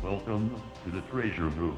Welcome to the treasure room.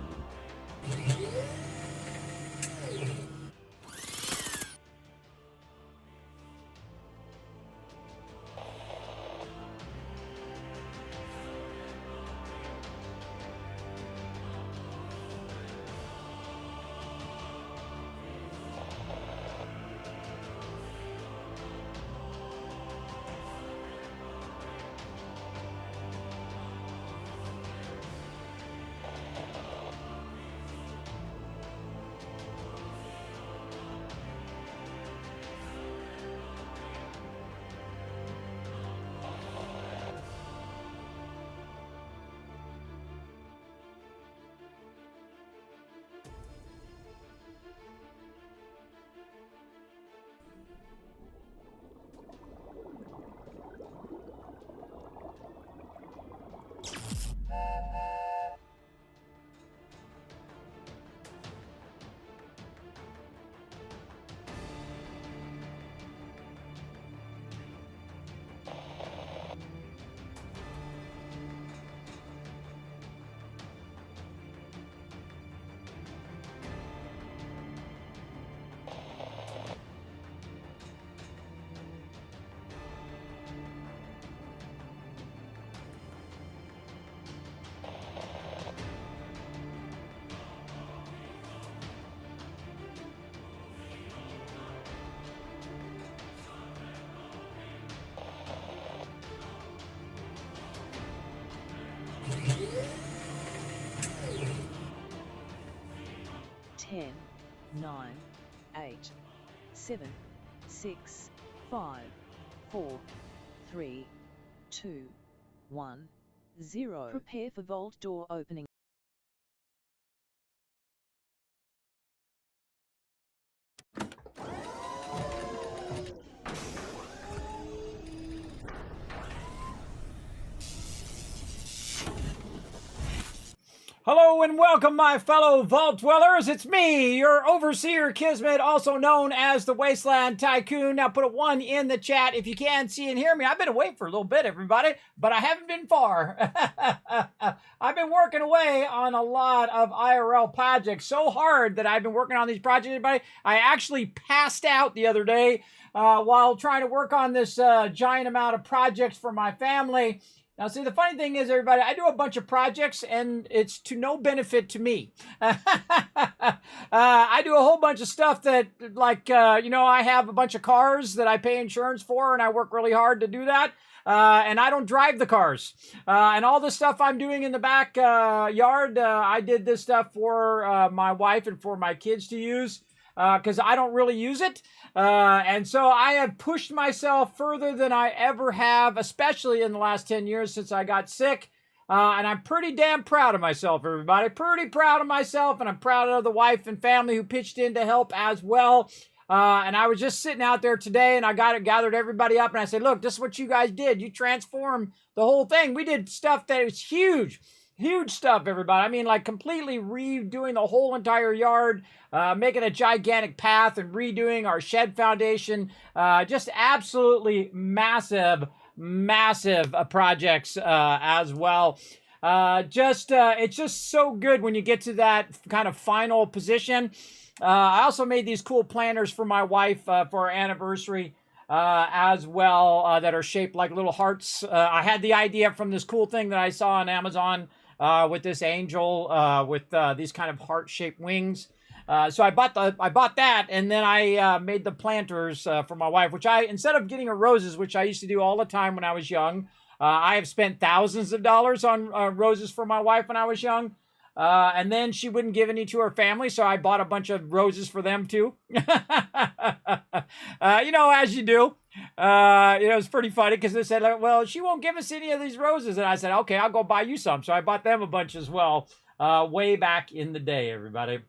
Ten, 9, 8, 7, 6, 5, 4, 3, 2, 1, 0. Prepare for vault door opening. Hello and welcome, my fellow vault dwellers. It's me, your overseer Kismet, also known as the Wasteland Tycoon. Now put a 1 in the chat if you can see and hear me. I've been away for a little bit, everybody, but I haven't been far. I've been working away on a lot of IRL projects, so hard that I've been working on these projects, everybody. I actually passed out the other day while trying to work on this giant amount of projects for my family. Now, see, the funny thing is, everybody, I do a bunch of projects, and it's to no benefit to me. I do a whole bunch of stuff that, like, I have a bunch of cars that I pay insurance for, and I work really hard to do that. And I don't drive the cars. And all the stuff I'm doing in the back yard, I did this stuff for my wife and for my kids to use. Because I don't really use it. And so I have pushed myself further than I ever have, especially in the last 10 years since I got sick. And I'm pretty damn proud of myself, everybody. Pretty proud of myself, and I'm proud of the wife and family who pitched in to help as well. And I was just sitting out there today, and I gathered everybody up, and I said, look, this is what you guys did. You transformed the whole thing. We did stuff that was huge. Huge stuff, everybody. I mean, like completely redoing the whole entire yard, making a gigantic path and redoing our shed foundation. Just absolutely massive projects as well. It's just so good when you get to that kind of final position. I also made these cool planters for my wife for our anniversary as well that are shaped like little hearts. I had the idea from this cool thing that I saw on Amazon with this angel with these kind of heart-shaped wings. So I bought that, and then I made the planters for my wife, which instead of getting her roses, which I used to do all the time when I was young, I have spent thousands of dollars on roses for my wife when I was young. And then she wouldn't give any to her family, so I bought a bunch of roses for them too. As you do. It's pretty funny because they said, like, well, she won't give us any of these roses. And I said, okay, I'll go buy you some. So I bought them a bunch as well, way back in the day, everybody.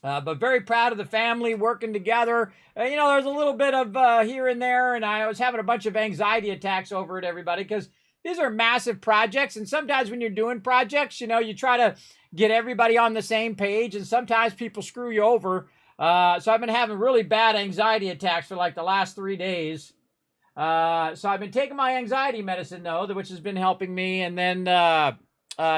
But very proud of the family working together. There's a little bit of here and there, and I was having a bunch of anxiety attacks over it, everybody, because these are massive projects. And sometimes when you're doing projects, you try to get everybody on the same page, and sometimes people screw you over. So I've been having really bad anxiety attacks for like the last 3 days. So I've been taking my anxiety medicine, though, which has been helping me, and then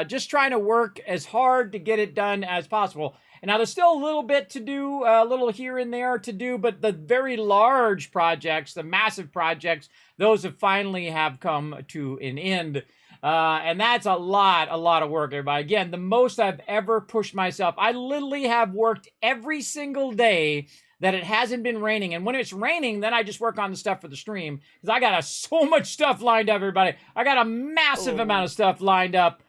just trying to work as hard to get it done as possible. And now there's still a little bit to do, a little here and there to do, but the very large projects, the massive projects, those have finally come to an end. And that's a lot of work, everybody. Again, the most I've ever pushed myself. I literally have worked every single day that it hasn't been raining. And when it's raining, then I just work on the stuff for the stream. Because I got so much stuff lined up, everybody. I got a massive amount of stuff lined up.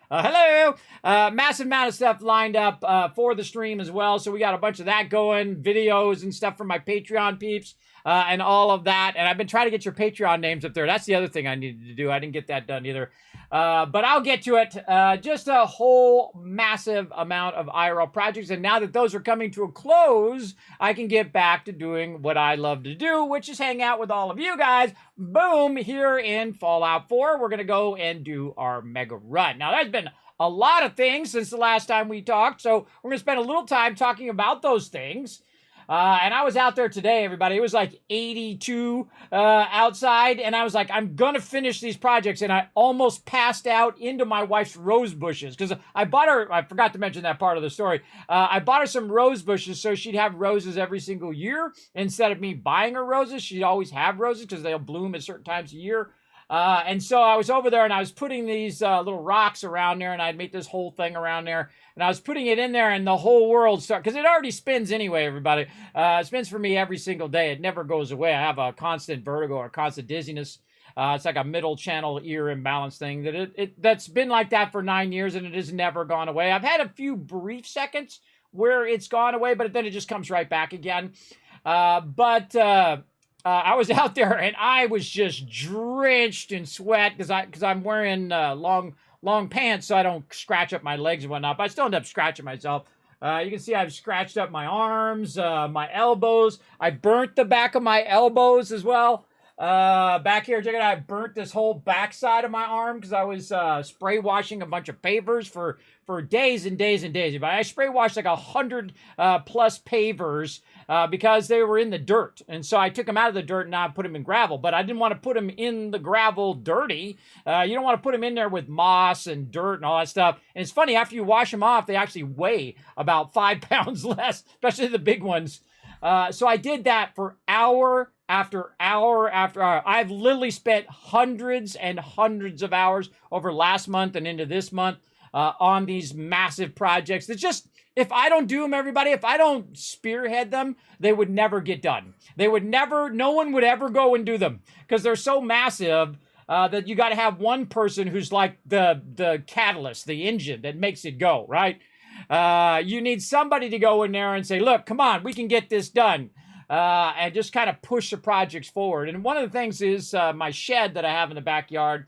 Massive amount of stuff lined up for the stream as well. So we got a bunch of that going, videos and stuff from my Patreon peeps and all of that. And I've been trying to get your Patreon names up there. That's the other thing I needed to do. I didn't get that done either. But I'll get to it. Just a whole massive amount of IRL projects. And now that those are coming to a close, I can get back to doing what I love to do, which is hang out with all of you guys. Boom, here in Fallout 4. We're going to go and do our mega run. Now, there's been a lot of things since the last time we talked, so we're going to spend a little time talking about those things. And I was out there today, everybody. It was like 82 outside, and I was like, I'm going to finish these projects, and I almost passed out into my wife's rose bushes, because I bought her, I forgot to mention that part of the story, I bought her some rose bushes so she'd have roses every single year. Instead of me buying her roses, she'd always have roses, because they'll bloom at certain times a year. And so I was over there, and I was putting these little rocks around there, and I'd make this whole thing around there. And I was putting it in there, and the whole world started, because it already spins anyway, everybody. It spins for me every single day. It never goes away. I have a constant vertigo or constant dizziness. It's like a middle channel ear imbalance thing that's been like that for 9 years, and it has never gone away. I've had a few brief seconds where it's gone away, but then it just comes right back again. I was out there, and I was just drenched in sweat because I'm wearing long pants so I don't scratch up my legs and whatnot, but I still end up scratching myself. You can see I've scratched up my arms, my elbows. I burnt the back of my elbows as well. Back here, check it out. I burnt this whole backside of my arm because I was spray washing a bunch of pavers for days and days and days. But I spray washed like 100 plus pavers because they were in the dirt. And so I took them out of the dirt and now I put them in gravel. But I didn't want to put them in the gravel dirty. You don't want to put them in there with moss and dirt and all that stuff. And it's funny, after you wash them off, they actually weigh about 5 pounds less, especially the big ones. So I did that for hour after hour after hour. I've literally spent hundreds and hundreds of hours over last month and into this month on these massive projects. It's just, if I don't do them, everybody, if I don't spearhead them, they would never get done. They would never, no one would ever go and do them because they're so massive that you got to have one person who's like the catalyst, the engine that makes it go, right? You need somebody to go in there and say, look, come on, we can get this done. And just kind of push the projects forward. And one of the things is my shed that I have in the backyard.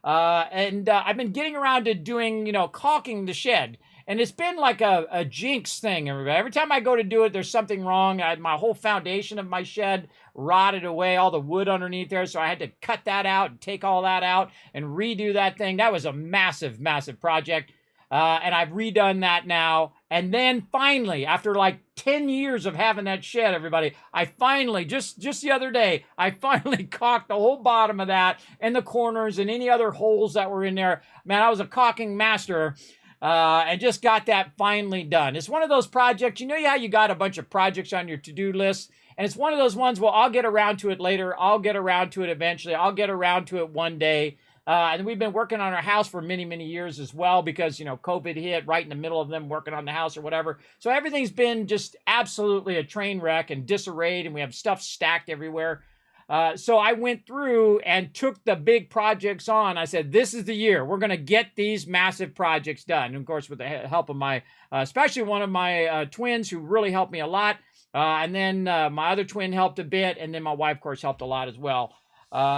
And I've been getting around to doing, caulking the shed. And it's been like a jinx thing, everybody. Every time I go to do it, there's something wrong. My whole foundation of my shed rotted away, all the wood underneath there. So I had to cut that out and take all that out and redo that thing. That was a massive, massive project. And I've redone that now. And then finally, after like 10 years of having that shed, everybody, I finally, just the other day, I finally caulked the whole bottom of that and the corners and any other holes that were in there. Man, I was a caulking master and just got that finally done. It's one of those projects, how you got a bunch of projects on your to-do list. And it's one of those ones, well, I'll get around to it later. I'll get around to it eventually. I'll get around to it one day. And we've been working on our house for many, many years as well because, COVID hit right in the middle of them working on the house or whatever. So everything's been just absolutely a train wreck and disarrayed, and we have stuff stacked everywhere. So I went through and took the big projects on. I said, this is the year. We're going to get these massive projects done. And of course, with the help of my, especially one of my twins who really helped me a lot. And then my other twin helped a bit. And then my wife, of course, helped a lot as well.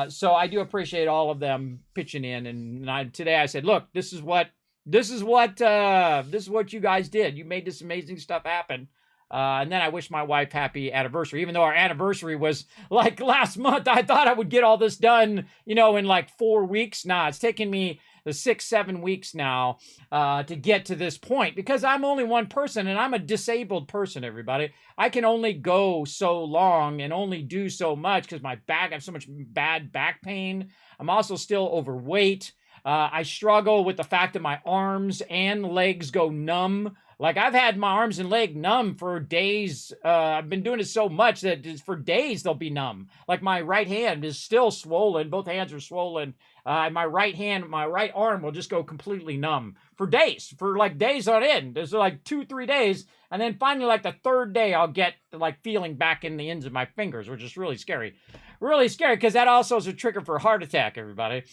So I do appreciate all of them pitching in. And today I said, look, this is what you guys did. You made this amazing stuff happen. And then I wish my wife happy anniversary, even though our anniversary was like last month. I thought I would get all this done, in like 4 weeks. Nah, it's taken me the 6-7 weeks now to get to this point because I'm only one person and I'm a disabled person, everybody. I can only go so long and only do so much because I have so much bad back pain. I'm also still overweight. I struggle with the fact that my arms and legs go numb. Like I've had my arms and leg numb for days. I've been doing it so much that for days they'll be numb. Like my right hand is still swollen. Both hands are swollen. My right arm will just go completely numb for days, for like days on end. There's like 2-3 days. And then finally, like the third day, I'll get like feeling back in the ends of my fingers, which is really scary. Really scary because that also is a trigger for a heart attack, everybody.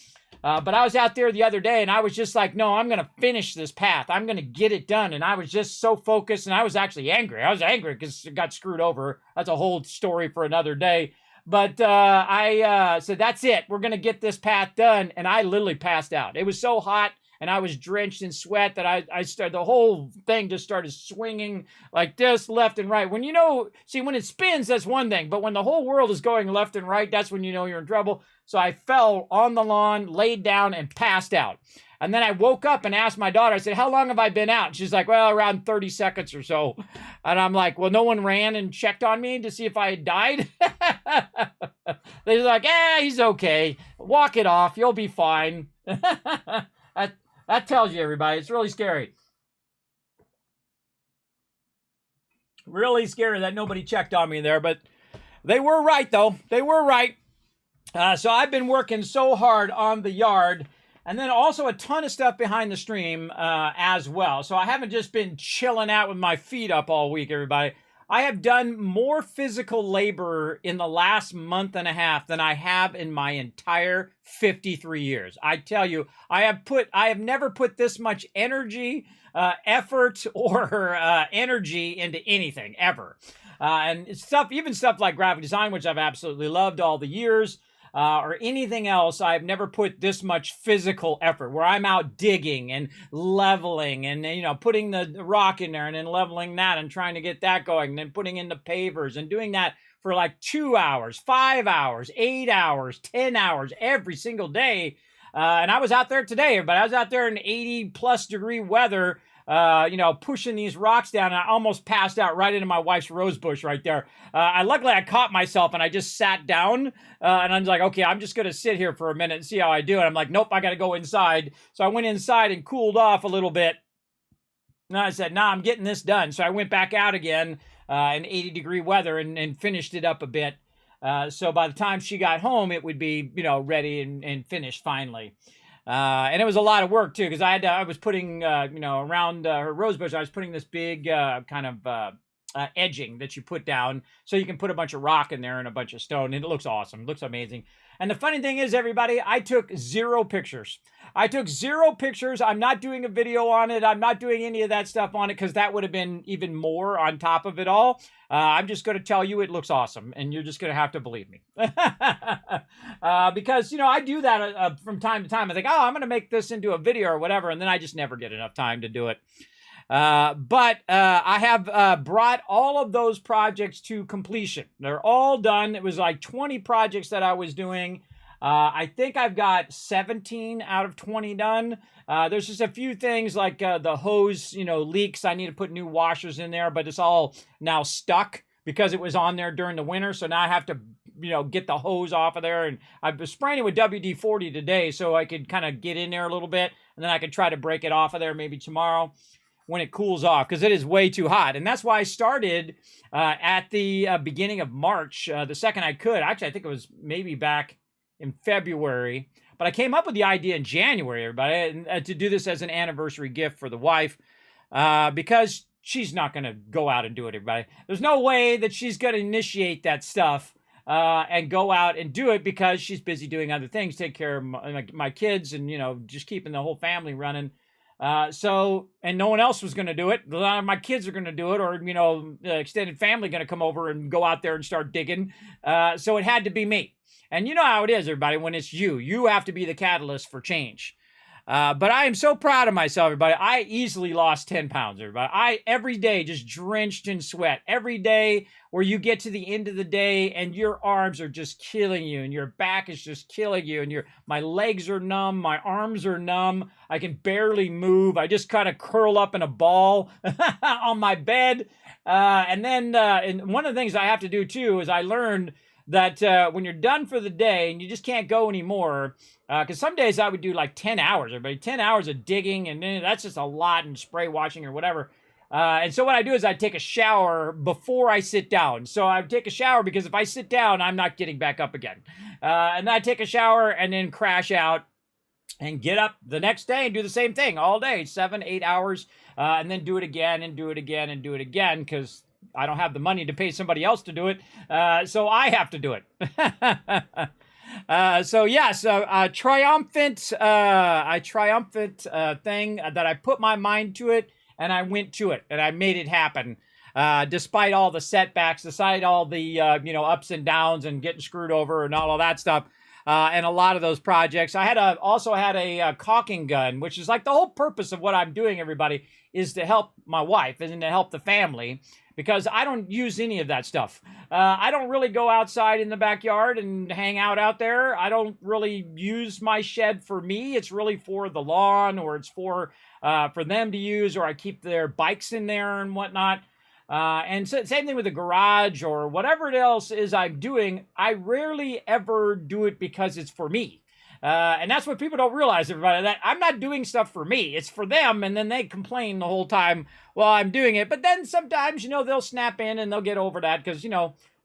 But I was out there the other day and I was just like, no, I'm going to finish this path. I'm going to get it done. And I was just so focused and I was actually angry. I was angry because it got screwed over. That's a whole story for another day. But I said, that's it. We're going to get this path done. And I literally passed out. It was so hot and I was drenched in sweat that I started, the whole thing just started swinging like this left and right. When when it spins, that's one thing. But when the whole world is going left and right, that's when you know you're in trouble. So I fell on the lawn, laid down, and passed out. And then I woke up and asked my daughter, I said, how long have I been out? And she's like, well, around 30 seconds or so. And I'm like, well, no one ran and checked on me to see if I had died? They're like, he's okay. Walk it off. You'll be fine. That tells you, everybody. It's really scary. Really scary that nobody checked on me there. But they were right, though. They were right. So I've been working so hard on the yard and then also a ton of stuff behind the stream as well. So I haven't just been chilling out with my feet up all week, everybody. I have done more physical labor in the last month and a half than I have in my entire 53 years. I tell you, I have never put this much energy, effort, or energy into anything ever. And even stuff like graphic design, which I've absolutely loved all the years, or anything else, I've never put this much physical effort where I'm out digging and leveling and, putting the rock in there and then leveling that and trying to get that going and then putting in the pavers and doing that for like 2 hours, 5 hours, 8 hours, 10 hours every single day. And I was out there today, but I was out there in 80+ degree weather, pushing these rocks down, and I almost passed out right into my wife's rose bush right there. Luckily I caught myself and I just sat down, and I was like, okay, I'm just going to sit here for a minute and see how I do. And I'm like, nope, I got to go inside. So I went inside and cooled off a little bit. And I said, nah, I'm getting this done. So I went back out again in 80 degree weather and finished it up a bit. So by the time she got home, it would be, ready and finished finally. And it was a lot of work too, because I was putting, around her rose bush, I was putting this big kind of edging that you put down, so you can put a bunch of rock in there and a bunch of stone, and it looks awesome. It looks amazing. And the funny thing is, everybody, I took 0 pictures. I took 0 pictures. I'm not doing a video on it. I'm not doing any of that stuff on it, because that would have been even more on top of it all. I'm just going to tell you it looks awesome, and you're just going to have to believe me. Because, I do that from time to time. I think, I'm going to make this into a video or whatever, and then I just never get enough time to do it. But I have brought all of those projects to completion. They're all done. It was like 20 projects that I was doing. I think I've got 17 out of 20 done. There's just a few things like the hose, leaks. I need to put new washers in there, but it's all now stuck because it was on there during the winter. So now I have to, get the hose off of there. And I've been spraying it with WD-40 today, so I could kind of get in there a little bit, and then I could try to break it off of there maybe tomorrow when it cools off, because it is way too hot. And that's why I started at the beginning of March, the second I could. Actually, I think it was maybe back in February, but I came up with the idea in January, everybody, to do this as an anniversary gift for the wife, because she's not going to go out and do it, everybody. There's no way that she's going to initiate that stuff and go out and do it, because she's busy doing other things, take care of my kids, and, just keeping the whole family running. And no one else was going to do it. A lot of my kids are going to do it, or, extended family going to come over and go out there and start digging. So it had to be me. And you know how it is, everybody, when it's you have to be the catalyst for change. But I am so proud of myself, everybody. I easily lost 10 pounds, everybody. Every day just drenched in sweat. Every day where you get to the end of the day and your arms are just killing you and your back is just killing you, and my legs are numb, my arms are numb. I can barely move. I just kind of curl up in a ball on my bed. And one of the things I have to do too is I learned that when you're done for the day and you just can't go anymore, because some days I would do like 10 hours, everybody, 10 hours of digging, and then that's just a lot, and spray washing or whatever. And so what I do is I take a shower before I sit down. So I take a shower, because if I sit down, I'm not getting back up again. And then I take a shower and then crash out and get up the next day and do the same thing all day, 7-8 hours, and then do it again and do it again and do it again, because I don't have the money to pay somebody else to do it, so I have to do it. Triumphant thing that I put my mind to it, and I went to it, and I made it happen, despite all the setbacks, despite all the ups and downs and getting screwed over and all of that stuff. And a lot of those projects. I also had a caulking gun, which is like the whole purpose of what I'm doing, everybody, is to help my wife and to help the family, because I don't use any of that stuff. I don't really go outside in the backyard and hang out there. I don't really use my shed for me. It's really for the lawn, or it's for them to use, or I keep their bikes in there and whatnot. And so, same thing with the garage or whatever else is I'm doing. I rarely ever do it because it's for me. And that's what people don't realize, everybody, that I'm not doing stuff for me. It's for them, and then they complain the whole time while I'm doing it. But then sometimes, they'll snap in and they'll get over that, because,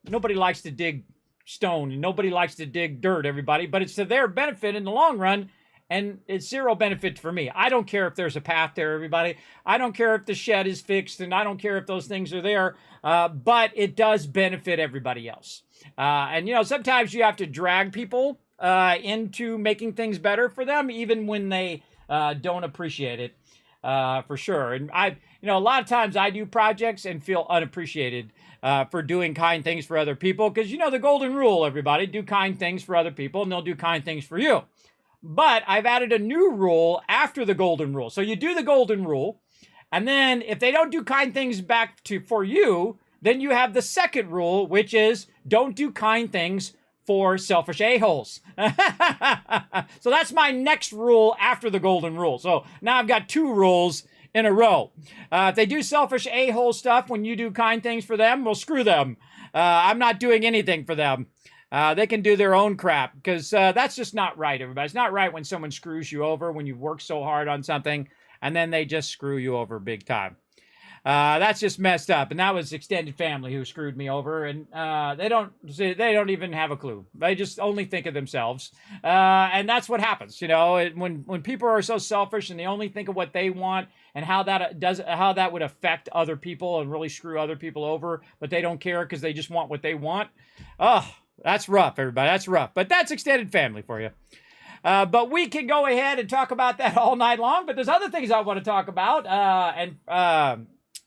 nobody likes to dig stone and nobody likes to dig dirt, everybody. But it's to their benefit in the long run, and it's zero benefit for me. I don't care if there's a path there, everybody. I don't care if the shed is fixed, and I don't care if those things are there, but it does benefit everybody else. And sometimes you have to drag people into making things better for them, even when they don't appreciate it, for sure. And a lot of times I do projects and feel unappreciated for doing kind things for other people, because the golden rule, everybody: do kind things for other people and they'll do kind things for you. But I've added a new rule after the golden rule. So you do the golden rule, and then if they don't do kind things back for you, then you have the second rule, which is don't do kind things for selfish a-holes. So that's my next rule after the golden rule. So now I've got 2 rules in a row. If they do selfish a-hole stuff when you do kind things for them, well, screw them. I'm not doing anything for them. They can do their own crap, because that's just not right, everybody. It's not right when someone screws you over when you've worked so hard on something, and then they just screw you over big time. That's just messed up. And that was extended family who screwed me over, and they don't even have a clue. They just only think of themselves, and that's what happens. You know, when people are so selfish and they only think of what they want and how that would affect other people and really screw other people over, but they don't care because they just want what they want. Oh, that's rough, everybody. That's rough. But that's extended family for you. But we can go ahead and talk about that all night long. But there's other things I want to talk about,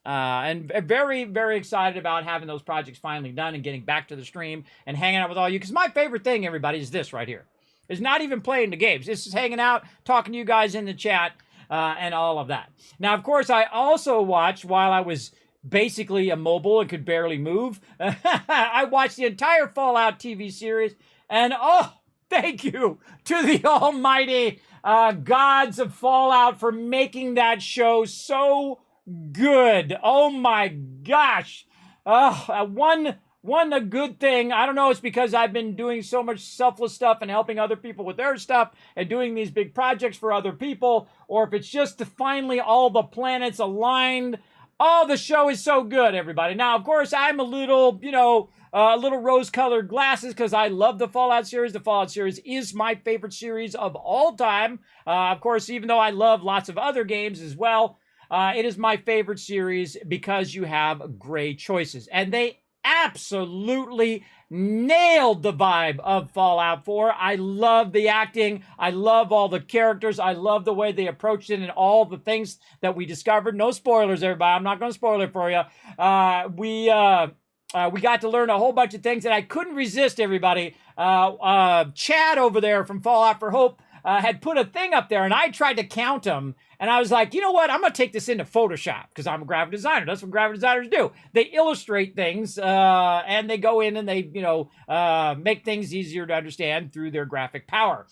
and very, very excited about having those projects finally done and getting back to the stream and hanging out with all you. Because my favorite thing, everybody, is this right here. It's not even playing the games. It's just hanging out, talking to you guys in the chat, and all of that. Now, of course, I also watched while I was basically immobile and could barely move. I watched the entire Fallout TV series, and oh, thank you to the almighty gods of Fallout for making that show so good. Oh my gosh. One a good thing. I don't know, it's because I've been doing so much selfless stuff and helping other people with their stuff and doing these big projects for other people, or if it's just to finally all the planets aligned. Oh, the show is so good, everybody. Now, of course, I'm a little, little rose-colored glasses because I love the Fallout series. The Fallout series is my favorite series of all time. Of course, even though I love lots of other games as well, it is my favorite series because you have great choices. And they absolutely nailed the vibe of Fallout 4. I love the acting. I love all the characters. I love the way they approached it and all the things that we discovered. No spoilers, everybody. I'm not going to spoil it for you. We got to learn a whole bunch of things that I couldn't resist, everybody. Chad over there from Fallout for Hope had put a thing up there, and I tried to count them. And I was like, you know what? I'm going to take this into Photoshop because I'm a graphic designer. That's what graphic designers do. They illustrate things and they go in and they, make things easier to understand through their graphic power.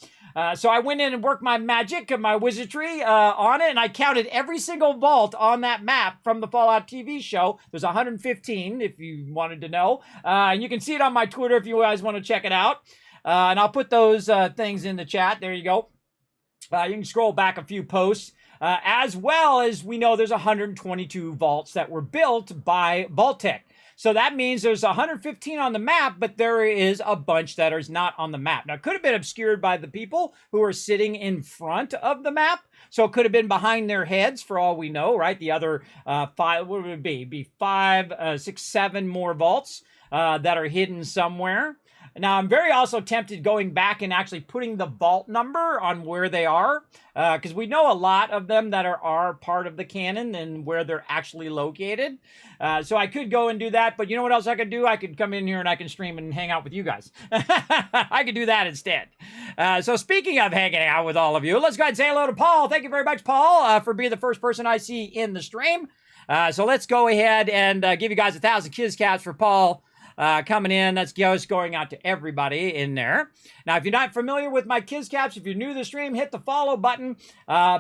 So I went in and worked my magic and my wizardry on it, and I counted every single vault on that map from the Fallout TV show. There's 115 if you wanted to know. And you can see it on my Twitter if you guys want to check it out. And I'll put those things in the chat. There you go. You can scroll back a few posts. As well as we know there's 122 vaults that were built by vault-tec. So that means there's 115 on the map, but there is a bunch that is not on the map. Now, it could have been obscured by the people who are sitting in front of the map. So it could have been behind their heads for all we know, right? The other 5, what would it be? It'd be 5, 6, 7 more vaults that are hidden somewhere. Now, I'm very also tempted going back and actually putting the vault number on where they are, because we know a lot of them that are part of the canon and where they're actually located. So I could go and do that, but you know what else I could do? I could come in here and I can stream and hang out with you guys. I could do that instead. So speaking of hanging out with all of you, let's go ahead and say hello to Paul. Thank you very much, Paul, for being the first person I see in the stream. So let's go ahead and give you guys 1,000 kiss caps for Paul. Coming in. That's just going out to everybody in there. Now, if you're not familiar with my Kiz Caps, if you're new to the stream, hit the follow button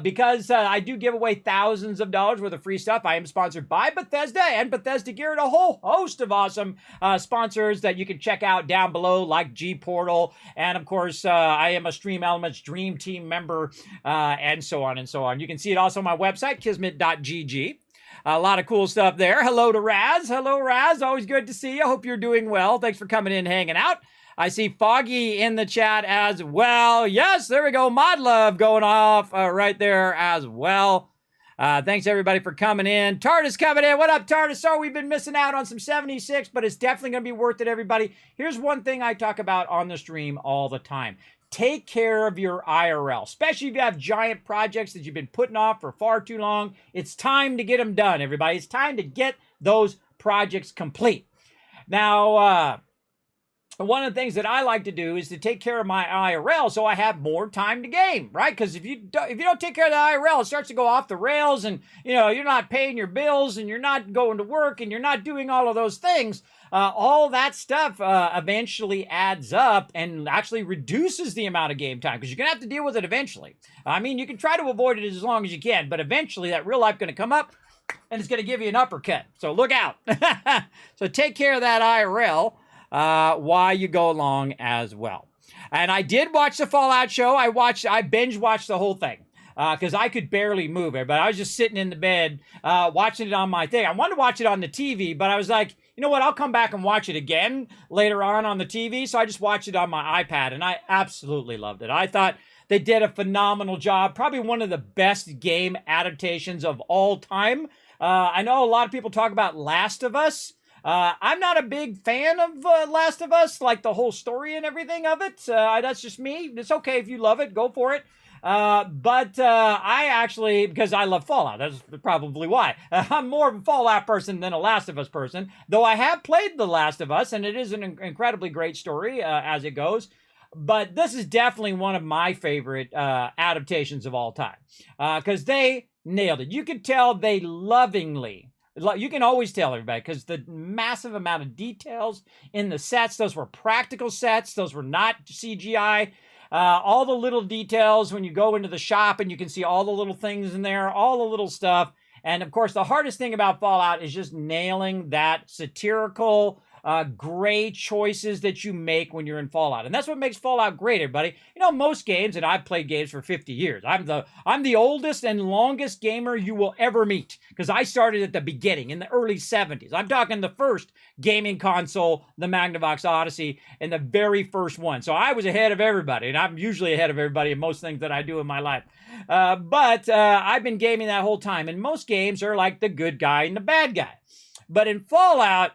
because I do give away thousands of dollars worth of free stuff. I am sponsored by Bethesda and Bethesda Gear and a whole host of awesome sponsors that you can check out down below, like G Portal. And of course, I am a Stream Elements Dream Team member and so on and so on. You can see it also on my website, kismet.gg. A lot of cool stuff there. Hello to Raz. Hello, Raz. Always good to see you. Hope you're doing well. Thanks for coming in, hanging out. I see Foggy in the chat as well. Yes, there we go. Mod Love going off right there as well. Thanks, everybody, for coming in. Tardis coming in. What up, Tardis? So we've been missing out on some 76, but it's definitely going to be worth it, everybody. Here's one thing I talk about on the stream all the time. Take care of your IRL, especially if you have giant projects that you've been putting off for far too long. It's time to get them done, everybody. It's time to get those projects complete. Now, one of the things that I like to do is to take care of my IRL so I have more time to game, right? Because if you don't take care of the IRL, it starts to go off the rails, and you're not paying your bills, and you're not going to work, and you're not doing all of those things. All that stuff eventually adds up and actually reduces the amount of game time, because you're going to have to deal with it eventually. I mean, you can try to avoid it as long as you can, but eventually that real life is going to come up and it's going to give you an uppercut. So look out. So take care of that IRL while you go along as well. And I did watch the Fallout show. I binge watched the whole thing. Because I could barely move it, but I was just sitting in the bed watching it on my thing. I wanted to watch it on the TV, but I was like, you know what? I'll come back and watch it again later on the TV. So I just watched it on my iPad, and I absolutely loved it. I thought they did a phenomenal job. Probably one of the best game adaptations of all time. I know a lot of people talk about Last of Us. I'm not a big fan of Last of Us, like the whole story and everything of it. That's just me. It's okay if you love it, go for it. But I actually, because I love Fallout, that's probably why. I'm more of a Fallout person than a Last of Us person, though I have played The Last of Us, and it is an incredibly great story as it goes. But this is definitely one of my favorite adaptations of all time, because they nailed it. You could tell they lovingly, you can always tell everybody, because the massive amount of details in the sets, those were practical sets, those were not CGI. All the little details when you go into the shop and you can see all the little things in there, all the little stuff. And of course, the hardest thing about Fallout is just nailing that satirical, gray choices that you make when you're in Fallout. And that's what makes Fallout great, everybody. Most games, and I've played games for 50 years. I'm the oldest and longest gamer you will ever meet, because I started at the beginning in the early 70s. I'm talking the first gaming console, the Magnavox Odyssey, and the very first one. So I was ahead of everybody, and I'm usually ahead of everybody in most things that I do in my life. But I've been gaming that whole time, and most games are like the good guy and the bad guy. But in Fallout,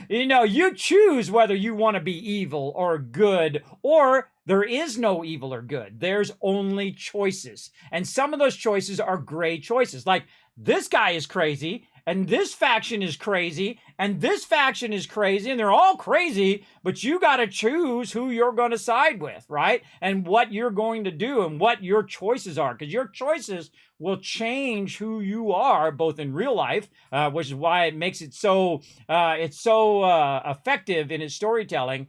you choose whether you want to be evil or good, or there is no evil or good. There's only choices. And some of those choices are gray choices. Like, this guy is crazy, and this faction is crazy, and this faction is crazy, and they're all crazy, but you got to choose who you're going to side with, right? And what you're going to do and what your choices are, because your choices will change who you are, both in real life, which is why it makes it so effective in its storytelling,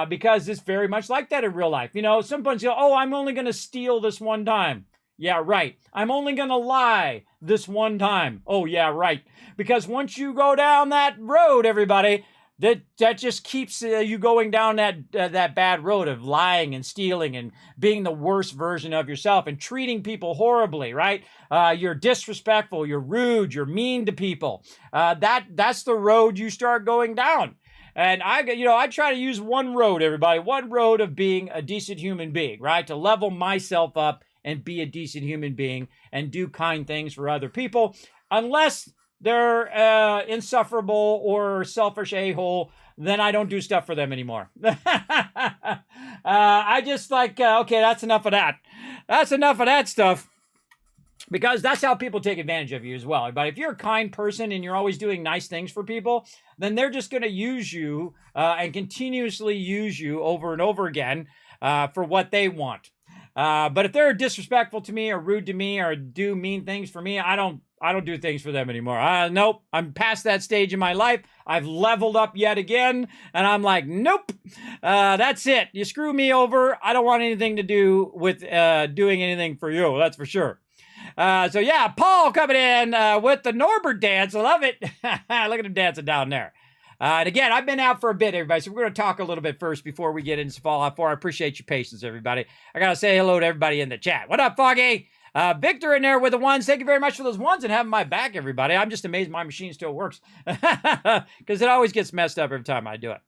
because it's very much like that in real life. Sometimes I'm only going to steal this one time. Yeah, right. I'm only going to lie this one time. Oh, yeah, right. Because once you go down that road, everybody, that just keeps you going down that bad road of lying and stealing and being the worst version of yourself and treating people horribly, right? You're disrespectful, you're rude, you're mean to people. That's the road you start going down. And I try to use one road, everybody, one road of being a decent human being, right? To level myself up and be a decent human being and do kind things for other people, unless they're insufferable or selfish a-hole, then I don't do stuff for them anymore. I just okay, that's enough of that. That's enough of that stuff. Because that's how people take advantage of you as well. But if you're a kind person and you're always doing nice things for people, then they're just going to use you and continuously use you over and over again for what they want. But if they're disrespectful to me or rude to me or do mean things for me, I don't do things for them anymore. Nope. I'm past that stage in my life. I've leveled up yet again. And I'm like, nope. That's it. You screw me over. I don't want anything to do with doing anything for you. That's for sure. So yeah, Paul coming in with the Norbert dance. I love it. Look at him dancing down there. And again, I've been out for a bit, everybody, so we're going to talk a little bit first before we get into Fallout 4. I appreciate your patience, everybody. I got to say hello to everybody in the chat. What up, Foggy? Victor in there with the ones. Thank you very much for those ones and having my back, everybody. I'm just amazed my machine still works because it always gets messed up every time I do it.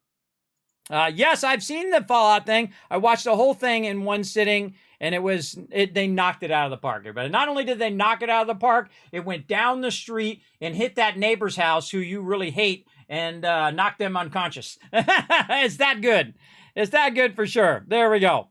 Yes, I've seen the Fallout thing. I watched the whole thing in one sitting, and they knocked it out of the park, everybody. Not only did they knock it out of the park, it went down the street and hit that neighbor's house who you really hate and knocked them unconscious. It's that good. It's that good for sure. There we go.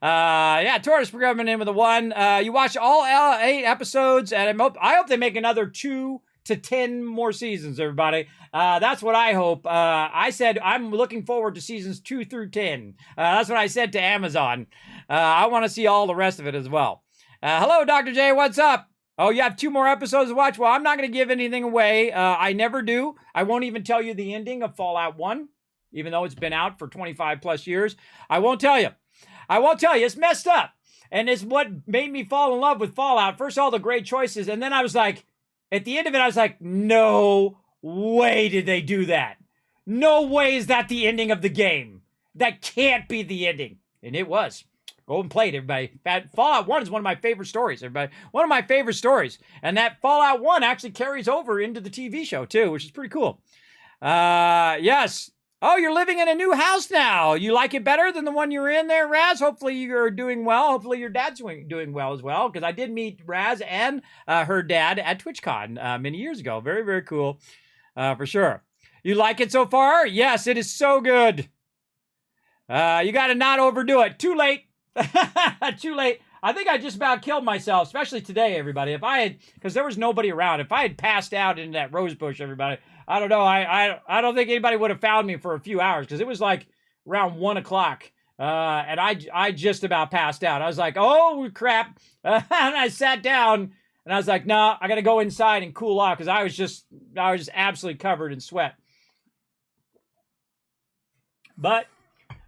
Yeah, Tortoise coming in with a 1. You watched all 8 episodes, and I hope they make another 2 to 10 more seasons, everybody. That's what I hope. I said I'm looking forward to seasons 2 through 10. That's what I said to Amazon. I want to see all the rest of it as well. Hello, Dr. J. What's up? Oh, you have 2 more episodes to watch? Well, I'm not going to give anything away. I never do. I won't even tell you the ending of Fallout 1, even though it's been out for 25 plus years. I won't tell you. I won't tell you. It's messed up. And it's what made me fall in love with Fallout. First, all the great choices. And then I was like, at the end of it, I was like, no way did they do that. No way is that the ending of the game. That can't be the ending. And it was. Go and play it, everybody. Fallout 1 is one of my favorite stories, everybody. One of my favorite stories. And that Fallout 1 actually carries over into the TV show, too, which is pretty cool. Yes. Oh, you're living in a new house now. You like it better than the one you were in there, Raz? Hopefully you're doing well. Hopefully your dad's doing well as well, because I did meet Raz and her dad at TwitchCon many years ago. Very, very cool, for sure. You like it so far? Yes, it is so good. You got to not overdo it. Too late. Too late. I think I just about killed myself, especially today, everybody. If I had, because there was nobody around. If I had passed out in that rose bush, everybody, I don't know. I don't think anybody would have found me for a few hours, because it was like around 1 o'clock. And I just about passed out. I was like, oh crap. And I sat down and I was like, no, I got to go inside and cool off, because I was just absolutely covered in sweat. But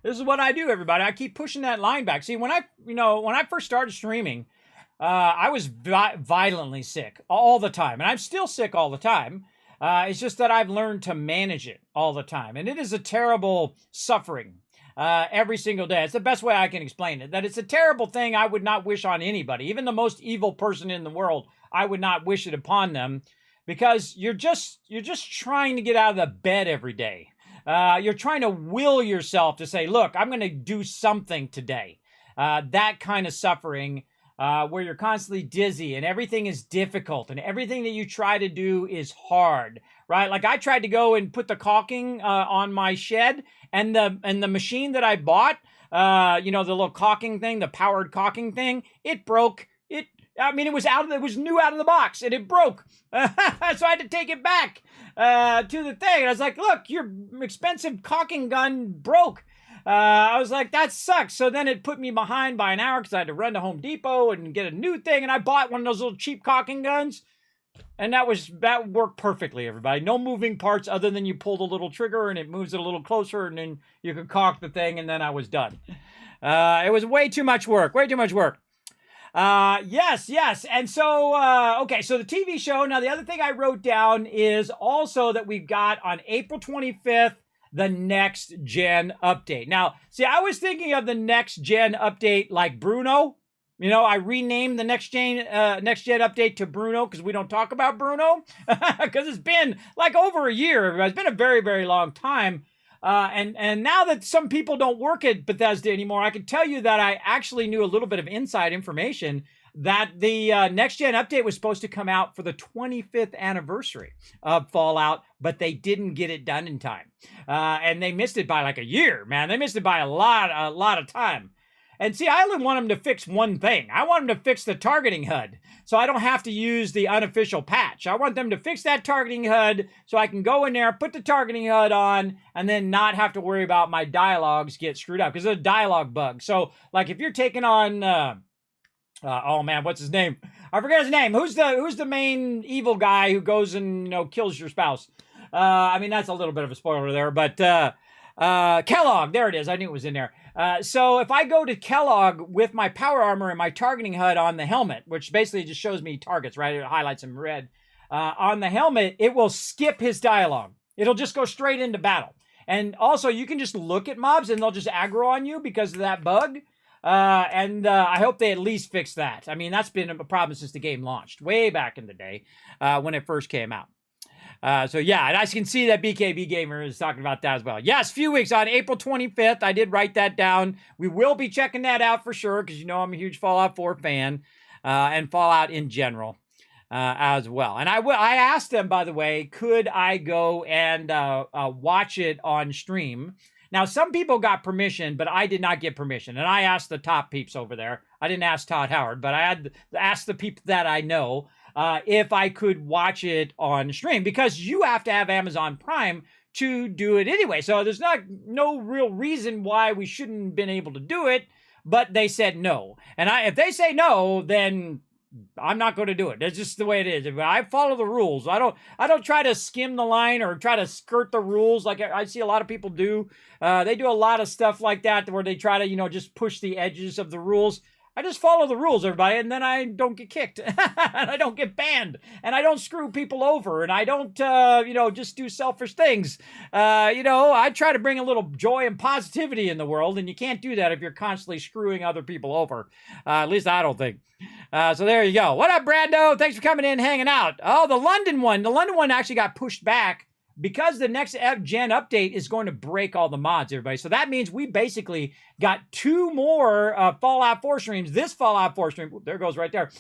this is what I do, everybody. I keep pushing that line back. See, when I first started streaming, I was violently sick all the time. And I'm still sick all the time. It's just that I've learned to manage it all the time. And it is a terrible suffering every single day. It's the best way I can explain it. That it's a terrible thing I would not wish on anybody. Even the most evil person in the world, I would not wish it upon them. Because you're just trying to get out of the bed every day. You're trying to will yourself to say, look, I'm going to do something today. That kind of suffering where you're constantly dizzy and everything is difficult and everything that you try to do is hard, right? Like I tried to go and put the caulking on my shed, and the machine that I bought, the little caulking thing, the powered caulking thing, it broke. It was new out of the box, and it broke. So I had to take it back to the thing. And I was like, look, your expensive caulking gun broke. I was like, that sucks. So then it put me behind by an hour, because I had to run to Home Depot and get a new thing. And I bought one of those little cheap caulking guns. And that worked perfectly, everybody. No moving parts other than you pull the little trigger and it moves it a little closer, and then you can caulk the thing, and then I was done. It was way too much work. Yes. And so, okay, so the TV show. Now, the other thing I wrote down is also that we've got on April 25th, the next gen update. Now, see, I was thinking of the next gen update like Bruno. I renamed the next gen update to Bruno, because we don't talk about Bruno, because it's been like over a year, everybody. It's been a very, very long time. And now that some people don't work at Bethesda anymore, I can tell you that I actually knew a little bit of inside information that the next gen update was supposed to come out for the 25th anniversary of Fallout, but they didn't get it done in time. And they missed it by like a year, man. They missed it by a lot of time. And see, I only want them to fix one thing. I want them to fix the targeting HUD, so I don't have to use the unofficial patch. I want them to fix that targeting HUD so I can go in there, put the targeting HUD on, and then not have to worry about my dialogues get screwed up, because it's a dialogue bug. So, like, if you're taking on, oh man, what's his name? I forget his name. Who's the main evil guy who goes and kills your spouse? That's a little bit of a spoiler there, but Kellogg, there it is. I knew it was in there. So if I go to Kellogg with my power armor and my targeting HUD on the helmet, which basically just shows me targets, right? It highlights them red. On the helmet, it will skip his dialogue. It'll just go straight into battle. And also, you can just look at mobs and they'll just aggro on you because of that bug. I hope they at least fix that. That's been a problem since the game launched, way back in the day when it first came out. So yeah, and I can see that BKB Gamer is talking about that as well. Yes, few weeks on April 25th. I did write that down. We will be checking that out for sure, because I'm a huge Fallout 4 fan, and Fallout in general as well. And I asked them, by the way, could I go and watch it on stream? Now, some people got permission, but I did not get permission. And I asked the top peeps over there. I didn't ask Todd Howard, but I had asked the people that I know. if I could watch it on stream, because you have to have Amazon Prime to do it anyway. So there's no real reason why we shouldn't have been able to do it, but they said no. And if they say no, then I'm not going to do it. That's just the way it is. I follow the rules. I don't try to skim the line or try to skirt the rules like I see a lot of people do. They do a lot of stuff like that where they try to, just push the edges of the rules. I just follow the rules, everybody, and then I don't get kicked, and I don't get banned, and I don't screw people over, and I don't, just do selfish things. I try to bring a little joy and positivity in the world, and you can't do that if you're constantly screwing other people over. At least I don't think. So there you go. What up, Brando? Thanks for coming in, hanging out. Oh, the London one actually got pushed back because the next gen update is going to break all the mods, everybody. So that means we basically got 2 more Fallout 4 streams. This Fallout 4 stream, there it goes right there.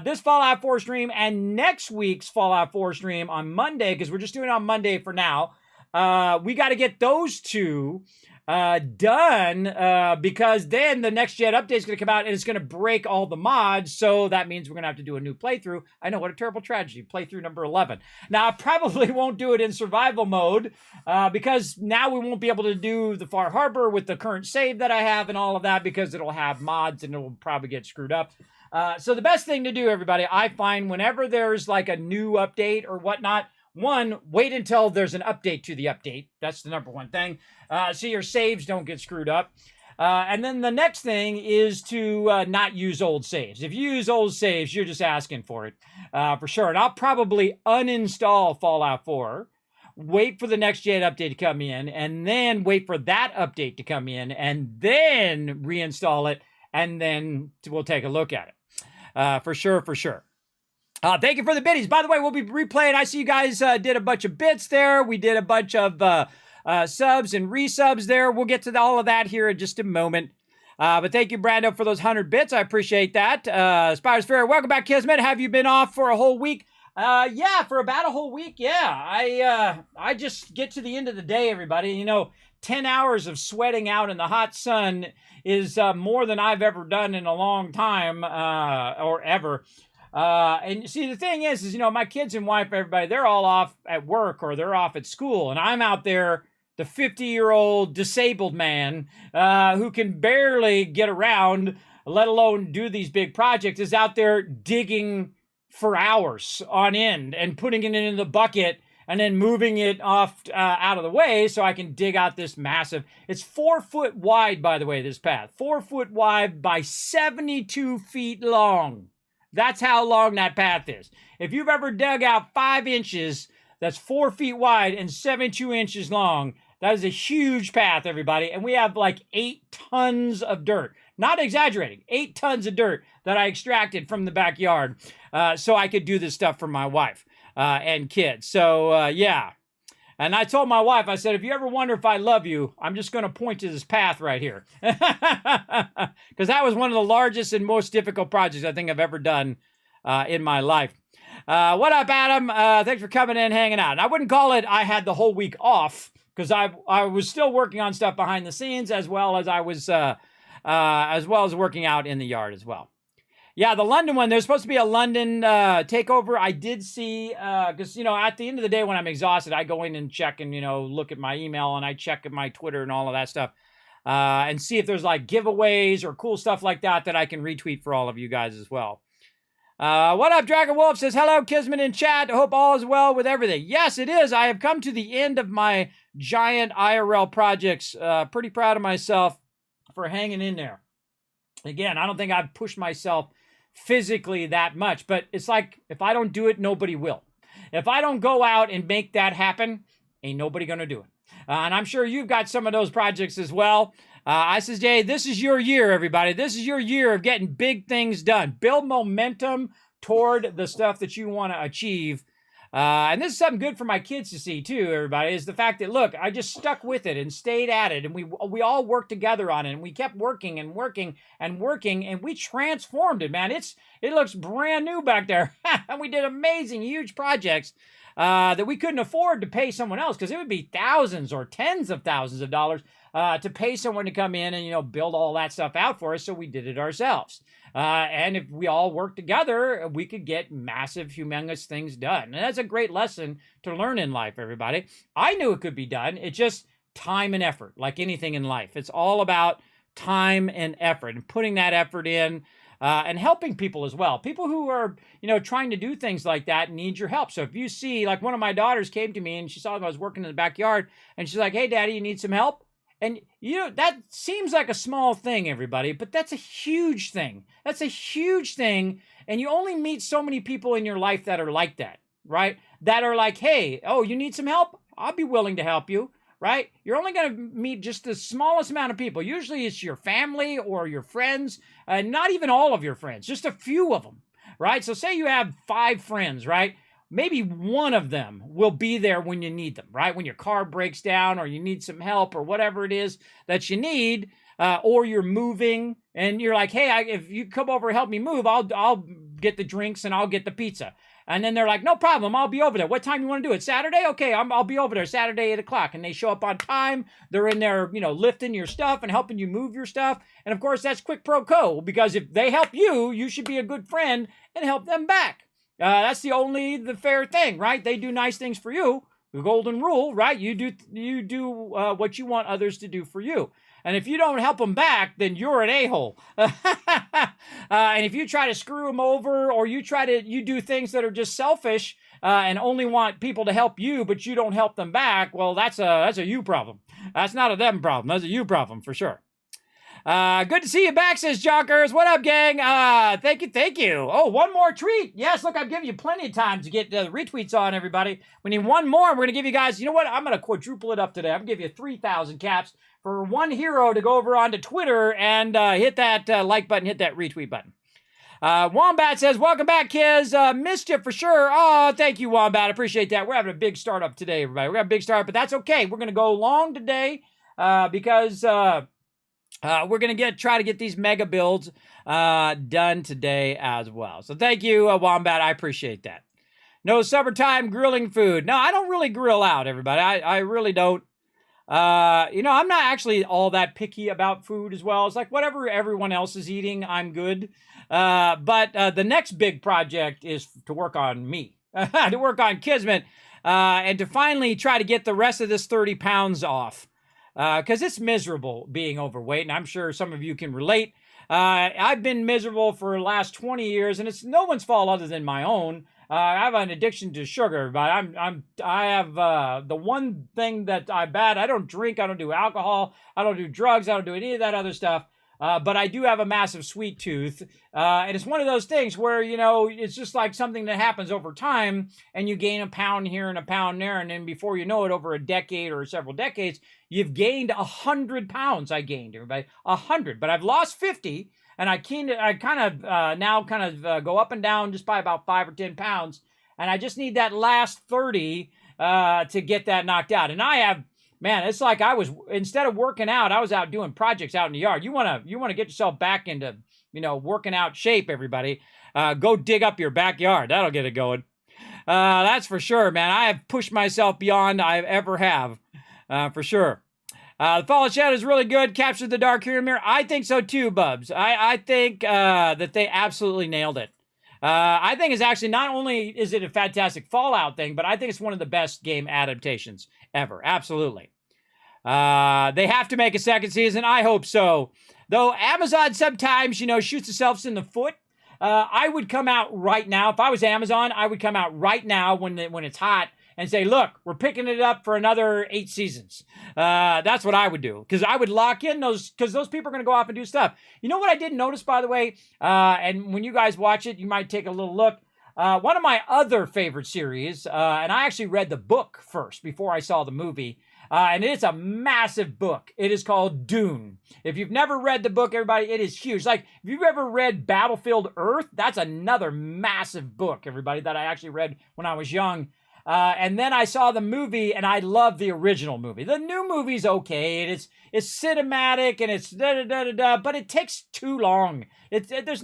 This Fallout 4 stream and next week's Fallout 4 stream on Monday, because we're just doing it on Monday for now. We got to get those 2 done because then the next gen update is going to come out and it's going to break all the mods. So that means we're going to have to do a new playthrough. I know, what a terrible tragedy. Playthrough number 11. Now, I probably won't do it in survival mode because now we won't be able to do the Far Harbor with the current save that I have and all of that because it'll have mods and it'll probably get screwed up. So the best thing to do, everybody, I find whenever there's like a new update or whatnot, one, wait until there's an update to the update. That's the number one thing. So your saves don't get screwed up. And then the next thing is to not use old saves. If you use old saves, you're just asking for it, for sure. And I'll probably uninstall Fallout 4, wait for the next gen update to come in, and then wait for that update to come in, and then reinstall it, and then we'll take a look at it. For sure, for sure. Thank you for the biddies. By the way, we'll be replaying. I see you guys did a bunch of bits there. We did a bunch of subs and resubs there. We'll get to all of that here in just a moment. But thank you, Brando, for those 100 bits. I appreciate that. Spiders Fair, welcome back, Kismet. Have you been off for a whole week? Yeah, for about a whole week. Yeah, I just get to the end of the day, everybody. 10 hours of sweating out in the hot sun is more than I've ever done in a long time or ever. And see, the thing is, my kids and wife, everybody, they're all off at work or they're off at school. And I'm out there, the 50-year-old disabled man who can barely get around, let alone do these big projects, is out there digging for hours on end and putting it in the bucket and then moving it off out of the way so I can dig out this massive, it's 4 foot wide, by the way, this path, 4 foot wide by 72 feet long. That's how long that path is. If you've ever dug out 5 inches, that's 4 feet wide and 72 inches long. That is a huge path, everybody. And we have like 8 tons of dirt. Not exaggerating, 8 tons of dirt that I extracted from the backyard so I could do this stuff for my wife and kids. So, yeah. And I told my wife, I said, if you ever wonder if I love you, I'm just going to point to this path right here. Because that was one of the largest and most difficult projects I think I've ever done in my life. What up, Adam? Thanks for coming in, hanging out. And I wouldn't call it I had the whole week off, because I was still working on stuff behind the scenes as well as I was working out in the yard as well. Yeah, the London one, there's supposed to be a London takeover. I did see, because, at the end of the day when I'm exhausted, I go in and check and, look at my email and I check at my Twitter and all of that stuff and see if there's like giveaways or cool stuff like that I can retweet for all of you guys as well. What up, Dragon Wolf says, hello, Kismet in chat. I hope all is well with everything. Yes, it is. I have come to the end of my giant IRL projects. Pretty proud of myself for hanging in there. Again, I don't think I've pushed myself physically that much, but it's like, if I don't do it, nobody will. If I don't go out and make that happen, ain't nobody gonna do it. And I'm sure you've got some of those projects as well. I says, Jay, this is your year, everybody. This is your year of getting big things done. Build momentum toward the stuff that you want to achieve. And this is something good for my kids to see too, everybody, is the fact that, look, I just stuck with it and stayed at it. And we all worked together on it. And we kept working and working and working. And we transformed it, man. It looks brand new back there. And we did amazing, huge projects that we couldn't afford to pay someone else, because it would be thousands or tens of thousands of dollars to pay someone to come in and, build all that stuff out for us. So we did it ourselves. And if we all work together, we could get massive, humongous things done. And that's a great lesson to learn in life, everybody. I knew it could be done. It's just time and effort, like anything in life. It's all about time and effort and putting that effort in. And helping people as well. People who are, trying to do things like that need your help. So if you see, like one of my daughters came to me and she saw that I was working in the backyard and she's like, hey, Daddy, you need some help? And, that seems like a small thing, everybody, but that's a huge thing. That's a huge thing. And you only meet so many people in your life that are like that, right? That are like, hey, oh, you need some help? I'll be willing to help you. Right? You're only going to meet just the smallest amount of people. Usually it's your family or your friends, not even all of your friends, just a few of them, right? So say you have 5 friends, right? Maybe one of them will be there when you need them, right? When your car breaks down or you need some help or whatever it is that you need, or you're moving and you're like, hey, if you come over and help me move, I'll get the drinks and I'll get the pizza. And then they're like, no problem, I'll be over there. What time you want to do it? Saturday? Okay, I'll be over there Saturday, 8 o'clock. And they show up on time. They're in there, lifting your stuff and helping you move your stuff. And of course, that's quid pro quo, because if they help you, you should be a good friend and help them back. That's the fair thing, right? They do nice things for you. The golden rule, right? You do what you want others to do for you. And if you don't help them back, then you're an a-hole. And if you try to screw them over, or you do things that are just selfish and only want people to help you, but you don't help them back, well, that's a you problem. That's not a them problem. That's a you problem for sure. Good to see you back, says Jonkers. What up, gang? Thank you. Oh, one more treat. Yes, look, I've given you plenty of time to get retweets on, everybody. We need one more. We're going to give you guys, you know what? I'm going to quadruple it up today. I'm going to give you 3,000 caps for one hero to go over onto Twitter and hit that like button, hit that retweet button. Wombat says, welcome back, kids. Missed you for sure. Oh, thank you, Wombat. Appreciate that. We're having a big startup today, everybody. We're having a big startup, but that's okay. We're going to go long today because we're going to try to get these mega builds done today as well. So thank you, Wombat. I appreciate that. No summertime grilling food. No, I don't really grill out, everybody. I really don't. I'm not actually all that picky about food as well. It's like whatever everyone else is eating, I'm good. But the next big project is to work on me, to work on Kismet, and to finally try to get the rest of this 30 pounds off. Because it's miserable being overweight, and I'm sure some of you can relate. I've been miserable for the last 20 years, and it's no one's fault other than my own. I have an addiction to sugar, but I have the one thing that I'm bad. I don't drink. I don't do alcohol. I don't do drugs. I don't do any of that other stuff. But I do have a massive sweet tooth. And it's one of those things where, it's just like something that happens over time, and you gain a pound here and a pound there. And then before you know it, over a decade or several decades, you've gained 100 pounds. I gained, everybody, 100. But I've lost 50. And I kind of now go up and down just by about 5 or 10 pounds. And I just need that last 30 to get that knocked out. And I have, man, it's like instead of working out, I was out doing projects out in the yard. You want to get yourself back into, working out shape, everybody. Go dig up your backyard. That'll get it going. That's for sure, man. I have pushed myself beyond I ever have, for sure. The Fall of Shadow is really good. Captured the Dark Hero Mirror. I think so too, Bubs. I think that they absolutely nailed it. I think it's actually, not only is it a fantastic Fallout thing, but I think it's one of the best game adaptations ever. Absolutely. They have to make a second season. I hope so. Though Amazon sometimes, shoots itself in the foot. I would come out right now. If I was Amazon, I would come out right now when it's hot and say, look, we're picking it up for another 8 seasons. That's what I would do. Because I would lock in because those people are going to go off and do stuff. You know what I didn't notice, by the way? And when you guys watch it, you might take a little look. One of my other favorite series, and I actually read the book first before I saw the movie. And it's a massive book. It is called Dune. If you've never read the book, everybody, it is huge. Like, if you've ever read Battlefield Earth, that's another massive book, everybody, that I actually read when I was young. And then I saw the movie, and I love the original movie. The new movie's okay. It's cinematic, and it's da-da-da-da-da, but it takes too long. It's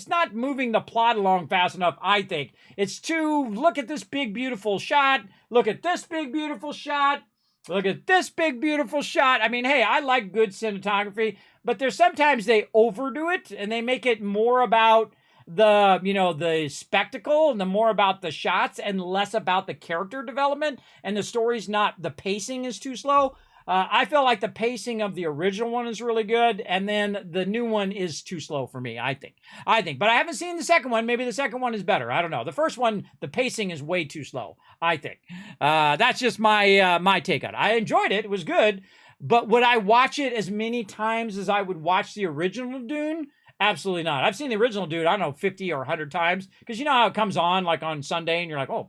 not moving the plot along fast enough, I think. It's too, look at this big, beautiful shot. Look at this big, beautiful shot. Look at this big, beautiful shot. I mean, hey, I like good cinematography, but there's sometimes they overdo it and they make it more about the, the spectacle and the more about the shots and less about the character development, and the story's not, the pacing is too slow. I feel like the pacing of the original one is really good, and then the new one is too slow for me, I think. But I haven't seen the second one. Maybe the second one is better. I don't know. The first one, the pacing is way too slow, I think. That's just my take on it. I enjoyed it. It was good. But would I watch it as many times as I would watch the original Dune? Absolutely not. I've seen the original Dune, I don't know, 50 or 100 times, because you know how it comes on like on Sunday and you're like, oh,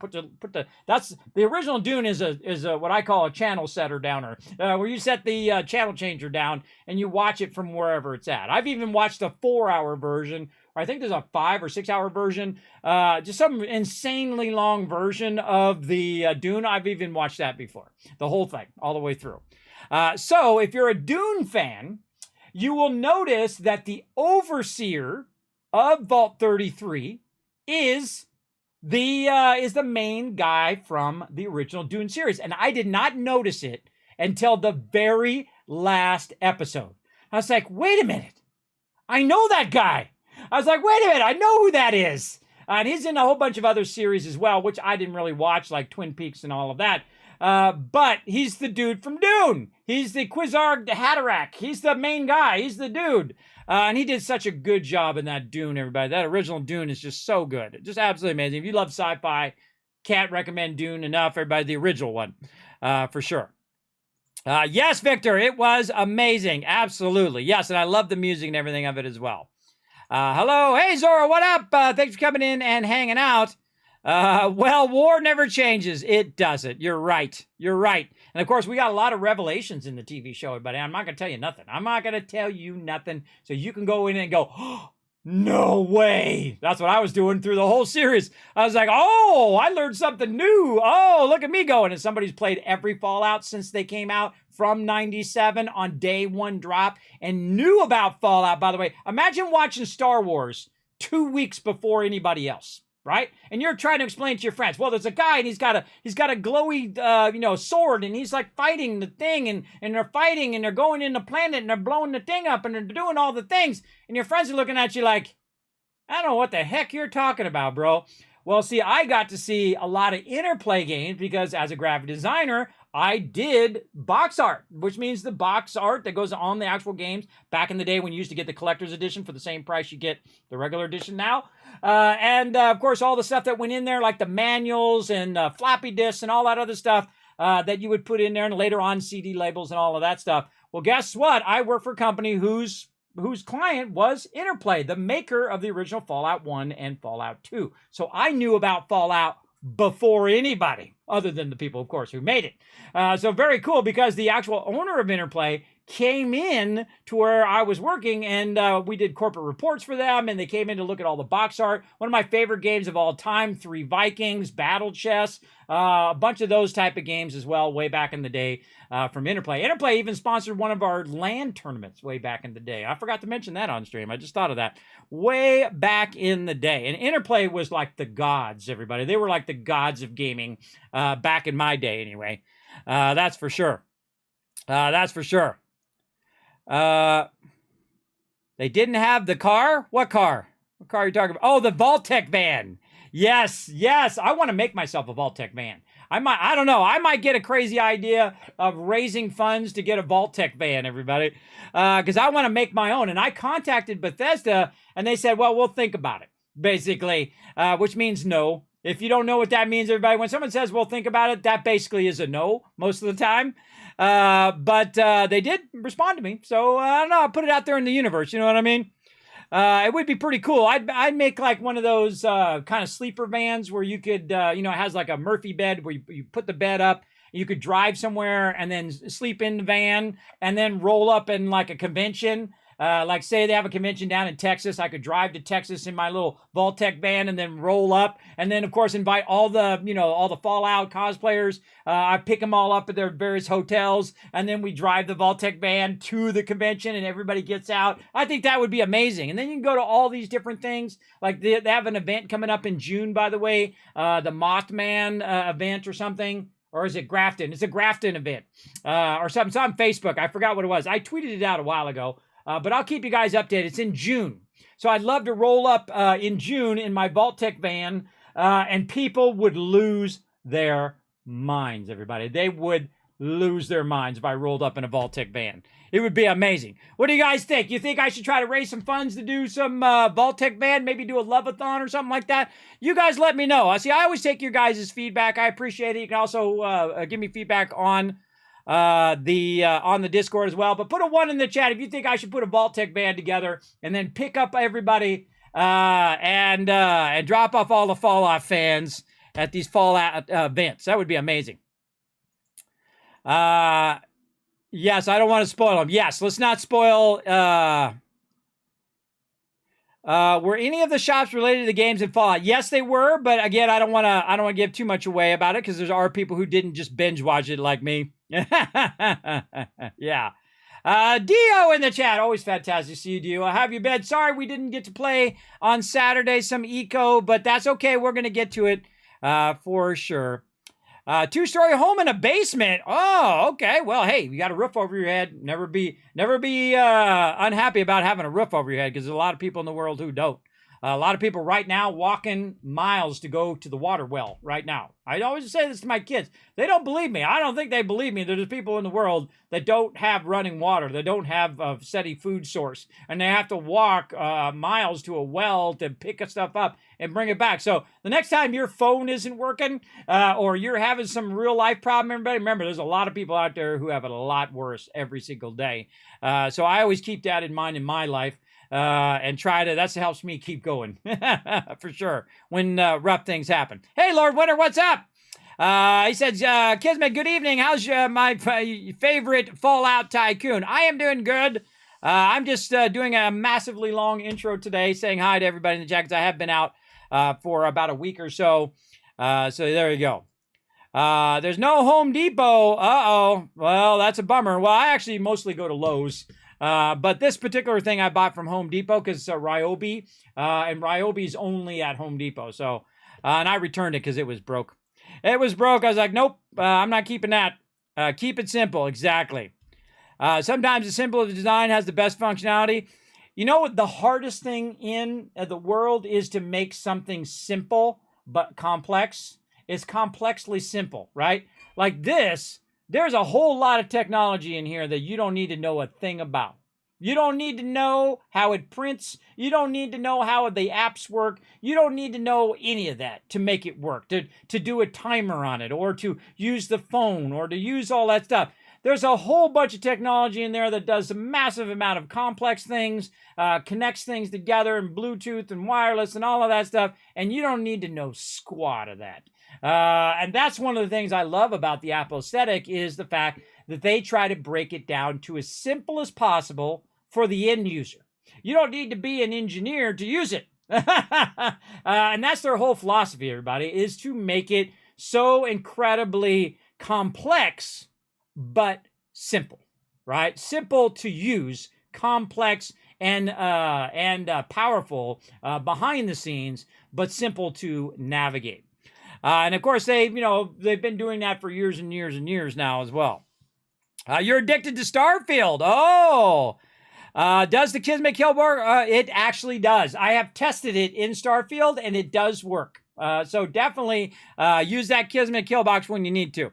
that's the original Dune is a what I call a channel setter downer, where you set the channel changer down and you watch it from wherever it's at. I've even watched a 4-hour version, or I think there's a 5 or 6 hour version, just some insanely long version of the Dune. I've even watched that before, the whole thing, all the way through. So if you're a Dune fan, you will notice that the overseer of Vault 33 is the main guy from the original Dune series. And I did not notice it until the very last episode. I was like, wait a minute. I know that guy. I was like, wait a minute. I know who that is. And he's in a whole bunch of other series as well, which I didn't really watch, like Twin Peaks and all of that. But he's the dude from Dune. He's the Quizarg Hatterack. He's the main guy. He's the dude. And he did such a good job in that Dune, everybody. That original Dune is just so good. Just absolutely amazing. If you love sci-fi, can't recommend Dune enough, everybody. The original one, for sure. Yes, Victor, it was amazing. Absolutely. Yes, and I love the music and everything of it as well. Hello. Hey, Zora, what up? Thanks for coming in and hanging out. Well, war never changes. It doesn't. You're right. You're right. And of course, we got a lot of revelations in the TV show, everybody. I'm not going to tell you nothing. I'm not going to tell you nothing. So you can go in and go, oh, no way. That's what I was doing through the whole series. I was like, oh, I learned something new. Oh, look at me going. And somebody's played every Fallout since they came out from 97 on day one drop and knew about Fallout, by the way. Imagine watching Star Wars 2 weeks before anybody else. Right? And you're trying to explain to your friends, well, there's a guy and he's got a glowy, sword, and he's like fighting the thing, and they're fighting and they're going in the planet and they're blowing the thing up and they're doing all the things. And your friends are looking at you like, I don't know what the heck you're talking about, bro. Well, see, I got to see a lot of interplay games because as a graphic designer, I did box art, which means the box art that goes on the actual games back in the day when you used to get the collector's edition for the same price you get the regular edition now. And of course, all the stuff that went in there, like the manuals and floppy disks and all that other stuff that you would put in there, and later on CD labels and all of that stuff. Well, guess what? I work for a company whose client was Interplay, the maker of the original Fallout 1 and Fallout 2. So I knew about Fallout before anybody, other than the people, of course, who made it. So very cool, because the actual owner of Interplay came in to where I was working, and we did corporate reports for them, and they came in to look at all the box art. One of my favorite games of all time, 3 Vikings, Battle Chess, a bunch of those type of games as well, way back in the day from Interplay. Interplay even sponsored one of our LAN tournaments way back in the day. I forgot to mention that on stream. I just thought of that. Way back in the day. And Interplay was like the gods, everybody. They were like the gods of gaming back in my day anyway. That's for sure. That's for sure. They didn't have the car? What car? What car are you talking about? Oh, the vault-tec van. Yes, yes. I want to make myself a vault-tec van. I don't know. I might get a crazy idea of raising funds to get a vault-tec van, everybody. Because I want to make my own. And I contacted Bethesda, and they said, well, we'll think about it, basically, which means no. If you don't know what that means, everybody, when someone says, well, think about it, that basically is a no most of the time. But they did respond to me. So, I don't know. I'll put it out there in the universe. You know what I mean? It would be pretty cool. I'd make like one of those kind of sleeper vans where you could, it has like a Murphy bed where you put the bed up. You could drive somewhere and then sleep in the van and then roll up in like a convention. Like say they have a convention down in Texas, I could drive to Texas in my little vault-tec van and then roll up, and then of course invite all the Fallout cosplayers. I pick them all up at their various hotels, and then we drive the vault-tec van to the convention, and everybody gets out. I think that would be amazing. And then you can go to all these different things. Like they have an event coming up in June, by the way, the Mothman event or something. or is it Grafton? It's a Grafton event or something. It's on Facebook. I forgot what it was. I tweeted it out a while ago, but I'll keep you guys updated. It's in June. So I'd love to roll up in June in my vault-tec van, and people would lose their minds, everybody. They would lose their minds if I rolled up in a vault-tec van. It would be amazing. What do you guys think? You think I should try to raise some funds to do some vault-tec van, maybe do a love-a-thon or something like that? You guys let me know. See, I always take your guys' feedback. I appreciate it. You can also give me feedback on the Discord as well. But put a 1 in the chat if you think I should put a vault-tec van together and then pick up everybody and drop off all the Fallout fans at these Fallout events. That would be amazing. Yes, I don't want to spoil them. Yes, let's not spoil. Were any of the shops related to the games in Fallout? Yes, they were, but again, I don't want to give too much away about it because there are people who didn't just binge watch it like me. Yeah. Dio in the chat. Always fantastic to see you, Dio. How have you been? Sorry we didn't get to play on Saturday some Eco, but that's okay. We're going to get to it for sure. 2-story home in a basement. Oh, okay. Well, hey, you got a roof over your head. Never be unhappy about having a roof over your head because there's a lot of people in the world who don't. A lot of people right now walking miles to go to the water well right now. I always say this to my kids. They don't believe me. I don't think they believe me. There's people in the world that don't have running water. They don't have a steady food source. And they have to walk miles to a well to pick stuff up and bring it back. So the next time your phone isn't working or you're having some real life problem, everybody, remember, there's a lot of people out there who have it a lot worse every single day. So I always keep that in mind in my life. And that helps me keep going for sure when rough things happen. Hey, Lord Winter, what's up? He says, Kismet, good evening. How's my favorite Fallout Tycoon? I am doing good. I'm just doing a massively long intro today, saying hi to everybody in the chat because I have been out for about a week or so. So there you go. There's no Home Depot. Uh-oh. Well, that's a bummer. Well, I actually mostly go to Lowe's. But this particular thing I bought from Home Depot because it's a Ryobi, and Ryobi's only at Home Depot. So, and I returned it because it was broke. It was broke. I was like, nope, I'm not keeping that. Keep it simple. Exactly. Sometimes the simple design has the best functionality. You know what the hardest thing in the world is to make something simple but complex? It's complexly simple, right? Like this. There's a whole lot of technology in here that you don't need to know a thing about. You don't need to know how it prints. You don't need to know how the apps work. You don't need to know any of that to make it work, to do a timer on it, or to use the phone, or to use all that stuff. There's a whole bunch of technology in there that does a massive amount of complex things, connects things together, and Bluetooth and wireless and all of that stuff, and you don't need to know squat of that. And that's one of the things I love about the Apple aesthetic is the fact that they try to break it down to as simple as possible for the end user. You don't need to be an engineer to use it. And that's their whole philosophy, everybody, is to make it so incredibly complex, but simple, right? Simple to use, complex and powerful behind the scenes, but simple to navigate. And of course, they've been doing that for years and years and years now as well. You're addicted to Starfield. Oh, does the Kismet kill work? It actually does. I have tested it in Starfield, and it does work. So definitely use that Kismet kill box when you need to.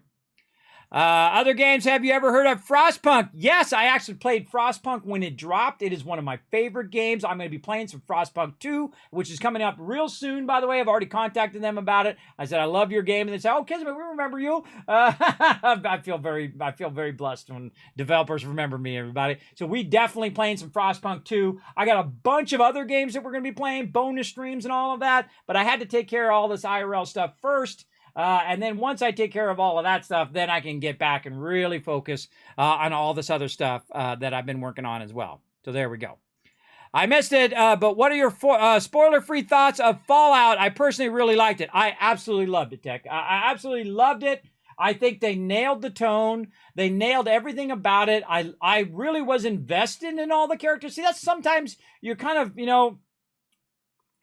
Other games, have you ever heard of Frostpunk? Yes, I actually played Frostpunk when it dropped. It is one of my favorite games. I'm going to be playing some Frostpunk 2, which is coming up real soon, by the way. I've already contacted them about it. I said, I love your game. And they said, oh, Kismet, we remember you. I feel very blessed when developers remember me, everybody. So we definitely playing some Frostpunk 2. I got a bunch of other games that we're going to be playing, bonus streams and all of that. But I had to take care of all this IRL stuff first. And then once I take care of all of that stuff, then I can get back and really focus on all this other stuff that I've been working on as well. So there we go. I missed it, but what are your spoiler-free thoughts of Fallout? I personally really liked it. I absolutely loved it, Tech. I absolutely loved it. I think they nailed the tone. They nailed everything about it. I really was invested in all the characters. See, that's sometimes you're kind of,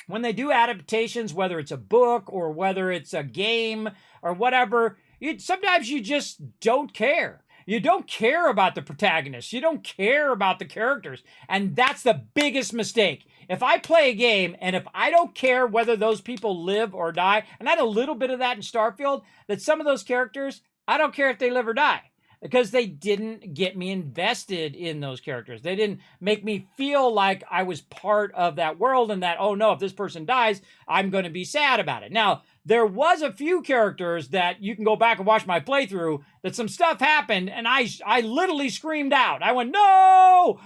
when they do adaptations, whether it's a book or whether it's a game or whatever, Sometimes you just don't care. You don't care about the protagonists. You don't care about the characters. And that's the biggest mistake. If I play a game and if I don't care whether those people live or die, and I had a little bit of that in Starfield, that some of those characters, I don't care if they live or die, because they didn't get me invested in those characters. They didn't make me feel like I was part of that world and that, oh no, if this person dies, I'm going to be sad about it. Now, there was a few characters that you can go back and watch my playthrough that some stuff happened and I literally screamed out. I went, no!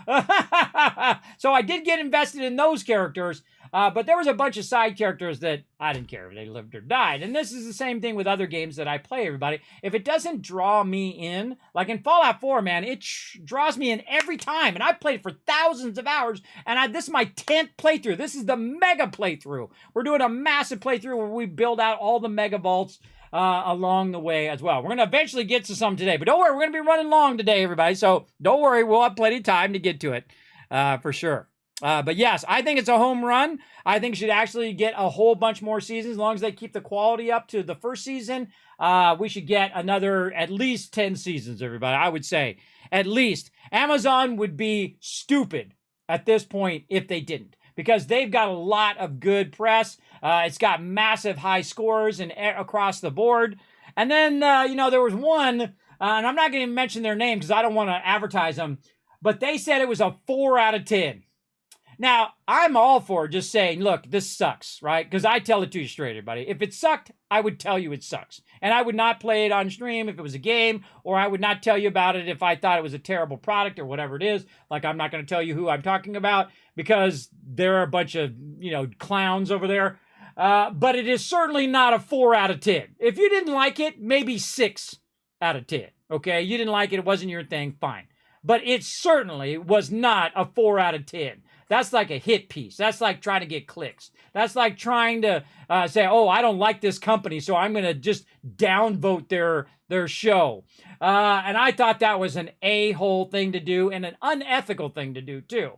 So I did get invested in those characters, but there was a bunch of side characters that I didn't care if they lived or died. And this is the same thing with other games that I play, everybody. If it doesn't draw me in, like in Fallout 4, man, it draws me in every time. And I've played for thousands of hours, and this is my 10th playthrough. This is the mega playthrough. We're doing a massive playthrough where we build out all the mega vaults along the way as well. We're going to eventually get to some today, but don't worry, we're going to be running long today, everybody. So don't worry, we'll have plenty of time to get to it for sure. But yes, I think it's a home run. I think it should actually get a whole bunch more seasons. As long as they keep the quality up to the first season, we should get another at least 10 seasons, everybody. I would say at least. Amazon would be stupid at this point if they didn't, because they've got a lot of good press. It's got massive high scores and across the board. And then, there was one, and I'm not going to mention their name because I don't want to advertise them, but they said it was a 4 out of 10. Now, I'm all for just saying, look, this sucks, right? Because I tell it to you straight, everybody. If it sucked, I would tell you it sucks. And I would not play it on stream if it was a game, or I would not tell you about it if I thought it was a terrible product or whatever it is. Like, I'm not going to tell you who I'm talking about because there are a bunch of, clowns over there. But it is certainly not a 4 out of 10. If you didn't like it, maybe 6 out of 10, okay? You didn't like it, it wasn't your thing, fine. But it certainly was not a 4 out of 10. That's like a hit piece. That's like trying to get clicks. That's like trying to say, oh, I don't like this company, so I'm going to just downvote their show. And I thought that was an a-hole thing to do and an unethical thing to do too,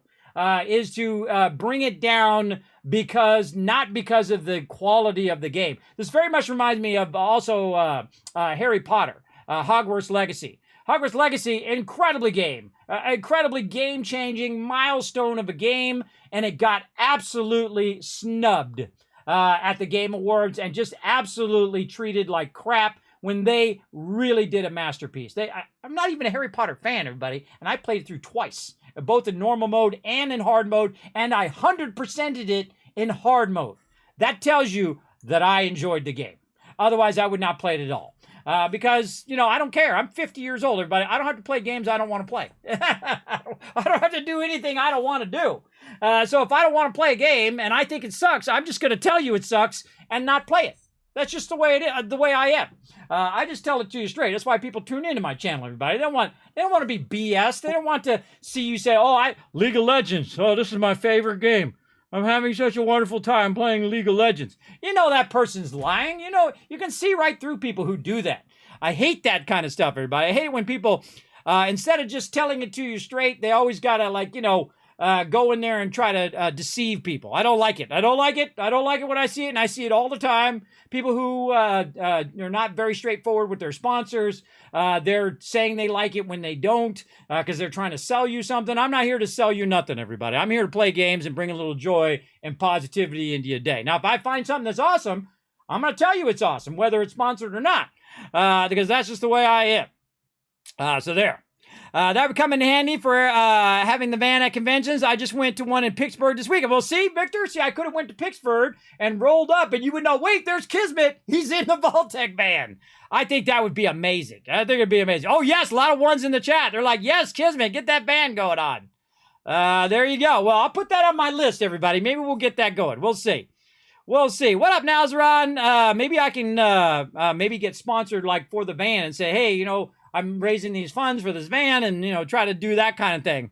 is to bring it down not because of the quality of the game. This very much reminds me of also Harry Potter, Hogwarts Legacy. Hogwarts Legacy, incredibly game-changing milestone of a game, and it got absolutely snubbed at the Game Awards and just absolutely treated like crap when they really did a masterpiece. I'm not even a Harry Potter fan, everybody, and I played it through twice, both in normal mode and in hard mode, and I 100%ed it in hard mode. That tells you that I enjoyed the game. Otherwise, I would not play it at all. Because, I don't care. I'm 50 years old, everybody. I don't have to play games I don't want to play. I don't have to do anything I don't want to do. So if I don't want to play a game and I think it sucks, I'm just going to tell you it sucks and not play it. That's just the way it is, the way I am. I just tell it to you straight. That's why people tune into my channel, everybody. They don't want to be BS. They don't want to see you say, League of Legends. Oh, this is my favorite game. I'm having such a wonderful time playing League of Legends. That person's lying. You can see right through people who do that. I hate that kind of stuff, everybody. I hate it when people, instead of just telling it to you straight, they always got to, go in there and try to deceive people. I don't like it. I don't like it when I see it, and I see it all the time. People who are not very straightforward with their sponsors. They're saying they like it when they don't because they're trying to sell you something. I'm not here to sell you nothing, everybody. I'm here to play games and bring a little joy and positivity into your day. Now, if I find something that's awesome, I'm going to tell you it's awesome, whether it's sponsored or not, because that's just the way I am. So there. That would come in handy for having the van at conventions. I just went to one in Pittsburgh this week. Well, see, Victor, I could have went to Pittsburgh and rolled up, and you would know, wait, there's Kismet. He's in the vault-tec van. I think that would be amazing. I think it'd be amazing. Oh, yes, a lot of ones in the chat. They're like, yes, Kismet, get that van going on. There you go. Well, I'll put that on my list, everybody. Maybe we'll get that going. We'll see. We'll see. What up, Nalzaron? Maybe I can maybe get sponsored like for the van and say, hey, I'm raising these funds for this van and, try to do that kind of thing.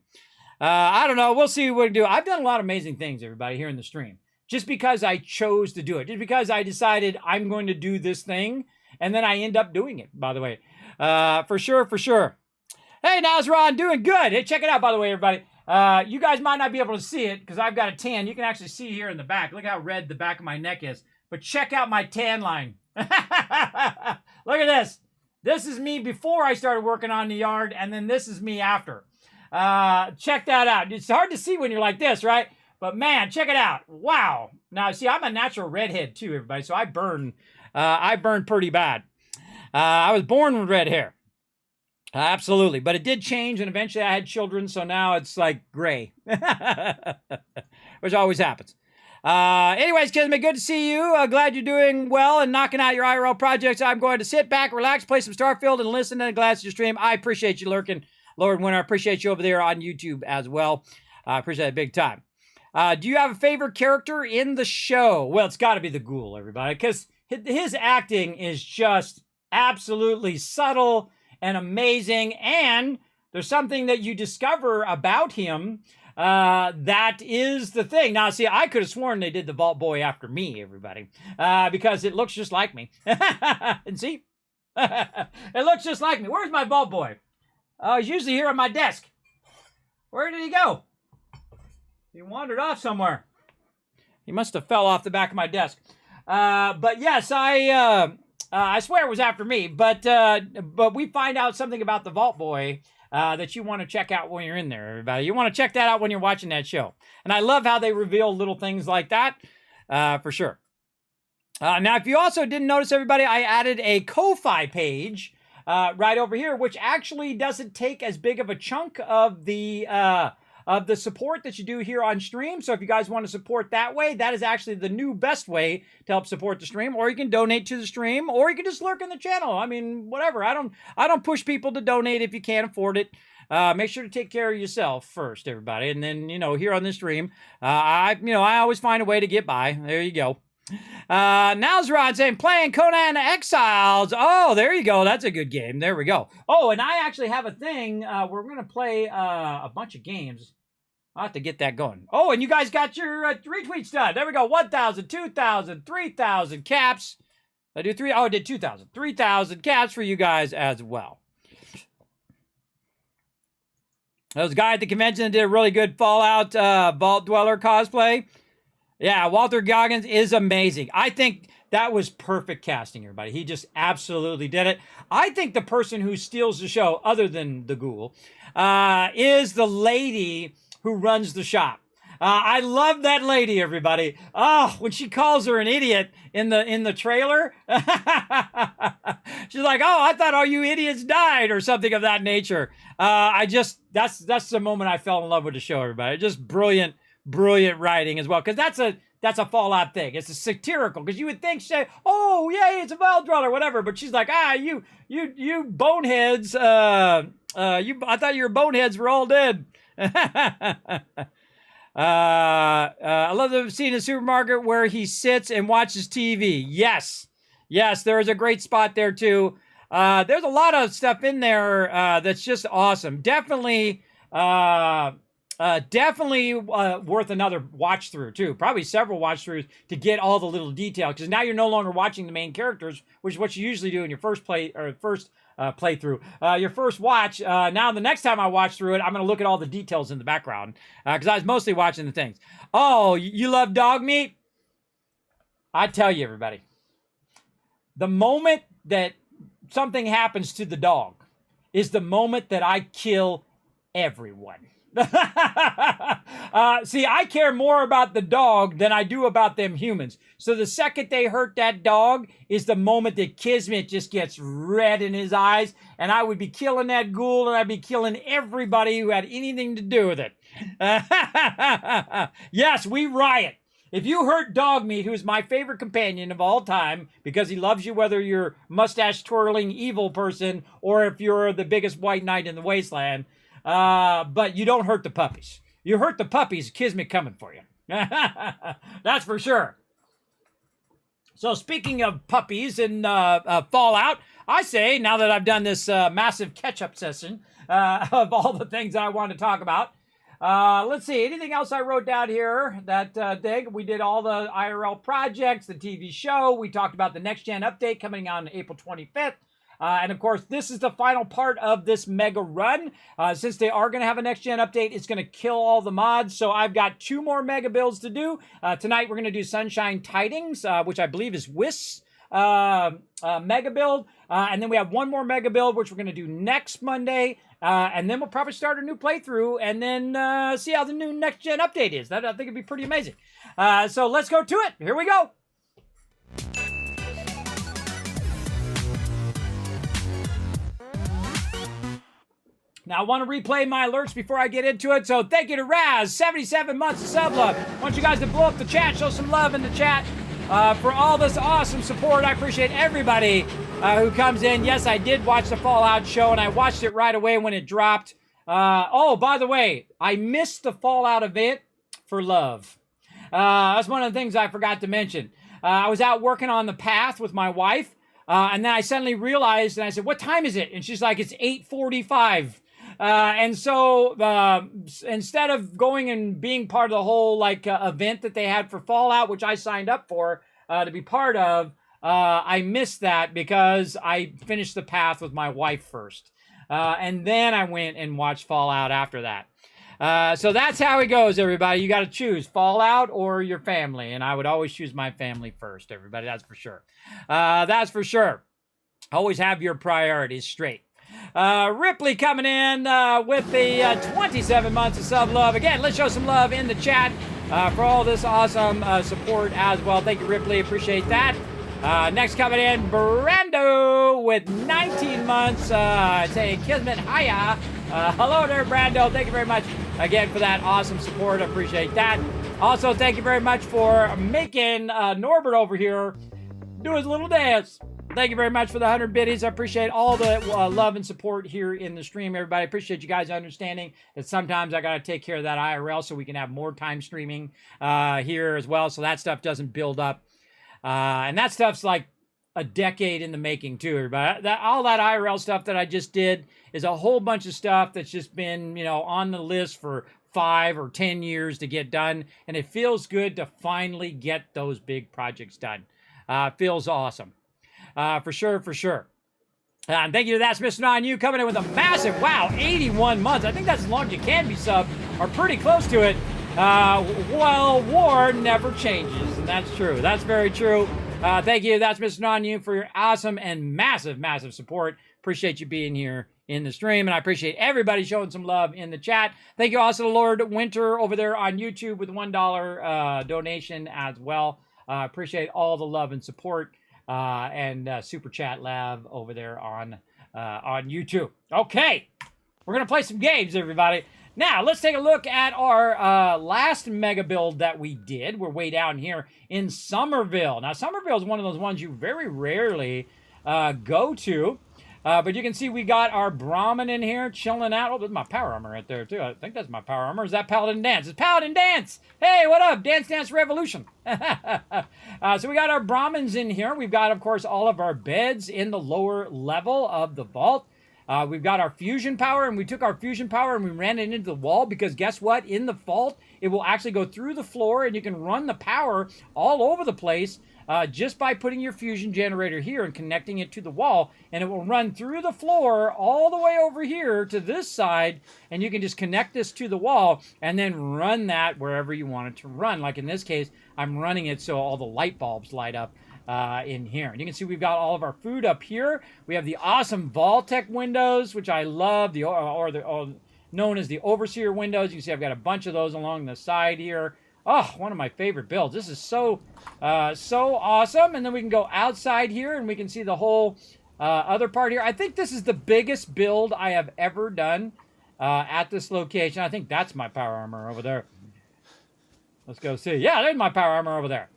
I don't know. We'll see what we do. I've done a lot of amazing things, everybody, here in the stream. Just because I chose to do it. Just because I decided I'm going to do this thing. And then I end up doing it, by the way. For sure. Hey, Nalzaron, doing good. Hey, check it out, by the way, everybody. You guys might not be able to see it because I've got a tan. You can actually see here in the back. Look how red the back of my neck is. But check out my tan line. Look at this. This is me before I started working on the yard, and then this is me after. Check that out. It's hard to see when you're like this, right? But man, check it out. Wow. Now, see, I'm a natural redhead too, everybody, so I burn pretty bad. I was born with red hair. Absolutely. But it did change, and eventually I had children, so now it's like gray, which always happens. Anyways, Kismet, good to see you. Glad you're doing well and knocking out your IRL projects. I'm going to sit back, relax, play some Starfield, and listen and glad to your stream. I appreciate you lurking, Lord Winter. I appreciate you over there on YouTube as well. I appreciate it big time. Do you have a favorite character in the show? Well, it's got to be the Ghoul, everybody, because his acting is just absolutely subtle and amazing, and there's something that you discover about him that is the thing. Now, see, I could have sworn they did the Vault Boy after me, everybody, because it looks just like me. And see, it looks just like me. Where's my Vault Boy? Oh, he's usually here on my desk. Where did he go? He wandered off somewhere. He must have fell off the back of my desk. But yes, I swear it was after me, but we find out something about the Vault Boy that you want to check out when you're in there, everybody. You want to check that out when you're watching that show. And I love how they reveal little things like that, for sure. Now, if you also didn't notice, everybody, I added a Ko-Fi page right over here, which actually doesn't take as big of a chunk of the support that you do here on stream. So if you guys want to support that way, that is actually the new best way to help support the stream. Or you can donate to the stream, or you can just lurk in the channel. I mean, whatever. I don't push people to donate if you can't afford it. Make sure to take care of yourself first, everybody. And then, here on the stream, I always find a way to get by. There you go. Now's Rod saying, playing Conan Exiles. Oh, there you go. That's a good game. There we go. Oh, and I actually have a thing where we're going to play a bunch of games. I'll have to get that going. Oh, and you guys got your retweets done. There we go. 1,000, 2,000, 3,000 caps. I did 2,000. 3,000 caps for you guys as well. There was a guy at the convention that did a really good Fallout Vault Dweller cosplay. Yeah, Walter Goggins is amazing. I think that was perfect casting, everybody. He just absolutely did it. I think the person who steals the show, other than the Ghoul, is the lady who runs the shop. I love that lady, everybody. Oh, when she calls her an idiot in the trailer, she's like, "Oh, I thought all you idiots died," or something of that nature. That's the moment I fell in love with the show, everybody. Just brilliant writing as well, because that's a Fallout thing. It's a satirical, because you would think, say, "Oh, yay, it's a Vault Dweller," whatever. But she's like, you boneheads. I thought your boneheads were all dead. I love the scene in the supermarket where he sits and watches TV. Yes, there is a great spot there too. There's a lot of stuff in there that's just awesome. Definitely worth another watch through too. Probably several watch throughs to get all the little detail, because now you're no longer watching the main characters, which is what you usually do in your first playthrough, your first watch. Now the next time I watch through it, I'm going to look at all the details in the background, because I was mostly watching the things. Oh, you love dog meat? I tell you, everybody, the moment that something happens to the dog is the moment that I kill everyone. See, I care more about the dog than I do about them humans. So the second they hurt that dog is the moment that Kismet just gets red in his eyes, and I would be killing that Ghoul, and I'd be killing everybody who had anything to do with it. Yes, we riot. If you hurt Dog Meat, who's my favorite companion of all time, because he loves you whether you're mustache-twirling evil person or if you're the biggest white knight in the wasteland, but you don't hurt the puppies. You hurt the puppies, Kismet coming for you. That's for sure. So speaking of puppies and Fallout, I say, now that I've done this massive catch-up session of all the things I want to talk about, let's see, anything else I wrote down here that we did all the IRL projects, the TV show. We talked about the next-gen update coming on April 25th. And of course, this is the final part of this mega run. Since they are going to have a next-gen update, it's going to kill all the mods. So I've got 2 more mega builds to do. Tonight, we're going to do Sunshine Tidings, which I believe is Whis. mega build. And then we have one more mega build, which we're going to do next Monday. And then we'll probably start a new playthrough and then see how the new next-gen update is. That I think would be pretty amazing. So let's go to it. Here we go. Now, I want to replay my alerts before I get into it. So thank you to Raz, 77 months of sub love. I want you guys to blow up the chat, show some love in the chat for all this awesome support. I appreciate everybody who comes in. Yes, I did watch the Fallout show, and I watched it right away when it dropped. Oh, by the way, I missed the Fallout event for love. That's one of the things I forgot to mention. I was out working on the path with my wife, and then I suddenly realized, and I said, "What time is it?" And she's like, "It's 8:45. And so instead of going and being part of the whole event that they had for Fallout, which I signed up for to be part of, I missed that because I finished the path with my wife first. And then I went and watched Fallout after that. So that's how it goes, everybody. You got to choose Fallout or your family. And I would always choose my family first, everybody. That's for sure. That's for sure. Always have your priorities straight. Ripley coming in with the 27 months of sub love. Again, let's show some love in the chat for all this awesome support as well. Thank you, Ripley. Appreciate that. Next coming in, Brando with 19 months. Saying Kismet, hiya. Hello there, Brando. Thank you very much again for that awesome support. I appreciate that. Also, thank you very much for making Norbert over here do his little dance. Thank you very much for the 100 biddies. I appreciate all the love and support here in the stream, everybody. I appreciate you guys understanding that sometimes I got to take care of that IRL so we can have more time streaming here as well, so that stuff doesn't build up. And that stuff's like a decade in the making, too, everybody. All that IRL stuff that I just did is a whole bunch of stuff that's just been, on the list for 5 or 10 years to get done, and it feels good to finally get those big projects done. Feels awesome. For sure, for sure. And thank you to That's Mr. On You coming in with a massive, wow, 81 months. I think that's as long as you can be subbed, or pretty close to it. Well, war never changes, and that's true. That's very true. Thank you, That's Mr. On You, for your awesome and massive, massive support. Appreciate you being here in the stream, and I appreciate everybody showing some love in the chat. Thank you also to Lord Winter over there on YouTube with a $1 donation as well. Appreciate all the love and support. And Super Chat Lab over there on YouTube. Okay, we're going to play some games, everybody. Now, let's take a look at our last mega build that we did. We're way down here in Somerville. Now, Somerville is one of those ones you very rarely go to. But you can see we got our Brahmin in here chilling out. Oh, there's my power armor right there, too. I think that's my power armor. Is that Paladin Dance? It's Paladin Dance! Hey, what up? Dance Dance Revolution. So we got our Brahmins in here. We've got, of course, all of our beds in the lower level of the vault. We've got our fusion power, and we took our fusion power and we ran it into the wall because guess what? In the vault, it will actually go through the floor, and you can run the power all over the place. Just by putting your fusion generator here and connecting it to the wall, and it will run through the floor all the way over here to this side, and you can just connect this to the wall and then run that wherever you want it to run. Like in this case, I'm running it so all the light bulbs light up in here. And you can see we've got all of our food up here. We have the awesome vault-tec windows, which I love, known as the Overseer windows. You can see I've got a bunch of those along the side here. Oh, one of my favorite builds. This is so awesome. And then we can go outside here and we can see the whole other part here. I think this is the biggest build I have ever done at this location. I think that's my power armor over there. Let's go see. Yeah, there's my power armor over there.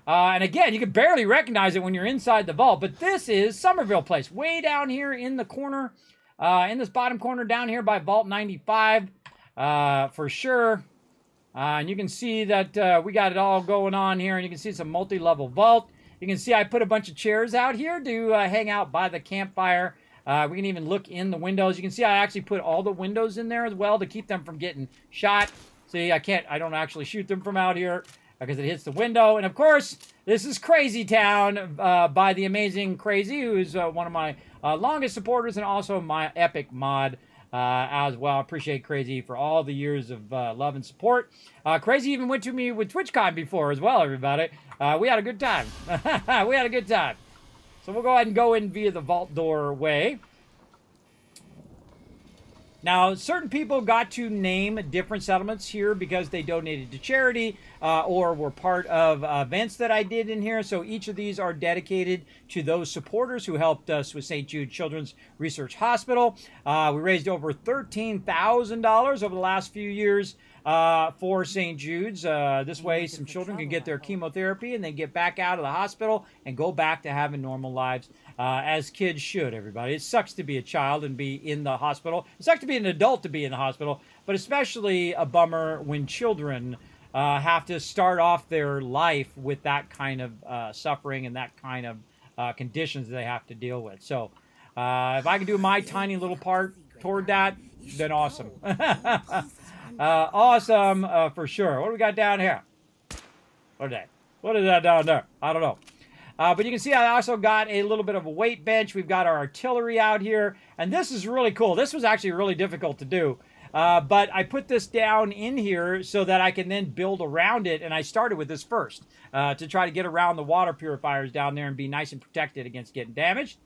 And again, you can barely recognize it when you're inside the vault, but this is Somerville Place, way down here in the corner, in this bottom corner down here by Vault 95, for sure. And you can see that we got it all going on here, and you can see it's a multi-level vault. You can see I put a bunch of chairs out here to hang out by the campfire. We can even look in the windows. You can see I actually put all the windows in there as well to keep them from getting shot. See, I don't actually shoot them from out here because it hits the window. And of course, this is Crazy Town by the amazing Crazy, who is one of my longest supporters and also my epic mod as well. I appreciate Crazy for all the years of love and support. Crazy even went to me with TwitchCon before as well, everybody. We had a good time. We had a good time. So we'll go ahead and go in via the vault doorway. Now, certain people got to name different settlements here because they donated to charity or were part of events that I did in here. So each of these are dedicated to those supporters who helped us with St. Jude Children's Research Hospital. We raised over $13,000 over the last few years for St. Jude's. This way, some children can get their chemotherapy and then get back out of the hospital and go back to having normal lives. As kids should, everybody. It sucks to be a child and be in the hospital. It sucks to be an adult to be in the hospital, but especially a bummer when children have to start off their life with that kind of suffering and that kind of conditions they have to deal with. So if I can do my tiny little part toward that, then awesome. Awesome for sure. What do we got down here? What is that down there? I don't know. But you can see I also got a little bit of a weight bench. We've got our artillery out here. And this is really cool. This was actually really difficult to do. But I put this down in here so that I can then build around it. And I started with this first to try to get around the water purifiers down there and be nice and protected against getting damaged.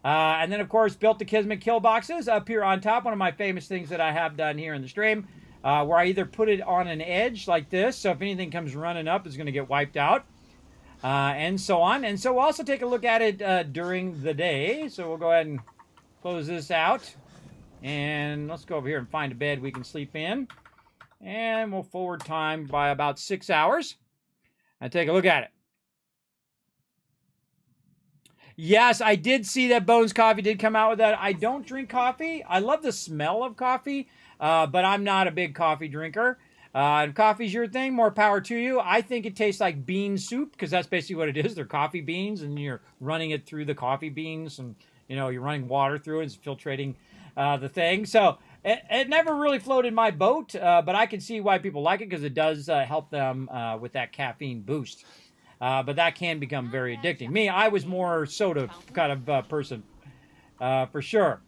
And then, of course, built the Kismet kill boxes up here on top. One of my famous things that I have done here in the stream. Where I either put it on an edge like this. So if anything comes running up, it's going to get wiped out. And so on. And so we'll also take a look at it during the day. So we'll go ahead and close this out. And let's go over here and find a bed we can sleep in. And we'll forward time by about 6 hours. And take a look at it. Yes, I did see that Bones Coffee did come out with that. I don't drink coffee. I love the smell of coffee, but I'm not a big coffee drinker. If coffee's your thing, more power to you. I think it tastes like bean soup because that's basically what it is. They're coffee beans, and you're running it through the coffee beans, and you're running water through it. It's filtrating the thing. So it never really floated my boat, but I can see why people like it because it does help them with that caffeine boost. But that can become very addicting. Me, I was more soda kind of person, for sure.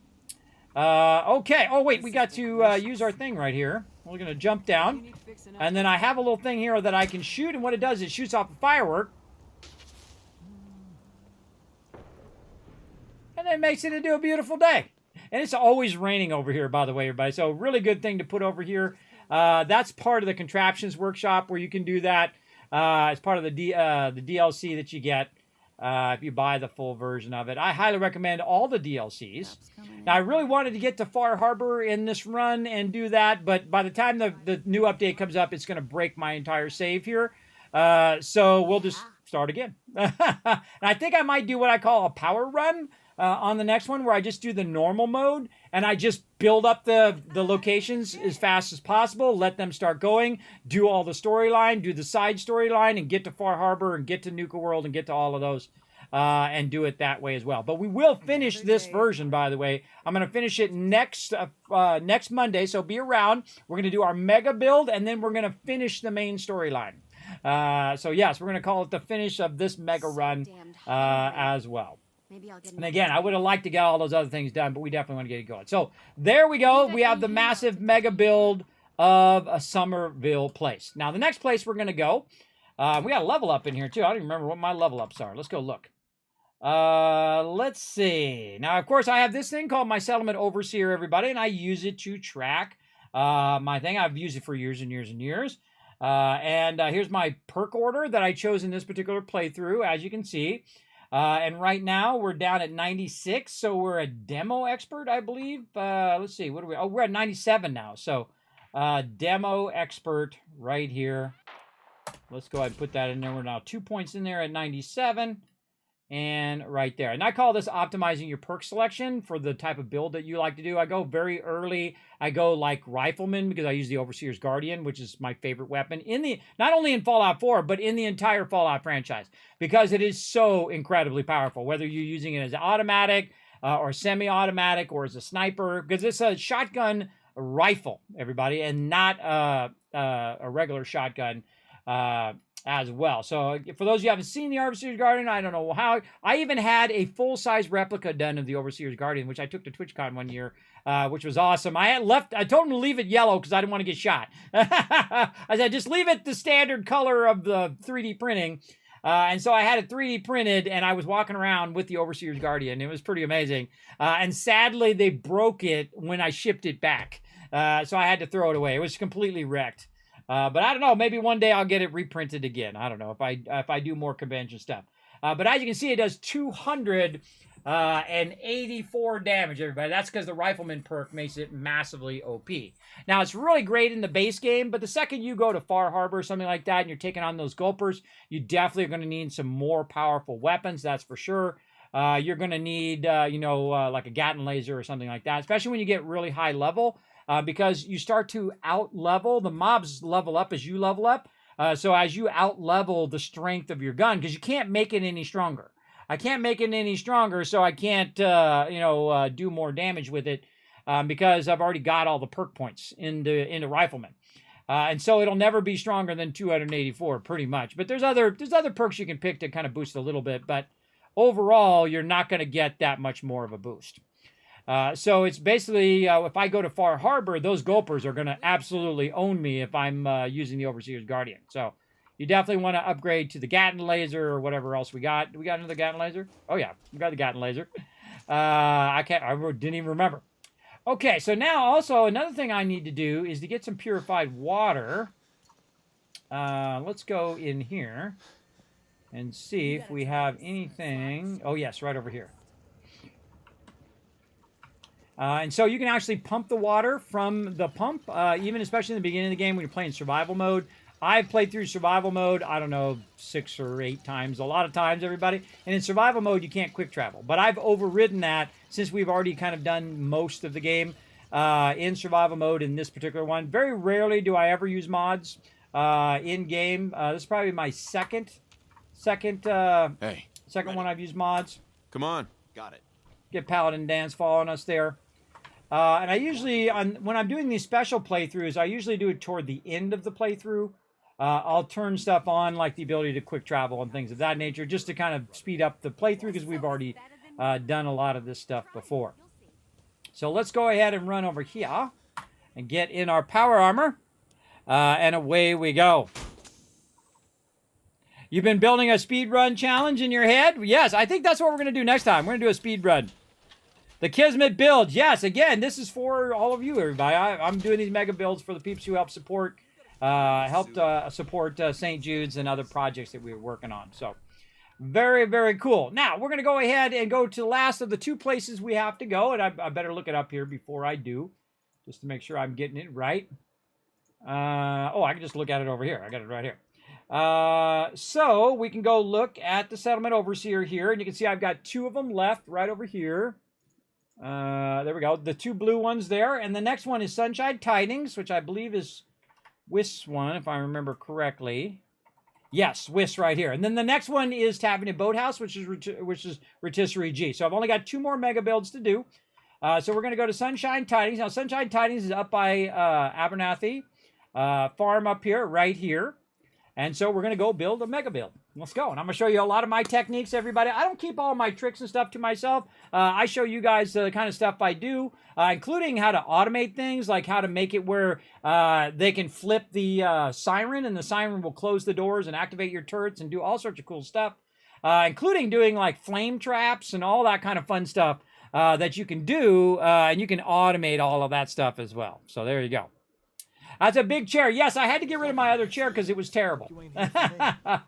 Okay. Oh, wait, we got to use our thing right here. We're going to jump down. And then I have a little thing here that I can shoot. And what it does is it shoots off a firework. And then makes it into a beautiful day. And it's always raining over here, by the way, everybody. So really good thing to put over here. That's part of the contraptions workshop where you can do that. It's part of the DLC that you get if you buy the full version of it. I highly recommend all the DLCs. Now, I really wanted to get to Far Harbor in this run and do that, but by the time the new update comes up, it's going to break my entire save here. So we'll just start again. And I think I might do what I call a power run on the next one, where I just do the normal mode, and I just build up the locations as fast as possible, let them start going, do all the storyline, do the side storyline, and get to Far Harbor, and get to Nuka World, and get to all of those, and do it that way as well. But we will finish this version, by the way. I'm going to finish it next Monday, so be around. We're going to do our mega build, and then we're going to finish the main storyline. So yes, we're going to call it the finish of this mega run as well. And again, I would have liked to get all those other things done, but we definitely want to get it going. So there we go. We have the massive mega build of a Somerville place. Now, the next place we're going to go, we got a level up in here, too. I don't even remember what my level ups are. Let's go look. Let's see. Now, of course, I have this thing called my Settlement Overseer, everybody, and I use it to track my thing. I've used it for years and years and years. And here's my perk order that I chose in this particular playthrough, as you can see. And right now we're down at 96, so we're a demo expert, I believe. Let's see, what are we? Oh, we're at 97 now. So, demo expert right here. Let's go ahead and put that in there. We're now 2 points in there at 97. And right there. And I call this optimizing your perk selection for the type of build that you like to do. I go very early. I go like Rifleman because I use the Overseer's Guardian, which is my favorite weapon not only in Fallout 4, but in the entire Fallout franchise, because it is so incredibly powerful, whether you're using it as automatic or semi-automatic or as a sniper, because it's a shotgun rifle, everybody, and not a regular shotgun as well. So for those of you who haven't seen the Overseer's Guardian, I don't know how. I even had a full-size replica done of the Overseer's Guardian, which I took to TwitchCon one year, which was awesome. I told him to leave it yellow because I didn't want to get shot. I said, just leave it the standard color of the 3D printing. And so I had it 3D printed, and I was walking around with the Overseer's Guardian. It was pretty amazing. And sadly, they broke it when I shipped it back. So I had to throw it away. It was completely wrecked. But I don't know. Maybe one day I'll get it reprinted again. I don't know if I do more convention stuff. But as you can see, it does 284 damage, everybody. That's because the Rifleman perk makes it massively OP. Now, it's really great in the base game, but the second you go to Far Harbor or something like that, and you're taking on those gulpers, you definitely are going to need some more powerful weapons, that's for sure. You're going to need, like a Gatling laser or something like that, especially when you get really high level, because you start to out-level. The mobs level up as you level up. So as you out-level the strength of your gun, because you can't make it any stronger. I can't make it any stronger, so I can't, do more damage with it because I've already got all the perk points into Rifleman. And so it'll never be stronger than 284, pretty much. But there's other perks you can pick to kind of boost a little bit, but overall, you're not going to get that much more of a boost. So it's basically, if I go to Far Harbor, those gulpers are going to absolutely own me if I'm using the Overseer's Guardian. So you definitely want to upgrade to the Gatling laser or whatever else we got. Do we got another Gatling laser? Oh, yeah, we got the Gatling laser. I didn't even remember. Okay, so now also another thing I need to do is to get some purified water. Let's go in here and see if we have anything. Oh, yes, right over here. And so you can actually pump the water from the pump, even especially in the beginning of the game when you're playing survival mode. I've played through survival mode, I don't know, 6 or 8 times, a lot of times, everybody. And in survival mode, you can't quick travel. But I've overridden that since we've already kind of done most of the game in survival mode in this particular one. Very rarely do I ever use mods in-game. This is probably my second one I've used mods. Come on. Got it. Get Paladin Dance following us there. And I usually, when I'm doing these special playthroughs, I usually do it toward the end of the playthrough. I'll turn stuff on, like the ability to quick travel and things of that nature, just to kind of speed up the playthrough, because we've already done a lot of this stuff before. So let's go ahead and run over here and get in our power armor, and away we go. You've been building a speed run challenge in your head? Yes, I think that's what we're going to do next time. We're going to do a speed run. The Kismet build. Yes, again, this is for all of you, everybody. I'm doing these mega builds for the peeps who help support St. Jude's and other projects that we were working on. So, very, very cool. Now, we're going to go ahead and go to the last of the 2 places we have to go. And I better look it up here before I do, just to make sure I'm getting it right. I can just look at it over here. I got it right here. So we can go look at the Settlement Overseer here, and you can see I've got 2 of them left right over here. There we go. The 2 blue ones there, and the next one is Sunshine Tidings, which I believe is Wis's one, if I remember correctly. Yes, Wis right here. And then the next one is Tavern and Boathouse, which is Rotisserie G. So I've only got 2 more mega builds to do. So we're going to go to Sunshine Tidings. Now, Sunshine Tidings is up by Abernathy farm up here, right here. And so we're going to go build a mega build. Let's go. And I'm going to show you a lot of my techniques, everybody. I don't keep all my tricks and stuff to myself. I show you guys the kind of stuff I do, including how to automate things, like how to make it where they can flip the siren, and the siren will close the doors and activate your turrets and do all sorts of cool stuff, including doing like flame traps and all that kind of fun stuff that you can do, and you can automate all of that stuff as well. So there you go. That's a big chair. Yes, I had to get rid of my other chair because it was terrible.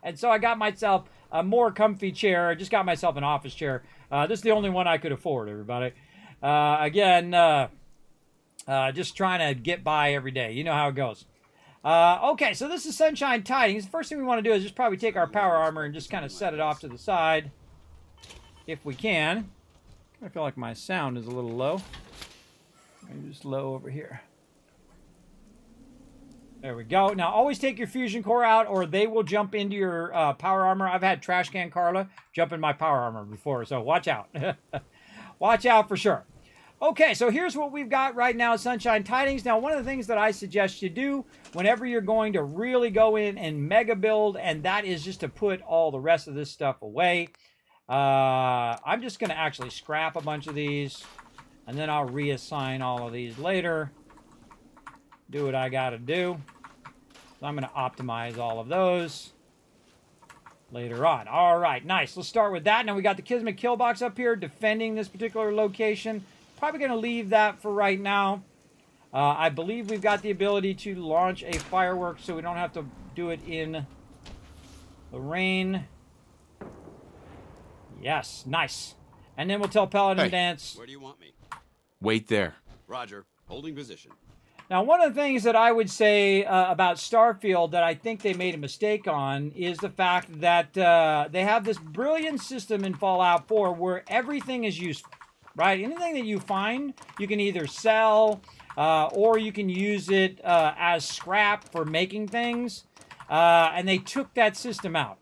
And so I got myself a more comfy chair. I just got myself an office chair. This is the only one I could afford, everybody. Just trying to get by every day. You know how it goes. Okay, so this is Sunshine Tidings. The first thing we want to do is just probably take our power armor and just kind of set it off to the side, if we can. I feel like my sound is a little low. Maybe just low over here. There we go. Now, always take your fusion core out, or they will jump into your power armor. I've had Trash Can Carla jump in my power armor before, so watch out. Watch out for sure. Okay, so here's what we've got right now, Sunshine Tidings. Now, one of the things that I suggest you do whenever you're going to really go in and mega build, and that is just to put all the rest of this stuff away. I'm just going to actually scrap a bunch of these, and then I'll reassign all of these later. Do what I got to do. So I'm going to optimize all of those. later on. All right, nice. Let's start with that. Now we got the Kismet kill box up here defending this particular location. Probably going to leave that for right now. I believe we've got the ability to launch a firework so we don't have to do it in the rain. Yes, nice. And then we'll tell Paladin to dance. Where do you want me? Wait there. Roger. Holding position. Now, one of the things that I would say about Starfield that I think they made a mistake on is the fact that they have this brilliant system in Fallout 4 where everything is useful, right? Anything that you find, you can either sell or you can use it as scrap for making things. And they took that system out.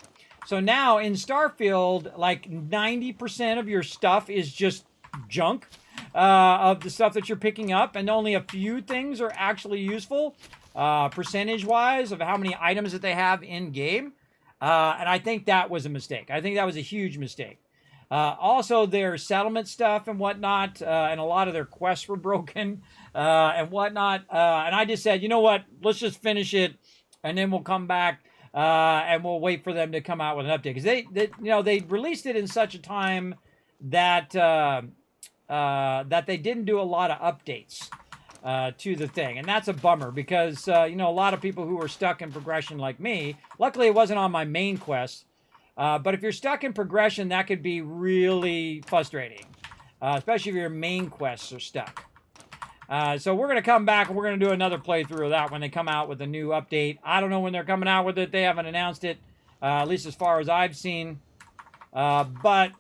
So now in Starfield, like 90% of your stuff is just junk. Of the stuff that you're picking up, and only a few things are actually useful, percentage-wise, of how many items that they have in-game. And I think that was a mistake. I think that was a huge mistake. Also, their settlement stuff and whatnot, and a lot of their quests were broken and whatnot. And I just said, you know what? Let's just finish it, and then we'll come back and we'll wait for them to come out with an update. Because they released it in such a time that that they didn't do a lot of updates to the thing. And that's a bummer because, a lot of people who were stuck in progression like me, luckily it wasn't on my main quest, but if you're stuck in progression, that could be really frustrating, especially if your main quests are stuck. So we're going to come back and we're going to do another playthrough of that when they come out with a new update. I don't know when they're coming out with it. They haven't announced it, at least as far as I've seen. But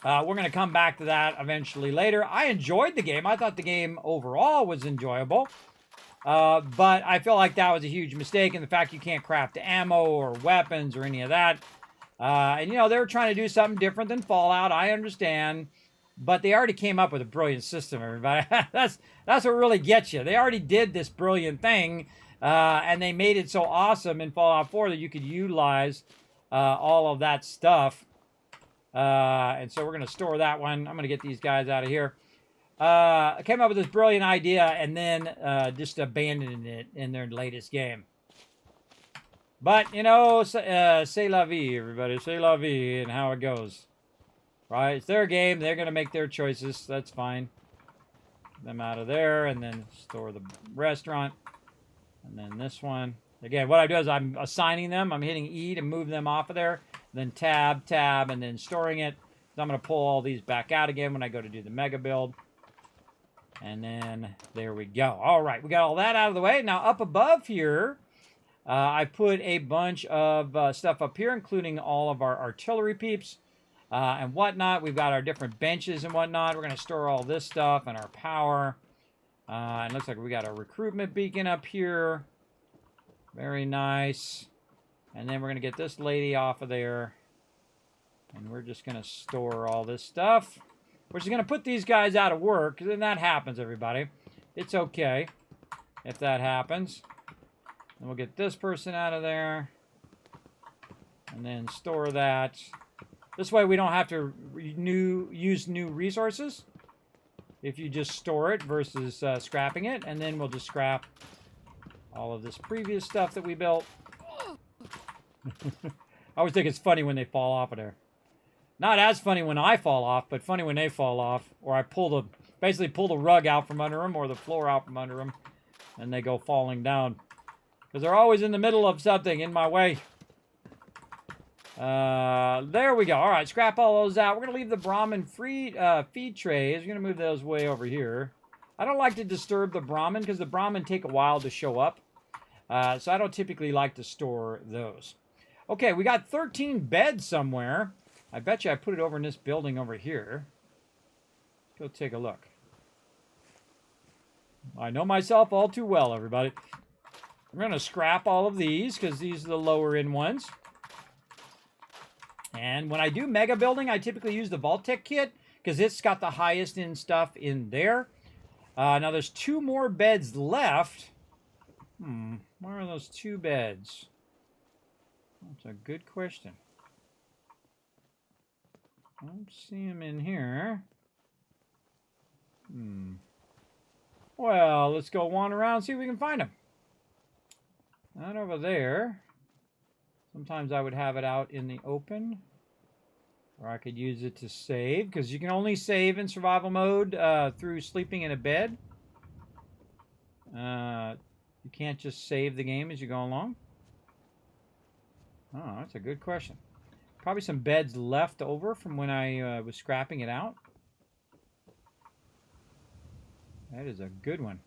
we're going to come back to that eventually later. I enjoyed the game. I thought the game overall was enjoyable. But I feel like that was a huge mistake in the fact you can't craft ammo or weapons or any of that. And, they were trying to do something different than Fallout. I understand. But they already came up with a brilliant system, everybody. That's what really gets you. They already did this brilliant thing. And they made it so awesome in Fallout 4 that you could utilize all of that stuff. And so we're going to store that one. I'm going to get these guys out of here. I came up with this brilliant idea and then just abandoned it in their latest game. But, c'est la vie, everybody. C'est la vie and how it goes. Right? It's their game. They're going to make their choices. That's fine. Get them out of there and then store the restaurant. And then this one. Again, what I do is I'm assigning them. I'm hitting E to move them off of there. Then tab, and then storing it. So I'm going to pull all these back out again when I go to do the mega build. And then there we go. All right, we got all that out of the way. Now up above here, I put a bunch of stuff up here, including all of our artillery peeps and whatnot. We've got our different benches and whatnot. We're going to store all this stuff and our power. And it looks like we got a recruitment beacon up here. Very nice. And then we're going to get this lady off of there. And we're just going to store all this stuff. We're just going to put these guys out of work. And that happens, everybody. It's okay if that happens. And we'll get this person out of there. And then store that. This way we don't have to use new resources. If you just store it versus scrapping it. And then we'll just scrap all of this previous stuff that we built. I always think it's funny when they fall off of there. Not as funny when I fall off, but funny when they fall off. Or I basically pull the rug out from under them or the floor out from under them. And they go falling down. Because they're always in the middle of something in my way. There we go. All right, scrap all those out. We're going to leave the Brahmin feed trays. We're going to move those way over here. I don't like to disturb the Brahmin because the Brahmin take a while to show up. So I don't typically like to store those. Okay, we got 13 beds somewhere. I bet you I put it over in this building over here. Go take a look. I know myself all too well, everybody. We're going to scrap all of these because these are the lower end ones. And when I do mega building, I typically use the vault-tec kit because it's got the highest end stuff in there. Now there's 2 more beds left. Where are those 2 beds? That's a good question. I don't see them in here. Well, let's go wander around and see if we can find them. Not over there. Sometimes I would have it out in the open. Or I could use it to save, because you can only save in survival mode through sleeping in a bed. You can't just save the game as you go along. Oh, that's a good question. Probably some beds left over from when I was scrapping it out. That is a good one.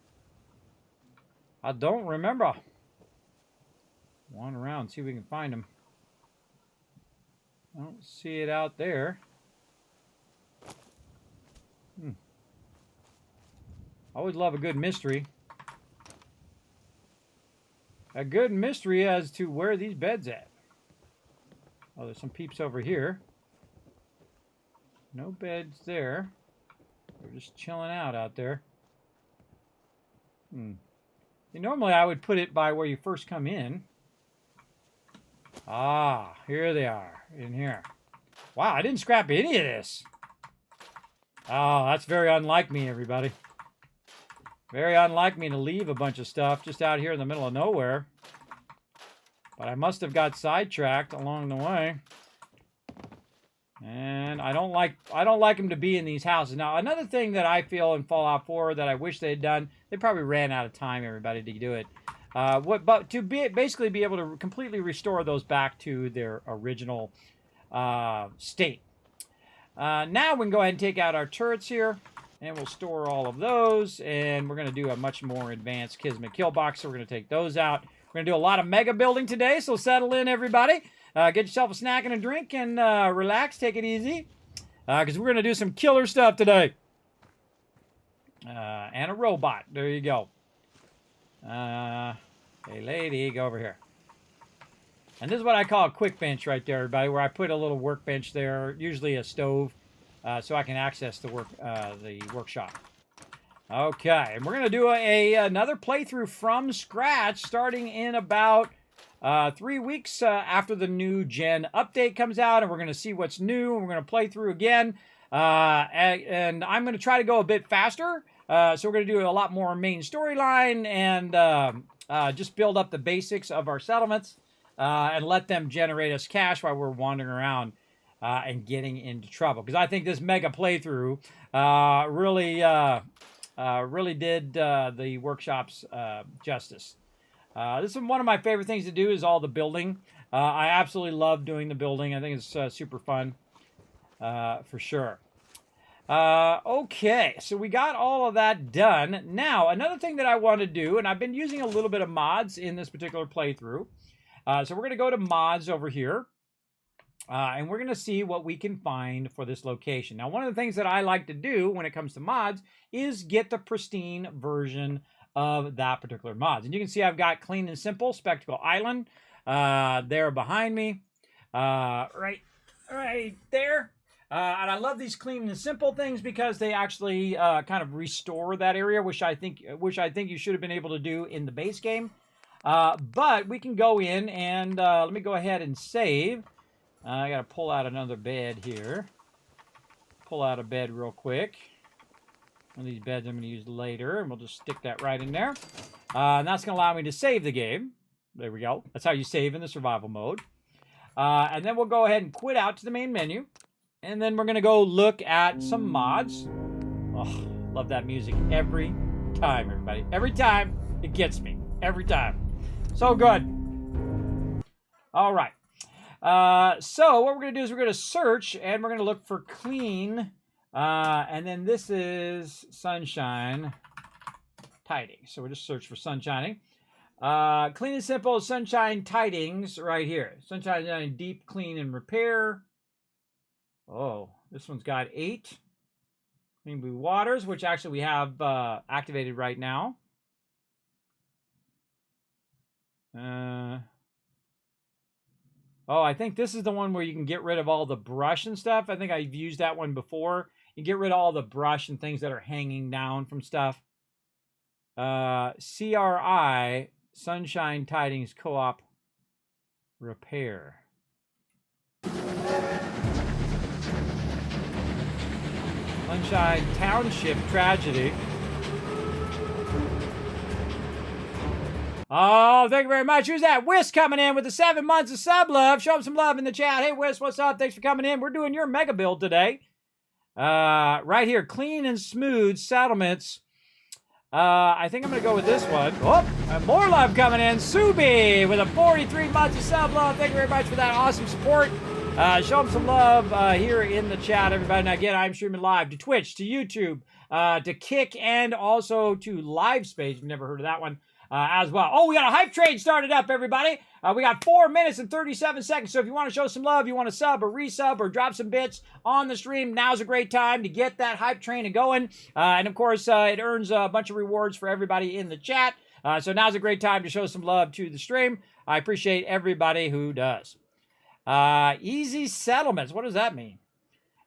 I don't remember. Wander around, see if we can find them. I don't see it out there. I always love a good mystery. A good mystery as to where these beds at. Oh, there's some peeps over here. No beds there. They're just chilling out there. Normally I would put it by where you first come in. Ah, here they are, in here. Wow, I didn't scrap any of this. Oh, that's very unlike me, everybody. Very unlike me to leave a bunch of stuff just out here in the middle of nowhere. But I must have got sidetracked along the way. And I don't like them to be in these houses. Now, another thing that I feel in Fallout 4 that I wish they had done, they probably ran out of time, everybody, to do it. But to basically be able to completely restore those back to their original state. Now we can go ahead and take out our turrets here, and we'll store all of those, and we're going to do a much more advanced Kismet kill box, so we're going to take those out. We're going to do a lot of mega building today, so settle in, everybody. Get yourself a snack and a drink, and relax, take it easy, because we're going to do some killer stuff today. And a robot. There you go. Hey, lady, go over here. And this is what I call a quick bench right there, everybody, where I put a little workbench there, usually a stove, so I can access the workshop. Okay, and we're going to do another playthrough from scratch, starting in about 3 weeks after the new gen update comes out, and we're going to see what's new, and we're going to play through again. And I'm going to try to go a bit faster. So we're going to do a lot more main storyline and just build up the basics of our settlements and let them generate us cash while we're wandering around and getting into trouble. Because I think this mega playthrough really did the workshops justice. This is one of my favorite things to do is all the building. I absolutely love doing the building. I think it's super fun for sure. Okay, so we got all of that done. Now, another thing that I want to do, and I've been using a little bit of mods in this particular playthrough. So we're going to go to mods over here. And we're going to see what we can find for this location. Now, one of the things that I like to do when it comes to mods is get the pristine version of that particular mods. And you can see I've got Clean and Simple, Spectacle Island, there behind me, right there. And I love these Clean and Simple things because they actually kind of restore that area, which I think you should have been able to do in the base game. But we can go in and let me go ahead and save. I got to pull out another bed here. Pull out a bed real quick. One of these beds I'm going to use later, and we'll just stick that right in there. And that's going to allow me to save the game. There we go. That's how you save in the survival mode. And then we'll go ahead and quit out to the main menu. And then we're going to go look at some mods. Oh, love that music every time, everybody. Every time, it gets me. Every time. So good. All right. So what we're going to do is we're going to search, and we're going to look for clean. And then this is sunshine tidings. So we'll just search for sunshining. Clean and simple sunshine tidings right here. Sunshine deep clean and repair. Oh, this one's got 8. Clean blue waters, which actually we have activated right now. Oh, I think this is the one where you can get rid of all the brush and stuff. I think I've used that one before. You get rid of all the brush and things that are hanging down from stuff. CRI, Sunshine Tidings Co-op Repair. Sunshine Township Tragedy. Oh, thank you very much. Who's that? Whis coming in with the 7 months of sub love. Show him some love in the chat. Hey, Whis, what's up? Thanks for coming in. We're doing your mega build today. Right here, clean and smooth settlements. I think I'm going to go with this one. Oh, and more love coming in. Subi with a 43 months of sub love. Thank you very much for that awesome support. Show them some love here in the chat, everybody. Now, again, I'm streaming live to Twitch, to YouTube, to Kick, and also to LiveSpace. You've never heard of that one as well. Oh, we got a hype train started up, everybody. We got 4 minutes and 37 seconds. So if you want to show some love, you want to sub or resub or drop some bits on the stream, now's a great time to get that hype train going. And of course, it earns a bunch of rewards for everybody in the chat. So now's a great time to show some love to the stream. I appreciate everybody who does. Easy settlements. What does that mean?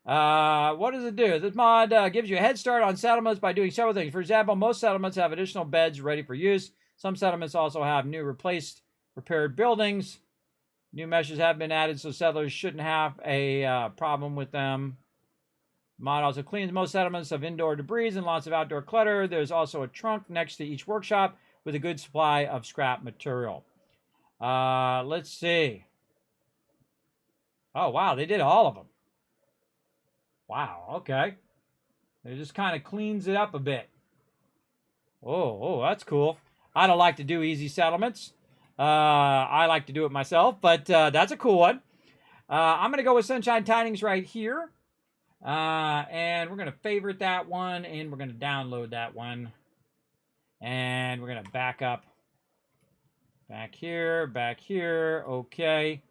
What does it do? This mod gives you a head start on settlements by doing several things. For example, most settlements have additional beds ready for use. Some settlements also have new repaired buildings. New meshes have been added, so settlers shouldn't have a problem with them. Mod also cleans most settlements of indoor debris and lots of outdoor clutter. There's also a trunk next to each workshop with a good supply of scrap material. Let's see. Oh, wow, they did all of them. Wow, okay. It just kind of cleans it up a bit. Oh, that's cool. I don't like to do easy settlements. I like to do it myself, but that's a cool one. I'm going to go with Sunshine Tidings right here. And we're going to favorite that one, and we're going to download that one. And we're going to back up. Back here, okay.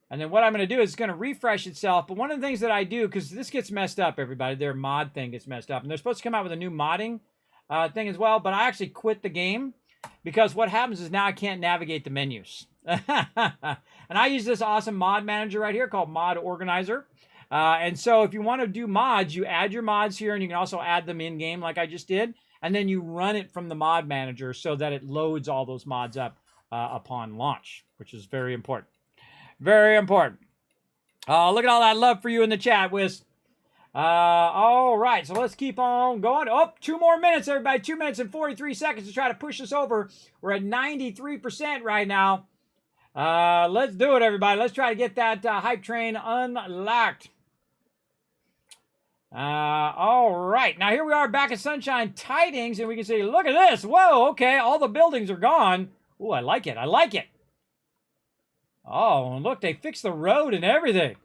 And then what I'm going to do is it's going to refresh itself. But one of the things that I do, because this gets messed up, everybody, their mod thing gets messed up. And they're supposed to come out with a new modding thing as well. But I actually quit the game because what happens is now I can't navigate the menus. And I use this awesome mod manager right here called Mod Organizer. And so if you want to do mods, you add your mods here, and you can also add them in-game like I just did. And then you run it from the mod manager so that it loads all those mods up upon launch, which is very important. Very important. Look at all that love for you in the chat, Wiz. All right, so let's keep on going. Oh, 2 more minutes, everybody. 2 minutes and 43 seconds to try to push this over. We're at 93% right now. Let's do it, everybody. Let's try to get that hype train unlocked. All right. Now, here we are back at Sunshine Tidings, and we can see, look at this. Whoa, okay. All the buildings are gone. Ooh, I like it. I like it. Oh, and look, they fixed the road and everything.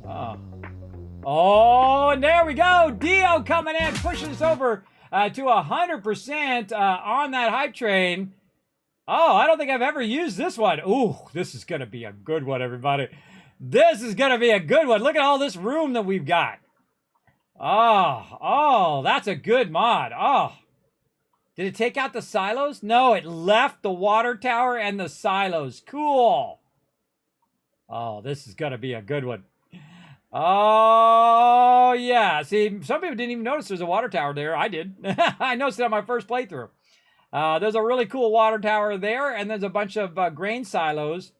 Oh, and there we go. Dio coming in, pushing us over to 100% on that hype train. Oh, I don't think I've ever used this one. Ooh, this is going to be a good one, everybody. This is going to be a good one. Look at all this room that we've got. Oh, that's a good mod. Oh. Did it take out the silos? No, it left the water tower and the silos. Cool. Oh, this is going to be a good one. Oh, yeah. See, some people didn't even notice there's a water tower there. I did. I noticed it on my first playthrough. There's a really cool water tower there, and there's a bunch of grain silos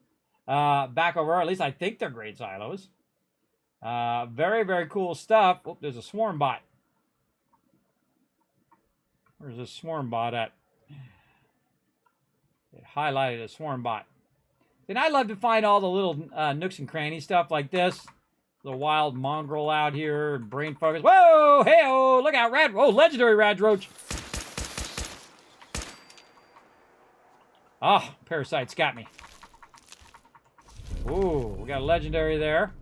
back over. At least I think they're grain silos. Very, very cool stuff. Oh, there's a swarm bot. Where's the swarm bot at? It highlighted a swarm bot. And I love to find all the little nooks and crannies stuff like this. The wild mongrel out here, brain focus. Whoa, hey-oh, look out, legendary Rad Roach. Oh, parasites got me. Ooh, we got a legendary there.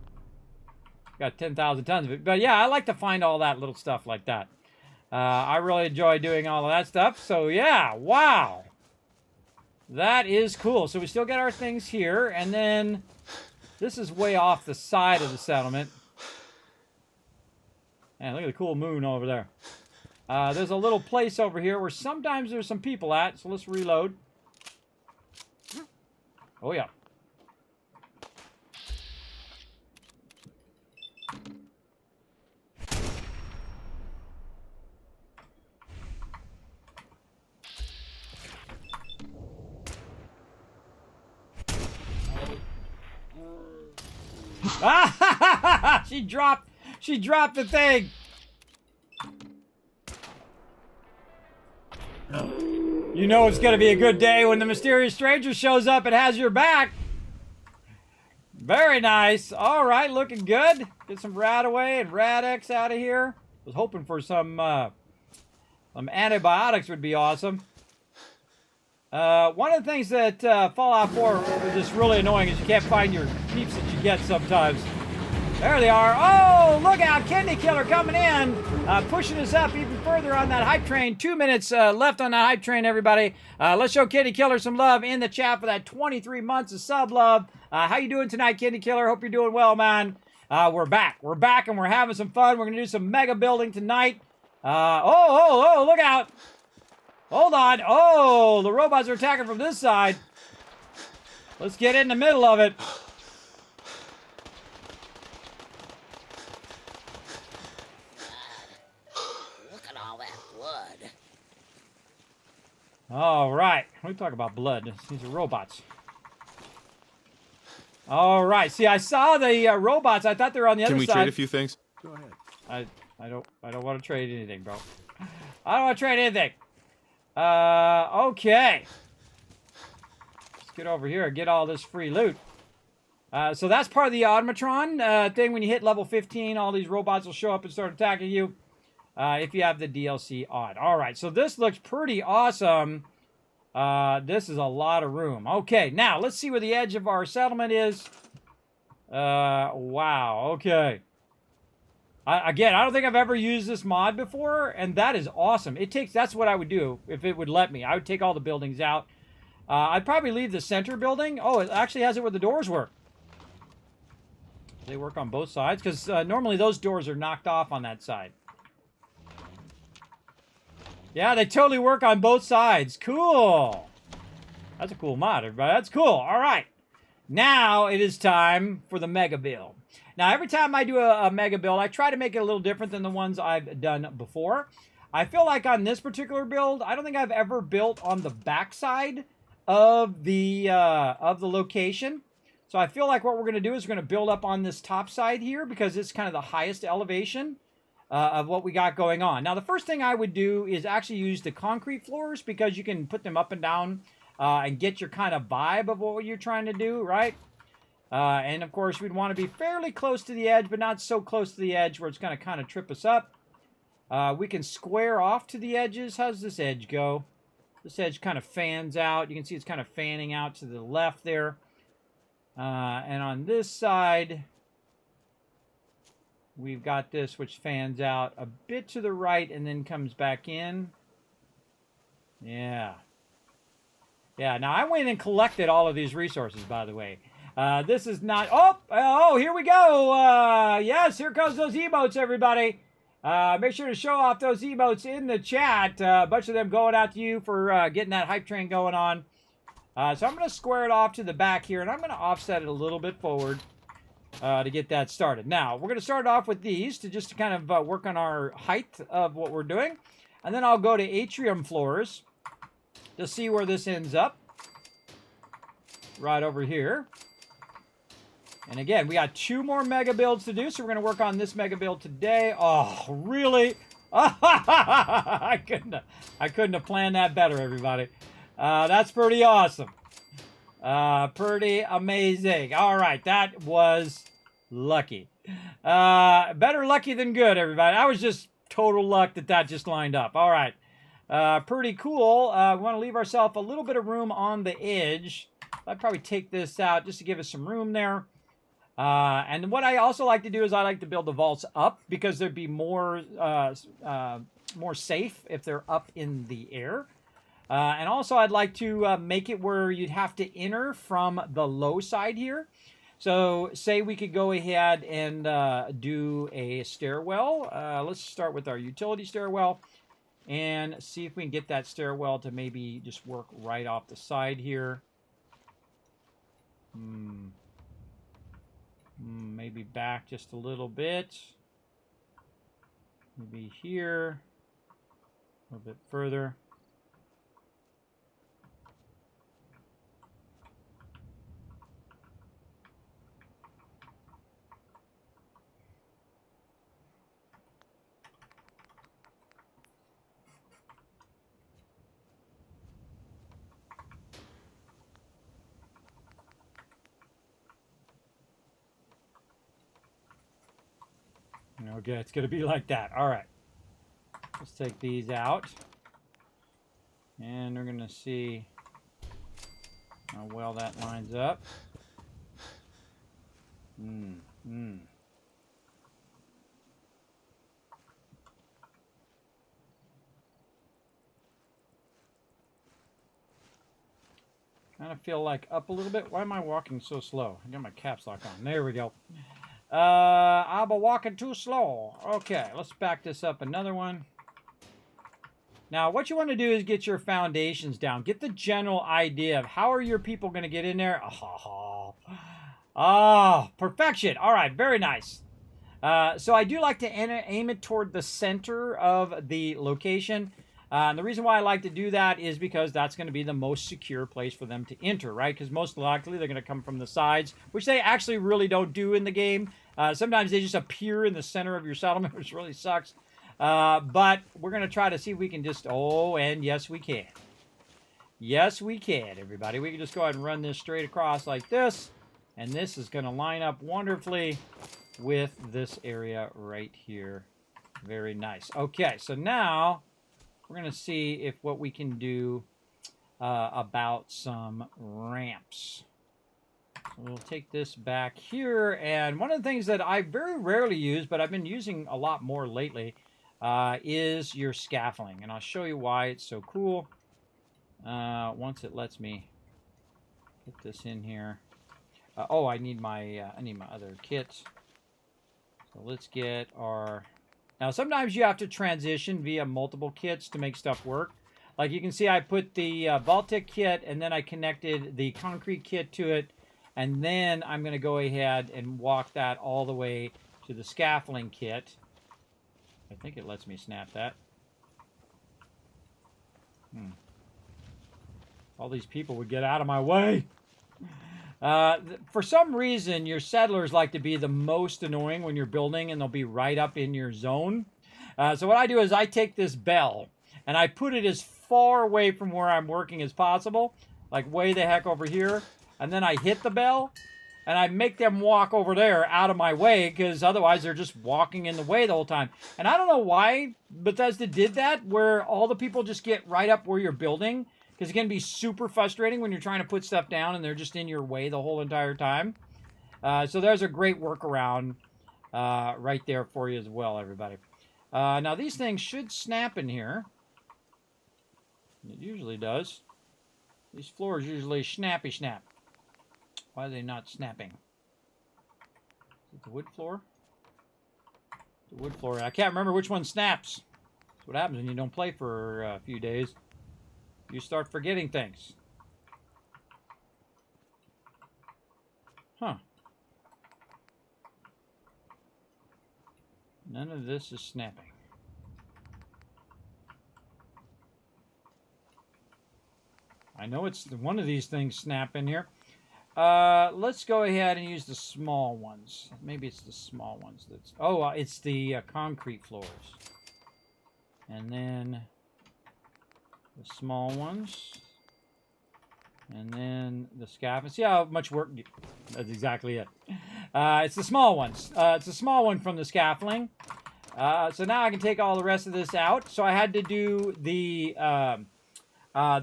Got 10,000 tons of it. But yeah, I like to find all that little stuff like that. I really enjoy doing all of that stuff. So yeah, wow. That is cool. So we still get our things here. And then this is way off the side of the settlement. And look at the cool moon over there. There's a little place over here where sometimes there's some people at. So let's reload. Oh yeah. She dropped the thing. You know it's going to be a good day when the mysterious stranger shows up and has your back. Very nice. All right, looking good. Get some Radaway and Radex out of here. Was hoping for some antibiotics would be awesome. One of the things that Fallout 4 is just really annoying is you can't find your peeps that you get sometimes. There they are. Oh, look out. Kidney Killer coming in. Pushing us up even further on that hype train. 2 minutes left on that hype train, everybody. Let's show Kidney Killer some love in the chat for that 23 months of sub love. How you doing tonight, Kidney Killer? Hope you're doing well, man. We're back. We're back, and we're having some fun. We're going to do some mega building tonight. Oh, look out. Hold on. Oh, the robots are attacking from this side. Let's get in the middle of it. All right. We talk about blood. These are robots. All right. See, I saw the robots. I thought they were on the other side. Can we trade a few things? Go ahead. I don't want to trade anything, bro. I don't want to trade anything. Okay. Let's get over here and get all this free loot. So that's part of the automatron thing. When you hit level 15, all these robots will show up and start attacking you. If you have the DLC on. All right, so this looks pretty awesome. This is a lot of room. Okay, now let's see where the edge of our settlement is. Wow, okay. Again, I don't think I've ever used this mod before, and that is awesome. That's what I would do if it would let me. I would take all the buildings out. I'd probably leave the center building. Oh, it actually has it where the doors work. They work on both sides, because normally those doors are knocked off on that side. Yeah, they totally work on both sides. Cool. That's a cool mod, everybody. That's cool. All right. Now it is time for the mega build. Now, every time I do a mega build, I try to make it a little different than the ones I've done before. I feel like on this particular build, I don't think I've ever built on the backside of the location. So I feel like what we're going to do is we're going to build up on this top side here because it's kind of the highest elevation of what we got going on. Now, the first thing I would do is actually use the concrete floors because you can put them up and down and get your kind of vibe of what you're trying to do, right? And, of course, we'd want to be fairly close to the edge, but not so close to the edge where it's going to kind of trip us up. We can square off to the edges. How's this edge go? This edge kind of fans out. You can see it's kind of fanning out to the left there. And on this side, we've got this which fans out a bit to the right and then comes back in. Yeah. Yeah, now I went and collected all of these resources, by the way. This is not... Oh, here we go. Yes, here comes those emotes, everybody. Make sure to show off those emotes in the chat. A bunch of them going out to you for getting that hype train going on. So I'm going to square it off to the back here, and I'm going to offset it a little bit forward to get that started. Now, we're going to start off with these to just kind of work on our height of what we're doing. And then I'll go to atrium floors to see where this ends up. Right over here. And again, we got 2 more mega builds to do, so we're going to work on this mega build today. Oh, really? I couldn't have planned that better, everybody. That's pretty awesome. Pretty amazing. All right, that was lucky. Better lucky than good, everybody. I was just total luck that just lined up. All right. Pretty cool. We want to leave ourselves a little bit of room on the edge. I'd probably take this out just to give us some room there. And what I also like to do is I like to build the vaults up because there'd be more safe if they're up in the air. And also I'd like to make it where you'd have to enter from the low side here. So say we could go ahead and do a stairwell. Let's start with our utility stairwell and see if we can get that stairwell to maybe just work right off the side here. Maybe back just a little bit. Maybe here. A little bit further. Okay, it's going to be like that. All right. Let's take these out. And we're going to see how well that lines up. Kind of feel like up a little bit. Why am I walking so slow? I got my caps lock on. There we go. I'll be walking too slow. Okay, let's back this up another one. Now, what you want to do is get your foundations down. Get the general idea of how are your people going to get in there. Oh, perfection. All right, very nice. So I do like to aim it toward the center of the location. And the reason why I like to do that is because that's going to be the most secure place for them to enter, right? Because most likely they're going to come from the sides, which they actually really don't do in the game. Sometimes they just appear in the center of your settlement, which really sucks. But we're going to try to see if we can just... Oh, and yes, we can. Yes, we can, everybody. We can just go ahead and run this straight across like this. And this is going to line up wonderfully with this area right here. Very nice. Okay, so now... we're going to see if what we can do about some ramps. So we'll take this back here. And one of the things that I very rarely use, but I've been using a lot more lately, is your scaffolding. And I'll show you why it's so cool once it lets me put this in here. Oh, I need my other kits. So let's get our... Now, sometimes you have to transition via multiple kits to make stuff work. Like you can see, I put the vault-tec kit, and then I connected the concrete kit to it. And then I'm going to go ahead and walk that all the way to the scaffolding kit. I think it lets me snap that. All these people would get out of my way. For some reason, your settlers like to be the most annoying when you're building, and they'll be right up in your zone. So what I do is I take this bell, and I put it as far away from where I'm working as possible, like way the heck over here, and then I hit the bell, and I make them walk over there out of my way, because otherwise they're just walking in the way the whole time. And I don't know why Bethesda did that, where all the people just get right up where you're building, because it can be super frustrating when you're trying to put stuff down and they're just in your way the whole entire time. So there's a great workaround right there for you as well, everybody. Now, these things should snap in here. It usually does. These floors usually snappy snap. Why are they not snapping? Is it the wood floor? The wood floor. I can't remember which one snaps. That's what happens when you don't play for a few days. You start forgetting things. Huh. None of this is snapping. I know it's one of these things snap in here. Let's go ahead and use the small ones. Maybe it's the small ones that's... Oh, it's the concrete floors. And then... the small ones. And then the scaffolding. See how much work... That's exactly it. It's the small ones. It's a small one from the scaffolding. So now I can take all the rest of this out. So I had to do the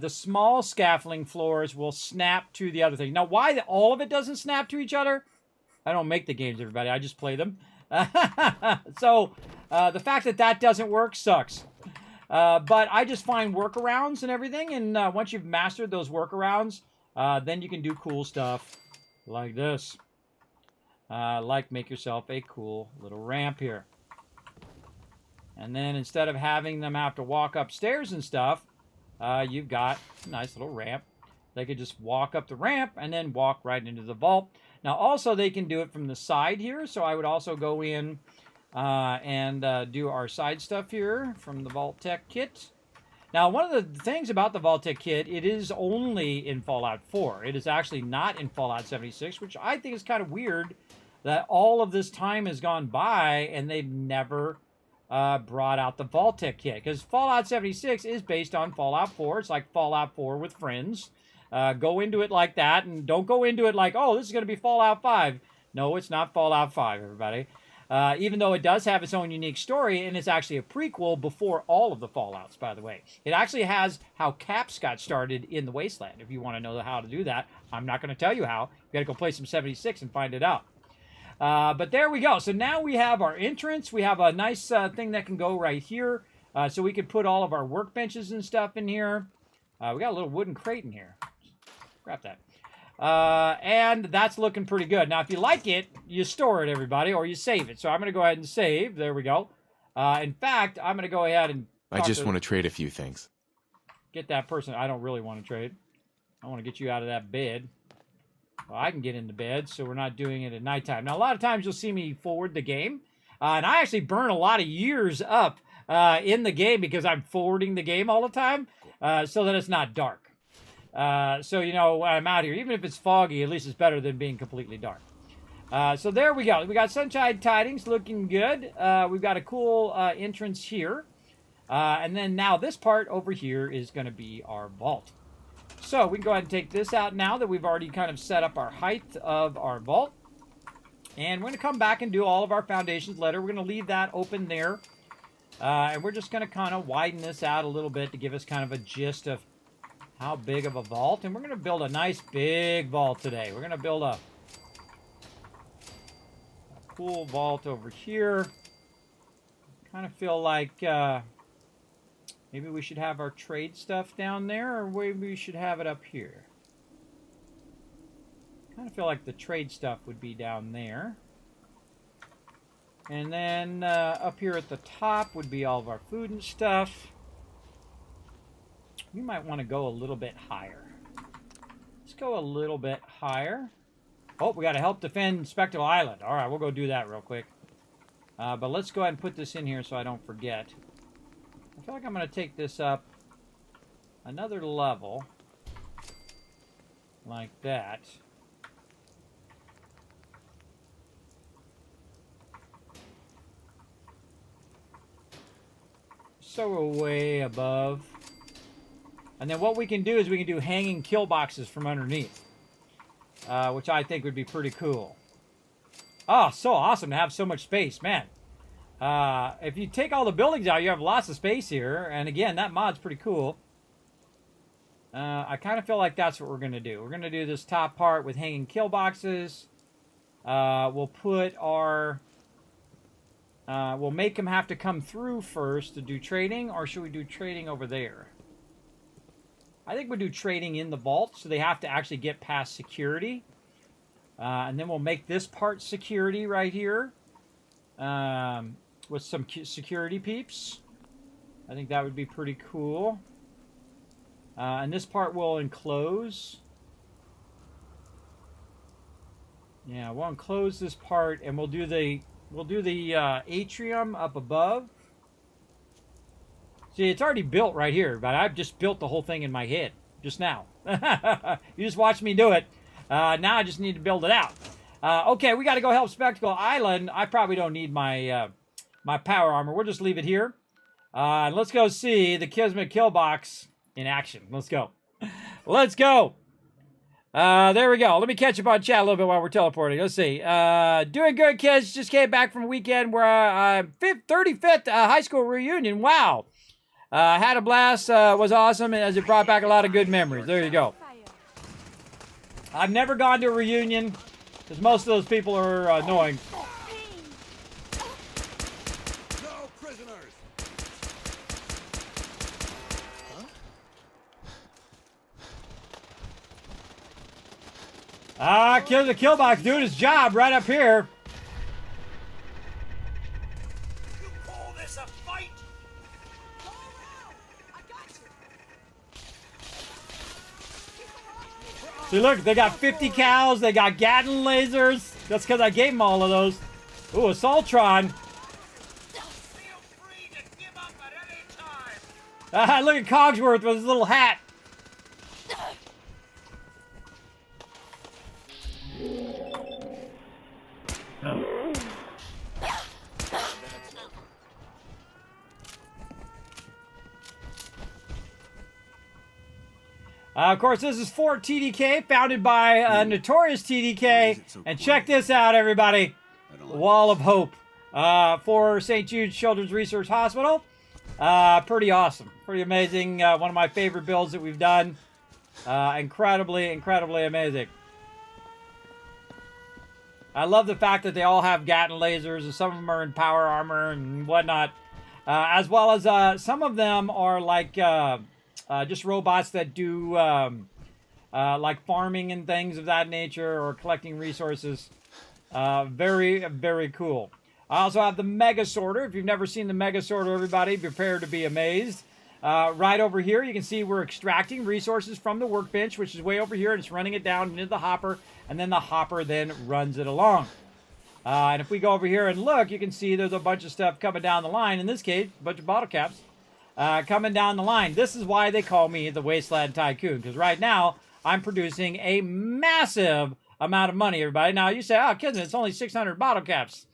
small scaffolding floors will snap to the other thing. Now, why all of it doesn't snap to each other? I don't make the games, everybody. I just play them. So the fact that that doesn't work sucks. But I just find workarounds and everything, and once you've mastered those workarounds, then you can do cool stuff like this. Like make yourself a cool little ramp here. And then instead of having them have to walk upstairs and stuff, you've got a nice little ramp. They could just walk up the ramp and then walk right into the vault. Now also they can do it from the side here, so I would also go in and do our side stuff here from the vault-tec kit. Now, one of the things about the vault-tec kit, it is only in Fallout 4. It is actually not in Fallout 76, which I think is kind of weird that all of this time has gone by and they've never brought out the vault-tec kit. Because Fallout 76 is based on Fallout 4. It's like Fallout 4 with friends. Go into it like that, and don't go into it like, oh, this is going to be Fallout 5. No, it's not Fallout 5, everybody. Even though it does have its own unique story, and it's actually a prequel before all of the Fallouts, by the way. It actually has how Caps got started in the Wasteland. If you want to know how to do that, I'm not going to tell you how. You got to go play some 76 and find it out. But there we go. So now we have our entrance. We have a nice thing that can go right here. So we can put all of our workbenches and stuff in here. We got a little wooden crate in here. Grab that. And that's looking pretty good. Now, if you like it, you store it, everybody, or you save it. So I'm going to go ahead and save. There we go. In fact, I'm going to go ahead and... I just want to trade a few things. Get that person. I don't really want to trade. I want to get you out of that bed. Well, I can get into bed, so we're not doing it at nighttime. Now, a lot of times you'll see me forward the game. And I actually burn a lot of years up in the game because I'm forwarding the game all the time so that it's not dark. So, you know, when I'm out here, even if it's foggy, at least it's better than being completely dark. So there we go. We got Sunshine Tidings looking good. We've got a cool entrance here. And then now this part over here is going to be our vault. So we can go ahead and take this out now that we've already kind of set up our height of our vault. And we're going to come back and do all of our foundations later. We're going to leave that open there. And we're just going to kind of widen this out a little bit to give us kind of a gist of how big of a vault. And we're going to build a nice big vault today. We're going to build a cool vault over here. Kind of feel like maybe we should have our trade stuff down there, or maybe we should have it up here. Kind of feel like the trade stuff would be down there. And then up here at the top would be all of our food and stuff. We might want to go a little bit higher. Let's go a little bit higher. Oh, we got to help defend Spectacle Island. All right, we'll go do that real quick. But let's go ahead and put this in here so I don't forget. I feel like I'm going to take this up another level. Like that. So we're way above. And then what we can do is we can do hanging kill boxes from underneath. Which I think would be pretty cool. Oh, so awesome to have so much space, man. If you take all the buildings out, you have lots of space here. And again, that mod's pretty cool. I kind of feel like that's what we're going to do. We're going to do this top part with hanging kill boxes. We'll put our... we'll make them have to come through first to do trading, or should we do trading over there? I think we'll do trading in the vault, so they have to actually get past security. And then we'll make this part security right here. With some security peeps. I think that would be pretty cool. And this part will enclose. Yeah, we'll enclose this part, and we'll do the atrium up above. See, it's already built right here, but I've just built the whole thing in my head just now. You just watched me do it. Now I just need to build it out. Okay, we got to go help Spectacle Island. I probably don't need my my power armor. We'll just leave it here. And let's go see the Kismet kill box in action. Let's go. Let's go. There we go. Let me catch up on chat a little bit while we're teleporting. Let's see. Doing good, kids. Just came back from a weekend where 35th high school reunion. Wow. Had a blast. Was awesome, as it brought back a lot of good memories. There you go. I've never gone to a reunion because most of those people are annoying. No prisoners. Kill the kill box doing his job right up here. You call this a fight? See, look, they got 50 cows. They got Gatling lasers. That's because I gave them all of those. Ooh, a Soltron. Feel free to give up at any time. Look at Cogsworth with his little hat. Of course, this is Fort TDK, founded by Notorious TDK. And check this out, everybody. Wall of Hope. for St. Jude's Children's Research Hospital. Pretty awesome. Pretty amazing. One of my favorite builds that we've done. Incredibly amazing. I love the fact that they all have Gatling lasers, and some of them are in power armor and whatnot. As well as some of them are like just robots that do like farming and things of that nature, or collecting resources. Very cool. I also have the Mega Sorter. If you've never seen the Mega Sorter, everybody, prepare to be amazed. Right over here, you can see we're extracting resources from the workbench, which is way over here, and it's running it down into the hopper, and then the hopper then runs it along. And if we go over here and look, you can see there's a bunch of stuff coming down the line. In this case, a bunch of bottle caps coming down the line. This is why they call me the Wasteland Tycoon, because right now I'm producing a massive amount of money, everybody. Now, you say, oh, Kismet, it's only 600 bottle caps.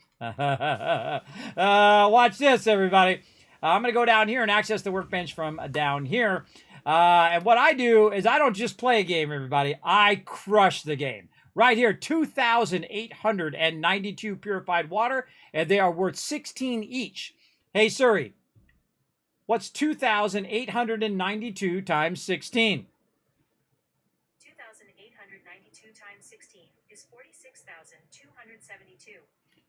Watch this, everybody. I'm going to go down here and access the workbench from down here. And what I do is I don't just play a game, everybody. I crush the game. Right here, 2,892 purified water, and they are worth 16 each. Hey, Siri, what's 2,892 times 16? 2,892 times 16 is 46,272.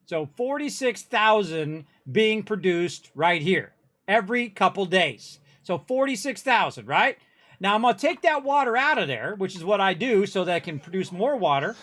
So 46,000 being produced right here every couple days. So 46,000, right? Now I'm going to take that water out of there, which is what I do so that I can produce more water.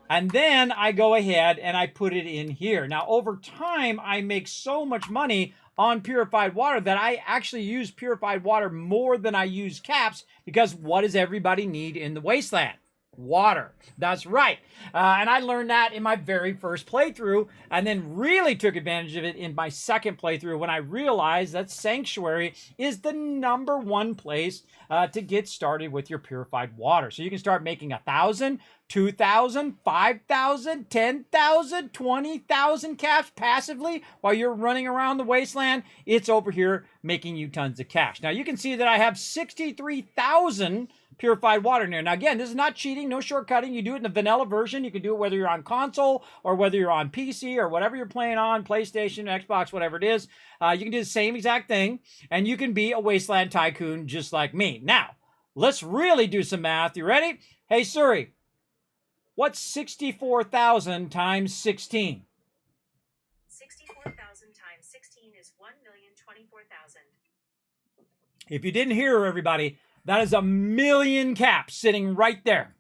And then I go ahead and I put it in here. Now over time, I make so much money on purified water that I actually use purified water more than I use caps, because what does everybody need in the wasteland? Water. That's right. And I learned that in my very first playthrough, and then really took advantage of it in my second playthrough when I realized that Sanctuary is the #1 place to get started with your purified water. So you can start making 1,000, 2,000, 5,000, 10,000, 20,000 caps passively while you're running around the wasteland. It's over here making you tons of cash. Now you can see that I have 63,000 purified water in here. Now again, this is not cheating, no shortcutting. You do it in the vanilla version. You can do it whether you're on console or whether you're on PC or whatever you're playing on, PlayStation, Xbox, whatever it is. You can do the same exact thing, and you can be a Wasteland Tycoon just like me. Now, let's really do some math. You ready? Hey Siri, what's 64,000 times 16? 64,000 times 16 is 1,024,000. If you didn't hear her, everybody, that is 1,000,000 caps sitting right there.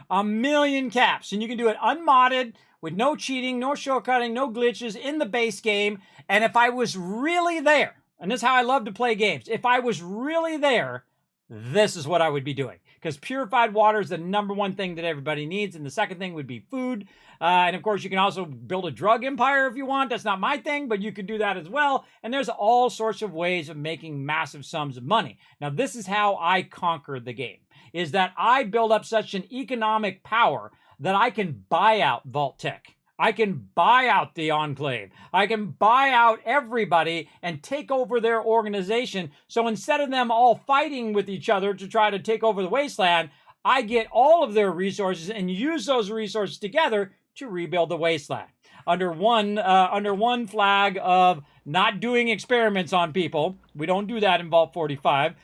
1,000,000 caps. And you can do it unmodded, with no cheating, no shortcutting, no glitches in the base game. And if I was really there, and this is how I love to play games, if I was really there, this is what I would be doing. Because purified water is the #1 thing that everybody needs. And the second thing would be food. And of course, you can also build a drug empire if you want. That's not my thing, but you could do that as well. And there's all sorts of ways of making massive sums of money. Now, this is how I conquer the game, is that I build up such an economic power that I can buy out vault-tec. I can buy out the Enclave. I can buy out everybody and take over their organization. So instead of them all fighting with each other to try to take over the wasteland, I get all of their resources and use those resources together to rebuild the wasteland under one flag of not doing experiments on people. We don't do that in Vault 45.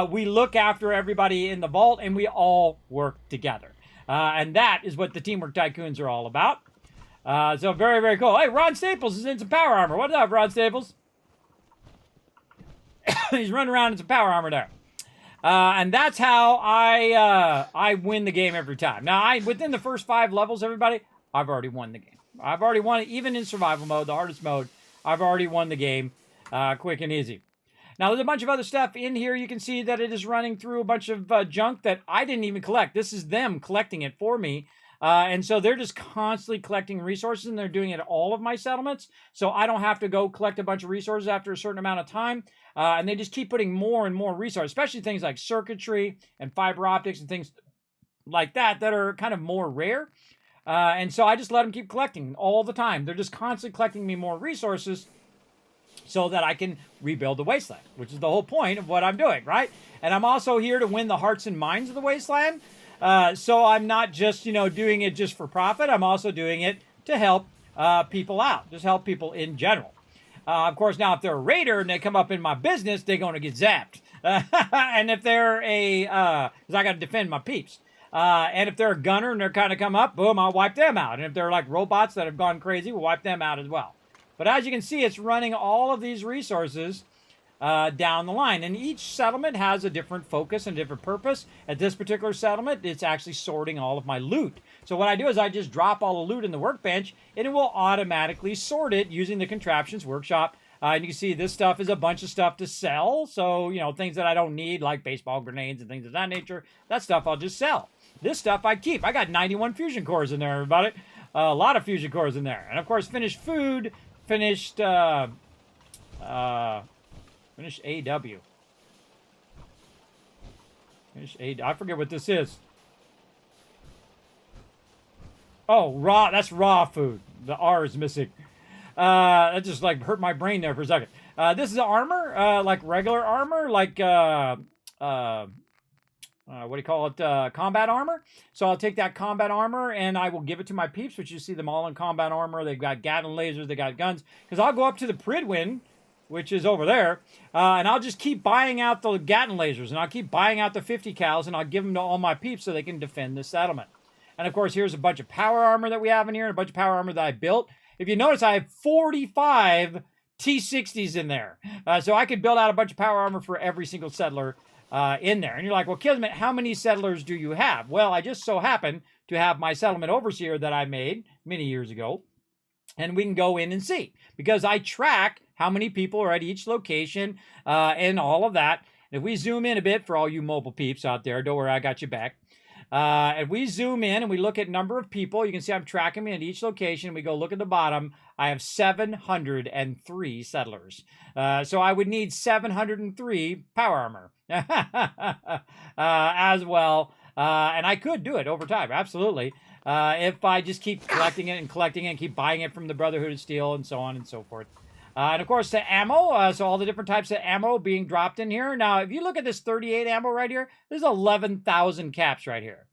We look after everybody in the vault, and we all work together. And that is what the Teamwork Tycoons are all about. So very cool. Hey, Ron Staples is in some power armor. What's up, Ron Staples? He's running around in some power armor there. And that's how I win the game every time. Now, within the first 5 levels, everybody, I've already won the game. I've already won it, even in survival mode, the hardest mode. I've already won the game, quick and easy. Now, there's a bunch of other stuff in here. You can see that it is running through a bunch of junk that I didn't even collect. This is them collecting it for me. And so they're just constantly collecting resources, and they're doing it at all of my settlements. So I don't have to go collect a bunch of resources after a certain amount of time. And they just keep putting more and more resources, especially things like circuitry and fiber optics and things like that are kind of more rare. And so I just let them keep collecting all the time. They're just constantly collecting me more resources so that I can rebuild the wasteland, which is the whole point of what I'm doing, right? And I'm also here to win the hearts and minds of the wasteland. So I'm not just, doing it just for profit. I'm also doing it to help people out, just help people in general. Of course, now if they're a raider and they come up in my business, they're going to get zapped. And if they're because I got to defend my peeps. And if they're a gunner and they're kind of come up, boom, I'll wipe them out. And if they're like robots that have gone crazy, we'll wipe them out as well. But as you can see, it's running all of these resources down the line. And each settlement has a different focus and different purpose. At this particular settlement, it's actually sorting all of my loot. So what I do is I just drop all the loot in the workbench, and it will automatically sort it using the contraptions workshop. And you can see this stuff is a bunch of stuff to sell. So, you know, things that I don't need, like baseball grenades and things of that nature, that stuff I'll just sell. This stuff I keep. I got 91 fusion cores in there, everybody. A lot of fusion cores in there. And of course, finished food, finished AW. Finished AW. I forget what this is. Oh, raw. That's raw food. The R is missing. That just like hurt my brain there for a second. This is armor, like regular armor, like what do you call it? Combat armor. So I'll take that combat armor and I will give it to my peeps, which you see them all in combat armor. They've got Gatling lasers, they got guns. Because I'll go up to the Pridwin, which is over there, and I'll just keep buying out the Gatling lasers, and I'll keep buying out the 50 cals, and I'll give them to all my peeps so they can defend the settlement. And of course, here's a bunch of power armor that we have in here, and a bunch of power armor that I built. If you notice, I have 45 T60s in there. So I could build out a bunch of power armor for every single settler in there. And you're like, well, Kismet, how many settlers do you have? Well, I just so happen to have my settlement overseer that I made many years ago. And we can go in and see. Because I track how many people are at each location and all of that. If we zoom in a bit for all you mobile peeps out there, don't worry, I got you back. If we zoom in and we look at number of people, you can see I'm tracking me at each location. We go look at the bottom. I have 703 settlers. So I would need 703 power armor as well. And I could do it over time, absolutely. If I just keep collecting it and keep buying it from the Brotherhood of Steel and so on and so forth. And of course, the ammo, so all the different types of ammo being dropped in here. Now, if you look at this 38 ammo right here, there's 11,000 caps right here.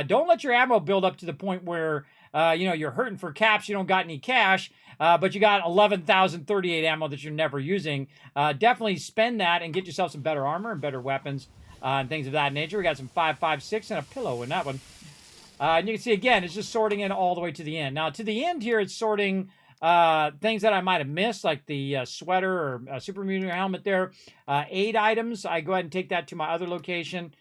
Don't let your ammo build up to the point where, you're hurting for caps, you don't got any cash, but you got 11,038 ammo that you're never using. Definitely spend that and get yourself some better armor and better weapons and things of that nature. We got some 5.56 and a pillow in that one. And you can see, again, it's just sorting in all the way to the end. Now, to the end here, it's sorting things that I might have missed, like the sweater or super mutant helmet there. 8 items. I go ahead and take that to my other location,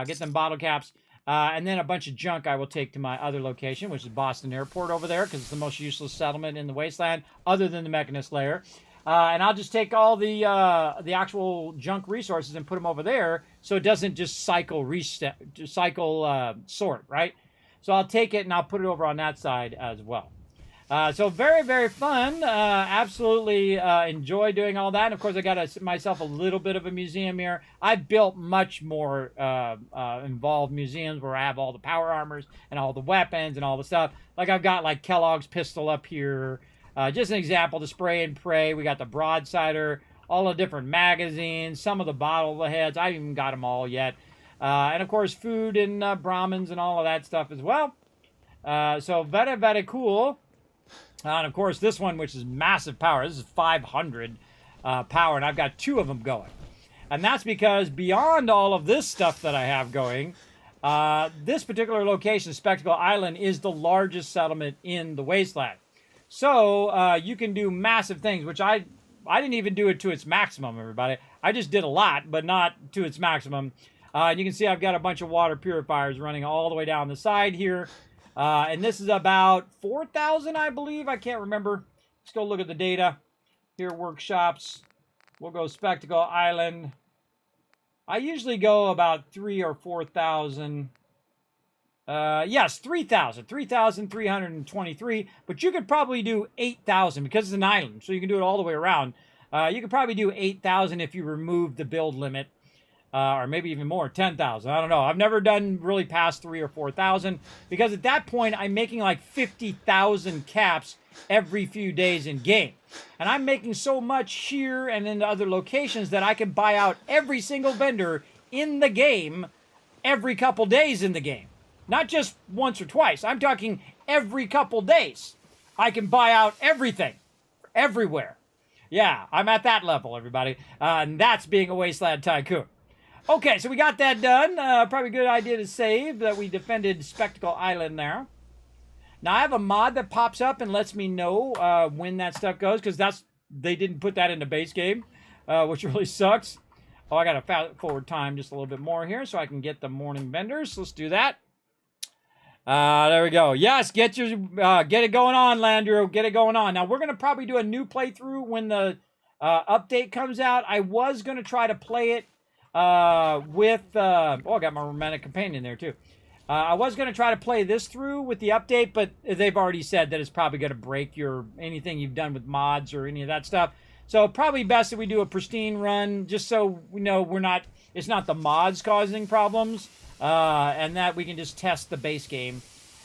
get them bottle caps. And then a bunch of junk I will take to my other location, which is Boston Airport over there, because it's the most useless settlement in the wasteland, other than the Mechanist layer. And I'll just take all the actual junk resources and put them over there, so it doesn't just cycle sort, right? So I'll take it and I'll put it over on that side as well. So very, very fun. Absolutely enjoy doing all that. And of course, I got myself a little bit of a museum here. I've built much more involved museums where I have all the power armors and all the weapons and all the stuff. Like I've got like Kellogg's pistol up here. Just an example, the spray and pray. We got the broadsider, all the different magazines, some of the bottle heads. I haven't even got them all yet. And of course, food and Brahmins and all of that stuff as well. So very, very cool. And of course, this one, which is massive power, this is 500 power, and I've got 2 of them going. And that's because beyond all of this stuff that I have going, this particular location, Spectacle Island, is the largest settlement in the wasteland. So you can do massive things, which I didn't even do it to its maximum, everybody. I just did a lot, but not to its maximum. And you can see I've got a bunch of water purifiers running all the way down the side here. And this is about 4,000, I believe. I can't remember. Let's go look at the data. Here, workshops. We'll go Spectacle Island. I usually go about 3,000 or 4,000. Yes, 3,000. 3,323. But you could probably do 8,000 because it's an island. So you can do it all the way around. You could probably do 8,000 if you remove the build limit. Or maybe even more, 10,000. I don't know. I've never done really past 3,000 or 4,000 because at that point I'm making like 50,000 caps every few days in game. And I'm making so much here and in the other locations that I can buy out every single vendor in the game every couple days in the game. Not just once or twice. I'm talking every couple days. I can buy out everything, everywhere. Yeah, I'm at that level, everybody. And that's being a Wasteland Tycoon. Okay, so we got that done. Probably a good idea to save that we defended Spectacle Island there. Now, I have a mod that pops up and lets me know when that stuff goes, because they didn't put that in the base game, which really sucks. Oh, I got to fast forward time just a little bit more here so I can get the morning vendors. Let's do that. There we go. Yes, get it going on, Landrew. Get it going on. Now, we're going to probably do a new playthrough when the update comes out. I was going to try to play it with... I got my romantic companion there, too. I was going to try to play this through with the update, but they've already said that it's probably going to break anything you've done with mods or any of that stuff. So probably best that we do a pristine run, just so we know it's not the mods causing problems, and that we can just test the base game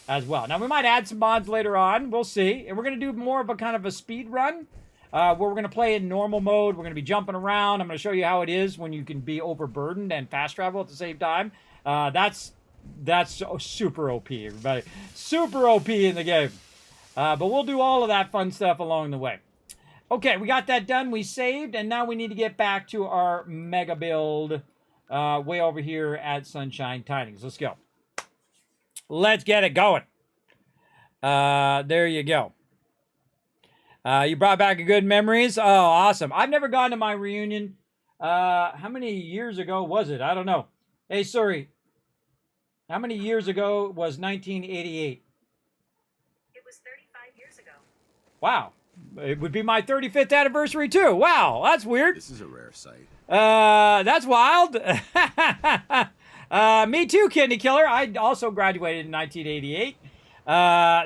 as well. Now, we might add some mods later on. We'll see. And we're going to do more of a kind of a speed run, where we're going to play in normal mode. We're going to be jumping around. I'm going to show you how it is when you can be overburdened and fast travel at the same time. That's super OP, everybody. Super OP in the game. But we'll do all of that fun stuff along the way. Okay, we got that done. We saved, and now we need to get back to our mega build way over here at Sunshine Tidings. Let's go. Let's get it going. There you go. You brought back a good memories. Oh, awesome. I've never gone to my reunion. How many years ago was it? I don't know. Hey, sorry. How many years ago was 1988? It was 35 years ago. Wow. It would be my 35th anniversary, too. Wow, that's weird. This is a rare sight. That's wild. Me too, Kidney Killer. I also graduated in 1988.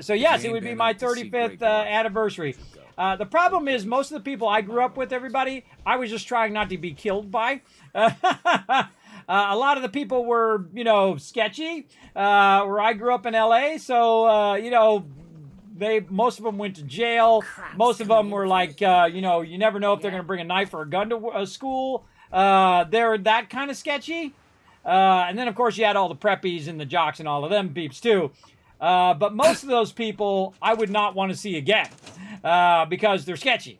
So, yes, it would be my 35th anniversary. The problem is most of the people I grew up with, everybody, I was just trying not to be killed by. A lot of the people were, sketchy, where I grew up in LA. So, most of them went to jail. Most of them were like, you never know if they're going to bring a knife or a gun to school. They're that kind of sketchy. And then, of course, you had all the preppies and the jocks and all of them peeps, too. But most of those people I would not want to see again because they're sketchy.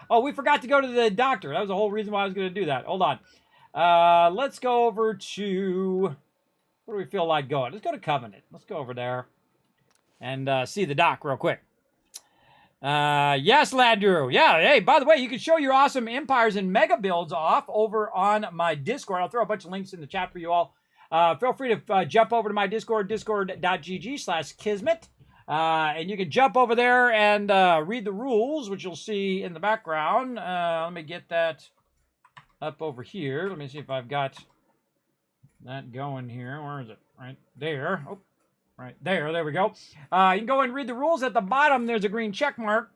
Oh, we forgot to go to the doctor. That was the whole reason why I was going to do that. Hold on. Let's go over to... Where do we feel like going? Let's go to Covenant. Let's go over there and see the doc real quick. Yes, Landrew. Yeah, hey, by the way, you can show your awesome empires and mega builds off over on my Discord. I'll throw a bunch of links in the chat for you all. Feel free to jump over to my Discord, discord.gg/Kismet. And you can jump over there and read the rules, which you'll see in the background. Let me get that up over here. Let me see if I've got that going here. Where is it? Right there. Oh, right there. There we go. You can go and read the rules. At the bottom, there's a green check mark.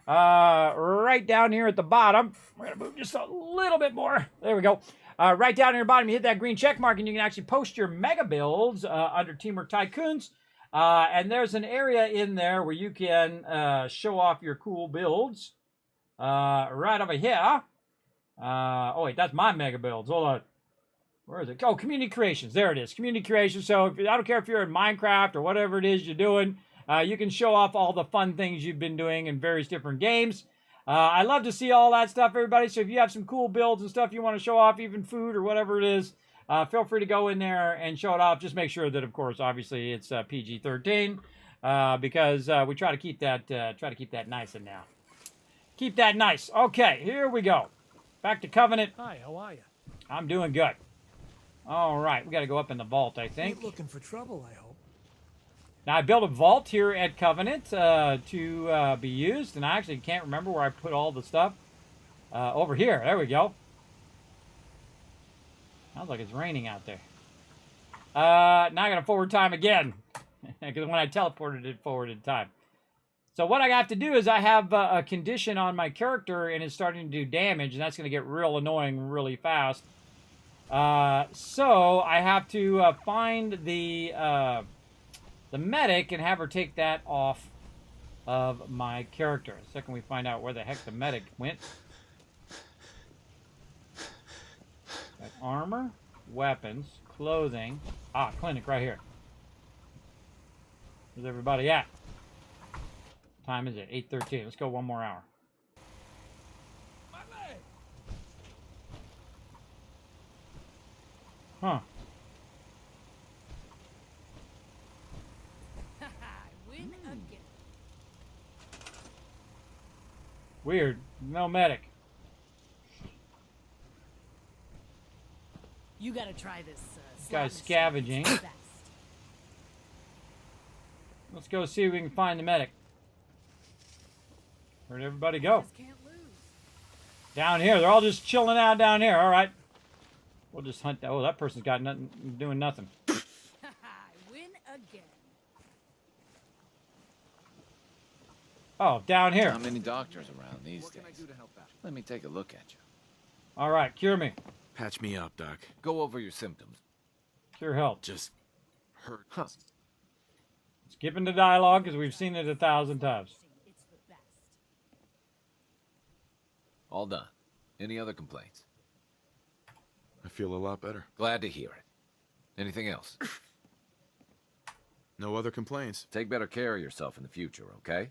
Right down here at the bottom. We're going to move just a little bit more. There we go. Right down here at the bottom, you hit that green check mark, and you can actually post your mega builds under Teamwork Tycoons. And there's an area in there where you can show off your cool builds. Right over here. Oh, wait, that's my mega builds. Hold on. Where is it? Oh, Community Creations. There it is. Community Creations. So I don't care if you're in Minecraft or whatever it is you're doing. You can show off all the fun things you've been doing in various different games. I love to see all that stuff, everybody. So if you have some cool builds and stuff you want to show off, even food or whatever it is, feel free to go in there and show it off. Just make sure that, of course, obviously it's PG-13 because we try to keep that nice in now. Keep that nice. Okay, here we go. Back to Covenant. Hi, how are you? I'm doing good. All right, we got to go up in the vault, I think. Ain't looking for trouble, I hope. Now, I built a vault here at Covenant to be used, and I actually can't remember where I put all the stuff. Over here. There we go. Sounds like it's raining out there. Now I got to forward time again. Because when I teleported, it forwarded time. So what I have to do is I have a condition on my character, and it's starting to do damage, and that's going to get real annoying really fast. So I have to find the medic and have her take that off of my character. The second we find out where the heck the medic went. Got armor, weapons, clothing. Ah, clinic right here. Where's everybody at? Time is it? 8:13. Let's go one more hour. My leg! Huh. Win again. Weird. No medic. You gotta try this. Guy's slot machine. scavenging. It's the best. Let's go see if we can find the medic. Where'd everybody go? Just can't lose. Down here. They're all just chilling out down here. All right. We'll just hunt. Oh, that person's got nothing, doing nothing. Win again. Oh, down here. Not many doctors around these days. Let me take a look at you. All right. Cure me. Patch me up, Doc. Go over your symptoms. Cure health. Just hurt. Huh. Skipping the dialogue because we've seen it 1,000 times. It's the best. All done. Any other complaints? I feel a lot better. Glad to hear it. Anything else? No other complaints. Take better care of yourself in the future, okay?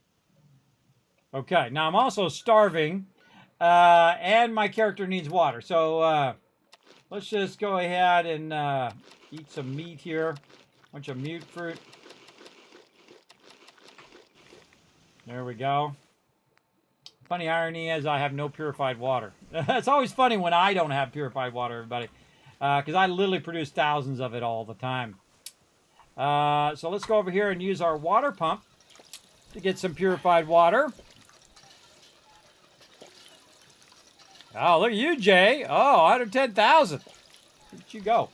Okay. Now I'm also starving, and my character needs water. So let's just go ahead and eat some meat here. Bunch of mute fruit. There we go. Funny irony is I have no purified water. It's always funny when I don't have purified water, everybody. Because I literally produce thousands of it all the time. So let's go over here and use our water pump to get some purified water. Oh, look at you, Jay. Oh, 110,000. Where'd you go?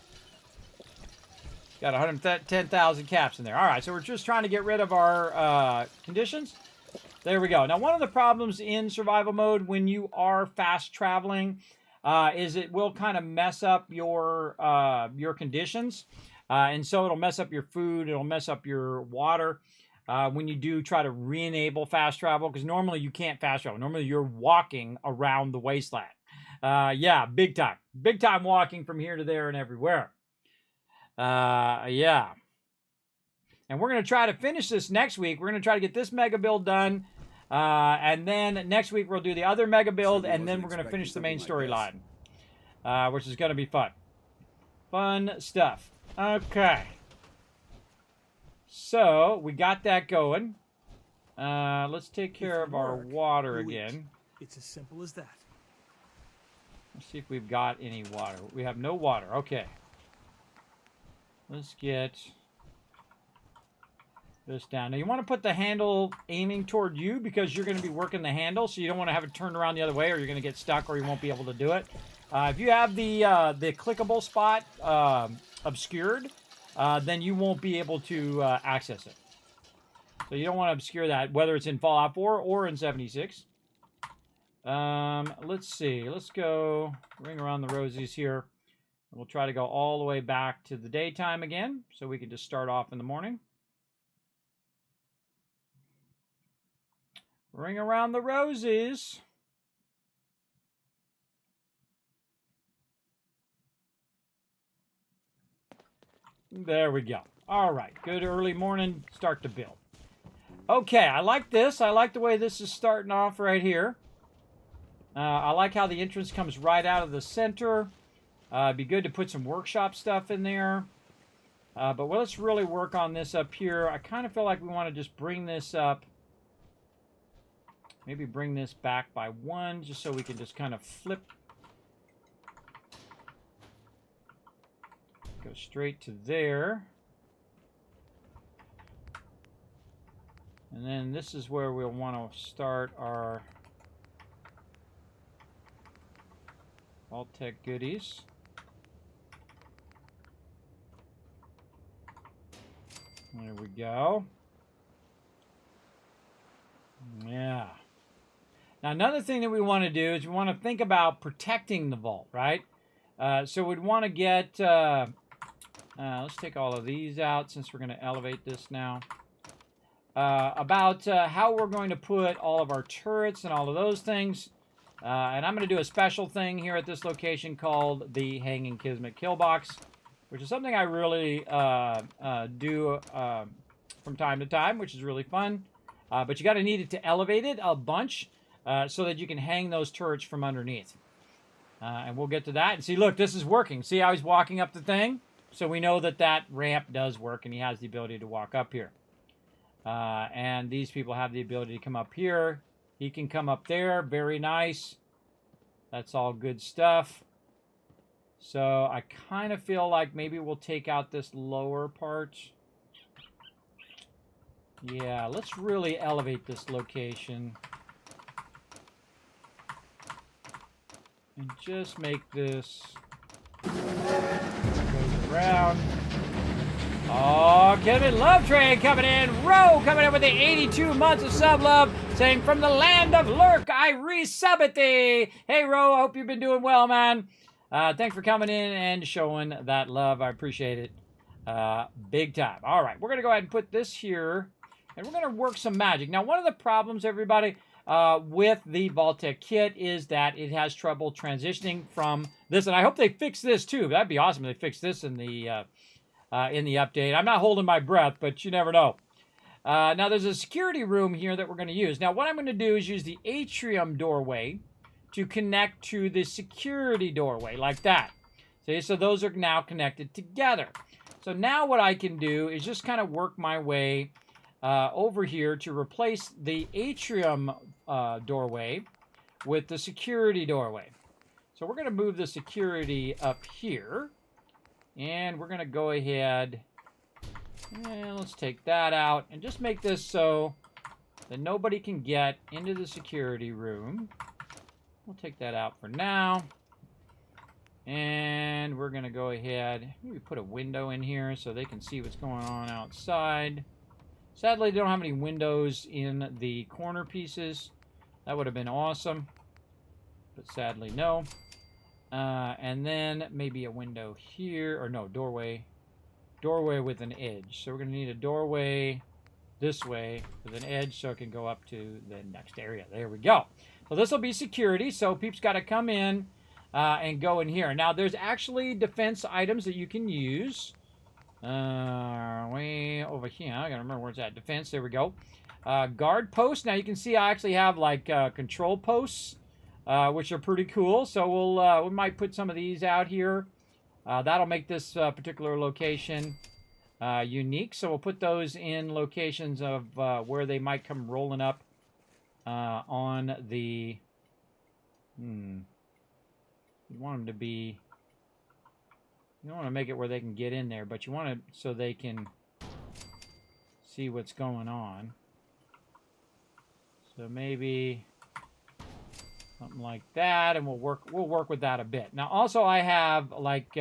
Got 110,000 caps in there. All right, so we're just trying to get rid of our conditions. There we go. Now, one of the problems in survival mode when you are fast traveling is it will kind of mess up your conditions. And so it'll mess up your food. It'll mess up your water when you do try to re-enable fast travel. Because normally you can't fast travel. Normally you're walking around the wasteland. Yeah, big time. Big time walking from here to there and everywhere. Yeah. And we're going to try to finish this next week. We're going to try to get this mega build done. And then next week we'll do the other mega build. And then we're going to finish the main storyline. Which is going to be fun. Fun stuff. Okay. So, we got that going. Let's take care of our water again. It's as simple as that. Let's see if we've got any water. We have no water. Okay. Let's get this down. Now, you want to put the handle aiming toward you because you're going to be working the handle, so you don't want to have it turned around the other way or you're going to get stuck or you won't be able to do it. If you have the clickable spot obscured, then you won't be able to access it. So you don't want to obscure that, whether it's in Fallout 4 or in 76. Let's see. Let's go ring around the rosies here. We'll try to go all the way back to the daytime again, so we can just start off in the morning. Ring around the roses. There we go. All right. Good early morning start to build. Okay. I like this. I like the way this is starting off right here. I like how the entrance comes right out of the center. It'd be good to put some workshop stuff in there. But let's really work on this up here. I kind of feel like we want to just bring this up. Maybe bring this back by 1 just so we can just kind of flip. Go straight to there. And then this is where we'll want to start our vault-tec goodies. There we go. Yeah. Now, another thing that we want to do is we want to think about protecting the vault, right? So we'd want to get... let's take all of these out since we're going to elevate this now. About how we're going to put all of our turrets and all of those things. And I'm going to do a special thing here at this location called the Hanging Kismet Kill Box, which is something I really do from time to time, which is really fun. But you got to need it to elevate it a bunch so that you can hang those turrets from underneath. And we'll get to that. And see, look, this is working. See how he's walking up the thing? So we know that that ramp does work, and he has the ability to walk up here. And these people have the ability to come up here. He can come up there. Very nice. That's all good stuff. So I kind of feel like maybe we'll take out this lower part. Yeah, let's really elevate this location. And just make this goes around. Oh, Kevin Love Train coming in. Roe coming in with the 82 months of sub love, saying from the land of Lurk, I resub it thee. Hey, Roe, I hope you've been doing well, man. Thanks for coming in and showing that love. I appreciate it big time. All right, we're going to go ahead and put this here, and we're going to work some magic. Now, one of the problems, everybody, with the vault-tec kit is that it has trouble transitioning from this, and I hope they fix this too. That'd be awesome if they fix this in the update. I'm not holding my breath, but you never know. Now, there's a security room here that we're going to use. Now, what I'm going to do is use the atrium doorway to connect to the security doorway, like that. See, so those are now connected together. So now what I can do is just kind of work my way over here to replace the atrium doorway with the security doorway. So we're going to move the security up here. And we're going to go ahead and let's take that out and just make this so that nobody can get into the security room. We'll take that out for now. And we're going to go ahead, maybe put a window in here so they can see what's going on outside. Sadly, they don't have any windows in the corner pieces. That would have been awesome. But sadly, no. And then maybe a window here, or no, doorway. Doorway with an edge. So we're going to need a doorway this way with an edge so it can go up to the next area. There we go. So this will be security. So peeps got to come in and go in here. Now, there's actually defense items that you can use. Way over here. I got to remember where it's at. Defense. There we go. Guard posts. Now, you can see I actually have like control posts. Which are pretty cool. So we might put some of these out here. That'll make this particular location unique. So we'll put those in locations of where they might come rolling up on the... You want them to be... You don't want to make it where they can get in there, but you want it so they can see what's going on. So maybe... something like that, and we'll work with that a bit. Now, also, I have like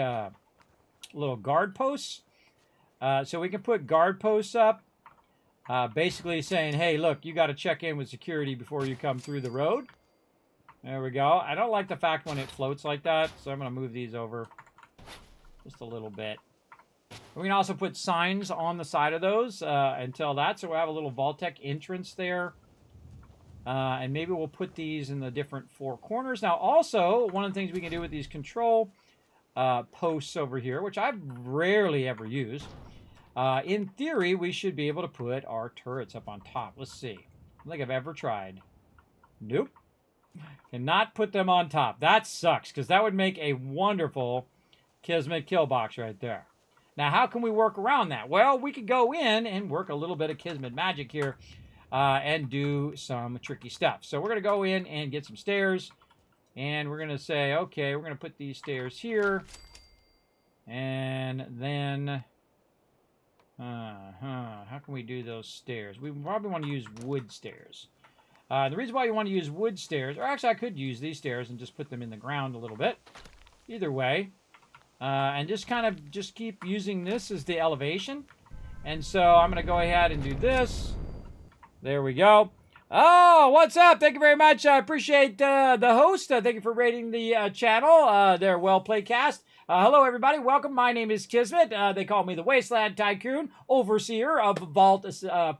little guard posts, so we can put guard posts up, basically saying, "Hey, look, you got to check in with security before you come through the road." There we go. I don't like the fact when it floats like that, so I'm going to move these over just a little bit. We can also put signs on the side of those and tell that, so we'll have a little vault-tec entrance there. And maybe we'll put these in the different four corners. Now, also, one of the things we can do with these control posts over here, which I've rarely ever used, in theory, we should be able to put our turrets up on top. Let's see. I don't think I've ever tried. Nope. Cannot put them on top. That sucks, because that would make a wonderful Kismet kill box right there. Now, how can we work around that? Well, we could go in and work a little bit of Kismet magic here. And do some tricky stuff. So we're going to go in and get some stairs. And we're going to say, okay, we're going to put these stairs here. And then, how can we do those stairs? We probably want to use wood stairs. The reason why you want to use wood stairs, or actually I could use these stairs and just put them in the ground a little bit. Either way. And just kind of just keep using this as the elevation. And so I'm going to go ahead and do this. There we go. Oh, what's up? Thank you very much. I appreciate the host. Thank you for rating the channel. They're well playcast. Hello, everybody. Welcome. My name is Kismet. They call me the Wasteland Tycoon, overseer of Vault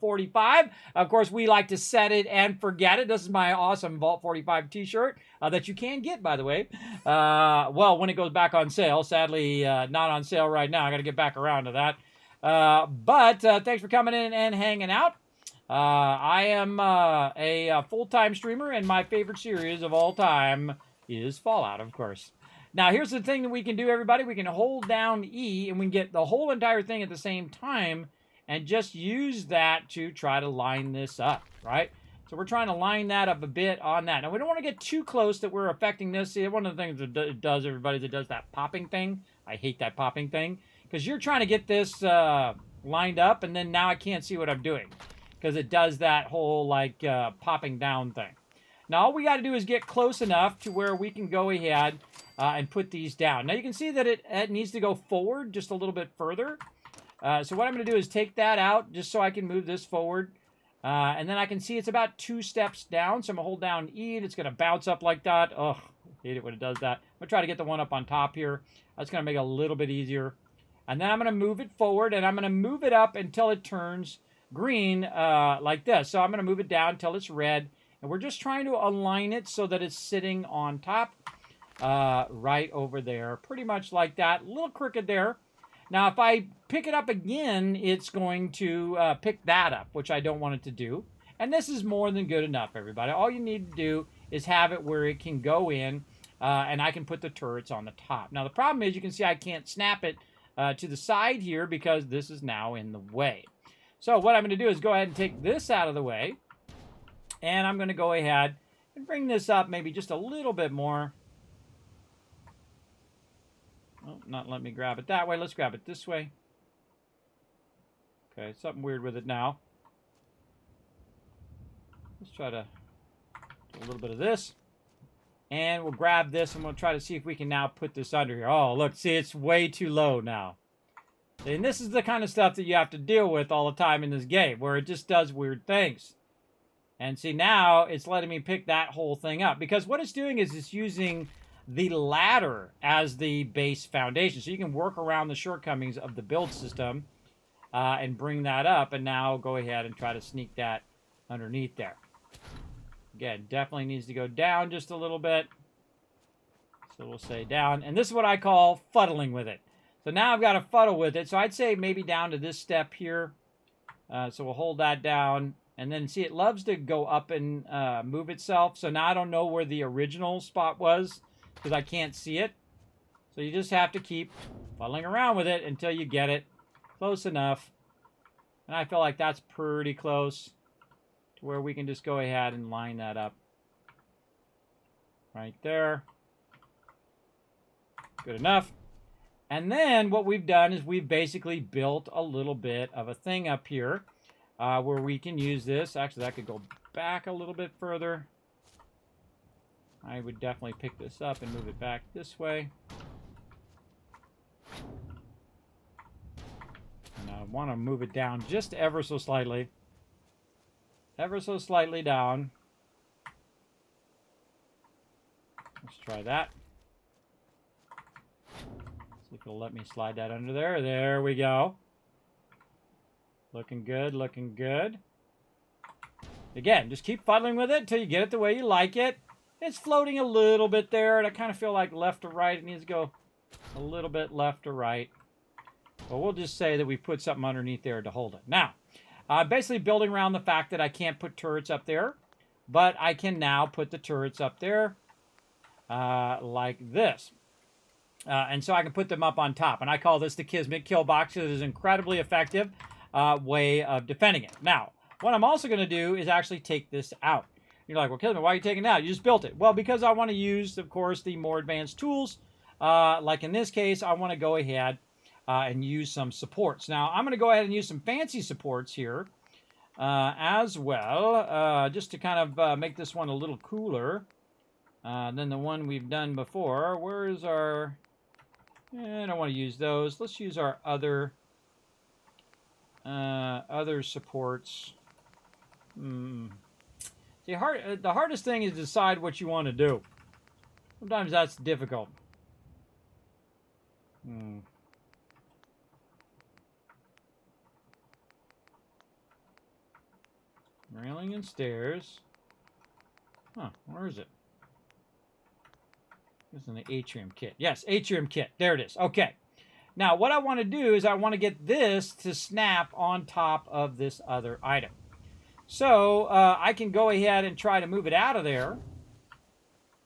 45. Of course, we like to set it and forget it. This is my awesome Vault 45 t-shirt that you can get, by the way. Well, when it goes back on sale. Sadly, not on sale right now. I got to get back around to that. But thanks for coming in and hanging out. I am a full-time streamer, and my favorite series of all time is Fallout, of course. Now, here's the thing that we can do, everybody. We can hold down E, and we can get the whole entire thing at the same time, and just use that to try to line this up, right? So we're trying to line that up a bit on that. Now, we don't want to get too close that we're affecting this. See, one of the things that it does, everybody, is it does that popping thing. I hate that popping thing, because you're trying to get this lined up, and then now I can't see what I'm doing, because it does that whole, like, popping down thing. Now, all we got to do is get close enough to where we can go ahead and put these down. Now, you can see that it needs to go forward just a little bit further. So what I'm going to do is take that out just so I can move this forward. And then I can see it's about 2 steps down. So I'm going to hold down E, and it's going to bounce up like that. Ugh, I hate it when it does that. I'm going to try to get the one up on top here. That's going to make it a little bit easier. And then I'm going to move it forward, and I'm going to move it up until it turns green like this. So I'm going to move it down until it's red. And we're just trying to align it so that it's sitting on top right over there. Pretty much like that. A little crooked there. Now, if I pick it up again, it's going to pick that up, which I don't want it to do. And this is more than good enough, everybody. All you need to do is have it where it can go in, and I can put the turrets on the top. Now, the problem is you can see I can't snap it to the side here because this is now in the way. So what I'm going to do is go ahead and take this out of the way. And I'm going to go ahead and bring this up maybe just a little bit more. Oh, not let me grab it that way. Let's grab it this way. Okay, something weird with it now. Let's try to do a little bit of this. And we'll grab this, and we'll try to see if we can now put this under here. Oh, look, see, it's way too low now. And this is the kind of stuff that you have to deal with all the time in this game, where it just does weird things. And see, now it's letting me pick that whole thing up. Because what it's doing is it's using the ladder as the base foundation. So you can work around the shortcomings of the build system and bring that up. And now go ahead and try to sneak that underneath there. Again, definitely needs to go down just a little bit. So we'll say down. And this is what I call fuddling with it. So now I've got to fuddle with it. So I'd say maybe down to this step here. So we'll hold that down. And then, see, it loves to go up and move itself. So now I don't know where the original spot was because I can't see it. So you just have to keep fuddling around with it until you get it close enough. And I feel like that's pretty close to where we can just go ahead and line that up. Right there. Good enough. And then what we've done is we've basically built a little bit of a thing up here. Where we can use this. Actually, that could go back a little bit further. I would definitely pick this up and move it back this way. And I want to move it down just ever so slightly. Ever so slightly down. Let's try that. See if it'll let me slide that under there. There we go. Looking good, looking good. Again, just keep fuddling with it until you get it the way you like it. It's floating a little bit there, and I kind of feel like left to right. It needs to go a little bit left to right. But we'll just say that we put something underneath there to hold it. Now, basically building around the fact that I can't put turrets up there, but I can now put the turrets up there like this. And so I can put them up on top. And I call this the Kismet kill box. It is incredibly effective. Way of defending it. Now, what I'm also going to do is actually take this out. You're like, well, Kismet, why are you taking it out? You just built it. Well, because I want to use, of course, the more advanced tools. Like in this case, I want to go ahead and use some supports. Now, I'm going to go ahead and use some fancy supports here as well, just to kind of make this one a little cooler than the one we've done before. Where is our... I don't want to use those. Let's use our other supports. See, the hardest thing is to decide what you want to do. Sometimes that's difficult. Railing and stairs. Huh, where is it? This is in the atrium kit. Yes, atrium kit. There it is. Okay. Now, what I want to do is I want to get this to snap on top of this other item. So I can go ahead and try to move it out of there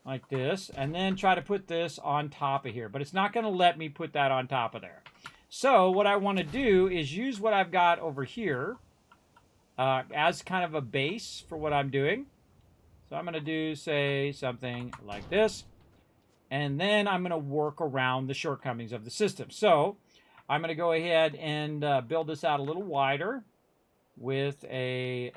like this, and then try to put this on top of here. But it's not going to let me put that on top of there. So what I want to do is use what I've got over here as kind of a base for what I'm doing. So I'm going to do, say, something like this. And then I'm going to work around the shortcomings of the system. So I'm going to go ahead and build this out a little wider with a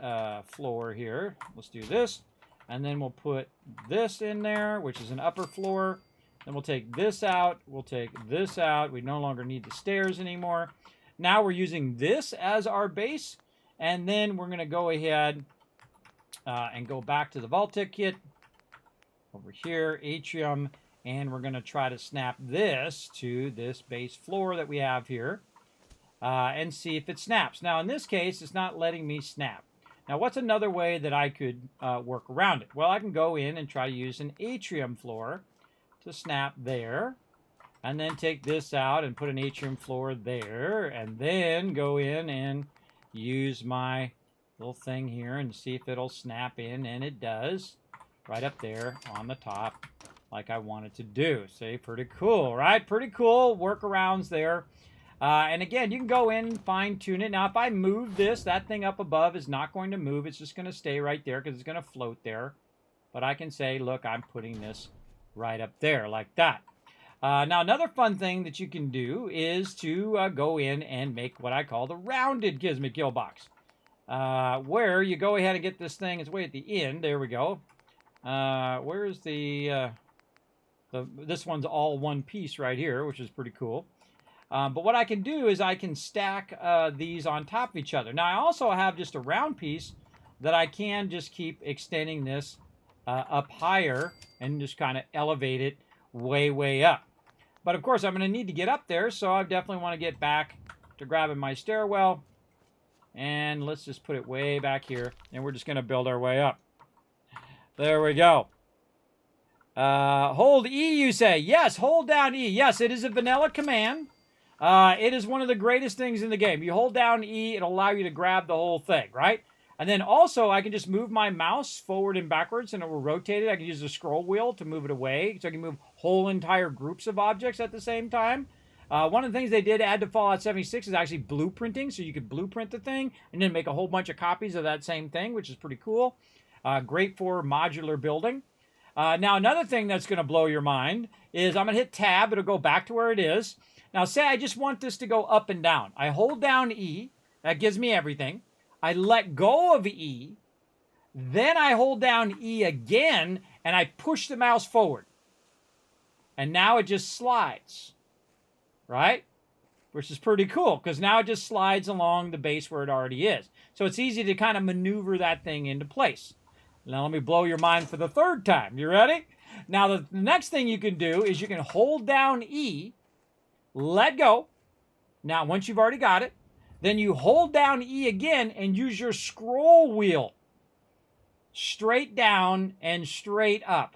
floor here. Let's do this. And then we'll put this in there, which is an upper floor. Then we'll take this out. We'll take this out. We no longer need the stairs anymore. Now we're using this as our base. And then we're going to go ahead and go back to the vault-tec kit. Over here, atrium. And we're going to try to snap this to this base floor that we have here. And see if it snaps. Now, in this case, it's not letting me snap. Now, what's another way that I could work around it? Well, I can go in and try to use an atrium floor to snap there. And then take this out and put an atrium floor there. And then go in and use my little thing here and see if it'll snap in. And it does. Right up there on the top like I want it to do. See, pretty cool, right? Pretty cool workarounds there. And again, you can go in and fine-tune it. Now, if I move this, that thing up above is not going to move. It's just going to stay right there because it's going to float there. But I can say, look, I'm putting this right up there like that. Now, another fun thing that you can do is to go in and make what I call the rounded Kismet kill box. Where you go ahead and get this thing. It's way at the end. There we go. Where's this one's all one piece right here, which is pretty cool. But what I can do is I can stack these on top of each other. Now, I also have just a round piece that I can just keep extending this up higher and just kind of elevate it way, way up. But, of course, I'm going to need to get up there, so I definitely want to get back to grabbing my stairwell. And let's just put it way back here, and we're just going to build our way up. There we go. Hold E, you say. Yes, hold down E. Yes, it is a vanilla command. It is one of the greatest things in the game. You hold down E, it'll allow you to grab the whole thing, right? And then also, I can just move my mouse forward and backwards, and it will rotate it. I can use the scroll wheel to move it away, so I can move whole entire groups of objects at the same time. One of the things they did add to Fallout 76 is actually blueprinting, so you could blueprint the thing and then make a whole bunch of copies of that same thing, which is pretty cool. Great for modular building. Now, another thing that's going to blow your mind is I'm going to hit Tab. It'll go back to where it is. Now, say I just want this to go up and down. I hold down E. That gives me everything. I let go of E. Then I hold down E again, and I push the mouse forward. And now it just slides. Right? Which is pretty cool, because now it just slides along the base where it already is. So it's easy to kind of maneuver that thing into place. Now, let me blow your mind for the third time. You ready? Now, the next thing you can do is you can hold down E. Let go. Now, once you've already got it, then you hold down E again and use your scroll wheel. Straight down and straight up.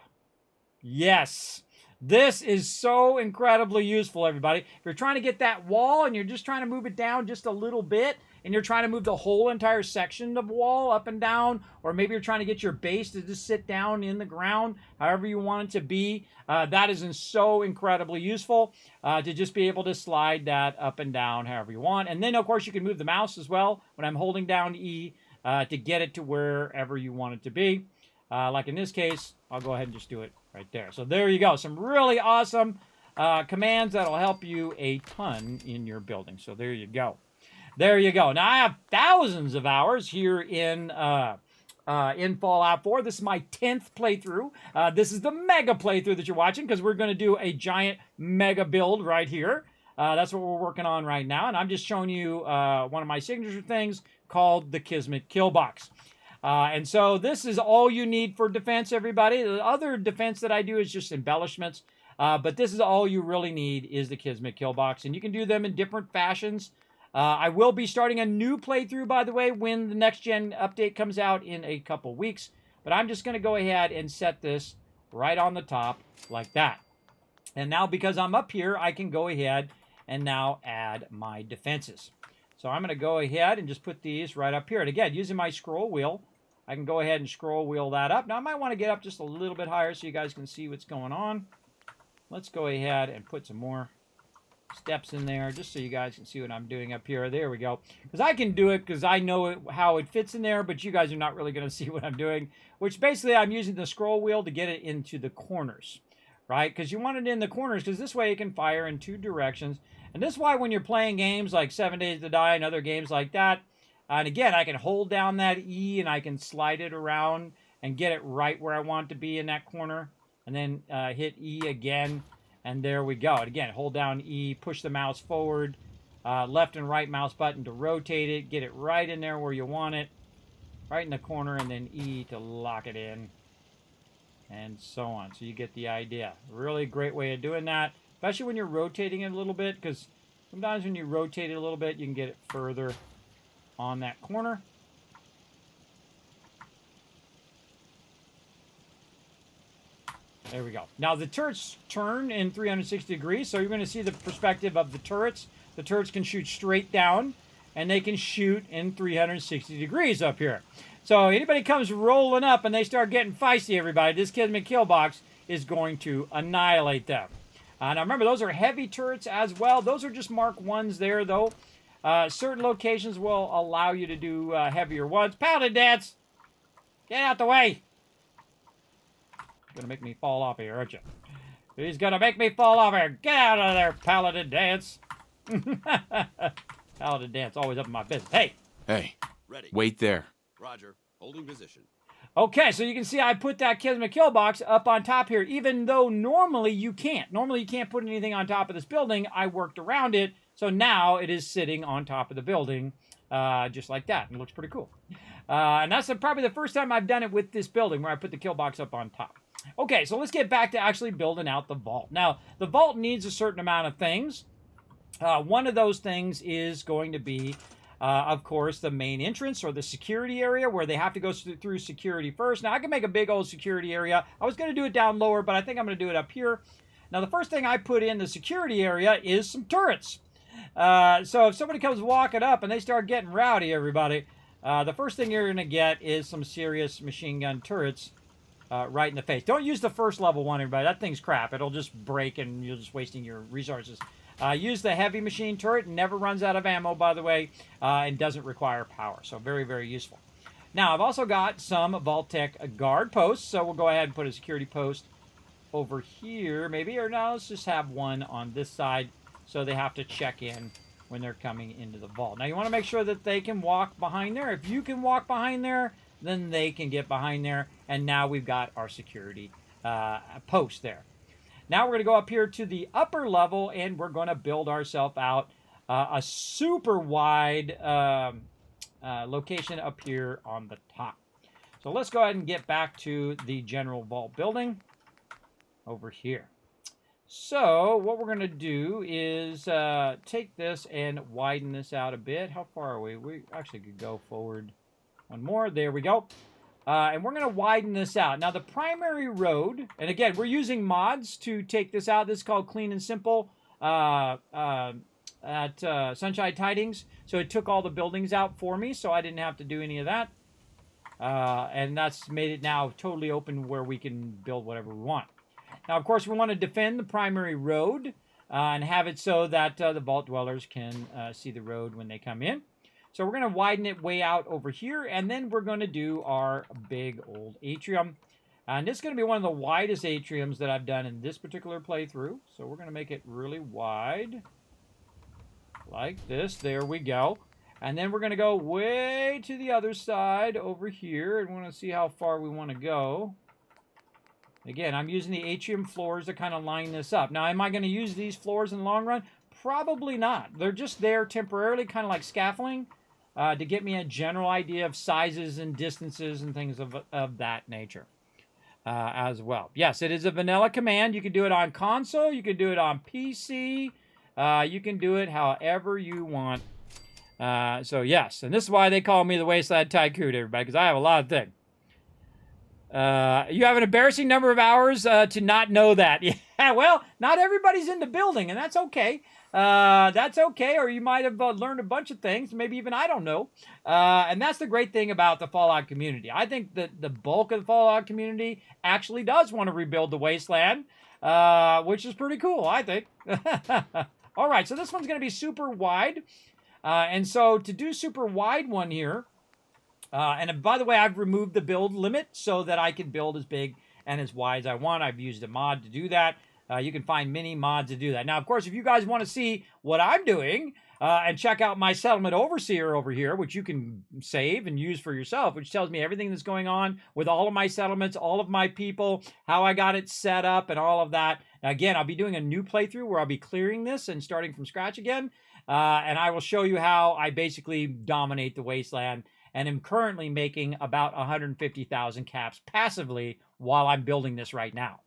Yes. This is so incredibly useful, everybody. If you're trying to get that wall and you're just trying to move it down just a little bit, and you're trying to move the whole entire section of wall up and down, or maybe you're trying to get your base to just sit down in the ground, however you want it to be, that is so incredibly useful to just be able to slide that up and down however you want. And then, of course, you can move the mouse as well when I'm holding down E to get it to wherever you want it to be. Like in this case, I'll go ahead and just do it right there. So there you go. Some really awesome commands that'll help you a ton in your building. So there you go. There you go. Now, I have thousands of hours here in Fallout 4. This is my 10th playthrough. This is the mega playthrough that you're watching because we're going to do a giant mega build right here. That's what we're working on right now. And I'm just showing you one of my signature things called the Kismet Kill Box. And so this is all you need for defense, everybody. The other defense that I do is just embellishments. But this is all you really need is the Kismet Kill Box. And you can do them in different fashions. I will be starting a new playthrough, by the way, when the next gen update comes out in a couple weeks. But I'm just going to go ahead and set this right on the top like that. And now because I'm up here, I can go ahead and now add my defenses. So I'm going to go ahead and just put these right up here. And again, using my scroll wheel, I can go ahead and scroll wheel that up. Now, I might want to get up just a little bit higher so you guys can see what's going on. Let's go ahead and put some more steps in there just so you guys can see what I'm doing up here. There we go. Because I can do it because I know how it fits in there, but you guys are not really going to see what I'm doing, which basically I'm using the scroll wheel to get it into the corners, right? Because you want it in the corners because this way it can fire in 2 directions. And this is why when you're playing games like 7 Days to Die and other games like that, and again, I can hold down that E and I can slide it around and get it right where I want it to be in that corner. And then hit E again, and there we go. And again, hold down E, push the mouse forward, left and right mouse button to rotate it, get it right in there where you want it, right in the corner, and then E to lock it in, and so on. So you get the idea. Really great way of doing that, especially when you're rotating it a little bit, because sometimes when you rotate it a little bit, you can get it further on that corner. There we go. Now the turrets turn in 360 degrees, so you're going to see the perspective of the turrets. The turrets can shoot straight down, and they can shoot in 360 degrees up here. So anybody comes rolling up and they start getting feisty, everybody, this Kismet kill box is going to annihilate them. Now remember, those are heavy turrets as well. Those are just Mark 1s there, though. Certain locations will allow you to do heavier ones. Paladin dance! Get out the way! Gonna make me fall off here, aren't you? He's gonna make me fall off here. Get out of there, Paladin dance! Paladin dance, always up in my business. Hey! Hey, Ready. wait there. Roger. Holding position. Okay, so you can see I put that Kismet kill box up on top here, even though normally you can't. Normally you can't put anything on top of this building. I worked around it, so now it is sitting on top of the building, just like that. It looks pretty cool. And that's probably the first time I've done it with this building, where I put the kill box up on top. Okay, so let's get back to actually building out the vault. Now, the vault needs a certain amount of things. One of those things is going to be, of course, the main entrance or the security area where they have to go through security first. Now, I can make a big old security area. I was going to do it down lower, but I think I'm going to do it up here. Now, the first thing I put in the security area is some turrets. So if somebody comes walking up and they start getting rowdy, everybody, the first thing you're going to get is some serious machine gun turrets. Right in the face. Don't use the first level one, everybody. That thing's crap. It'll just break and you're just wasting your resources. Use the heavy machine turret. Never runs out of ammo, by the way, and doesn't require power. So very, very useful. Now, I've also got some vault-tec guard posts. So we'll go ahead and put a security post over here, maybe. Or no, let's just have one on this side so they have to check in when they're coming into the vault. Now, you want to make sure that they can walk behind there. If you can walk behind there, then they can get behind there. And now we've got our security post there. Now we're going to go up here to the upper level, and we're going to build ourselves out a super wide location up here on the top. So let's go ahead and get back to the general vault building over here. So what we're going to do is take this and widen this out a bit. How far are we? We actually could go forward one more. There we go. And we're going to widen this out. Now, the primary road, and again, we're using mods to take this out. This is called Clean and Simple at Sunshine Tidings. So it took all the buildings out for me, so I didn't have to do any of that. And that's made it now totally open where we can build whatever we want. Now, of course, we want to defend the primary road and have it so that the vault dwellers can see the road when they come in. So we're going to widen it way out over here, and then we're going to do our big old atrium. And this is going to be one of the widest atriums that I've done in this particular playthrough. So we're going to make it really wide, like this. There we go. And then we're going to go way to the other side over here, and we want to see how far we want to go. Again, I'm using the atrium floors to kind of line this up. Now, am I going to use these floors in the long run? Probably not. They're just there temporarily, kind of like scaffolding. To get me a general idea of sizes and distances and things of that nature as well. Yes, it is a vanilla command. You can do it on console. You can do it on PC. You can do it however you want. So, yes. And this is why they call me the Wasteland Tycoon, everybody, because I have a lot of things. You have an embarrassing number of hours to not know that. Yeah, well, not everybody's into building, and that's okay. That's okay, or you might have learned a bunch of things, maybe even I don't know. And that's the great thing about the Fallout community. I think that the bulk of the Fallout community actually does want to rebuild the wasteland, which is pretty cool, I think. All right, so this one's going to be super wide. And so to do super wide one here, and by the way, I've removed the build limit so that I can build as big and as wide as I want. I've used a mod to do that. You can find many mods to do that. Now, of course, if you guys want to see what I'm doing and check out my settlement overseer over here, which you can save and use for yourself, which tells me everything that's going on with all of my settlements, all of my people, how I got it set up and all of that. Again, I'll be doing a new playthrough where I'll be clearing this and starting from scratch again. And I will show you how I basically dominate the wasteland and am currently making about 150,000 caps passively while I'm building this right now.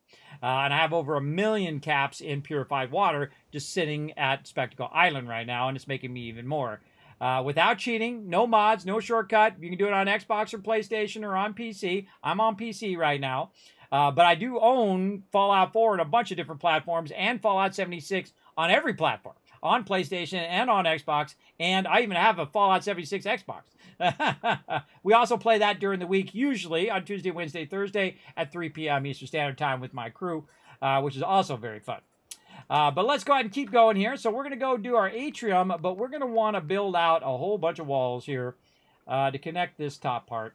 And I have over 1 million caps in purified water just sitting at Spectacle Island right now, and it's making me even more. Without cheating, no mods, no shortcut. You can do it on Xbox or PlayStation or on PC. I'm on PC right now. But I do own Fallout 4 on a bunch of different platforms and Fallout 76 on every platform, on PlayStation and on Xbox, and I even have a Fallout 76 Xbox. We also play that during the week, usually on Tuesday, Wednesday, Thursday at 3 p.m. Eastern Standard Time with my crew, which is also very fun. But let's go ahead and keep going here. So we're going to go do our atrium, but we're going to want to build out a whole bunch of walls here to connect this top part.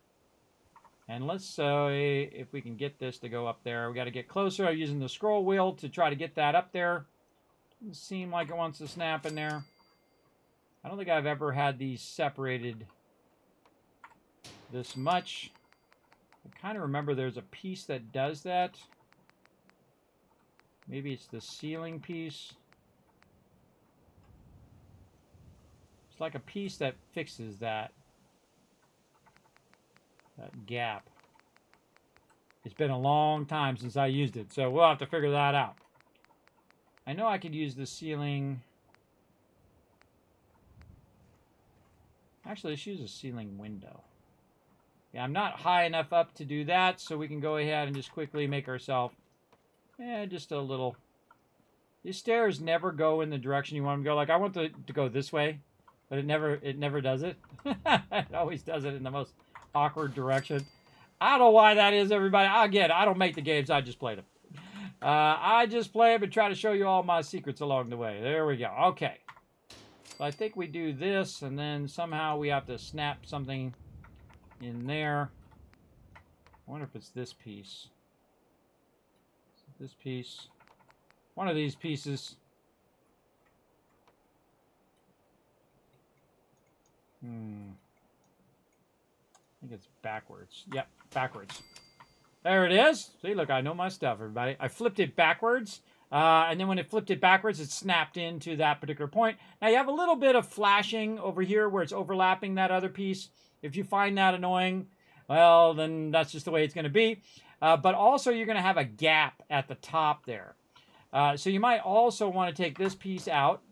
And let's say if we can get this to go up there. We got to get closer. I'm using the scroll wheel to try to get that up there. Doesn't seem like it wants to snap in there. I don't think I've ever had these separated this much. I kind of remember there's a piece that does that. Maybe it's the ceiling piece. It's like a piece that fixes that gap. It's been a long time since I used it, so we'll have to figure that out. I know I could use the ceiling. Actually, let's use a ceiling window. Yeah, I'm not high enough up to do that, so we can go ahead and just quickly make ourselves, just a little. These stairs never go in the direction you want them to go. Like I want to go this way, but it never does it. It always does it in the most awkward direction. I don't know why that is, everybody. Again, I don't make the games. I just play them. I just play them and try to show you all my secrets along the way. There we go. Okay. So I think we do this, and then somehow we have to snap something in there. I wonder if it's this piece. This piece. One of these pieces. I think it's backwards. Yep, backwards. There it is. See, look, I know my stuff, everybody. I flipped it backwards, and then when it flipped it backwards, it snapped into that particular point. Now, you have a little bit of flashing over here where it's overlapping that other piece. If you find that annoying, well, then that's just the way it's going to be. But also, you're going to have a gap at the top there. So you might also want to take this piece out,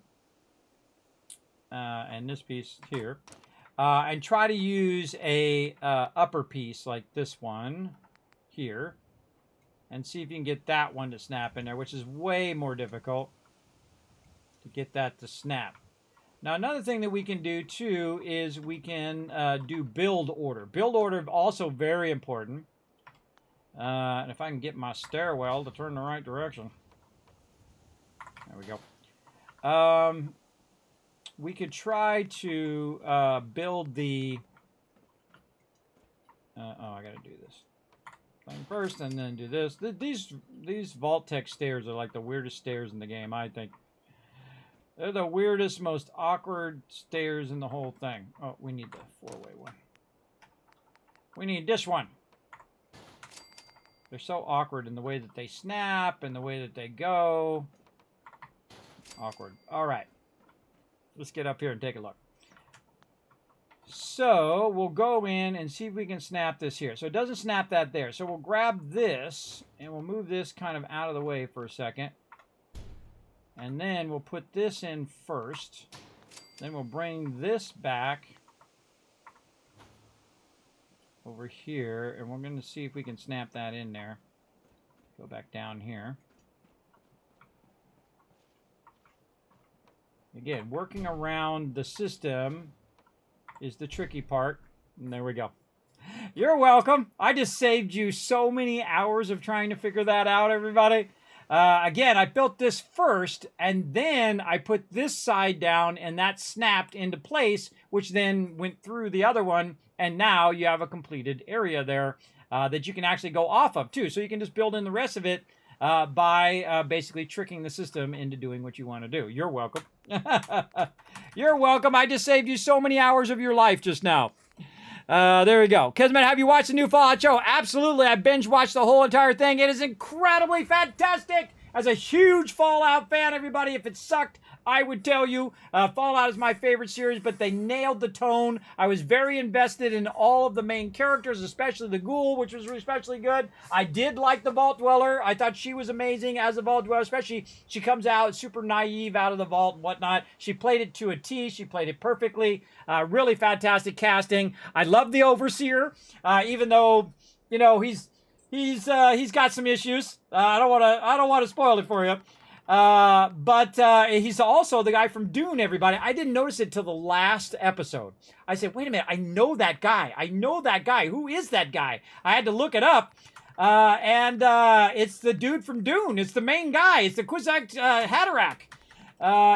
and this piece here, and try to use a upper piece like this one here, and see if you can get that one to snap in there, which is way more difficult to get that to snap. Now, another thing that we can do, too, is we can do build order. Build order also very important. And if I can get my stairwell to turn the right direction. There we go. We could try to build the... I got to do this. First, and then do this. These vault-tec stairs are like the weirdest stairs in the game, I think. They're the weirdest, most awkward stairs in the whole thing. Oh, we need the four-way one. We need this one. They're so awkward in the way that they snap and the way that they go. Awkward. All right. Let's get up here and take a look. So we'll go in and see if we can snap this here. So it doesn't snap that there. So we'll grab this and we'll move this kind of out of the way for a second. And then we'll put this in first. Then we'll bring this back over here. And we're going to see if we can snap that in there. Go back down here. Again, working around the system is the tricky part. And there we go. You're welcome. I just saved you so many hours of trying to figure that out, everybody. Again, I built this first, and then I put this side down, and that snapped into place, which then went through the other one, and now you have a completed area there that you can actually go off of, too. So you can just build in the rest of it by basically tricking the system into doing what you want to do. You're welcome. You're welcome. I just saved you so many hours of your life just now. There we go. Kismet, have you watched the new Fallout show? Absolutely. I binge watched the whole entire thing. It is incredibly fantastic. As a huge Fallout fan, everybody, if it sucked, I would tell you. Fallout is my favorite series, but they nailed the tone. I was very invested in all of the main characters, especially the Ghoul, which was especially good. I did like the Vault Dweller. I thought she was amazing as a Vault Dweller, especially she comes out super naive out of the vault and whatnot. She played it to a T. She played it perfectly. Really fantastic casting. I love the Overseer, even though, you know, he's got some issues. I don't want to spoil it for you. But he's also the guy from Dune, everybody. I didn't notice it till the last episode. I said, wait a minute, I know that guy. I know that guy. Who is that guy? I had to look it up. And it's the dude from Dune. It's the main guy. It's the Kwisatz Haderach.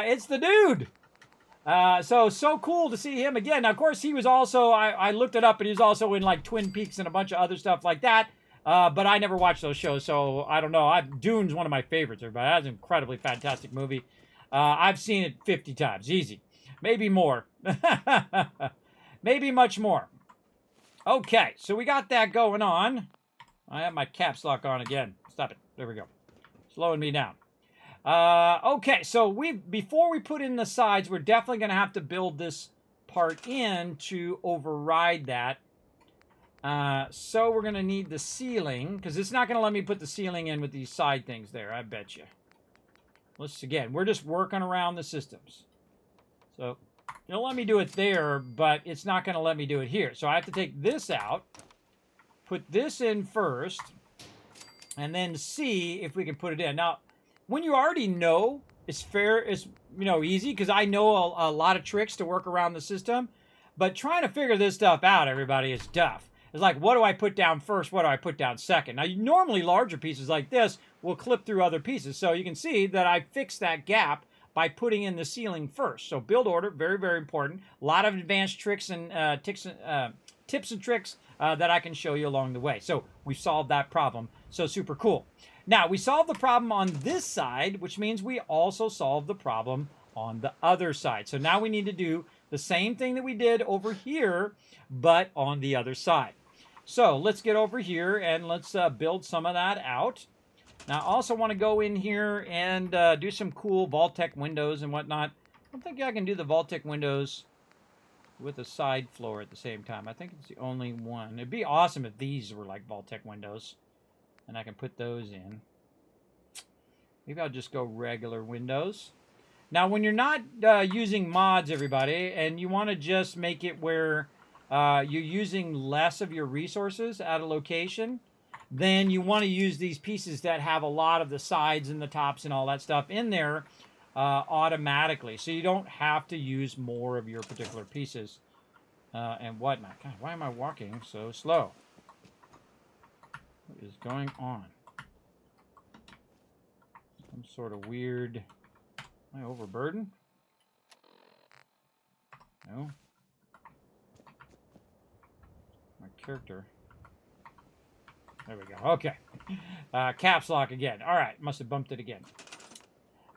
It's the dude. So cool to see him again. Now, of course, he was also, I looked it up, and he was also in like Twin Peaks and a bunch of other stuff like that. But I never watched those shows, so I don't know. Dune's one of my favorites, everybody. That's an incredibly fantastic movie. I've seen it 50 times. Easy. Maybe more. Maybe much more. Okay, so we got that going on. I have my caps lock on again. Stop it. There we go. Slowing me down. Okay, so before we put in the sides, we're definitely going to have to build this part in to override that. So we're going to need the ceiling, because it's not going to let me put the ceiling in with these side things there, I bet you. Again, we're just working around the systems. So it'll let me do it there, but it's not going to let me do it here. So I have to take this out, put this in first, and then see if we can put it in. Now, when you already know, it's easy, because I know a lot of tricks to work around the system, but trying to figure this stuff out, everybody, is tough. It's like, what do I put down first? What do I put down second? Now, normally larger pieces like this will clip through other pieces. So you can see that I fixed that gap by putting in the ceiling first. So build order, very, very important. A lot of advanced tricks and tips and tricks that I can show you along the way. So we solved that problem. So super cool. Now, we solved the problem on this side, which means we also solved the problem on the other side. So now we need to do the same thing that we did over here, but on the other side. So let's get over here and let's build some of that out. Now, I also want to go in here and do some cool vault-tec windows and whatnot. I don't think I can do the vault-tec windows with a side floor at the same time. I think it's the only one. It'd be awesome if these were like vault-tec windows, and I can put those in. Maybe I'll just go regular windows. Now, when you're not using mods, everybody, and you want to just make it where you're using less of your resources at a location, then you want to use these pieces that have a lot of the sides and the tops and all that stuff in there automatically. So you don't have to use more of your particular pieces and whatnot. God, why am I walking so slow? What is going on? Some sort of weird... Am I overburdened? No. My character. There we go. Okay. Caps lock again. All right. Must have bumped it again.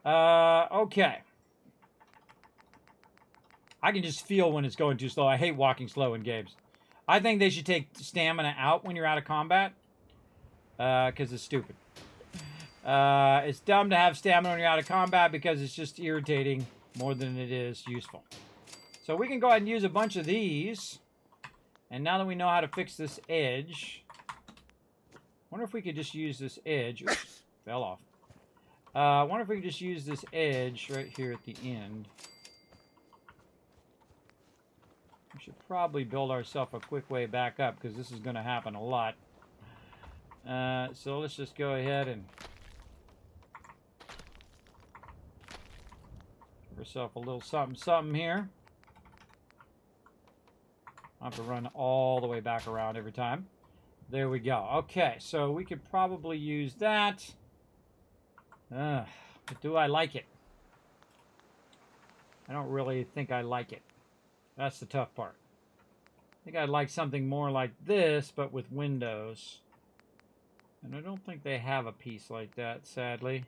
Okay. I can just feel when it's going too slow. I hate walking slow in games. I think they should take stamina out when you're out of combat. Because it's stupid. It's dumb to have stamina when you're out of combat because it's just irritating more than it is useful. So we can go ahead and use a bunch of these. And now that we know how to fix this edge, wonder if we could just use this edge. Oops, fell off. Wonder if we could just use this edge right here at the end. We should probably build ourselves a quick way back up because this is going to happen a lot. So let's just go ahead and ourselves a little something, something here. I have to run all the way back around every time. There we go. Okay, so we could probably use that. But do I like it? I don't really think I like it. That's the tough part. I think I'd like something more like this, but with windows. And I don't think they have a piece like that, sadly.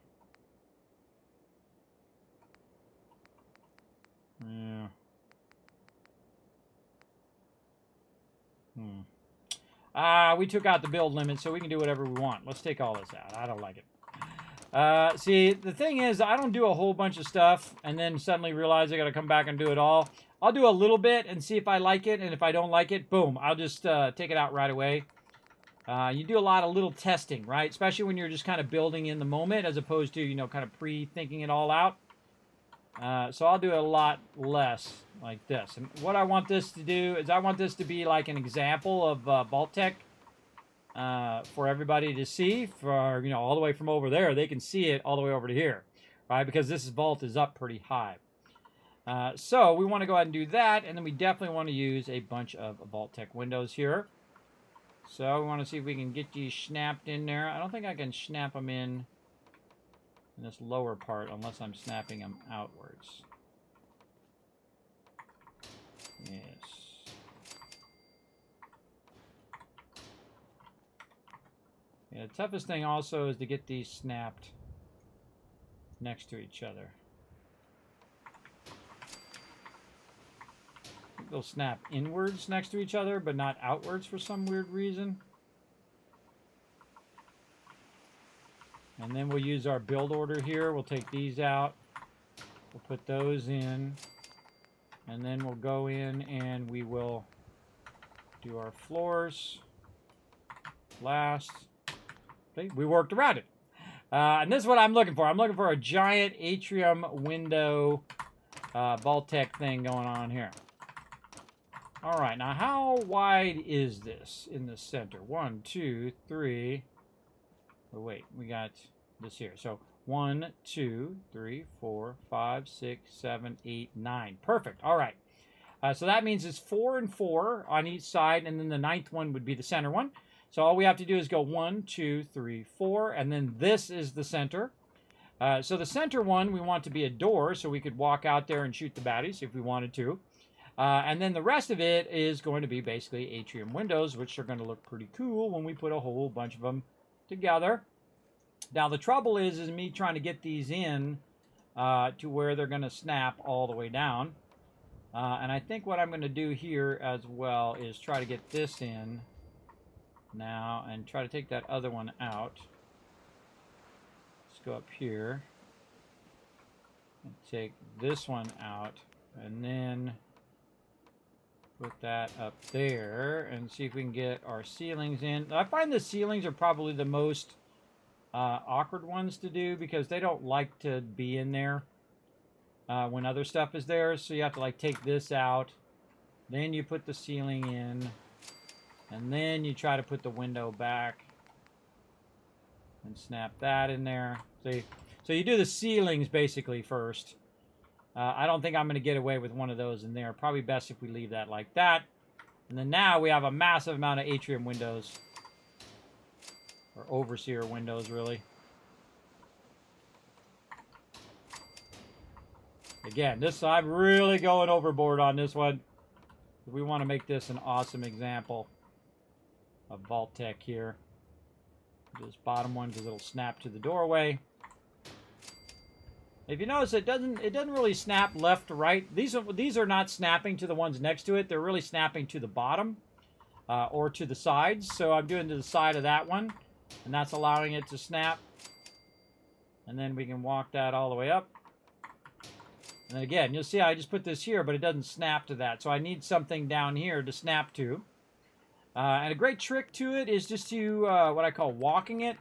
Yeah. We took out the build limit, so we can do whatever we want. Let's take all this out. I don't like it. See, the thing is, I don't do a whole bunch of stuff and then suddenly realize I got to come back and do it all. I'll do a little bit and see if I like it, and if I don't like it, boom, I'll just take it out right away. You do a lot of little testing, right? Especially when you're just kind of building in the moment as opposed to, you know, kind of pre-thinking it all out. So I'll do a lot less like this. And what I want this to do is I want this to be like an example of vault-tec for everybody to see. For, you know, all the way from over there, they can see it all the way over to here, right? Because this vault is up pretty high. So we want to go ahead and do that, and then we definitely want to use a bunch of vault-tec windows here. So we want to see if we can get these snapped in there. I don't think I can snap them in this lower part unless I'm snapping them outwards. Yes. Yeah, the toughest thing also is to get these snapped next to each other. They'll snap inwards next to each other, but not outwards for some weird reason. And then we'll use our build order here. We'll take these out. We'll put those in. And then we'll go in and we will do our floors last. Okay, we worked around it. And this is what I'm looking for. I'm looking for a giant atrium window vault-tec thing going on here. All right, now how wide is this in the center? 1, 2, 3. Oh, wait, we got this here. So 1, 2, 3, 4, 5, 6, 7, 8, 9. Perfect. All right. So that means it's 4 and 4 on each side, and then the 9th one would be the center one. So all we have to do is go 1, 2, 3, 4, and then this is the center. So the center one we want to be a door, so we could walk out there and shoot the baddies if we wanted to. And then the rest of it is going to be basically atrium windows, which are going to look pretty cool when we put a whole bunch of them together. Now, the trouble is me trying to get these in to where they're going to snap all the way down. And I think what I'm going to do here as well is try to get this in now and try to take that other one out. Let's go up here and take this one out and then put that up there and see if we can get our ceilings in. I find the ceilings are probably the most awkward ones to do because they don't like to be in there when other stuff is there. So you have to like take this out, then you put the ceiling in, and then you try to put the window back and snap that in there. See? So you do the ceilings basically first. I don't think I'm going to get away with one of those in there. Probably best if we leave that like that. And then now we have a massive amount of atrium windows. Or overseer windows, really. Again, this I'm really going overboard on this one. We want to make this an awesome example of vault-tec here. This bottom one because it'll snap to the doorway. If you notice, it doesn't really snap left to right. These are not snapping to the ones next to it. They're really snapping to the bottom or to the sides. So I'm doing to the side of that one, and that's allowing it to snap. And then we can walk that all the way up. And then again, you'll see I just put this here, but it doesn't snap to that. So I need something down here to snap to. And a great trick to it is just to what I call walking it.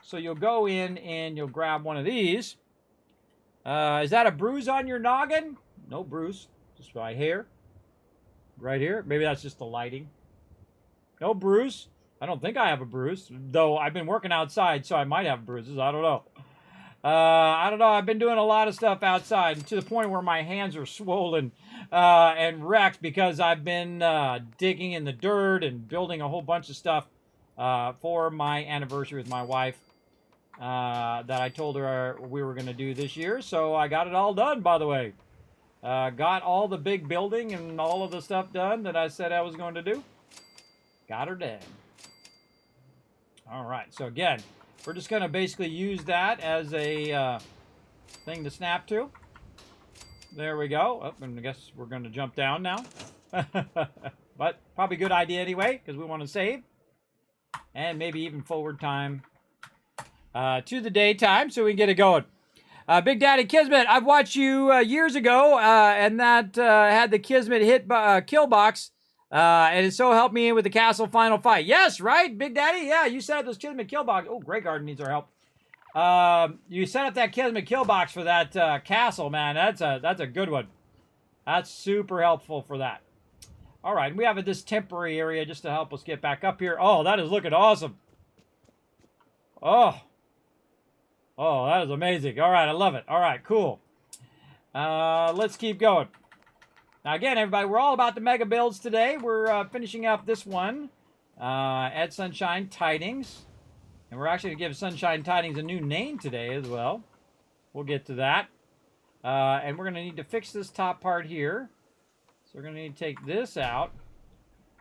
So you'll go in and you'll grab one of these. Is that a bruise on your noggin? No bruise. Just my hair. Right here. Maybe that's just the lighting. No bruise. I don't think I have a bruise. Though I've been working outside, so I might have bruises. I don't know. I don't know. I've been doing a lot of stuff outside to the point where my hands are swollen and wrecked because I've been digging in the dirt and building a whole bunch of stuff for my anniversary with my wife that I told her we were going to do this year. So I got it all done, by the way. Got all the big building and all of the stuff done that I said I was going to do. Got her done. All right. So again, we're just going to basically use that as a thing to snap to. There we go. Oh, and I guess we're going to jump down now. But probably a good idea anyway, because we want to save. And maybe even forward time to the daytime so we can get it going. Big Daddy Kismet, I've watched you years ago, and that had the Kismet hit kill box. And it so helped me in with the castle final fight. Yes, right, Big Daddy? Yeah, you set up this Kismet kill box. Oh, Grey Garden needs our help. You set up that Kismet kill box for that castle, man. That's a good one. That's super helpful for that. All right, we have this temporary area just to help us get back up here. Oh, that is looking awesome. Oh, that is amazing. All right, I love it. All right, cool. Let's keep going. Now, again, everybody, we're all about the mega builds today. We're finishing up this one at Sunshine Tidings. And we're actually going to give Sunshine Tidings a new name today as well. We'll get to that. And we're going to need to fix this top part here. So we're going to need to take this out.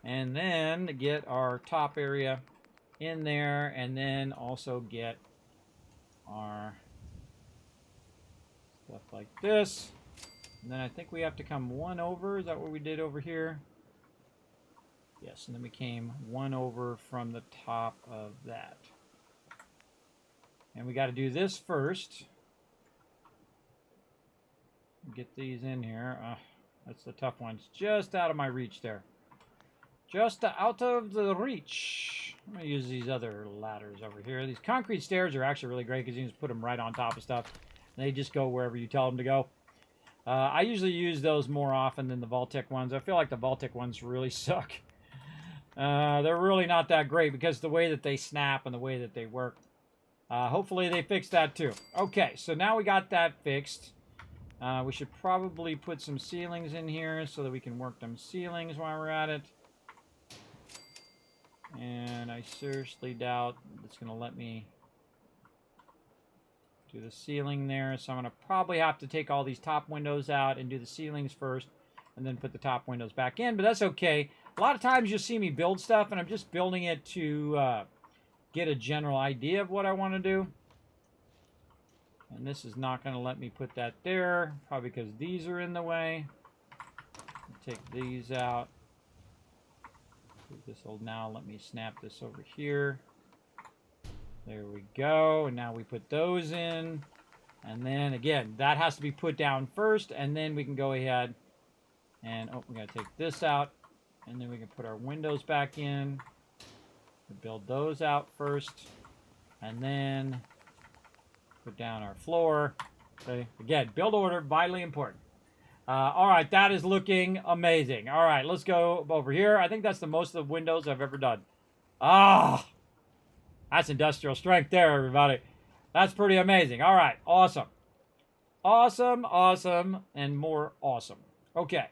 And then get our top area in there. And then also get our stuff like this. And then I think we have to come one over. Is that what we did over here? Yes, and then we came one over from the top of that. And we got to do this first. Get these in here. That's the tough one. It's just out of my reach there. Just out of the reach. I'm going to use these other ladders over here. These concrete stairs are actually really great because you can just put them right on top of stuff. And they just go wherever you tell them to go. I usually use those more often than the vault-tec ones. I feel like the vault-tec ones really suck. They're really not that great because the way that they snap and the way that they work. Hopefully they fix that too. Okay, so now we got that fixed. We should probably put some ceilings in here so that we can work them ceilings while we're at it. And I seriously doubt it's going to let me do the ceiling there. So I'm going to probably have to take all these top windows out and do the ceilings first and then put the top windows back in. But that's okay. A lot of times you'll see me build stuff and I'm just building it to get a general idea of what I want to do. And this is not going to let me put that there, probably because these are in the way. Take these out. This will now let me snap this over here. There we go. And now we put those in. And then again, that has to be put down first. And then we can go ahead and, oh, we got to take this out. And then we can put our windows back in. Build those out first. And then put down our floor. Okay. Again, build order, vitally important. All right, that is looking amazing. All right, let's go over here. I think that's the most of the windows I've ever done. Ah, that's industrial strength there, everybody. That's pretty amazing. All right, awesome. Awesome, awesome, and more awesome. Okay,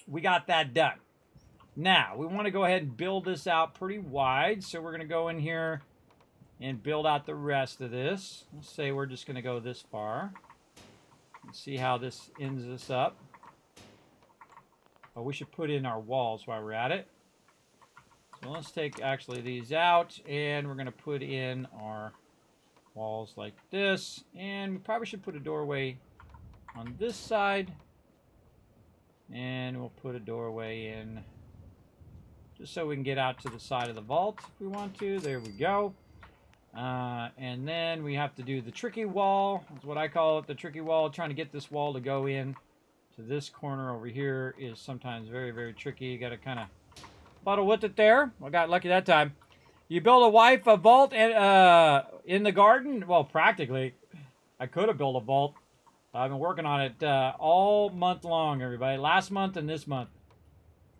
we got that done. Now, we want to go ahead and build this out pretty wide. So we're going to go in here and build out the rest of this. Let's say we're just going to go this far. Let's see how this ends this up. Oh, we should put in our walls while we're at it. So let's take actually these out, and we're going to put in our walls like this. And we probably should put a doorway on this side. And we'll put a doorway in just so we can get out to the side of the vault if we want to. There we go. And then we have to do the tricky wall. That's what I call it, the tricky wall. Trying to get this wall to go in to this corner over here is sometimes very, very tricky. You got to kind of fuddle with it there. I got lucky that time. You build a vault and, in the garden? Well, practically. I could have built a vault. I've been working on it all month long, everybody. Last month and this month.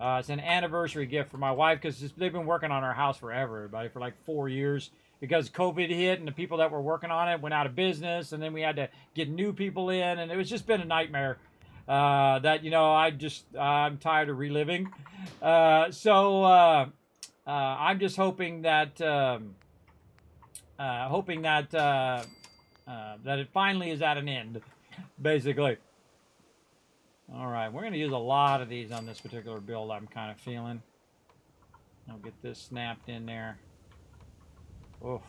It's an anniversary gift for my wife because they've been working on our house forever, everybody, for like 4 years. because COVID hit and the people that were working on it went out of business, and then we had to get new people in, and it was just been a nightmare. That I'm tired of reliving. I'm just hoping that that it finally is at an end, basically. All right, we're going to use a lot of these on this particular build, I'm kind of feeling. I'll get this snapped in there. Oof.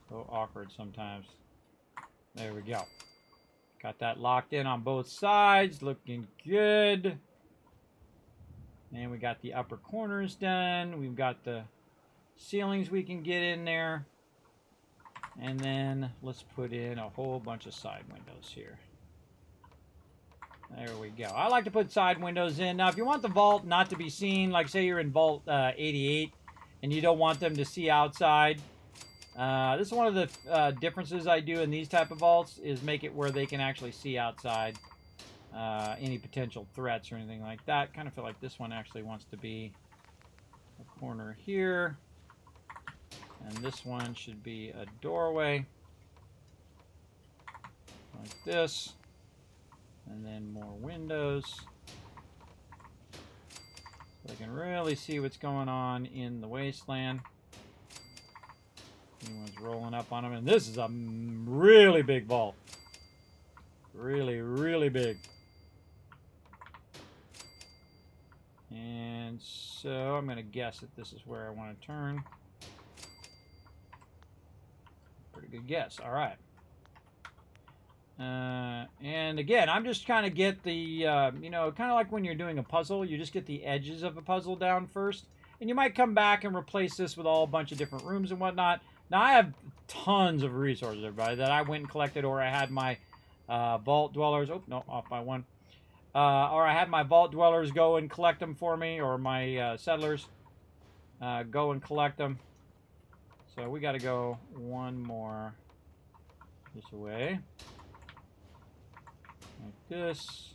So awkward sometimes. There we go. Got that locked in on both sides, looking good. And we got the upper corners done. We've got the ceilings we can get in there. And then let's put in a whole bunch of side windows here. There we go. I like to put side windows in. Now, if you want the vault not to be seen, like say you're in vault 88 and you don't want them to see outside, this is one of the differences I do in these type of vaults, is make it where they can actually see outside any potential threats or anything like that. Kind of feel like this one actually wants to be a corner here. And this one should be a doorway. Like this. And then more windows. So I can really see what's going on in the wasteland. Anyone's rolling up on them. And this is a really big vault. Really, really big. And so I'm going to guess that this is where I want to turn. Pretty good guess. All right. And again, I'm just kind of get the, kind of like when you're doing a puzzle, you just get the edges of a puzzle down first. And you might come back and replace this with all a bunch of different rooms and whatnot. Now, I have tons of resources, everybody, that I went and collected, or I had my vault dwellers. Oh, no, off by one. Or I had my vault dwellers go and collect them for me, or my settlers go and collect them. So we got to go one more this way. Like this.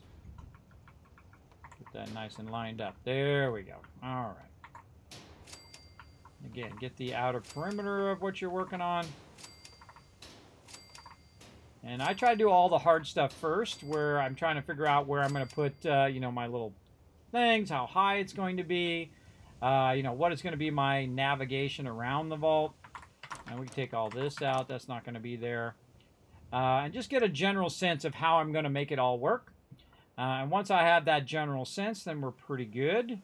Get that nice and lined up. There we go. All right. Again, get the outer perimeter of what you're working on. And I try to do all the hard stuff first, where I'm trying to figure out where I'm going to put, my little things, how high it's going to be, what is going to be my navigation around the vault. And we can take all this out. That's not going to be there. And just get a general sense of how I'm going to make it all work. And once I have that general sense, then we're pretty good.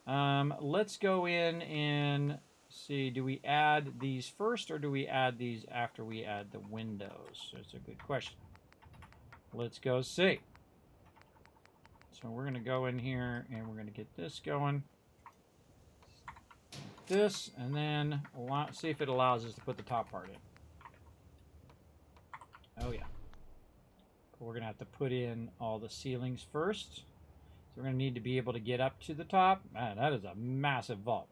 Let's go in and see, do we add these first, or do we add these after we add the windows? That's a good question. Let's go see. So we're going to go in here and we're going to get this going. Like this, and then see if it allows us to put the top part in. Oh yeah. We're going to have to put in all the ceilings first. So we're going to need to be able to get up to the top. Man, that is a massive vault.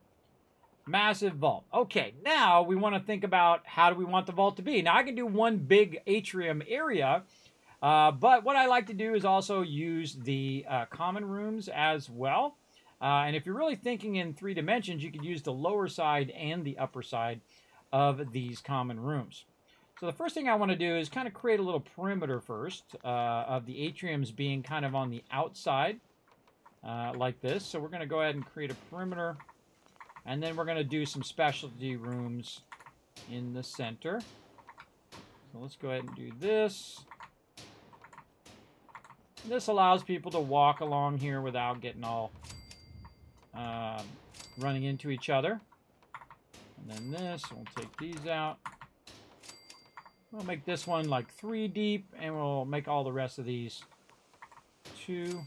Massive vault. Okay, now we want to think about how do we want the vault to be. Now I can do one big atrium area, but what I like to do is also use the common rooms as well. And if you're really thinking in 3 dimensions, you could use the lower side and the upper side of these common rooms. So the first thing I want to do is kind of create a little perimeter first of the atriums being kind of on the outside like this. So we're going to go ahead and create a perimeter, and then we're going to do some specialty rooms in the center. So let's go ahead and do this. This allows people to walk along here without getting all running into each other. And then this, we'll take these out. We'll make this one like 3 deep, and we'll make all the rest of these 2.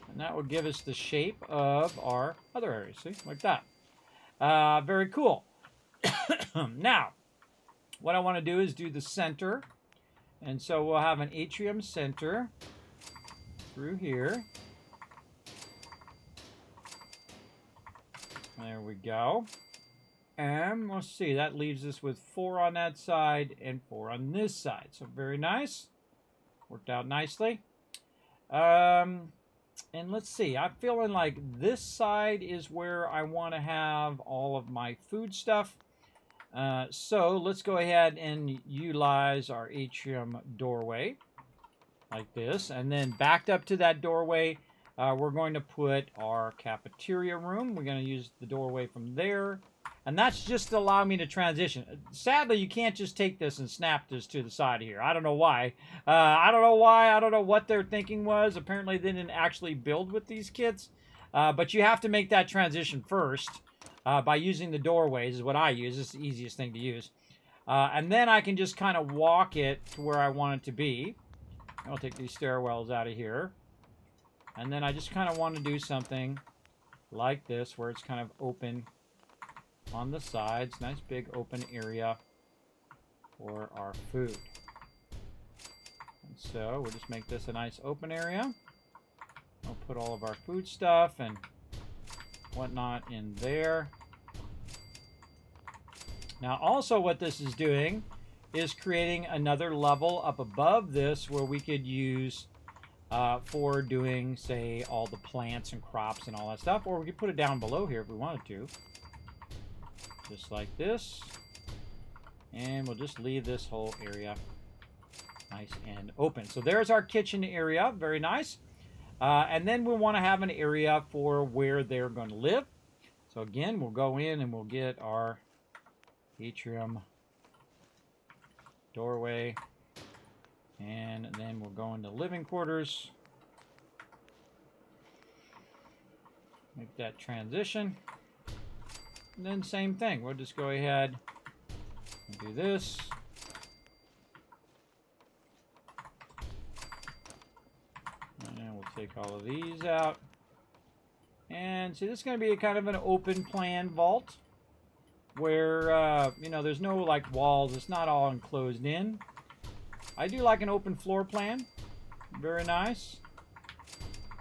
And that will give us the shape of our other areas, see, like that. Very cool. Now, what I want to do is do the center. And so we'll have an atrium center through here. There we go. And let's see, that leaves us with 4 on that side and 4 on this side. So very nice. Worked out nicely. And let's see, I'm feeling like this side is where I want to have all of my food stuff. So let's go ahead and utilize our atrium doorway like this. And then backed up to that doorway, we're going to put our cafeteria room. We're going to use the doorway from there. And that's just to allow me to transition. Sadly, you can't just take this and snap this to the side here. I don't know why. I don't know why. I don't know what their thinking was. Apparently, they didn't actually build with these kits. But you have to make that transition first by using the doorways is what I use. It's the easiest thing to use. And then I can just kind of walk it to where I want it to be. I'll take these stairwells out of here. And then I just kind of want to do something like this where it's kind of open on the sides. Nice big open area for our food. And so we'll just make this a nice open area. We'll put all of our food stuff and whatnot in there. Now also what this is doing is creating another level up above this where we could use for doing, say, all the plants and crops and all that stuff. Or we could put it down below here if we wanted to. Just like this. And we'll just leave this whole area nice and open. So there's our kitchen area. Very nice. And then we want to have an area for where they're going to live. So again, we'll go in and we'll get our atrium doorway. And then we'll go into living quarters. Make that transition. And then same thing. We'll just go ahead and do this. And we'll take all of these out. And see, this is going to be a kind of an open plan vault where, you know, there's no like walls. It's not all enclosed in. I do like an open floor plan. Very nice.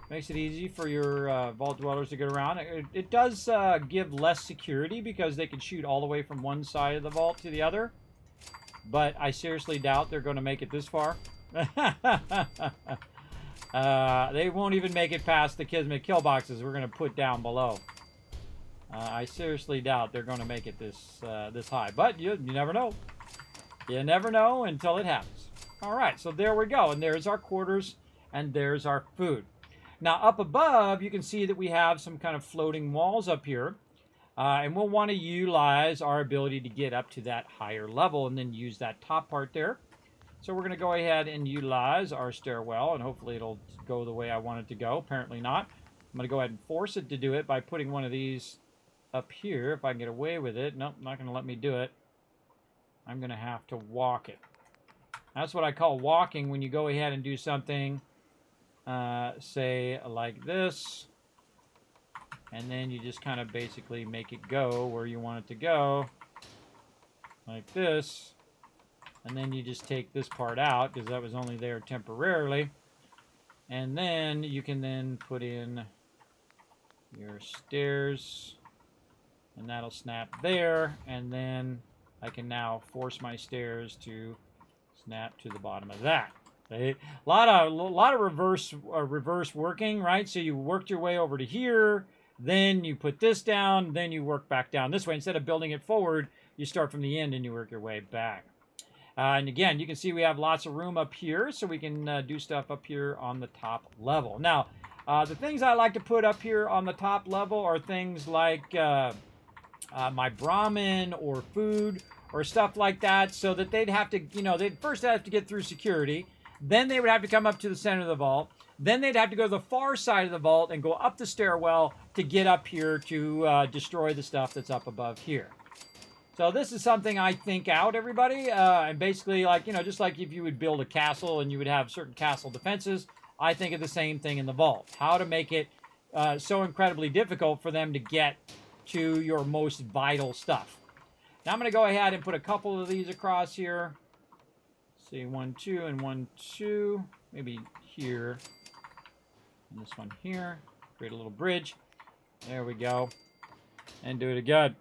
Makes it easy for your vault dwellers to get around. It does give less security because they can shoot all the way from one side of the vault to the other. But I seriously doubt they're going to make it this far. They won't even make it past the Kismet kill boxes we're going to put down below. I seriously doubt they're going to make it this high. But you never know. You never know until it happens. All right, so there we go. And there's our quarters, and there's our food. Now, up above, you can see that we have some kind of floating walls up here. And we'll want to utilize our ability to get up to that higher level and then use that top part there. So we're going to go ahead and utilize our stairwell, and hopefully it'll go the way I want it to go. Apparently not. I'm going to go ahead and force it to do it by putting one of these up here, if I can get away with it. Nope, not going to let me do it. I'm going to have to walk it. That's what I call walking when you go ahead and do something, say, like this. And then you just kind of basically make it go where you want it to go, like this. And then you just take this part out because that was only there temporarily. And then you can then put in your stairs, and that'll snap there. And then I can now force my stairs to snap to the bottom of that. Okay? A lot of reverse working, right? So you worked your way over to here, then you put this down, then you work back down this way. Instead of building it forward, you start from the end and you work your way back. And again, you can see we have lots of room up here, so we can do stuff up here on the top level. Now, the things I like to put up here on the top level are things like my Brahmin or food or stuff like that, so that they'd have to, you know, they'd first have to get through security, then they would have to come up to the center of the vault, then they'd have to go to the far side of the vault and go up the stairwell to get up here to destroy the stuff that's up above here. So this is something I think out, everybody, and basically, like, you know, just like if you would build a castle and you would have certain castle defenses, I think of the same thing in the vault. How to make it so incredibly difficult for them to get to your most vital stuff. Now I'm going to go ahead and put a couple of these across here. See, 1, 2, and 1, 2. Maybe here. And this one here. Create a little bridge. There we go. And do it again.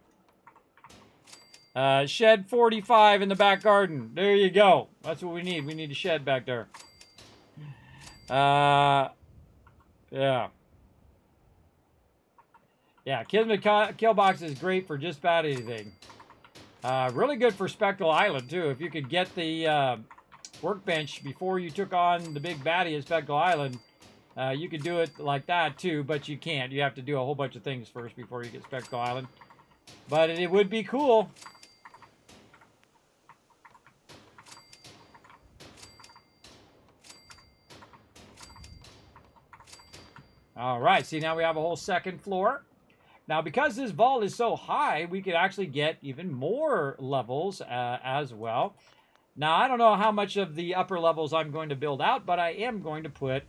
Shed 45 in the back garden. There you go. That's what we need. We need a shed back there. Yeah. Yeah, Kismet kill box is great for just about anything. Really good for Spectral Island, too. If you could get the workbench before you took on the big baddie at Spectral Island, you could do it like that, too, but you can't. You have to do a whole bunch of things first before you get Spectral Island. But it would be cool. All right, see, now we have a whole second floor. Now, because this vault is so high, we could actually get even more levels as well. Now, I don't know how much of the upper levels I'm going to build out, but I am going to put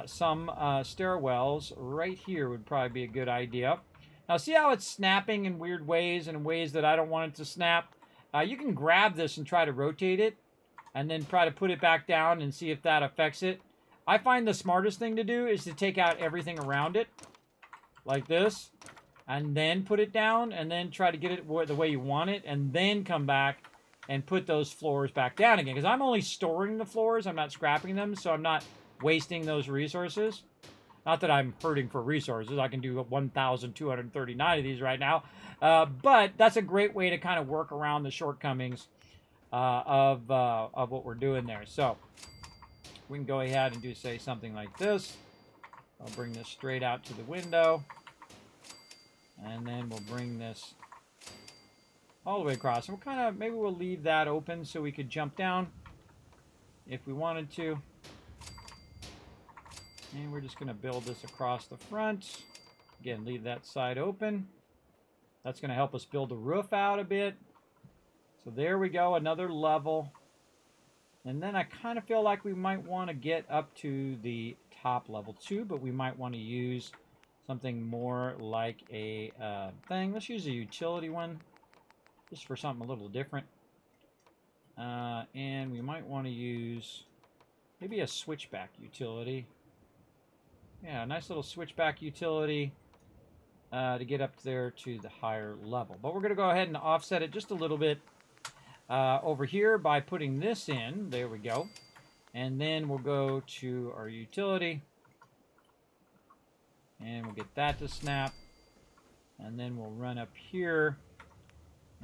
some stairwells right here would probably be a good idea. Now, see how it's snapping in weird ways and in ways that I don't want it to snap? You can grab this and try to rotate it and then try to put it back down and see if that affects it. I find the smartest thing to do is to take out everything around it, like this, and then put it down, and then try to get it the way you want it, and then come back and put those floors back down again. Because I'm only storing the floors, I'm not scrapping them, so I'm not wasting those resources. Not that I'm hurting for resources. I can do 1,239 of these right now. But that's a great way to kind of work around the shortcomings of what we're doing there. So we can go ahead and do, say, something like this. I'll bring this straight out to the window. And then we'll bring this all the way across. And we'll kind of, maybe we'll leave that open so we could jump down if we wanted to. And we're just going to build this across the front. Again, leave that side open. That's going to help us build the roof out a bit. So there we go, another level. And then I kind of feel like we might want to get up to the top level too, but we might want to use something more like a thing. Let's use a utility one, just for something a little different. And we might want to use maybe a switchback utility. Yeah, a nice little switchback utility to get up there to the higher level. But we're going to go ahead and offset it just a little bit over here by putting this in. There we go. And then we'll go to our utility. And we'll get that to snap. And then we'll run up here.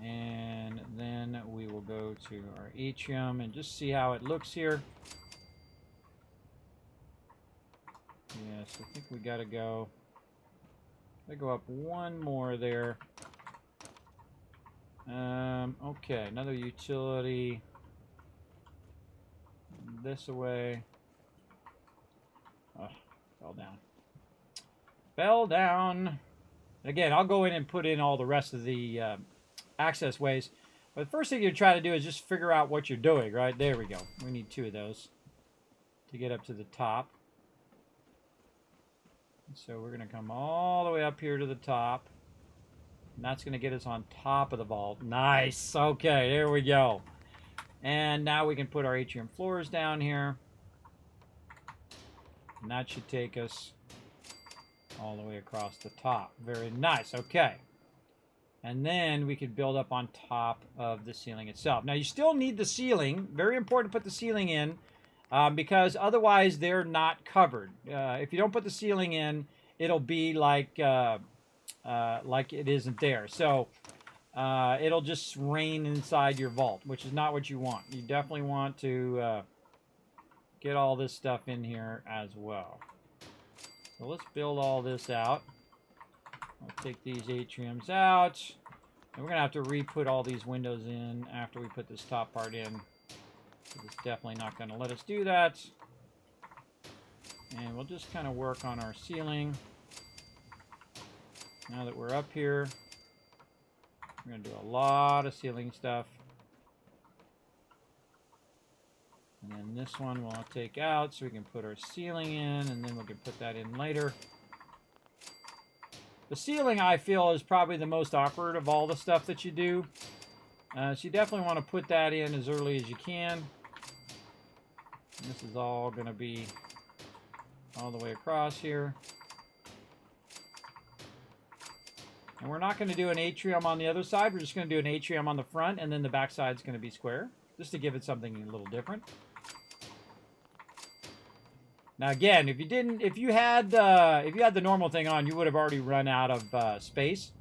And then we will go to our atrium and just see how it looks here. Yes, I think we gotta go up one more there. Okay, another utility this away. Oh, fell down. Fell down. Again, I'll go in and put in all the rest of the access ways. But the first thing you try to do is just figure out what you're doing, right? There we go. We need 2 of those to get up to the top. So we're going to come all the way up here to the top. And that's going to get us on top of the vault. Nice. Okay, there we go. And now we can put our atrium floors down here. And that should take us all the way across the top. Very nice. Okay. And then we could build up on top of the ceiling itself. Now, you still need the ceiling. Very important to put the ceiling in. Because otherwise they're not covered. If you don't put the ceiling in, it'll be like it isn't there. So it'll just rain inside your vault, which is not what you want. You definitely want to get all this stuff in here as well. So let's build all this out. I'll take these atriums out. And we're going to have to re-put all these windows in after we put this top part in. It's definitely not going to let us do that. And we'll just kind of work on our ceiling. Now that we're up here, we're going to do a lot of ceiling stuff. And then this one we'll take out so we can put our ceiling in, and then we can put that in later. The ceiling, I feel, is probably the most awkward of all the stuff that you do. So you definitely want to put that in as early as you can. And this is all going to be all the way across here. And we're not going to do an atrium on the other side. We're just going to do an atrium on the front, and then the back side is going to be square, just to give it something a little different. Now again, if you had the normal thing on, you would have already run out of space.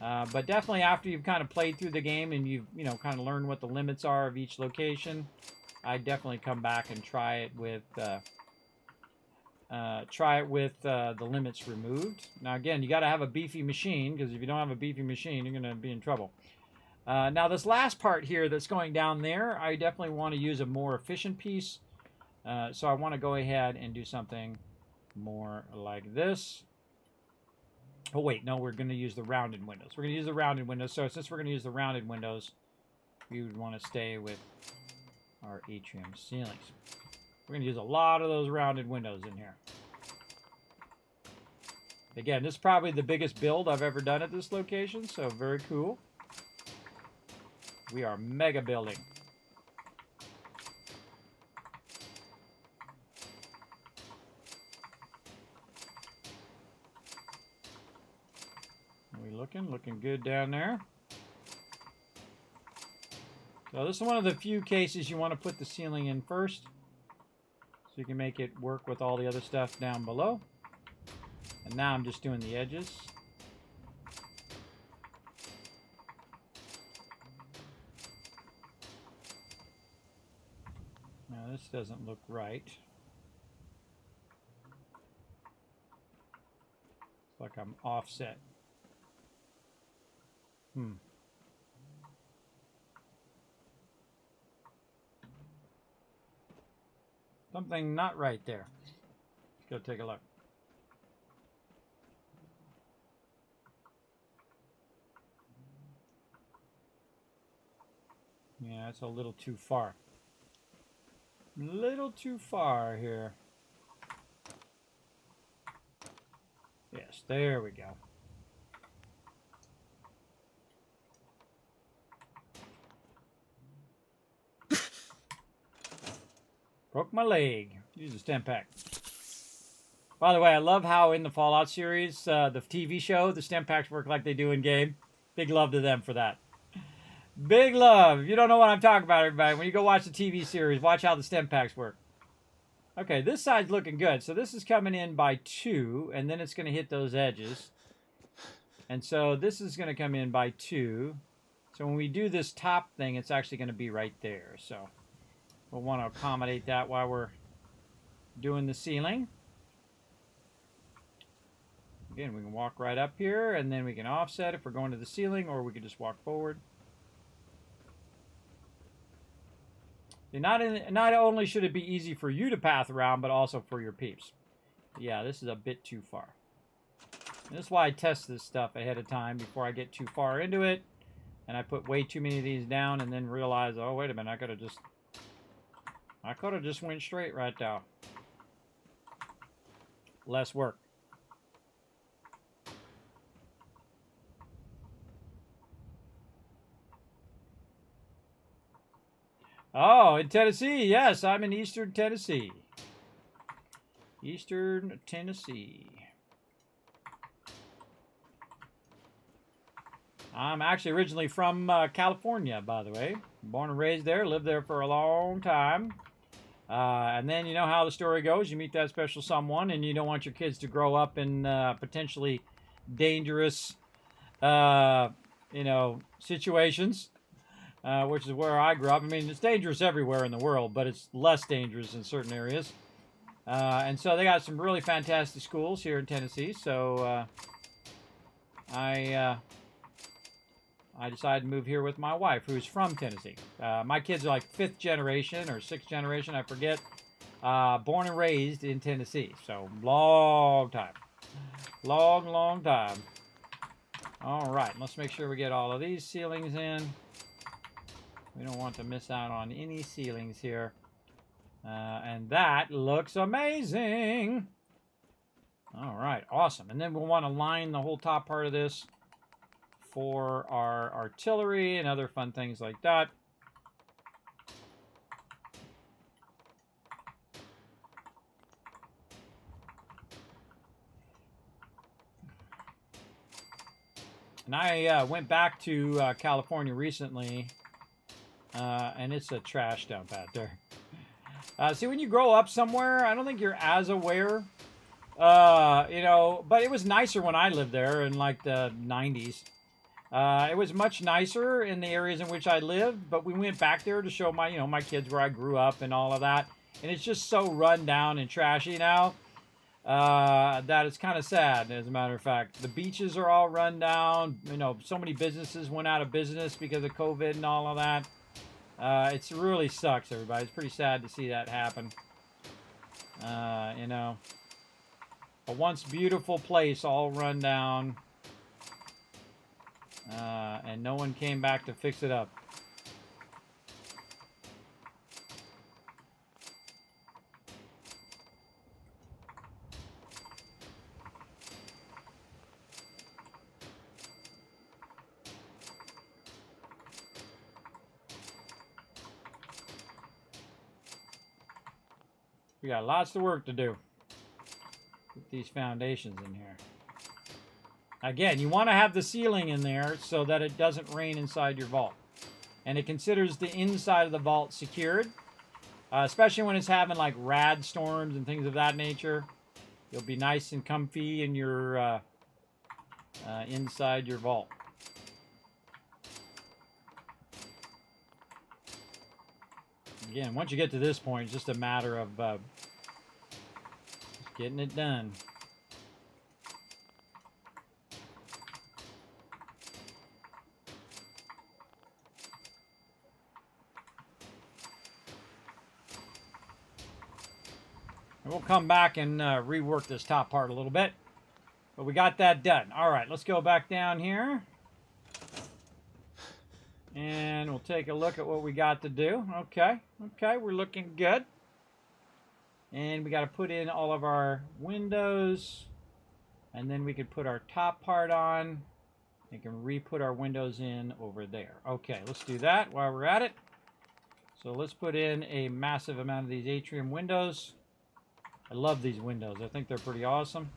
But definitely after you've kind of played through the game and you've kind of learned what the limits are of each location, I'd definitely come back and try it with the limits removed. Now again, you got to have a beefy machine, because if you don't have a beefy machine, you're going to be in trouble. Now this last part here that's going down there, I definitely want to use a more efficient piece. So I want to go ahead and do something more like this. Oh wait, no, we're going to use the rounded windows. We're going to use the rounded windows. So since we're going to use the rounded windows, we would want to stay with our atrium ceilings. We're going to use a lot of those rounded windows in here. Again, this is probably the biggest build I've ever done at this location, so very cool. We are mega building. Are we looking good down there? So this is one of the few cases you want to put the ceiling in first, so you can make it work with all the other stuff down below. And now I'm just doing the edges. Now this doesn't look right. It's like I'm offset. Something not right there. Let's go take a look. Yeah, it's a little too far. A little too far here. Yes, there we go. Broke my leg. Use a stem pack. By the way, I love how in the Fallout series, the TV show, the stem packs work like they do in game. Big love to them for that. Big love. If you don't know what I'm talking about, everybody, when you go watch the TV series, watch how the stem packs work. Okay, this side's looking good. So this is coming in by 2, and then it's going to hit those edges. And so this is going to come in by 2. So when we do this top thing, it's actually going to be right there. So we'll want to accommodate that while we're doing the ceiling. Again, we can walk right up here, and then we can offset if we're going to the ceiling, or we can just walk forward. And not only should it be easy for you to path around, but also for your peeps. Yeah, this is a bit too far. And this is why I test this stuff ahead of time before I get too far into it. And I put way too many of these down and then realize, oh, wait a minute, I could have just went straight right down. Less work. Oh, in Tennessee. Yes, I'm in Eastern Tennessee. Eastern Tennessee. I'm actually originally from California, by the way. Born and raised there. Lived there for a long time. And then you know how the story goes. You meet that special someone, and you don't want your kids to grow up in potentially dangerous, situations. Which is where I grew up. I mean, it's dangerous everywhere in the world, but it's less dangerous in certain areas. And so they got some really fantastic schools here in Tennessee. So I decided to move here with my wife, who's from Tennessee. My kids are like 5th generation or 6th generation, I forget. Born and raised in Tennessee. So long time. Long time. All right, let's make sure we get all of these ceilings in. We don't want to miss out on any ceilings here. And that looks amazing. All right, awesome. And then we'll want to line the whole top part of this for our artillery and other fun things like that. And I went back to California recently. And it's a trash dump out there. See, when you grow up somewhere, I don't think you're as aware. You know, but it was nicer when I lived there in like the 90s. It was much nicer in the areas in which I lived, but we went back there to show my, you know, my kids where I grew up and all of that. And it's just so run down and trashy now that it's kind of sad, as a matter of fact. The beaches are all run down. You know, so many businesses went out of business because of COVID and all of that. It really sucks, everybody. It's pretty sad to see that happen. You know, a once beautiful place all run down. And no one came back to fix it up. We got lots of work to do with these foundations in here. Again, you want to have the ceiling in there so that it doesn't rain inside your vault. And it considers the inside of the vault secured, especially when it's having like rad storms and things of that nature. You'll be nice and comfy in your inside your vault. Again, once you get to this point, it's just a matter of just getting it done. And we'll come back and rework this top part a little bit. But we got that done. All right, let's go back down here. And we'll take a look at what we got to do. Okay, we're looking good. And we got to put in all of our windows. And then we could put our top part on. We can re-put our windows in over there. Okay, let's do that while we're at it. So let's put in a massive amount of these atrium windows. I love these windows. I think they're pretty awesome.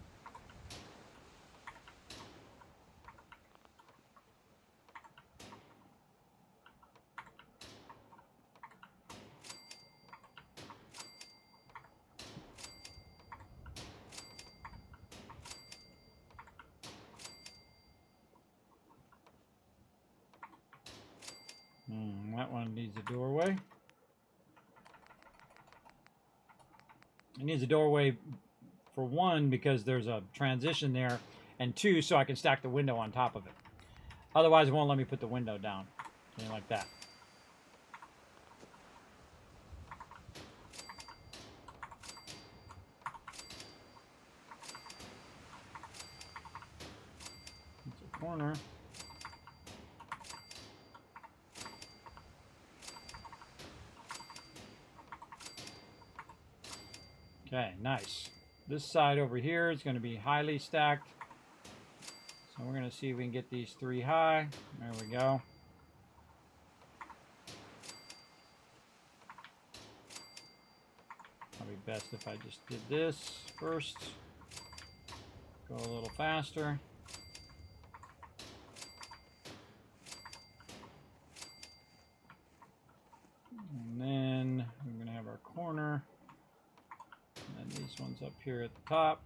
That one needs a doorway. It needs a doorway for one because there's a transition there, and two, so I can stack the window on top of it. Otherwise, it won't let me put the window down. Something like that. It's a corner. Okay, nice. This side over here is going to be highly stacked. So we're going to see if we can get these three high. There we go. Probably best if I just did this first. Go a little faster. And then we're going to have our corner. And these ones up here at the top.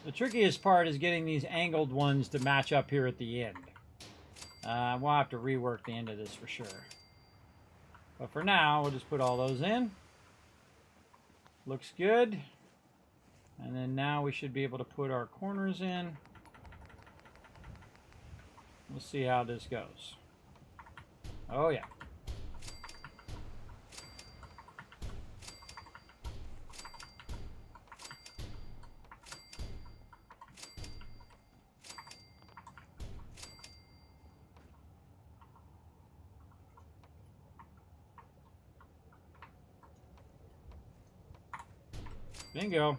The trickiest part is getting these angled ones to match up here at the end. We'll have to rework the end of this for sure. But for now, we'll just put all those in. Looks good. And then now we should be able to put our corners in. We'll see how this goes. Oh yeah. Bingo.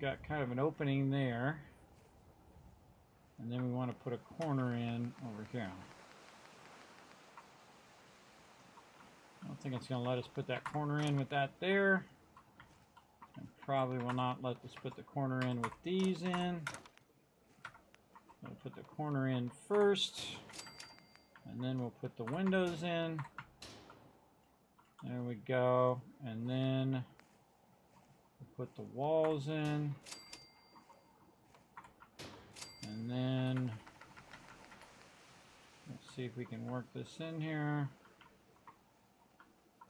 Got kind of an opening there. And then we want to put a corner in over here. I don't think it's going to let us put that corner in with that there. And probably will not let us put the corner in with these in. I'll put the corner in first. And then we'll put the windows in. There we go. And then we'll put the walls in. And then let's see if we can work this in here.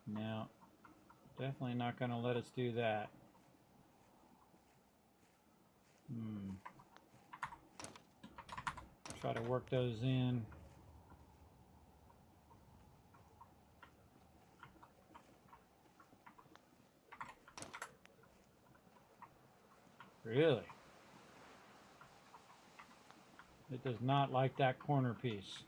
No, definitely not going to let us do that. Try to work those in. Really? It does not like that corner piece.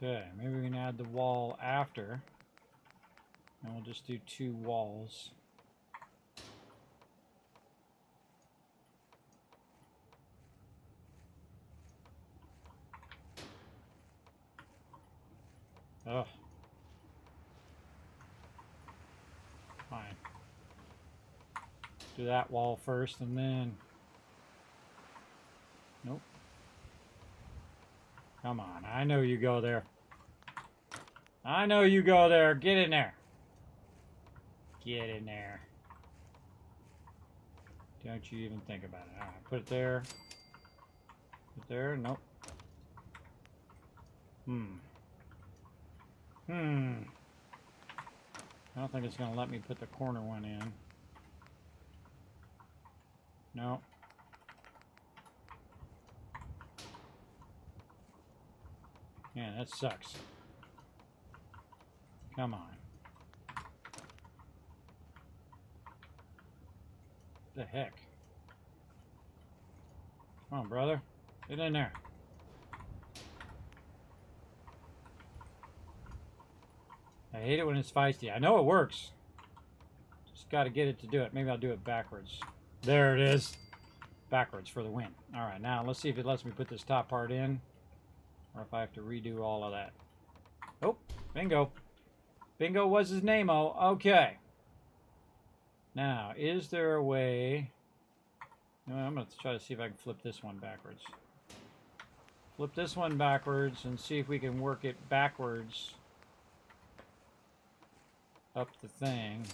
Okay, maybe we can add the wall after. And we'll just do 2 walls. Ugh. Fine. Do that wall first and then... Nope. Come on, I know you go there. I know you go there. Get in there. Get in there. Don't you even think about it. Alright, put it there. Put it there. Nope. I don't think it's going to let me put the corner one in. No. Man, that sucks. Come on. What the heck? Come on, brother. Get in there. I hate it when it's feisty. I know it works. Just got to get it to do it. Maybe I'll do it backwards. There it is. Backwards for the win. All right, now let's see if it lets me put this top part in. Or if I have to redo all of that. Oh, bingo. Bingo was his name-o. Okay. Now, is there a way... No, I'm going to try to see if I can flip this one backwards. Flip this one backwards and see if we can work it backwards up the thing.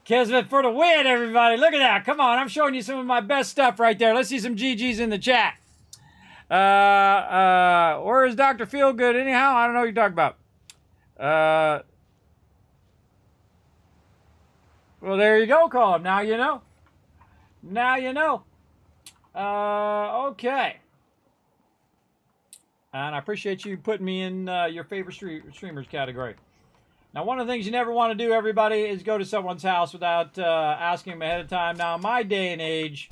Kismet for the win, everybody. Look at that. Come on, I'm showing you some of my best stuff right there. Let's see some GGs in the chat. Where is Dr. Feelgood anyhow? I don't know what you're talking about. Well, there you go, Colin. Now you know. Now you know. Okay. And I appreciate you putting me in your favorite streamers category. Now, one of the things you never want to do, everybody, is go to someone's house without asking them ahead of time. Now, in my day and age,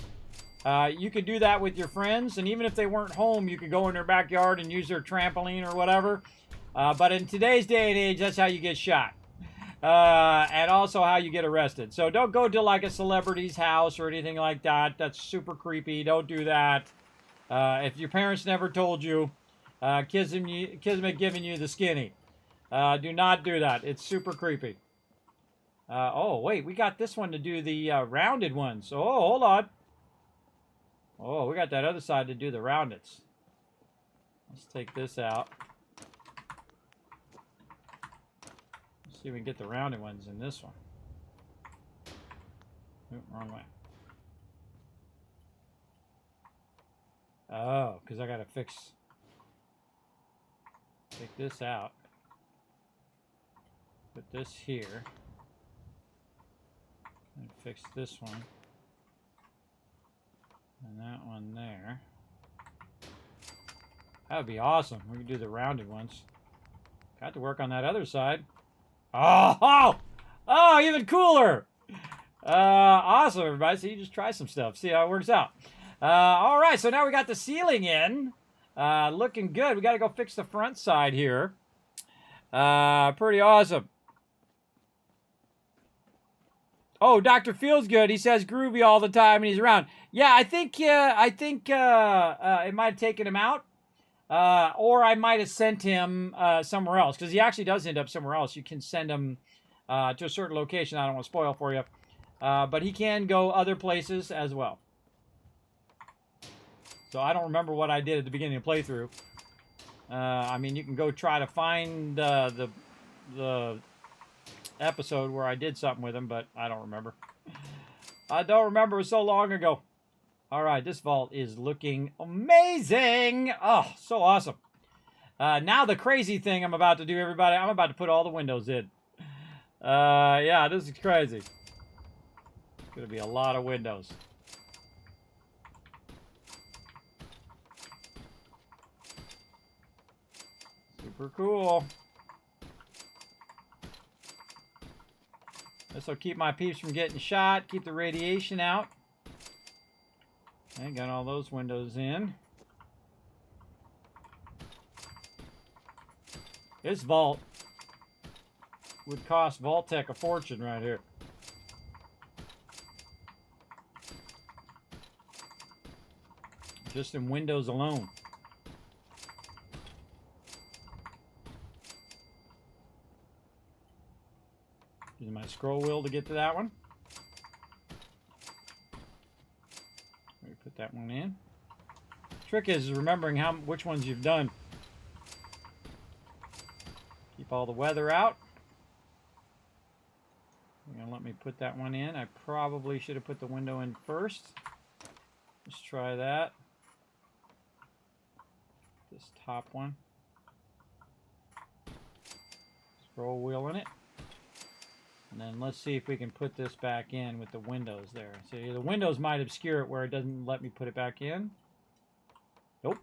you could do that with your friends, and even if they weren't home, you could go in their backyard and use their trampoline or whatever. But in today's day and age, that's how you get shot. And also how you get arrested. So don't go to like a celebrity's house or anything like that. That's super creepy. Don't do that. If your parents never told you, Kismet giving you the skinny. Do not do that. It's super creepy. Oh, wait. We got this one to do the rounded ones. Oh, hold on. Oh, we got that other side to do the roundeds. Let's take this out. Let's see if we can get the rounded ones in this one. Oop, wrong way. Oh, because I got to take this out. Put this here. And fix this one. And that one there. That would be awesome. We could do the rounded ones. Got to work on that other side. Oh! Oh, even cooler! Awesome, everybody. So you just try some stuff. See how it works out. All right, so now we got the ceiling in. Looking good. We got to go fix the front side here. Pretty awesome. Oh, Dr. Feels Good. He says groovy all the time and he's around. Yeah, I think it might have taken him out. Or I might have sent him somewhere else. Because he actually does end up somewhere else. You can send him to a certain location. I don't want to spoil for you. But he can go other places as well. So I don't remember what I did at the beginning of the playthrough. I mean, you can go try to find the episode where I did something with him, but I don't remember. I don't remember. It was so long ago. All right, this vault is looking amazing. Oh, so awesome. Now the crazy thing I'm about to do, everybody, I'm about to put all the windows in. Yeah, this is crazy. It's going to be a lot of windows. Super cool. This will keep my peeps from getting shot, keep the radiation out. I got all those windows in. This vault would cost Vault-Tec a fortune right here. Just in windows alone. Using my scroll wheel to get to that one. Let me put that one in. Trick is remembering which ones you've done. Keep all the weather out. You're gonna let me put that one in. I probably should have put the window in first. Let's try that. This top one. Scroll wheel in it. And then let's see if we can put this back in with the windows there. See, the windows might obscure it where it doesn't let me put it back in. Nope.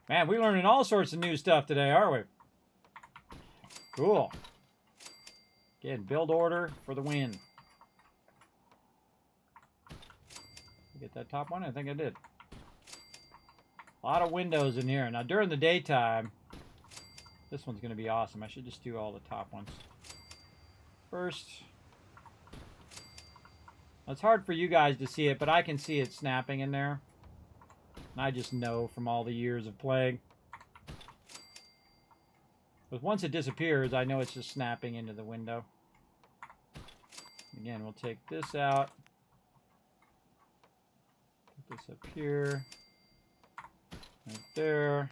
Man, we're learning all sorts of new stuff today, aren't we? Cool. Again, build order for the win. Get that top one? I think I did. A lot of windows in here. Now, during the daytime, this one's going to be awesome. I should just do all the top ones first. It's hard for you guys to see it, but I can see it snapping in there. And I just know from all the years of playing. But once it disappears, I know it's just snapping into the window. Again, we'll take this out. Put this up here. Right there.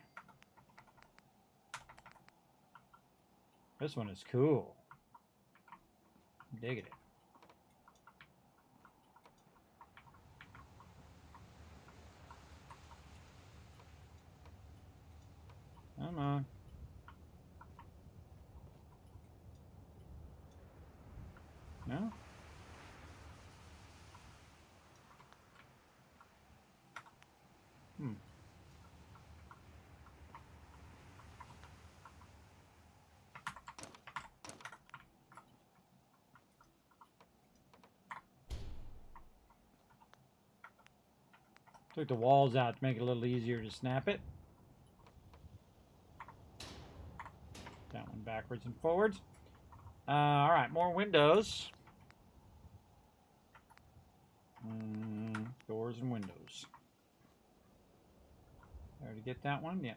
This one is cool. I'm digging it. Come on. No? Took the walls out to make it a little easier to snap it. That one backwards and forwards. All right, more windows. Doors and windows. I already get that one? Yeah.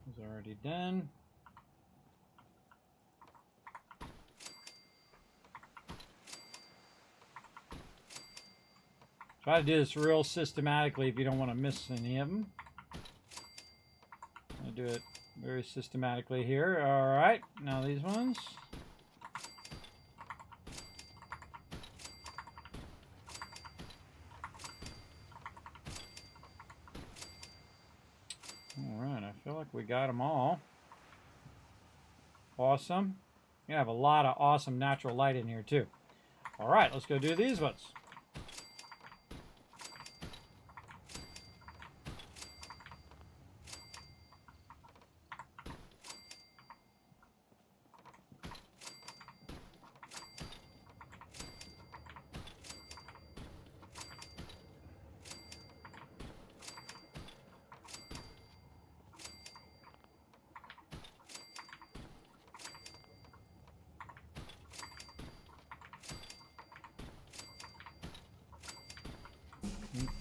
It's already done. Try to do this real systematically if you don't want to miss any of them. I do it very systematically here. All right, now these ones. All right, I feel like we got them all. Awesome. You have a lot of awesome natural light in here too. All right, let's go do these ones.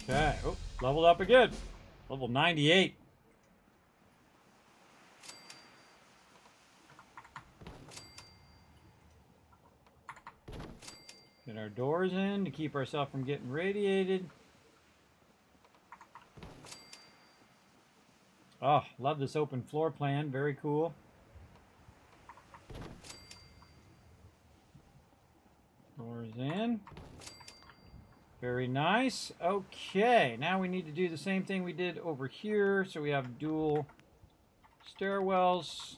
Okay. Oh, leveled up again. Level 98. Get our doors in to keep ourselves from getting radiated. Oh, love this open floor plan. Very cool. Doors in. Very nice. Okay, now we need to do the same thing we did over here. So we have dual stairwells.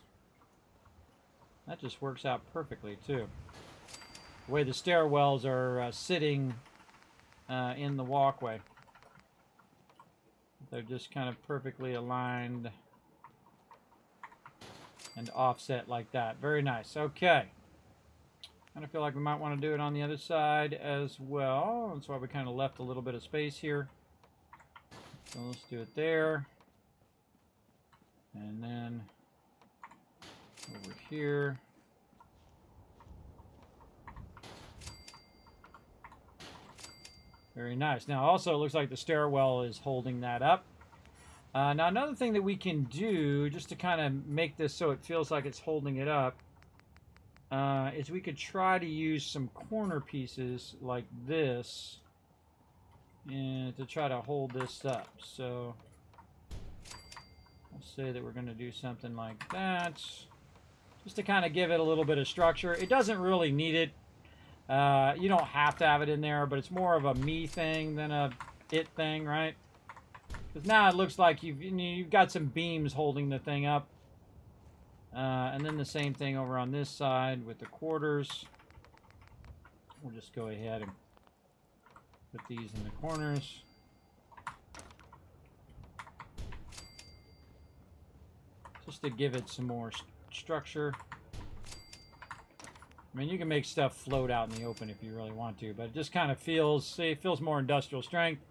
That just works out perfectly, too. The way the stairwells are sitting in the walkway. They're just kind of perfectly aligned and offset like that. Very nice. Okay. Kind of feel like we might want to do it on the other side as well. That's why we kind of left a little bit of space here. So let's do it there. And then over here. Very nice. Now also it looks like the stairwell is holding that up. Now another thing that we can do just to kind of make this so it feels like it's holding it up is we could try to use some corner pieces like this and to try to hold this up. So let's say that we're going to do something like that just to kind of give it a little bit of structure. It doesn't really need it. You don't have to have it in there, but it's more of a me thing than a it thing, right? Because now it looks like you've got some beams holding the thing up. And then the same thing over on this side with the quarters. We'll just go ahead and put these in the corners. Just to give it some more structure. I mean, you can make stuff float out in the open if you really want to, but it just kind of feels, see, it feels more industrial strength.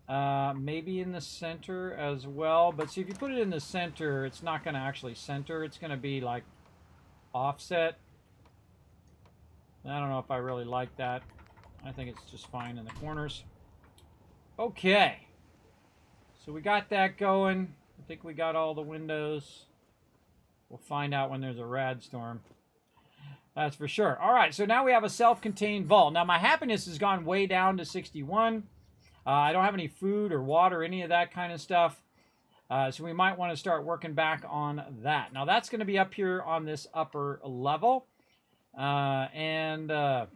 Maybe in the center as well, but see, if you put it in the center, it's not going to actually center. It's going to be like offset. I don't know if I really like that. I think it's just fine in the corners. Okay. So we got that going. I think we got all the windows. We'll find out when there's a rad storm. That's for sure. All right, so now we have a self-contained vault. Now, my happiness has gone way down to 61. I don't have any food or water, any of that kind of stuff. So we might want to start working back on that. Now, that's going to be up here on this upper level. This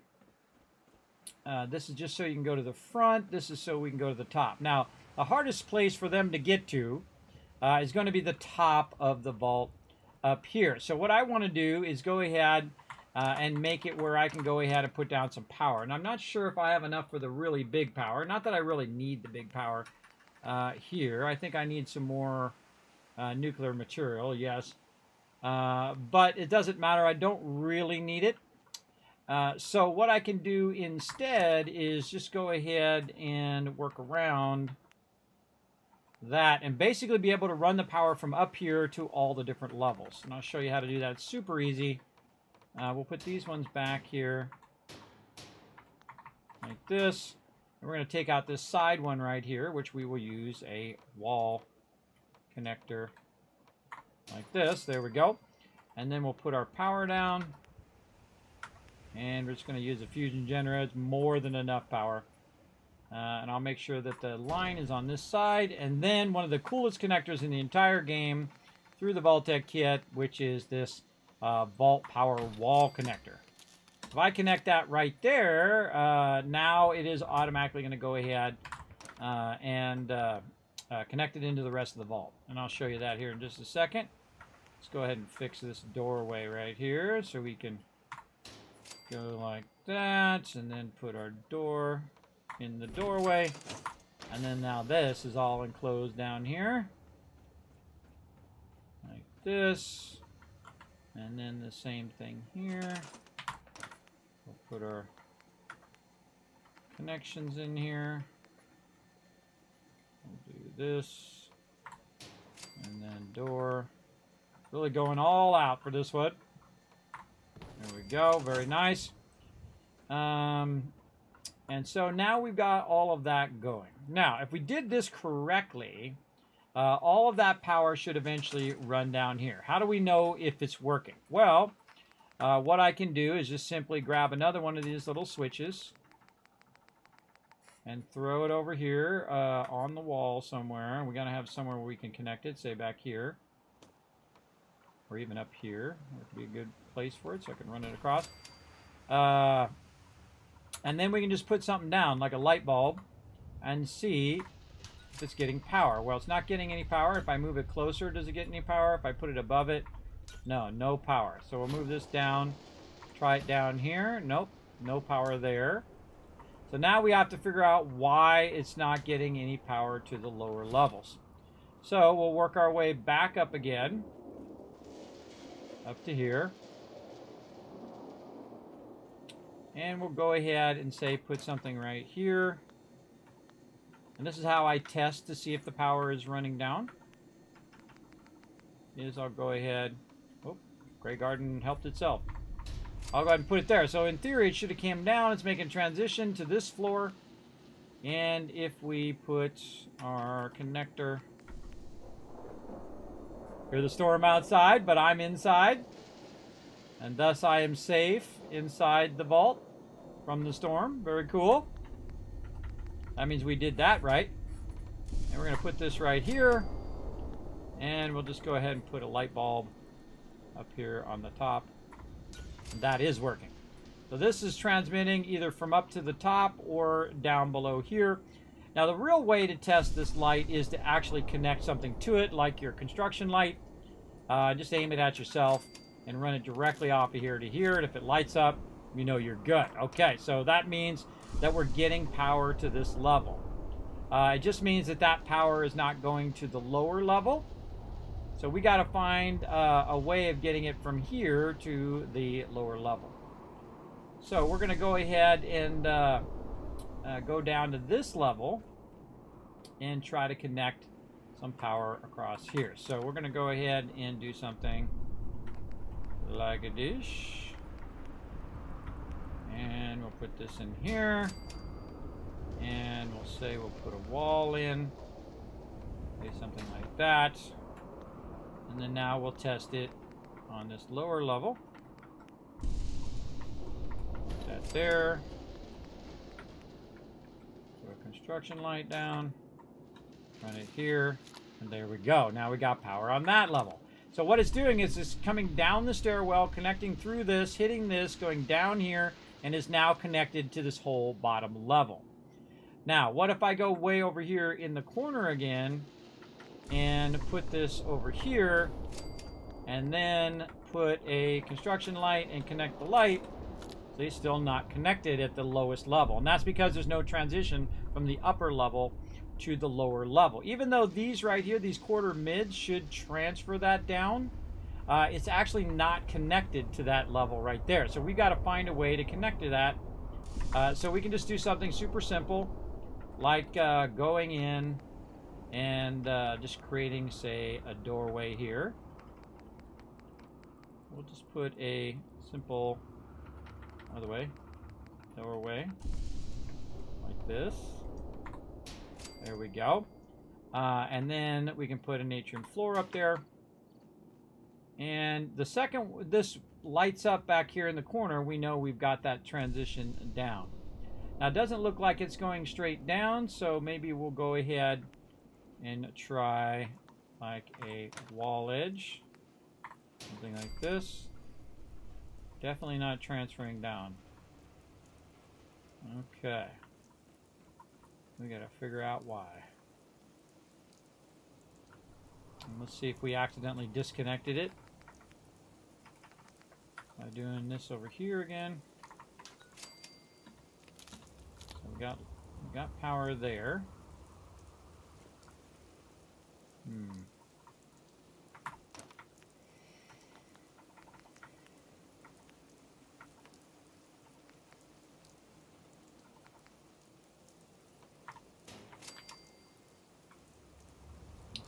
is just so you can go to the front. This is so we can go to the top. Now, the hardest place for them to get to is going to be the top of the vault up here. So what I want to do is go ahead and make it where I can go ahead and put down some power. And I'm not sure if I have enough for the really big power. Not that I really need the big power here. I think I need some more nuclear material, yes. But it doesn't matter. I don't really need it. So what I can do instead is just go ahead and work around that and basically be able to run the power from up here to all the different levels. And I'll show you how to do that. It's super easy. We'll put these ones back here like this. And we're going to take out this side one right here, which we will use a wall connector like this. There we go. And then we'll put our power down. And we're just going to use a fusion generator. It's more than enough power. And I'll make sure that the line is on this side. And then one of the coolest connectors in the entire game through the vault-tec kit, which is this vault power wall connector. If I connect that right there, now it is automatically going to go ahead and connect it into the rest of the vault. And I'll show you that here in just a second. Let's go ahead and fix this doorway right here so we can go like that and then put our door in the doorway. And then now this is all enclosed down here like this. And then the same thing here. We'll put our connections in here. We'll do this. And then door. Really going all out for this one. There we go. Very nice. And so now we've got all of that going. Now, if we did this correctly, all of that power should eventually run down here. How do we know if it's working? Well, what I can do is just simply grab another one of these little switches and throw it over here on the wall somewhere. We're going to have somewhere where we can connect it, say back here. Or even up here. That would be a good place for it so I can run it across. And then we can just put something down, like a light bulb, and see if it's getting power. Well, it's not getting any power. If I move it closer, does it get any power? If I put it above it, no power. So we'll move this down, try it down here. Nope, no power there. So now we have to figure out why it's not getting any power to the lower levels. So we'll work our way back up again, up to here. And we'll go ahead and say put something right here. And this is how I test to see if the power is running down. I'll go ahead. Oh, Grey Garden helped itself. I'll go ahead and put it there. So in theory, it should have came down. It's making transition to this floor. And if we put our connector... Hear the storm outside, but I'm inside. And thus I am safe inside the vault from the storm. Very cool. That means we did that right. And we're going to put this right here. And we'll just go ahead and put a light bulb up here on the top. And that is working. So this is transmitting either from up to the top or down below here. Now the real way to test this light is to actually connect something to it, like your construction light. Just aim it at yourself and run it directly off of here to here. And if it lights up, you know you're good. Okay, so that means that we're getting power to this level. It just means that that power is not going to the lower level. So we got to find a way of getting it from here to the lower level. So we're going to go ahead and go down to this level and try to connect some power across here. So we're going to go ahead and do something like a dish. And we'll put this in here. And we'll say we'll put a wall in. Say something like that. And then now we'll test it on this lower level. Put that there. Put a construction light down. Run it here. And there we go. Now we got power on that level. So what it's doing is it's coming down the stairwell, connecting through this, hitting this, going down here, and is now connected to this whole bottom level. Now, what if I go way over here in the corner again and put this over here and then put a construction light and connect the light? So it's still not connected at the lowest level. And that's because there's no transition from the upper level to the lower level. Even though these right here, these quarter mids should transfer that down, it's actually not connected to that level right there. So we got to find a way to connect to that. So we can just do something super simple, like going in and just creating, say, a doorway here. We'll just put a simple, by the way, doorway like this. There we go. And then we can put an atrium floor up there. And the second this lights up back here in the corner, we know we've got that transition down. Now it doesn't look like it's going straight down, so maybe we'll go ahead and try like a wall edge. Something like this. Definitely not transferring down. Okay. We gotta figure out why. And let's see if we accidentally disconnected it by doing this over here again. So we got power there.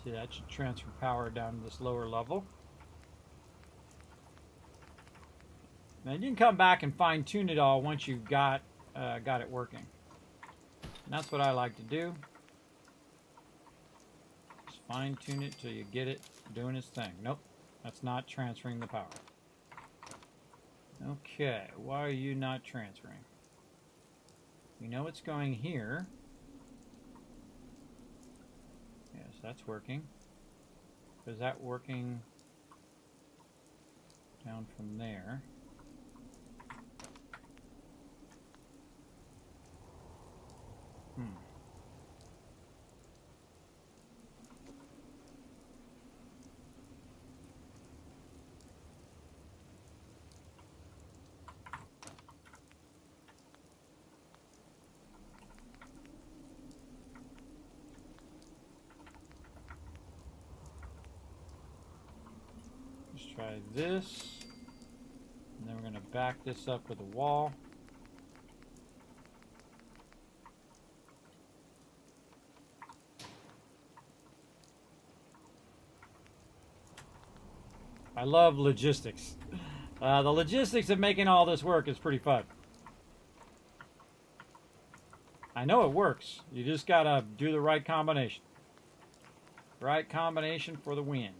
See, that should transfer power down to this lower level. Now you can come back and fine tune it all once you've got it working. that's what I like to do. Just fine tune it till you get it doing its thing. Nope, that's not transferring the power. Okay, why are you not transferring? We know it's going here. Yes, that's working. Is that working down from there? Let's try this. And then we're going to back this up with a wall. I love logistics. The logistics of making all this work is pretty fun. I know it works. You just gotta do the right combination. Right combination for the win.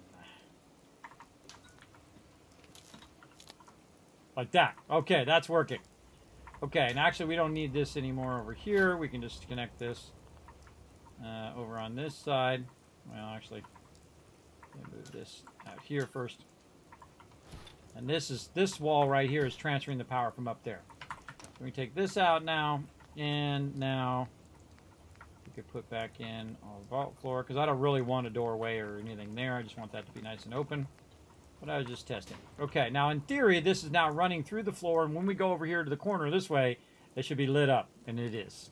Like that. Okay, that's working. Okay, and actually we don't need this anymore over here. We can just connect this over on this side. Well, actually, let me move this out here first. And this wall right here is transferring the power from up there. So we take this out now, and now we could put back in our vault floor, because I don't really want a doorway or anything there. I just want that to be nice and open. But I was just testing. Okay, now in theory, this is now running through the floor, and when we go over here to the corner this way, it should be lit up, and it is.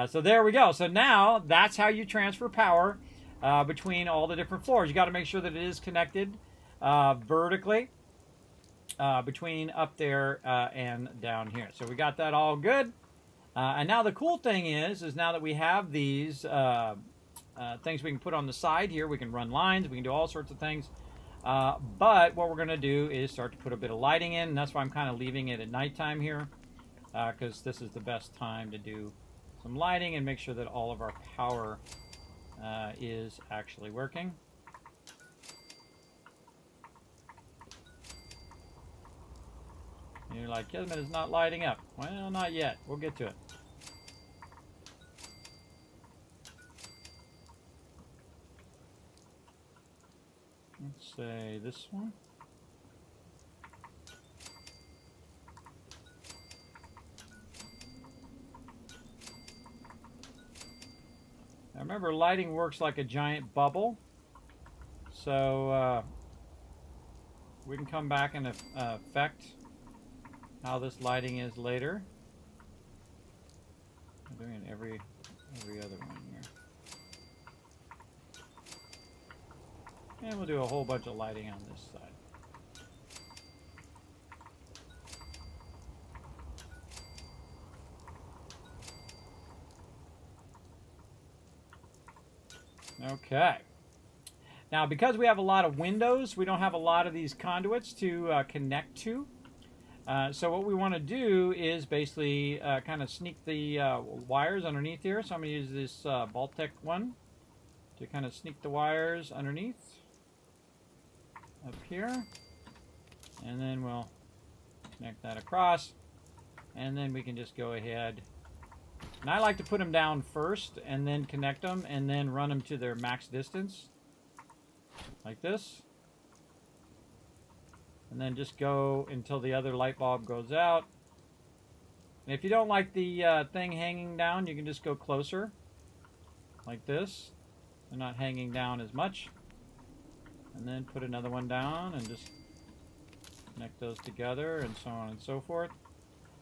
So there we go. So now that's how you transfer power between all the different floors. You got to make sure that it is connected vertically. Between up there and down here. So we got that all good. And now the cool thing is now that we have these things we can put on the side here, we can run lines, we can do all sorts of things. But what we're going to do is start to put a bit of lighting in, and that's why I'm kind of leaving it at nighttime here, because this is the best time to do some lighting and make sure that all of our power is actually working. You're like, Kismet is not lighting up. Well, not yet. We'll get to it. Let's say this one. Now remember, lighting works like a giant bubble. So we can come back and affect how this lighting is later. I'm doing it every other one here. And we'll do a whole bunch of lighting on this side. Okay. Now, because we have a lot of windows, we don't have a lot of these conduits to connect to. So what we want to do is basically kind of sneak the wires underneath here. So I'm going to use this vault-tec one to kind of sneak the wires underneath up here. And then we'll connect that across. And then we can just go ahead. And I like to put them down first and then connect them and then run them to their max distance. Like this. And then just go until the other light bulb goes out. And if you don't like the thing hanging down, you can just go closer. Like this. They're not hanging down as much. And then put another one down and just connect those together and so on and so forth.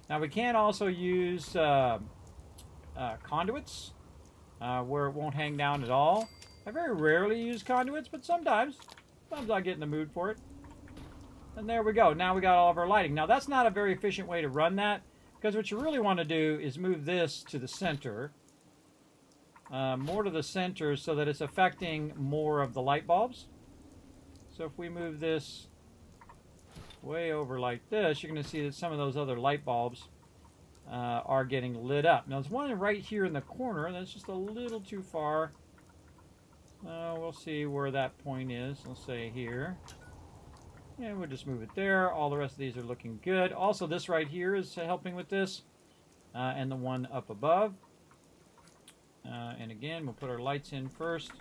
Now we can also use conduits where it won't hang down at all. I very rarely use conduits, but sometimes I'll get in the mood for it. And there we go. Now we got all of our lighting. Now that's not a very efficient way to run that, because what you really want to do is move this to the center. More to the center so that it's affecting more of the light bulbs. So if we move this way over like this, you're going to see that some of those other light bulbs are getting lit up. Now, there's one right here in the corner. That's just a little too far. We'll see where that point is. Let's say here. And we'll just move it there. All the rest of these are looking good. Also, this right here is helping with this. And the one up above. And again, we'll put our lights in first.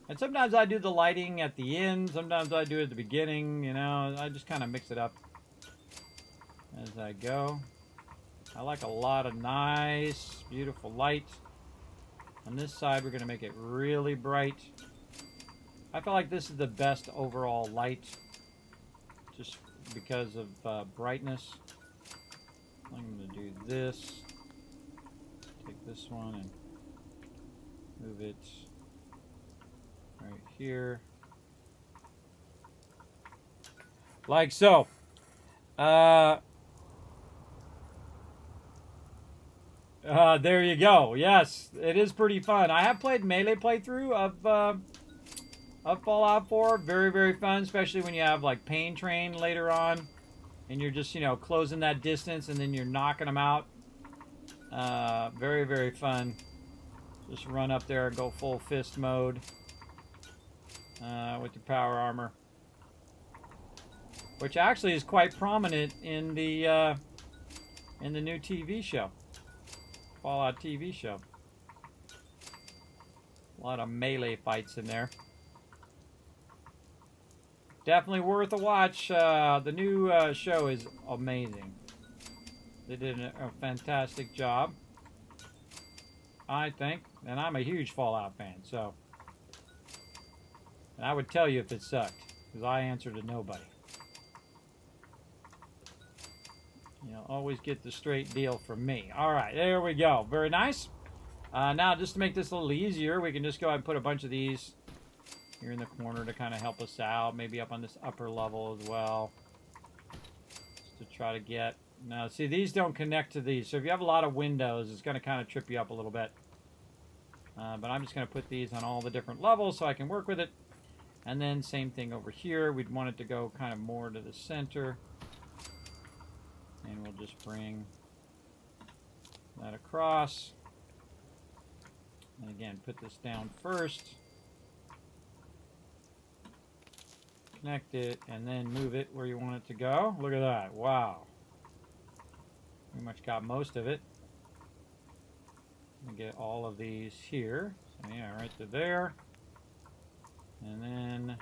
And sometimes I do the lighting at the end. Sometimes I do it at the beginning. You know, I just kind of mix it up as I go. I like a lot of nice, beautiful light. On this side, we're going to make it really bright. I feel like this is the best overall light, just because of brightness. I'm going to do this. Take this one and move it right here. Like so. There you go. Yes, it is pretty fun. I have played melee playthrough of Fallout 4. Very, very fun, especially when you have like Pain Train later on, and you're just, you know, closing that distance, and then you're knocking them out. Very, very fun. Just run up there and go full fist mode with your power armor, which actually is quite prominent in the new TV show. Fallout TV show. A lot of melee fights in there. Definitely worth a watch. The new show is amazing. They did a fantastic job, I think. And I'm a huge Fallout fan, so. And I would tell you if it sucked, because I answer to nobody. You know, always get the straight deal from me. All right, there we go. Very nice. Now, just to make this a little easier, we can just go ahead and put a bunch of these here in the corner to kind of help us out. Maybe up on this upper level as well. Just to try to get... Now, see, these don't connect to these. So if you have a lot of windows, it's going to kind of trip you up a little bit. But I'm just going to put these on all the different levels so I can work with it. And then same thing over here. We'd want it to go kind of more to the center. And we'll just bring that across. And again, put this down first. Connect it, and then move it where you want it to go. Look at that. Wow. Pretty much got most of it. Get all of these here. So yeah, right to there. And then,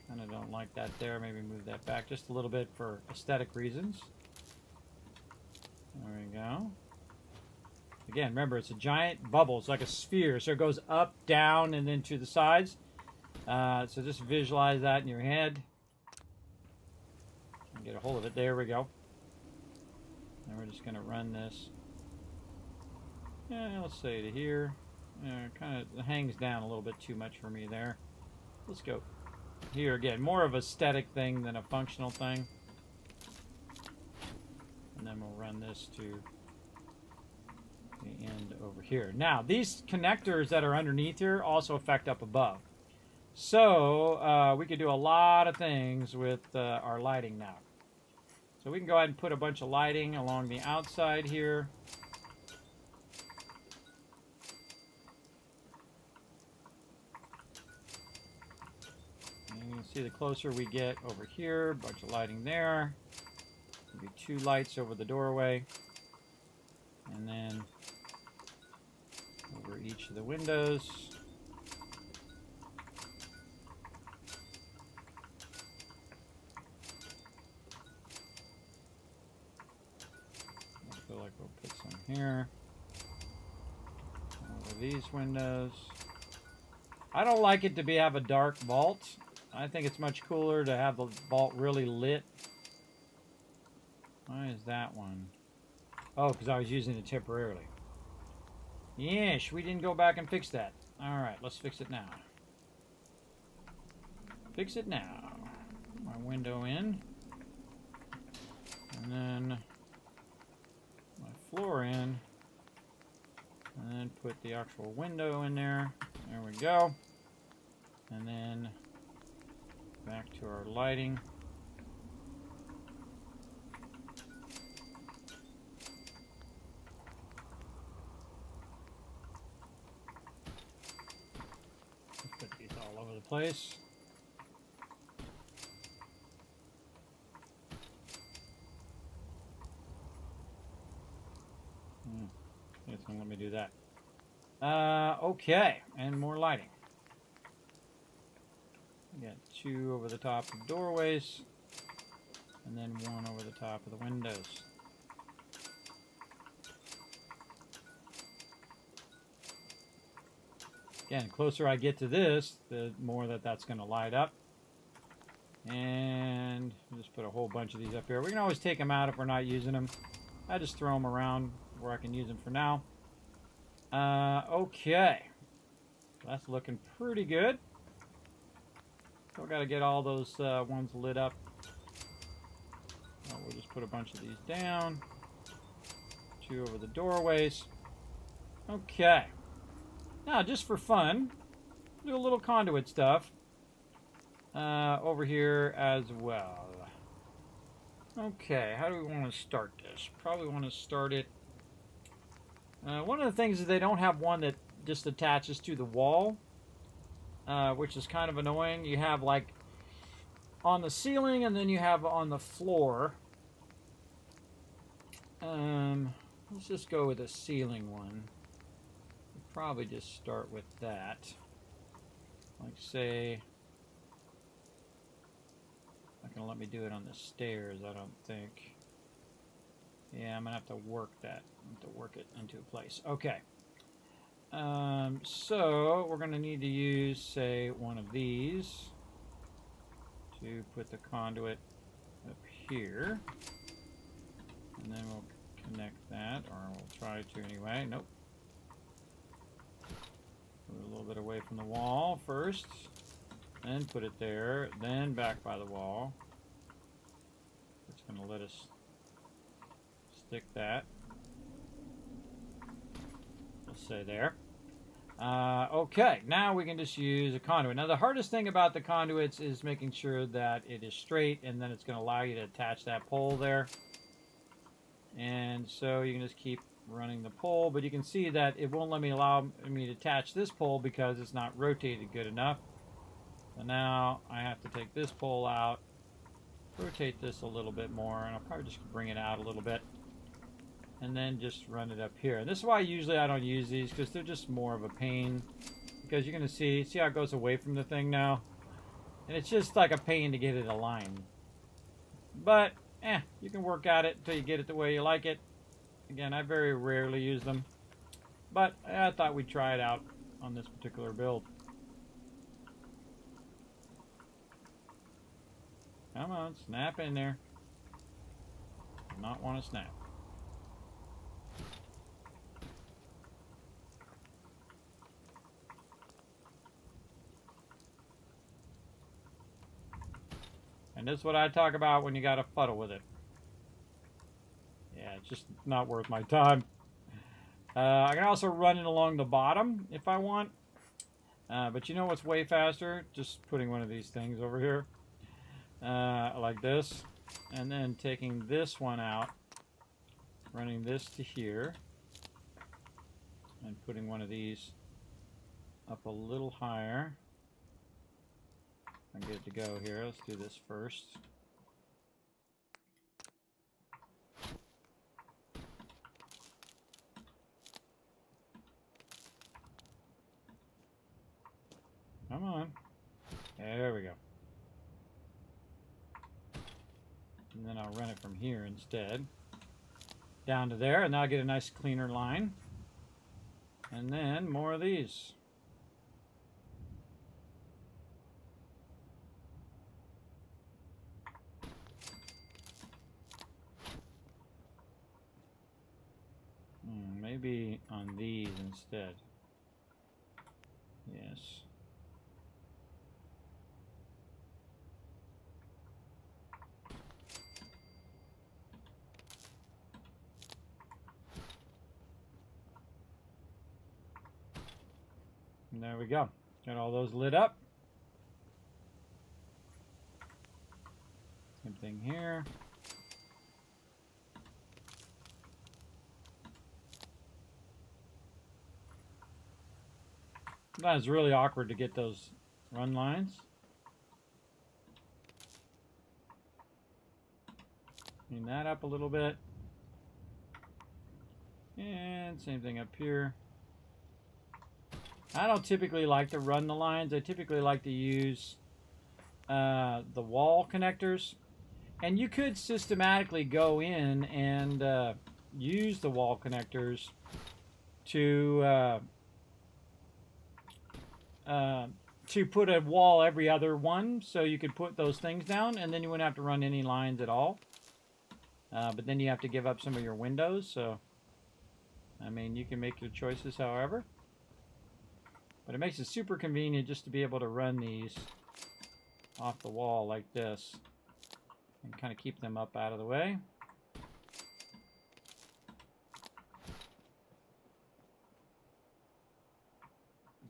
kind of don't like that there. Maybe move that back just a little bit for aesthetic reasons. There we go. Again, remember, it's a giant bubble. It's like a sphere. So it goes up, down, and then to the sides. So just visualize that in your head. And get a hold of it. There we go. And we're just going to run this. Yeah, let's say to here. Kind of hangs down a little bit too much for me there. Let's go here again. More of a aesthetic thing than a functional thing. And then we'll run this to the end over here. Now, these connectors that are underneath here also affect up above. So, we could do a lot of things with our lighting now. So we can go ahead and put a bunch of lighting along the outside here. And you can see the closer we get over here, a bunch of lighting there. Maybe 2 lights over the doorway. And then over each of the windows. I feel like we'll put some here. Over these windows. I don't like it to have a dark vault. I think it's much cooler to have the vault really lit. Why is that one? Oh, because I was using it temporarily. Yes, we didn't go back and fix that. Alright, let's fix it now. Fix it now. My window in. And then my floor in. And then put the actual window in there. There we go. And then back to our lighting. place. It's gonna let me do that. Okay, and more lighting. We got 2 over the top of doorways, and then 1 over the top of the windows. Again, the closer I get to this, the more that's going to light up. And we'll just put a whole bunch of these up here. We can always take them out if we're not using them. I just throw them around where I can use them for now. Okay. That's looking pretty good. Still got to get all those ones lit up. We'll just put a bunch of these down. 2 over the doorways. Okay. Now, just for fun, do a little conduit stuff over here as well. Okay, how do we want to start this? Probably want to start it. One of the things is they don't have one that just attaches to the wall, which is kind of annoying. You have like on the ceiling and then you have on the floor. Let's just go with a ceiling one. Probably just start with that. Like say, not gonna let me do it on the stairs, I don't think. Yeah, I'm gonna have to work that. I'm gonna have to work it into a place. Okay. So we're gonna need to use, say, one of these to put the conduit up here, and then we'll connect that, or we'll try to anyway. Nope. Put it a little bit away from the wall first, then put it there, then back by the wall. It's going to let us stick that. Let's say there. Okay, now we can just use a conduit. Now the hardest thing about the conduits is making sure that it is straight, and then it's going to allow you to attach that pole there. And so you can just keep running the pole, but you can see that it won't let me allow me to attach this pole because it's not rotated good enough. So now I have to take this pole out, rotate this a little bit more, and I'll probably just bring it out a little bit, and then just run it up here. And this is why usually I don't use these, because they're just more of a pain, because you're going to see how it goes away from the thing now, and it's just like a pain to get it aligned. But you can work at it until you get it the way you like it. Again, I very rarely use them, but I thought we'd try it out on this particular build. Come on, snap in there. Do not want to snap. And this is what I talk about when you got to fuddle with it. Yeah, it's just not worth my time. I can also run it along the bottom if I want. But you know what's way faster? Just putting one of these things over here. Like this. And then taking this one out. Running this to here. And putting one of these up a little higher. I'm good to go here. Let's do this first. Come on. There we go. And then I'll run it from here instead. Down to there, and now I get a nice cleaner line. And then more of these. Maybe on these instead. Yes. And there we go. Got all those lit up. Same thing here. Sometimes it's really awkward to get those Run lines. Clean that up a little bit. And same thing up here. I don't typically like to run the lines. I typically like to use the wall connectors. And you could systematically go in and use the wall connectors to put a wall every other one, so you could put those things down, and then you wouldn't have to run any lines at all. But then you have to give up some of your windows, so I mean, you can make your choices however. But it makes it super convenient just to be able to run these off the wall like this and kind of keep them up out of the way.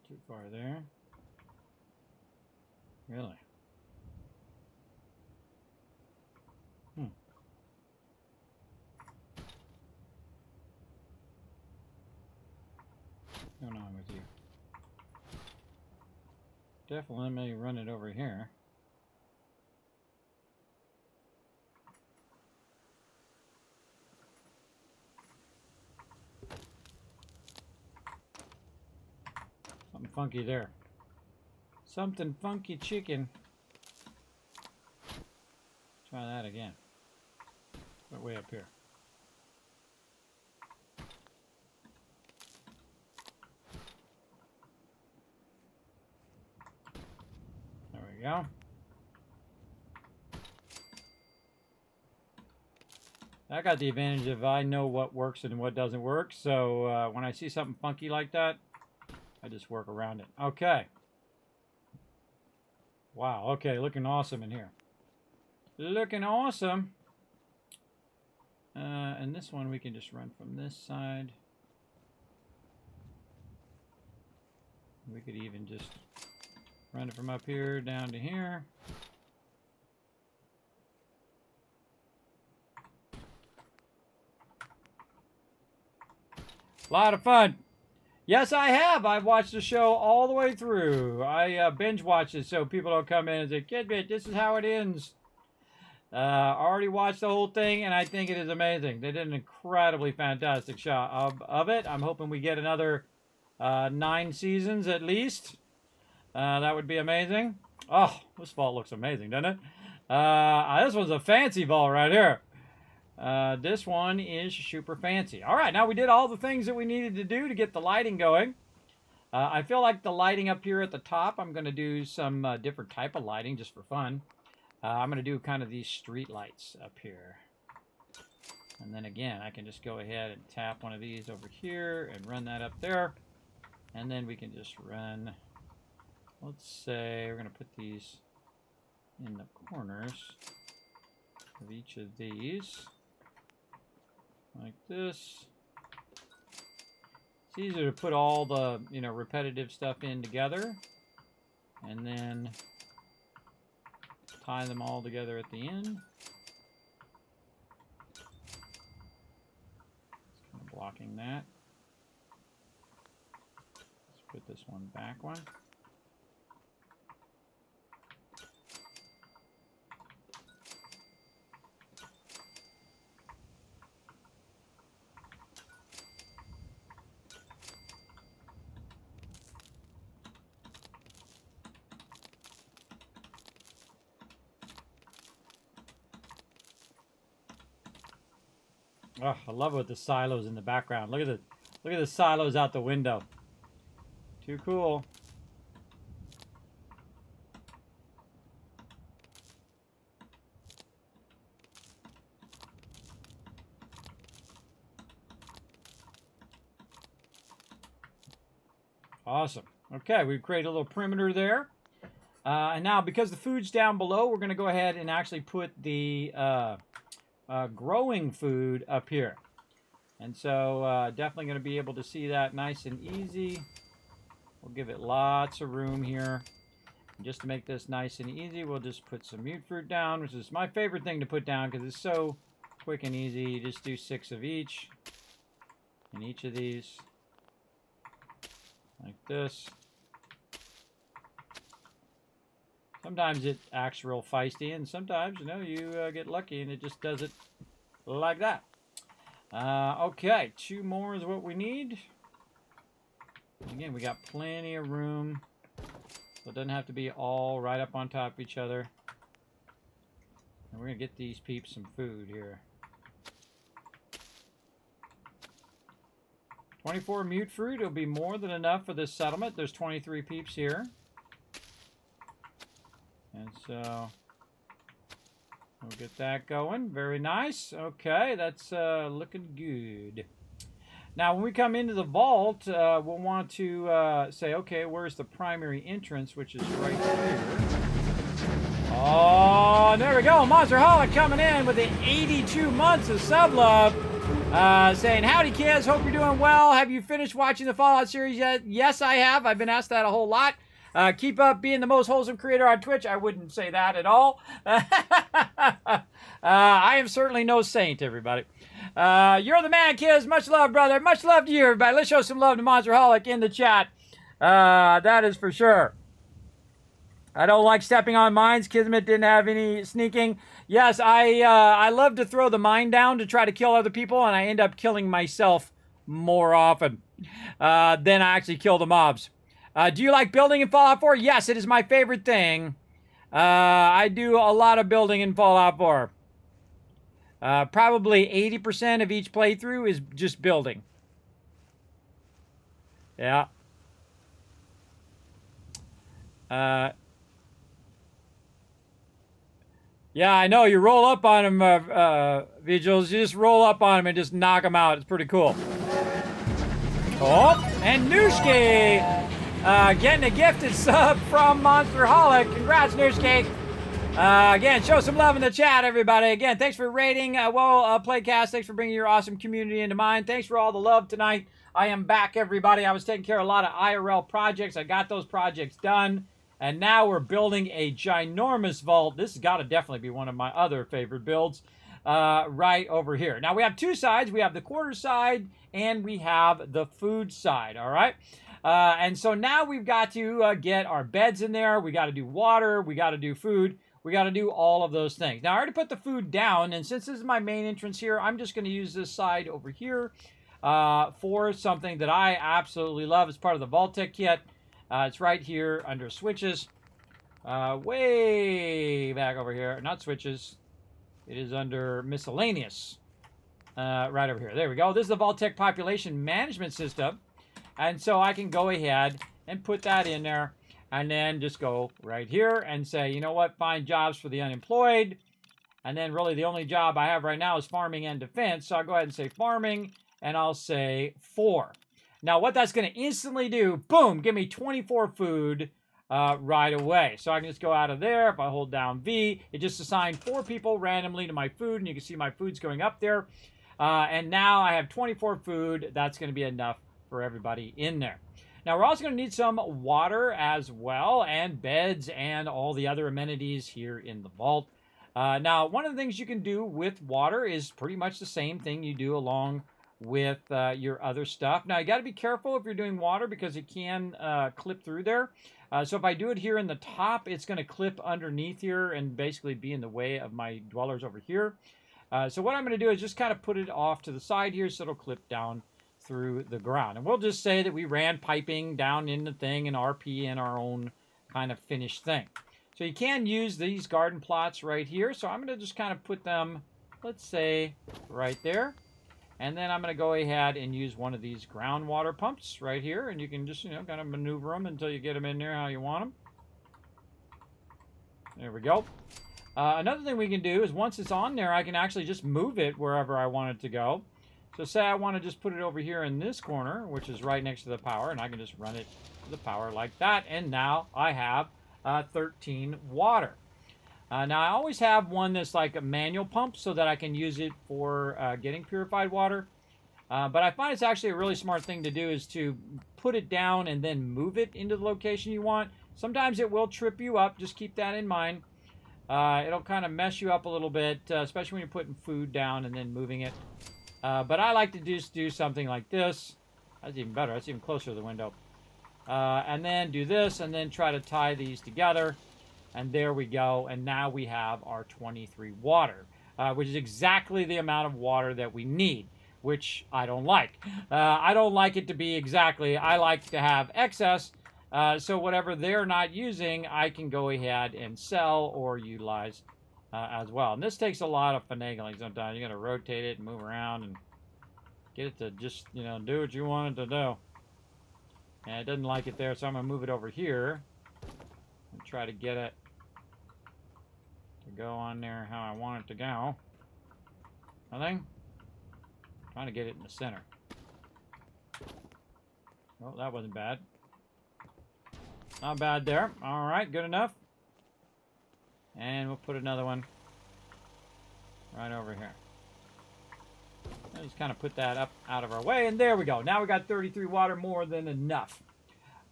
Too far there. Really? What's going on with you? Definitely let me run it over here. Something funky there. Something funky chicken. Try that again. But way up here. There we go. I got the advantage of I know what works and what doesn't work. So when I see something funky like that, I just work around it. Okay. Wow. Okay. Looking awesome in here. Looking awesome. And this one we can just run from this side. We could even just run it from up here down to here. A lot of fun. Yes, I have. I've watched the show all the way through. I binge watched it so people don't come in and say, Kismet, this is how it ends. I already watched the whole thing, and I think it is amazing. They did an incredibly fantastic shot of it. I'm hoping we get another 9 seasons at least. That would be amazing. Oh, this vault looks amazing, doesn't it? This one's a fancy vault right here. This one is super fancy. All right, now we did all the things that we needed to do to get the lighting going. I feel like the lighting up here at the top, I'm going to do some different type of lighting just for fun. I'm going to do kind of these street lights up here. And then again, I can just go ahead and tap one of these over here and run that up there. And then we can just run, let's say we're going to put these in the corners of each of these. Like this. It's easier to put all the, repetitive stuff in together. And then tie them all together at the end. Just kind of blocking that. Let's put this one back one. Oh, I love it with the silos in the background. Look at the silos out the window. Too cool. Awesome. Okay, we've created a little perimeter there. And now, because the food's down below, we're going to go ahead and actually put the growing food up here. And so definitely going to be able to see that nice and easy. We'll give it lots of room here. And just to make this nice and easy, we'll just put some mute fruit down, which is my favorite thing to put down because it's so quick and easy. You just do 6 of each in each of these. Like this. Sometimes it acts real feisty, and sometimes, you know, you get lucky and it just does it like that. Okay, 2 more is what we need. Again, we got plenty of room, so it doesn't have to be all right up on top of each other. And we're going to get these peeps some food here. 24 mute fruit will be more than enough for this settlement. There's 23 peeps here. And so we'll get that going. Very nice. Okay, that's looking good. Now, when we come into the vault, we'll want to say, okay, where's the primary entrance, which is right here. Oh, there we go. Monsterholic coming in with the 82 months of sub love. Saying, howdy kids, hope you're doing well. Have you finished watching the Fallout series yet? Yes, I have. I've been asked that a whole lot. Keep up being the most wholesome creator on Twitch. I wouldn't say that at all. I am certainly no saint, everybody. You're the man, kids. Much love, brother. Much love to you, everybody. Let's show some love to Monsterholic in the chat. That is for sure. I don't like stepping on mines. Kismet didn't have any sneaking. Yes, I love to throw the mine down to try to kill other people, and I end up killing myself more often than I actually kill the mobs. Do you like building in Fallout 4? Yes, it is my favorite thing. I do a lot of building in Fallout 4. Probably 80% of each playthrough is just building. Yeah. Yeah, I know. You roll up on them, Vigils. You just roll up on them and just knock them out. It's pretty cool. Oh, and Nooshki getting a gifted sub from Monsterholic. Congrats, Nooshki. Again, show some love in the chat, everybody. Again, thanks for rating. Playcast, thanks for bringing your awesome community into mine. Thanks for all the love tonight. I am back, everybody. I was taking care of a lot of IRL projects. I got those projects done. And now we're building a ginormous vault. This has got to definitely be one of my other favorite builds right over here. Now, we have 2 sides. We have the quarter side and we have the food side, all right? And so now we've got to get our beds in there. We got to do water. We got to do food. We got to do all of those things. Now, I already put the food down, and since this is my main entrance here, I'm just going to use this side over here for something that I absolutely love. It's part of the vault-tec kit. It's right here under switches. Way back over here. Not switches. It is under miscellaneous. Right over here. There we go. This is the vault-tec population management system. And so I can go ahead and put that in there. And then just go right here and say, you know what? Find jobs for the unemployed. And then really the only job I have right now is farming and defense. So I'll go ahead and say farming. And I'll say 4. Now, what that's going to instantly do, boom, give me 24 food right away. So I can just go out of there. If I hold down V, it just assigned 4 people randomly to my food. And you can see my food's going up there. And now I have 24 food. That's going to be enough for everybody in there. Now, we're also going to need some water as well, and beds and all the other amenities here in the vault. Now, one of the things you can do with water is pretty much the same thing you do along with your other stuff. Now, you got to be careful if you're doing water because it can clip through there. So if I do it here in the top, it's going to clip underneath here and basically be in the way of my dwellers over here. So what I'm going to do is just kind of put it off to the side here so it'll clip down through the ground. And we'll just say that we ran piping down in the thing and RP in our own kind of finished thing. So you can use these garden plots right here. So I'm going to just kind of put them, let's say, right there. And then I'm going to go ahead and use one of these groundwater pumps right here. And you can just, you know, kind of maneuver them until you get them in there how you want them. There we go. Another thing we can do is once it's on there, I can actually just move it wherever I want it to go. So say I want to just put it over here in this corner, which is right next to the power, and I can just run it to the power like that. And now I have 13 water. Now, I always have one that's like a manual pump so that I can use it for getting purified water. But I find it's actually a really smart thing to do is to put it down and then move it into the location you want. Sometimes it will trip you up. Just keep that in mind. It'll kind of mess you up a little bit, especially when you're putting food down and then moving it. But I like to just do something like this. That's even better. That's even closer to the window. And then do this and then try to tie these together. And there we go. And now we have our 23 water, which is exactly the amount of water that we need, which I don't like. I don't like it to be exactly. I like to have excess. So whatever they're not using, I can go ahead and sell or utilize as well. And this takes a lot of finagling sometimes. You got to rotate it and move around and get it to just, you know, do what you want it to do. And it doesn't like it there, so I'm going to move it over here and try to get it to go on there how I want it to go. Nothing? Trying to get it in the center. Oh, that wasn't bad. Not bad there. All right, good enough. And we'll put another one right over here. I'll just kind of put that up out of our way, and there we go. Now we got 33 water, more than enough.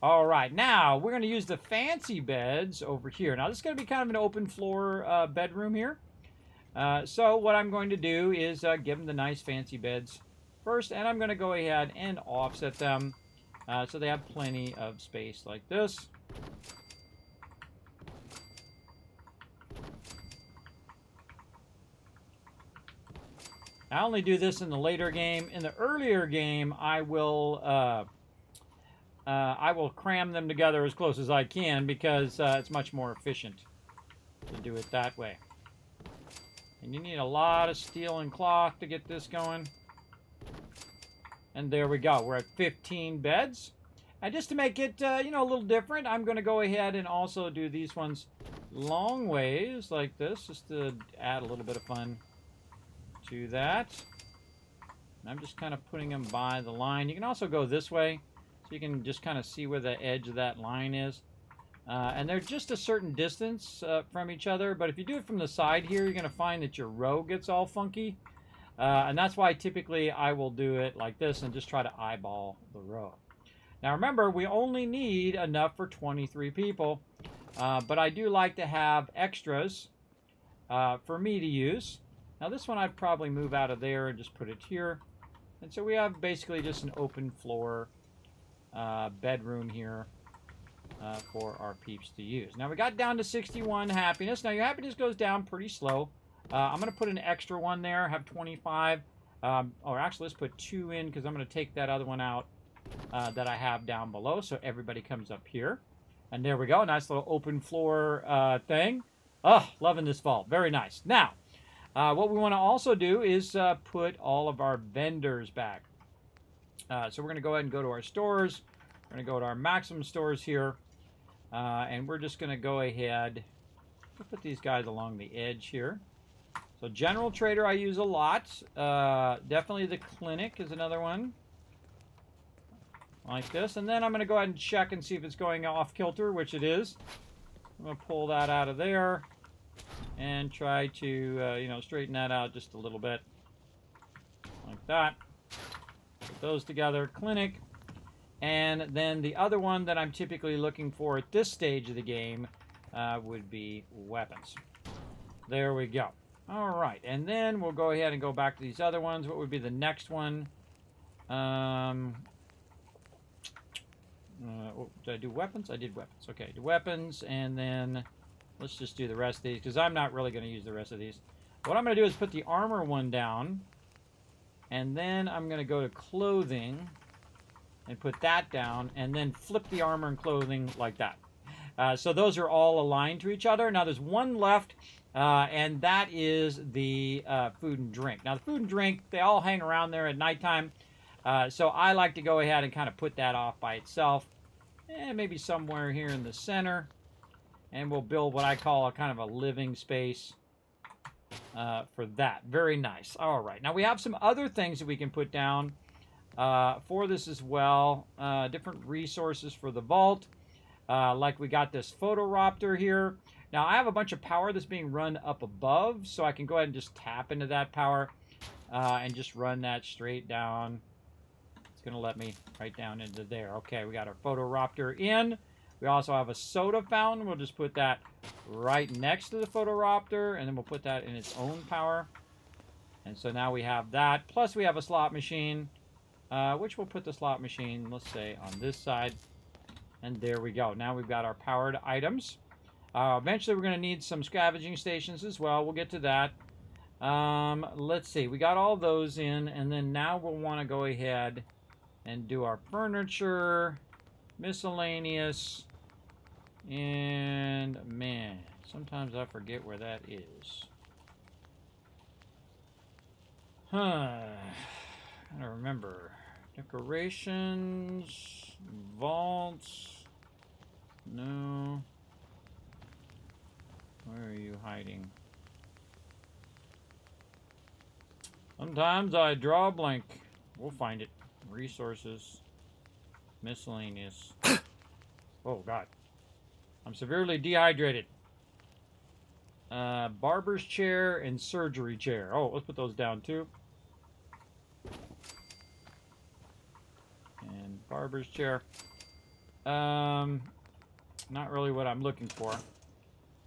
All right, now we're going to use the fancy beds over here. Now this is going to be kind of an open floor bedroom here. So what I'm going to do is give them the nice fancy beds first, and I'm going to go ahead and offset them so they have plenty of space like this. I only do this in the later game. In the earlier game, I will cram them together as close as I can because it's much more efficient to do it that way. And you need a lot of steel and cloth to get this going. And there we go. We're at 15 beds. And just to make it, you know, a little different, I'm going to go ahead and also do these ones long ways like this, just to add a little bit of fun to that. And I'm just kind of putting them by the line. You can also go this way, so you can just kind of see where the edge of that line is. And they're just a certain distance from each other, but if you do it from the side here, you're going to find that your row gets all funky. And that's why typically I will do it like this and just try to eyeball the row. Now remember, we only need enough for 23 people, but I do like to have extras for me to use. Now this one I'd probably move out of there and just put it here. And so we have basically just an open floor bedroom here for our peeps to use. Now we got down to 61 happiness. Now your happiness goes down pretty slow. I'm going to put an extra one there, have 25. Or actually, let's put 2 in because I'm going to take that other one out that I have down below. So everybody comes up here. And there we go. Nice little open floor thing. Oh, loving this vault. Very nice. Now, what we want to also do is put all of our vendors back. So we're going to go ahead and go to our stores. We're going to go to our maximum stores here. And we're just going to go ahead and put these guys along the edge here. So general trader I use a lot. Definitely the clinic is another one. Like this. And then I'm going to go ahead and check and see if it's going off kilter, which it is. I'm going to pull that out of there. And try to, you know, straighten that out just a little bit. Like that. Put those together. Clinic. And then the other one that I'm typically looking for at this stage of the game would be weapons. There we go. All right. And then we'll go ahead and go back to these other ones. What would be the next one? Did I do weapons? I did weapons. Okay, do weapons, and then let's just do the rest of these, because I'm not really going to use the rest of these. What I'm going to do is put the armor one down, and then I'm going to go to clothing, and put that down, and then flip the armor and clothing like that. So those are all aligned to each other. Now there's one left, and that is the food and drink. Now the food and drink, they all hang around there at nighttime. So I like to go ahead and kind of put that off by itself. And maybe somewhere here in the center. And we'll build what I call a kind of a living space for that. Very nice. All right. Now we have some other things that we can put down for this as well. Different resources for the vault. Like we got this photoropter here. Now I have a bunch of power that's being run up above. So I can go ahead and just tap into that power and just run that straight down. Going to let me right down into there. Okay, we got our photoropter in. We also have a soda fountain. We'll just put that right next to the photoropter, and then we'll put that in its own power. And so now we have that. Plus we have a slot machine, which we'll put the slot machine, let's say, on this side. And there we go. Now we've got our powered items. Eventually, we're going to need some scavenging stations as well. We'll get to that. Let's see. We got all those in, and then now we'll want to go ahead and do our furniture, miscellaneous, and man, sometimes I forget where that is. I don't remember. Decorations, vaults. No. Where are you hiding? Sometimes I draw a blank. We'll find it. Resources. Miscellaneous. Oh, God. I'm severely dehydrated. Barber's chair and surgery chair. Oh, let's put those down, too. And barber's chair. Not really what I'm looking for.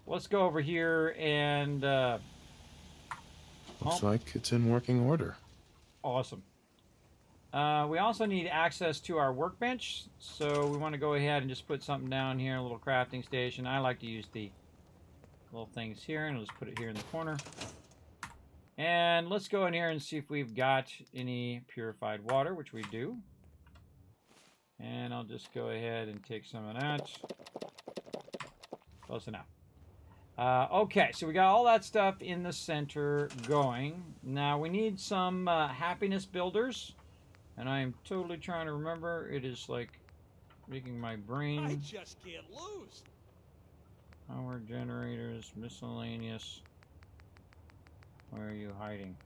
Let's go over here and... Looks like it's in working order. Awesome. We also need access to our workbench, so we want to go ahead and just put something down here, a little crafting station. I like to use the little things here, and I'll just put it here in the corner. And let's go in here and see if we've got any purified water, which we do. And I'll just go ahead and take some of that. Close enough. Okay, so we got all that stuff in the center going. Now we need some happiness builders. And I am totally trying to remember. It is like making my brain. I just can't lose. Power generators, miscellaneous. Where are you hiding?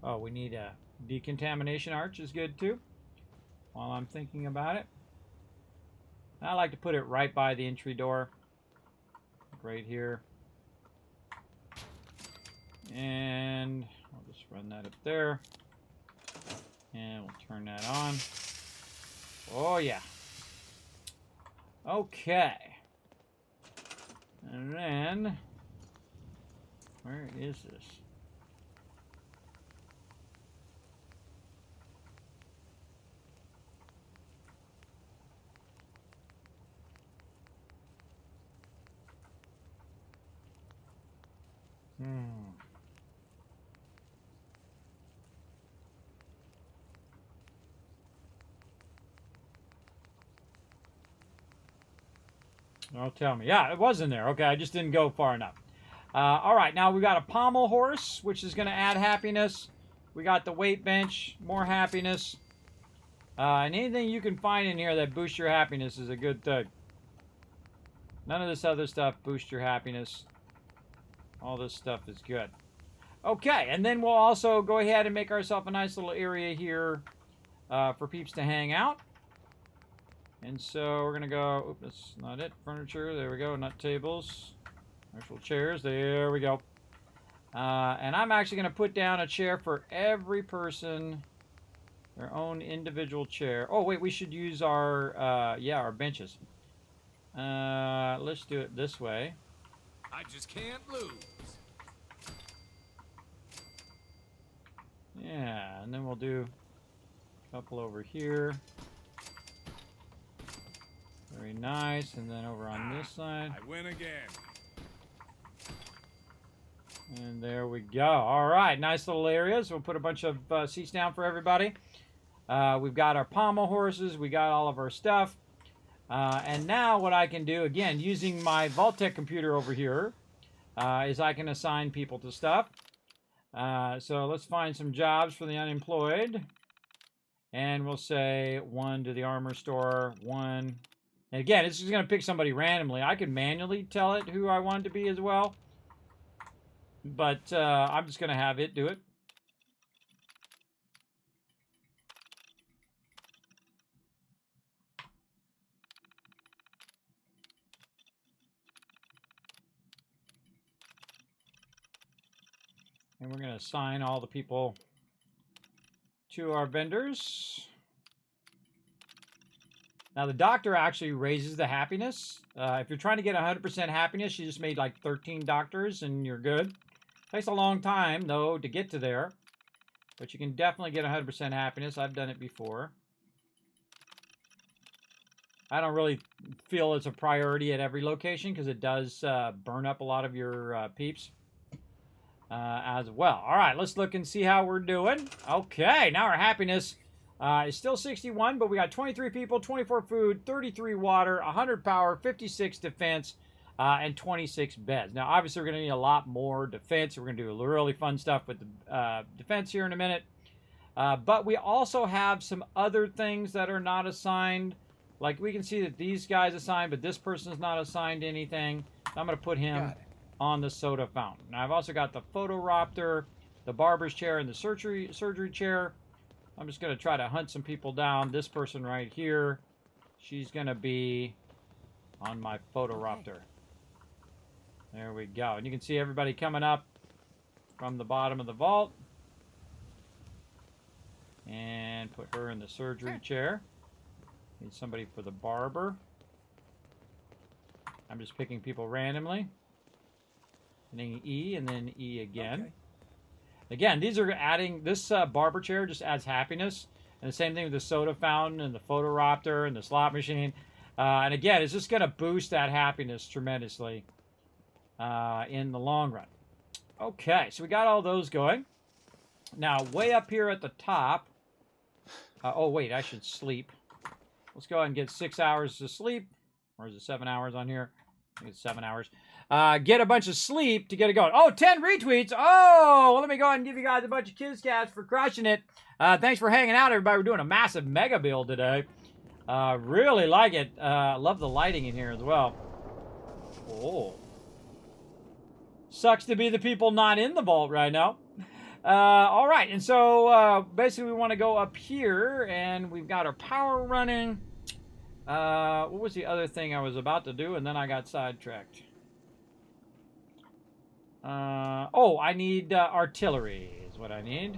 Oh, we need a decontamination arch is good too. While I'm thinking about it. I like to put it right by the entry door. Right here. And I'll just run that up there. And we'll turn that on. Oh, yeah. Okay. And then, where is this? Oh, tell me. Yeah, it was in there. Okay, I just didn't go far enough. All right, now we got a pommel horse, which is going to add happiness. We got the weight bench, more happiness. And anything you can find in here that boosts your happiness is a good thing. None of this other stuff boosts your happiness. All this stuff is good. Okay, and then we'll also go ahead and make ourselves a nice little area here for peeps to hang out. And so we're going to go, oops, that's not it, furniture, there we go, not tables, actual chairs, there we go. And I'm actually going to put down a chair for every person, their own individual chair. Oh, wait, we should use our, yeah, our benches. Let's do it this way. I just can't lose. Yeah, and then we'll do a couple over here. Very nice, and then over on this side. I win again. And there we go. All right, nice little areas. We'll put a bunch of seats down for everybody. We've got our pommel horses. We got all of our stuff. And now what I can do, again, using my vault-tec computer over here, is I can assign people to stuff. So let's find some jobs for the unemployed. And we'll say 1 to the armor store, 1. And again, it's just going to pick somebody randomly. I could manually tell it who I want to be as well. But I'm just going to have it do it. And we're going to assign all the people to our vendors. Now, the doctor actually raises the happiness. If you're trying to get 100% happiness, you just made like 13 doctors and you're good. Takes a long time, though, to get to there. But you can definitely get 100% happiness. I've done it before. I don't really feel it's a priority at every location because it does burn up a lot of your peeps as well. All right, let's look and see how we're doing. Okay, now our happiness is still 61, but we got 23 people, 24 food, 33 water, 100 power, 56 defense, and 26 beds. Now, obviously, we're going to need a lot more defense. We're going to do really fun stuff with the defense here in a minute. But we also have some other things that are not assigned. Like, we can see that these guys assigned, but this person's not assigned anything. So I'm going to put him on the soda fountain. Now, I've also got the photoraptor, the barber's chair, and the surgery chair. I'm just going to try to hunt some people down. This person right here, she's going to be on my photoraptor. There we go. And you can see everybody coming up from the bottom of the vault. And put her in the surgery chair. Need somebody for the barber. I'm just picking people randomly. Hitting E and then E again. Okay. Again, these are adding, this barber chair just adds happiness. And the same thing with the soda fountain and the photoraptor and the slot machine. And again, it's just going to boost that happiness tremendously in the long run. Okay, so we got all those going. Now, way up here at the top. Oh, wait, I should sleep. Let's go ahead and get 6 hours of sleep. Or is it 7 hours on here? I think it's 7 hours. Get a bunch of sleep to get it going. Oh, 10 retweets. Oh, well, let me go ahead and give you guys a bunch of kiss cats for crushing it. Thanks for hanging out, everybody. We're doing a massive mega build today. Really like it. Love the lighting in here as well. Oh. Sucks to be the people not in the vault right now. All right, and so basically we want to go up here, and we've got our power running. What was the other thing I was about to do, and then I got sidetracked? Oh, I need artillery is what I need.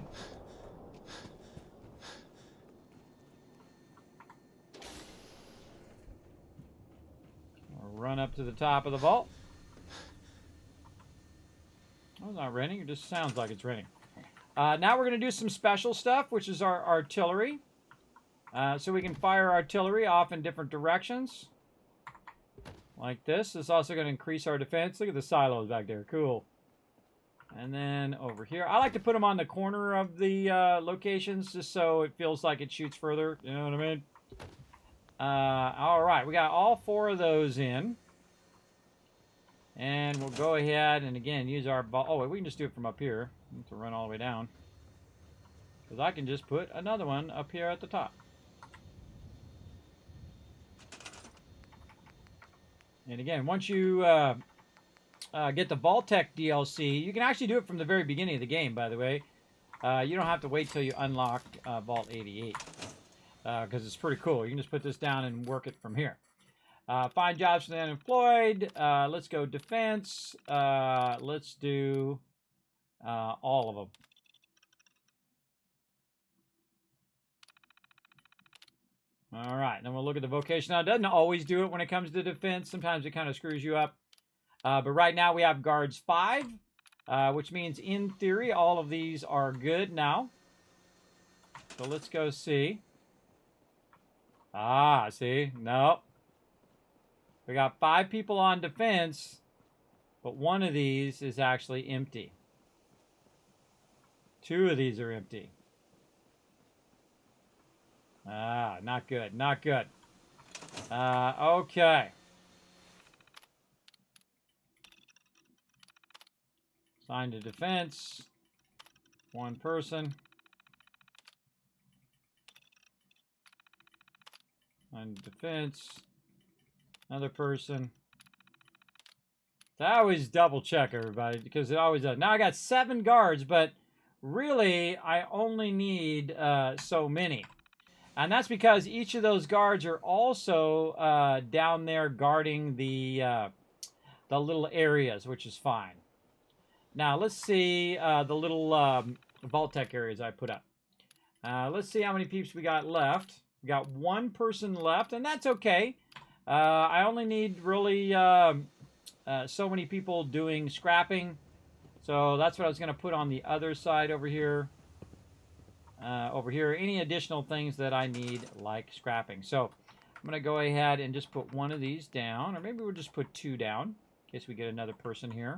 I'll run up to the top of the vault. Oh, it's not raining. It just sounds like it's raining. Now we're going to do some special stuff, which is our artillery. So we can fire artillery off in different directions. Like this. This is also going to increase our defense. Look at the silos back there. Cool. And then over here. I like to put them on the corner of the locations just so it feels like it shoots further. You know what I mean? All right. We got all 4 of those in. And we'll go ahead and, again, use our ball. Oh, wait, we can just do it from up here. I have to run all the way down. Because I can just put another one up here at the top. And, again, once you get the vault-tec DLC, you can actually do it from the very beginning of the game, by the way. You don't have to wait till you unlock Vault 88. Because it's pretty cool. You can just put this down and work it from here. Find jobs for the unemployed. Let's go defense. Let's do all of them. All right, then we'll look at the vocation. Now, it doesn't always do it when it comes to defense. Sometimes it kind of screws you up. But right now we have guards 5, which means in theory all of these are good now. So let's go see. Ah, see? Nope. We got 5 people on defense, but one of these is actually empty. 2 of these are empty. Ah, not good, not good. Okay. Assign to defense. 1 person. Assign to defense. Another person. So I always double check everybody because it always does. Now I got 7 guards, but really I only need so many. And that's because each of those guards are also down there guarding the little areas, which is fine. Now let's see the little vault-tec areas I put up. Let's see how many peeps we got left. We got 1 person left, and that's okay. I only need really so many people doing scrapping. So that's what I was going to put on the other side over here. Any additional things that I need, like scrapping. So I'm going to go ahead and just put one of these down, or maybe we'll just put 2 down in case we get another person here.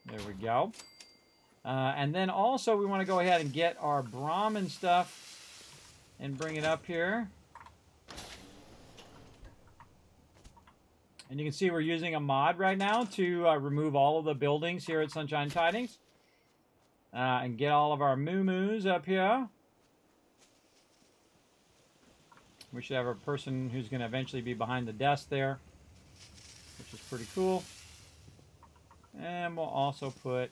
There we go. And then also we want to go ahead and get our Brahmin stuff and bring it up here. And you can see we're using a mod right now to remove all of the buildings here at Sunshine Tidings. And get all of our moo-moos up here. We should have a person who's going to eventually be behind the desk there, which is pretty cool. And we'll also put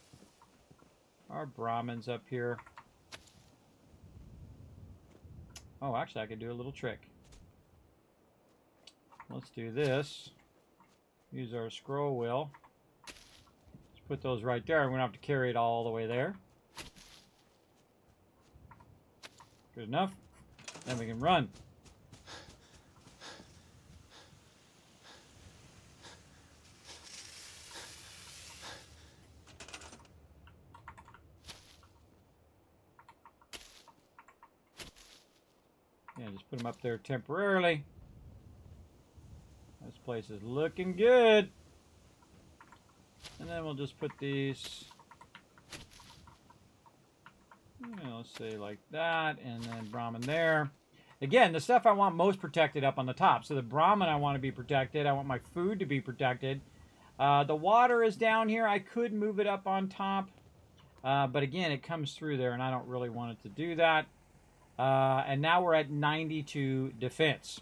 our Brahmins up here. Oh, actually, I could do a little trick. Let's do this. Use our scroll wheel. Let's put those right there. I'm going to have to carry it all the way there. Good enough. Then we can run. Yeah, just put them up there temporarily. This place is looking good. And then we'll just put these, let's say like that, and then Brahmin there. Again, the stuff I want most protected up on the top. So the Brahmin I want to be protected. I want my food to be protected. The water is down here. I could move it up on top. But again, it comes through there, and I don't really want it to do that. And now we're at 92 defense.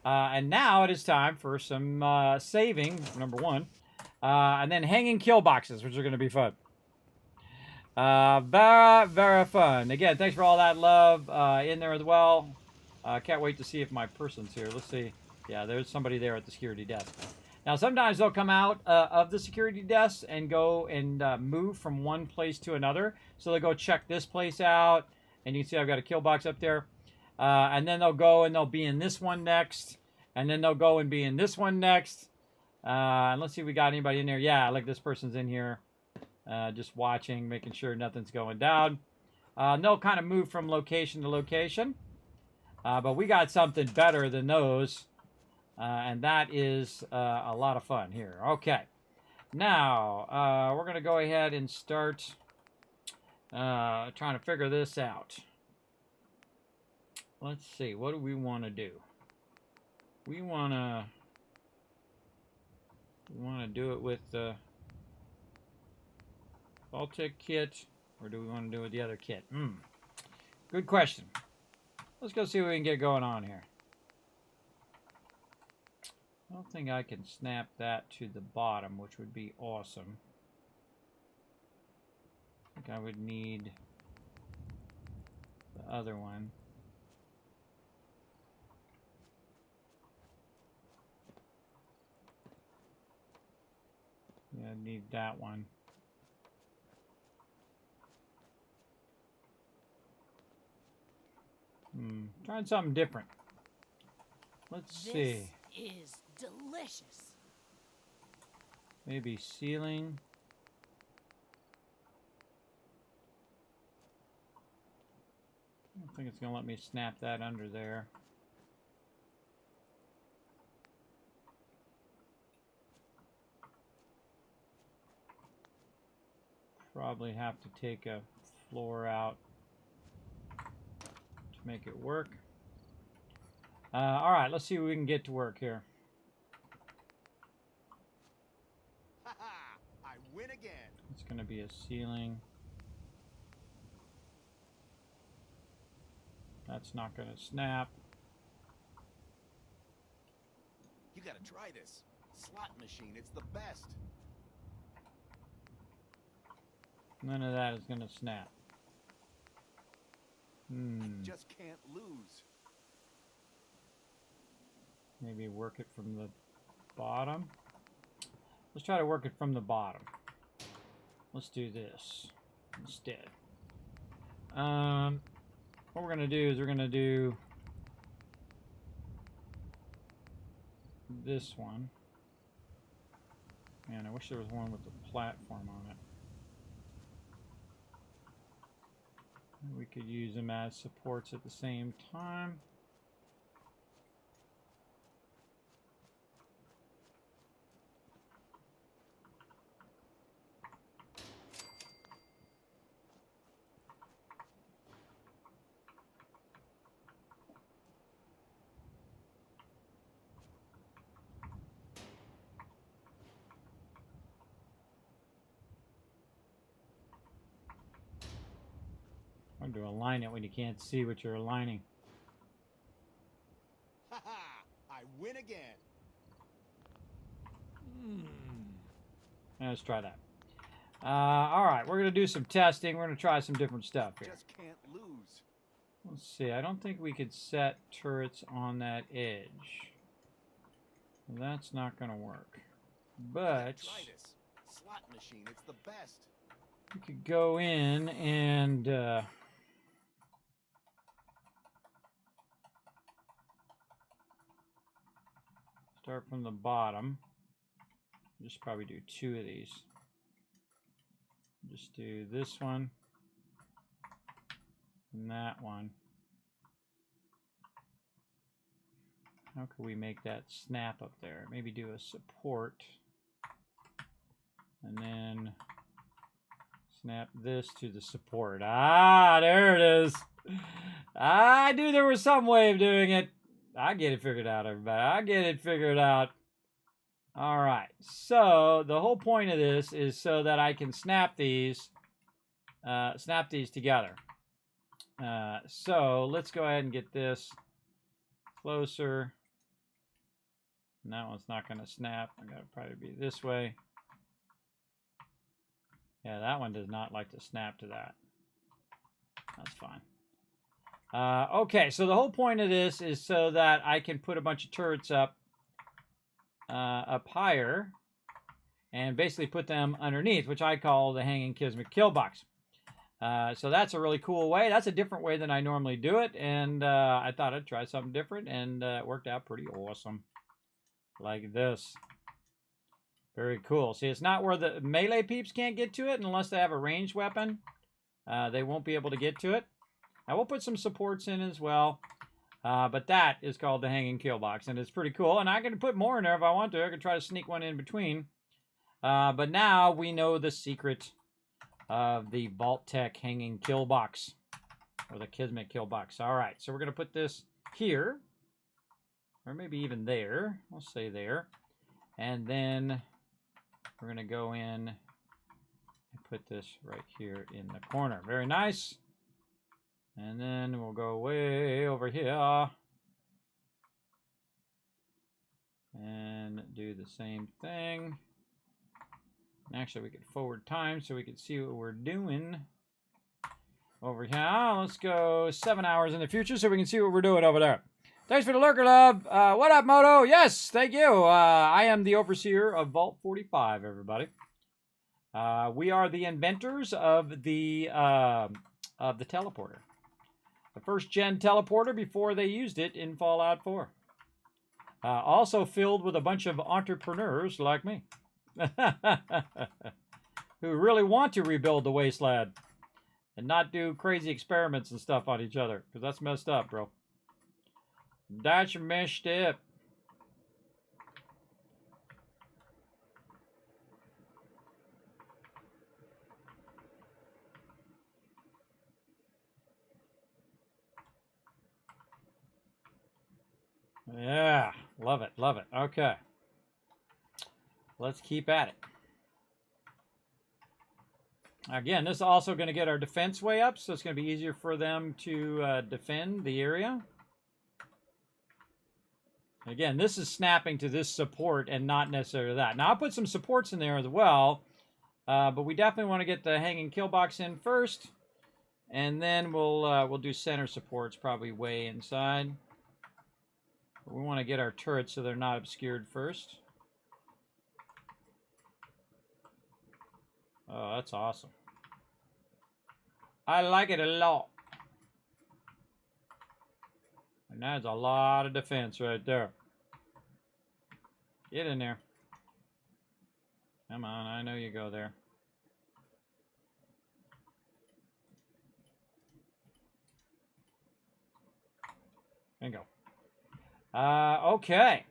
And now it is time for some saving, number 1. And then hanging kill boxes, which are going to be fun. Very, very fun. Again, thanks for all that love in there as well. Can't wait to see if my person's here. Let's see. Yeah, there's somebody there at the security desk. Now, sometimes they'll come out of the security desk and go and move from one place to another. So they'll go check this place out. And you can see I've got a kill box up there. And then they'll go and they'll be in this one next. And then they'll go and be in this one next. And let's see if we got anybody in there. Yeah, like this person's in here. Just watching, making sure nothing's going down. They'll kind of move from location to location. But we got something better than those. And that is a lot of fun here. Okay. Now, we're going to go ahead and start trying to figure this out. Let's see. What do we want to do? We want to do it with the vault-tec kit, or do we want to do it with the other kit? Good question. Let's go see what we can get going on here. I don't think I can snap that to the bottom, which would be awesome. I think I would need the other one. Yeah, I need that one. Trying something different. Let's see. This is delicious. Maybe ceiling. I don't think it's going to let me snap that under there. Probably have to take a floor out to make it work. All right, let's see what we can get to work here. I win again. It's going to be a ceiling. That's not going to snap. You gotta try this. Slot machine, it's the best. None of that is going to snap. Just can't lose. Maybe work it from the bottom. Let's try to work it from the bottom. Let's do this instead. What we're going to do is we're going to do this one. Man, I wish there was one with a platform on it. We could use them as supports at the same time. Hard to align it when you can't see what you're aligning. Ha ha! I win again. Let's try that. All right, we're going to do some testing. We're going to try some different stuff here. Just can't lose. Let's see. I don't think we could set turrets on that edge. That's not going to work. But Try this. Slot machine, it's the best. we could go in and start from the bottom. Just probably do 2 of these. Just do this one and that one. How can we make that snap up there? Maybe do a support and then snap this to the support. Ah, there it is. I knew there was some way of doing it. I get it figured out, everybody. I get it figured out. All right, so the whole point of this is so that I can snap these together. So let's go ahead and get this closer. And that one's not going to snap. I got to probably be this way. Yeah, that one does not like to snap to that. That's fine. Okay, so the whole point of this is so that I can put a bunch of turrets up higher and basically put them underneath, which I call the hanging Kismet kill box. So that's a really cool way. That's a different way than I normally do it, and I thought I'd try something different, and it worked out pretty awesome. Like this. Very cool. See, it's not where the melee peeps can't get to it unless they have a ranged weapon. They won't be able to get to it. I will put some supports in as well. But that is called the hanging kill box, and it's pretty cool. And I can put more in there if I want to. I can try to sneak one in between. But now we know the secret of the vault-tec hanging kill box, or the Kismet kill box. All right, so we're going to put this here, or maybe even there. We'll say there. And then we're going to go in and put this right here in the corner. Very nice. And then we'll go way over here and do the same thing. Actually, we could forward time so we could see what we're doing over here. Let's go 7 hours in the future so we can see what we're doing over there. Thanks for the lurker, love. What up, Moto? Yes, thank you. I am the overseer of Vault 45, everybody. We are the inventors of the teleporter. The first gen teleporter before they used it in Fallout 4. Also filled with a bunch of entrepreneurs like me. Who really want to rebuild the wasteland. And not do crazy experiments and stuff on each other. Because that's messed up, bro. That's messed up. Yeah, love it, love it. Okay. Let's keep at it. Again, this is also going to get our defense way up, so it's going to be easier for them to defend the area. Again, this is snapping to this support and not necessarily that. Now, I'll put some supports in there as well, but we definitely want to get the hanging kill box in first, and then we'll do center supports probably way inside. But we want to get our turrets so they're not obscured first. Oh, that's awesome. I like it a lot. And that's a lot of defense right there. Get in there. Come on, I know you go there. Bingo. Okay.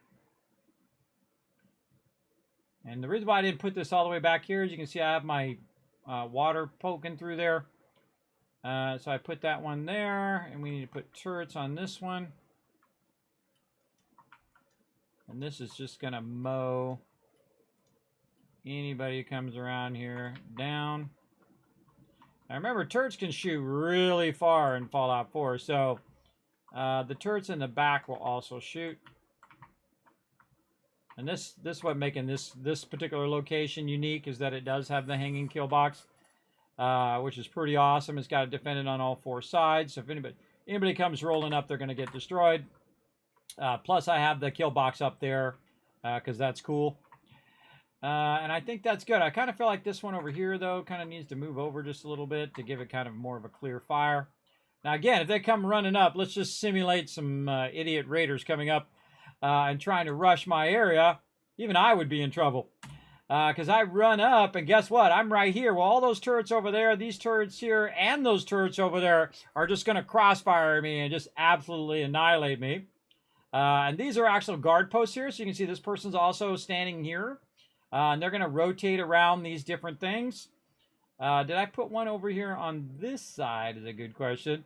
And the reason why I didn't put this all the way back here is you can see I have my water poking through there. So I put that one there, and we need to put turrets on this one. And this is just going to mow anybody who comes around here down. I remember turrets can shoot really far in Fallout 4, so the turrets in the back will also shoot. And this what making this particular location unique is that it does have the hanging kill box, which is pretty awesome. It's got it defended on all 4 sides, so if anybody comes rolling up, they're going to get destroyed. Plus, I have the kill box up there because that's cool. And I think that's good. I kind of feel like this one over here, though, kind of needs to move over just a little bit to give it kind of more of a clear fire. Now, again, if they come running up, let's just simulate some idiot raiders coming up and trying to rush my area. Even I would be in trouble. Because I run up, and guess what? I'm right here. Well, all those turrets over there, these turrets here, and those turrets over there are just going to crossfire me and just absolutely annihilate me. And these are actual guard posts here, so you can see this person's also standing here. And they're going to rotate around these different things. Did I put one over here on this side is a good question.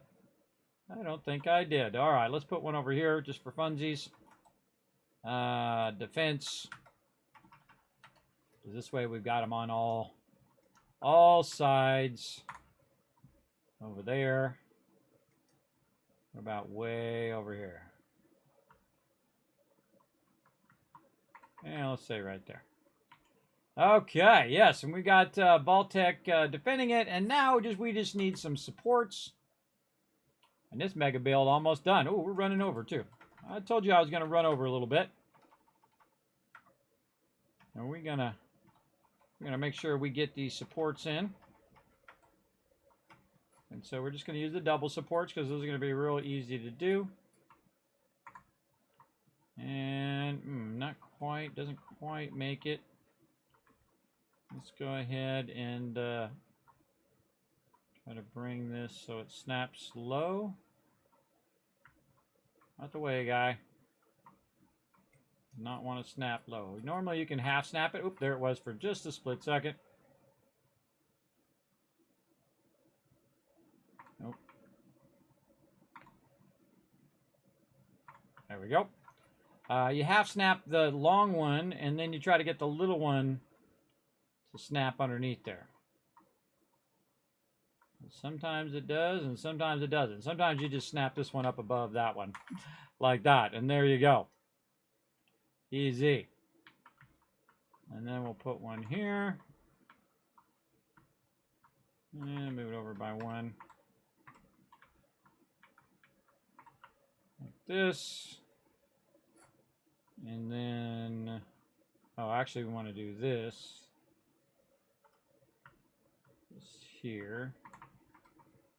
I don't think I did. All right, let's put one over here just for funsies. Defense. This way we've got them on all sides. Over there. What about way over here? Yeah, let's say right there. Okay, yes, and we got vault-tec defending it, and now we just need some supports. And this mega build almost done. Oh, we're running over too. I told you I was going to run over a little bit. And we're gonna make sure we get these supports in. And so we're just going to use the double supports because those are going to be real easy to do. And not quite, doesn't quite make it. Let's go ahead and try to bring this so it snaps low. Out the way, guy. Not want to snap low. Normally you can half snap it. Oop, there it was for just a split second. Nope. There we go. You half snap the long one, and then you try to get the little one to snap underneath there. Sometimes it does, and sometimes it doesn't. Sometimes you just snap this one up above that one, like that, and there you go. Easy. And then we'll put one here. And move it over by one. Like this. And then, oh, actually we want to do this. This here.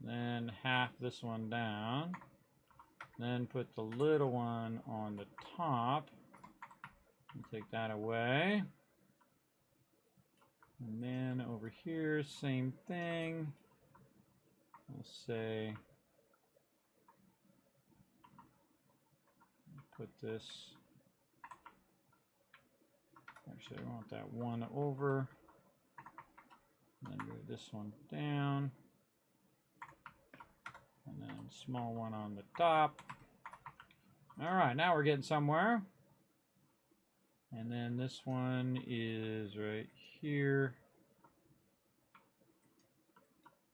Then half this one down. Then put the little one on the top. And take that away. And then over here, same thing. We'll say, put this, actually I want that one over. And then move this one down. And then small one on the top. All right, now we're getting somewhere. And then this one is right here.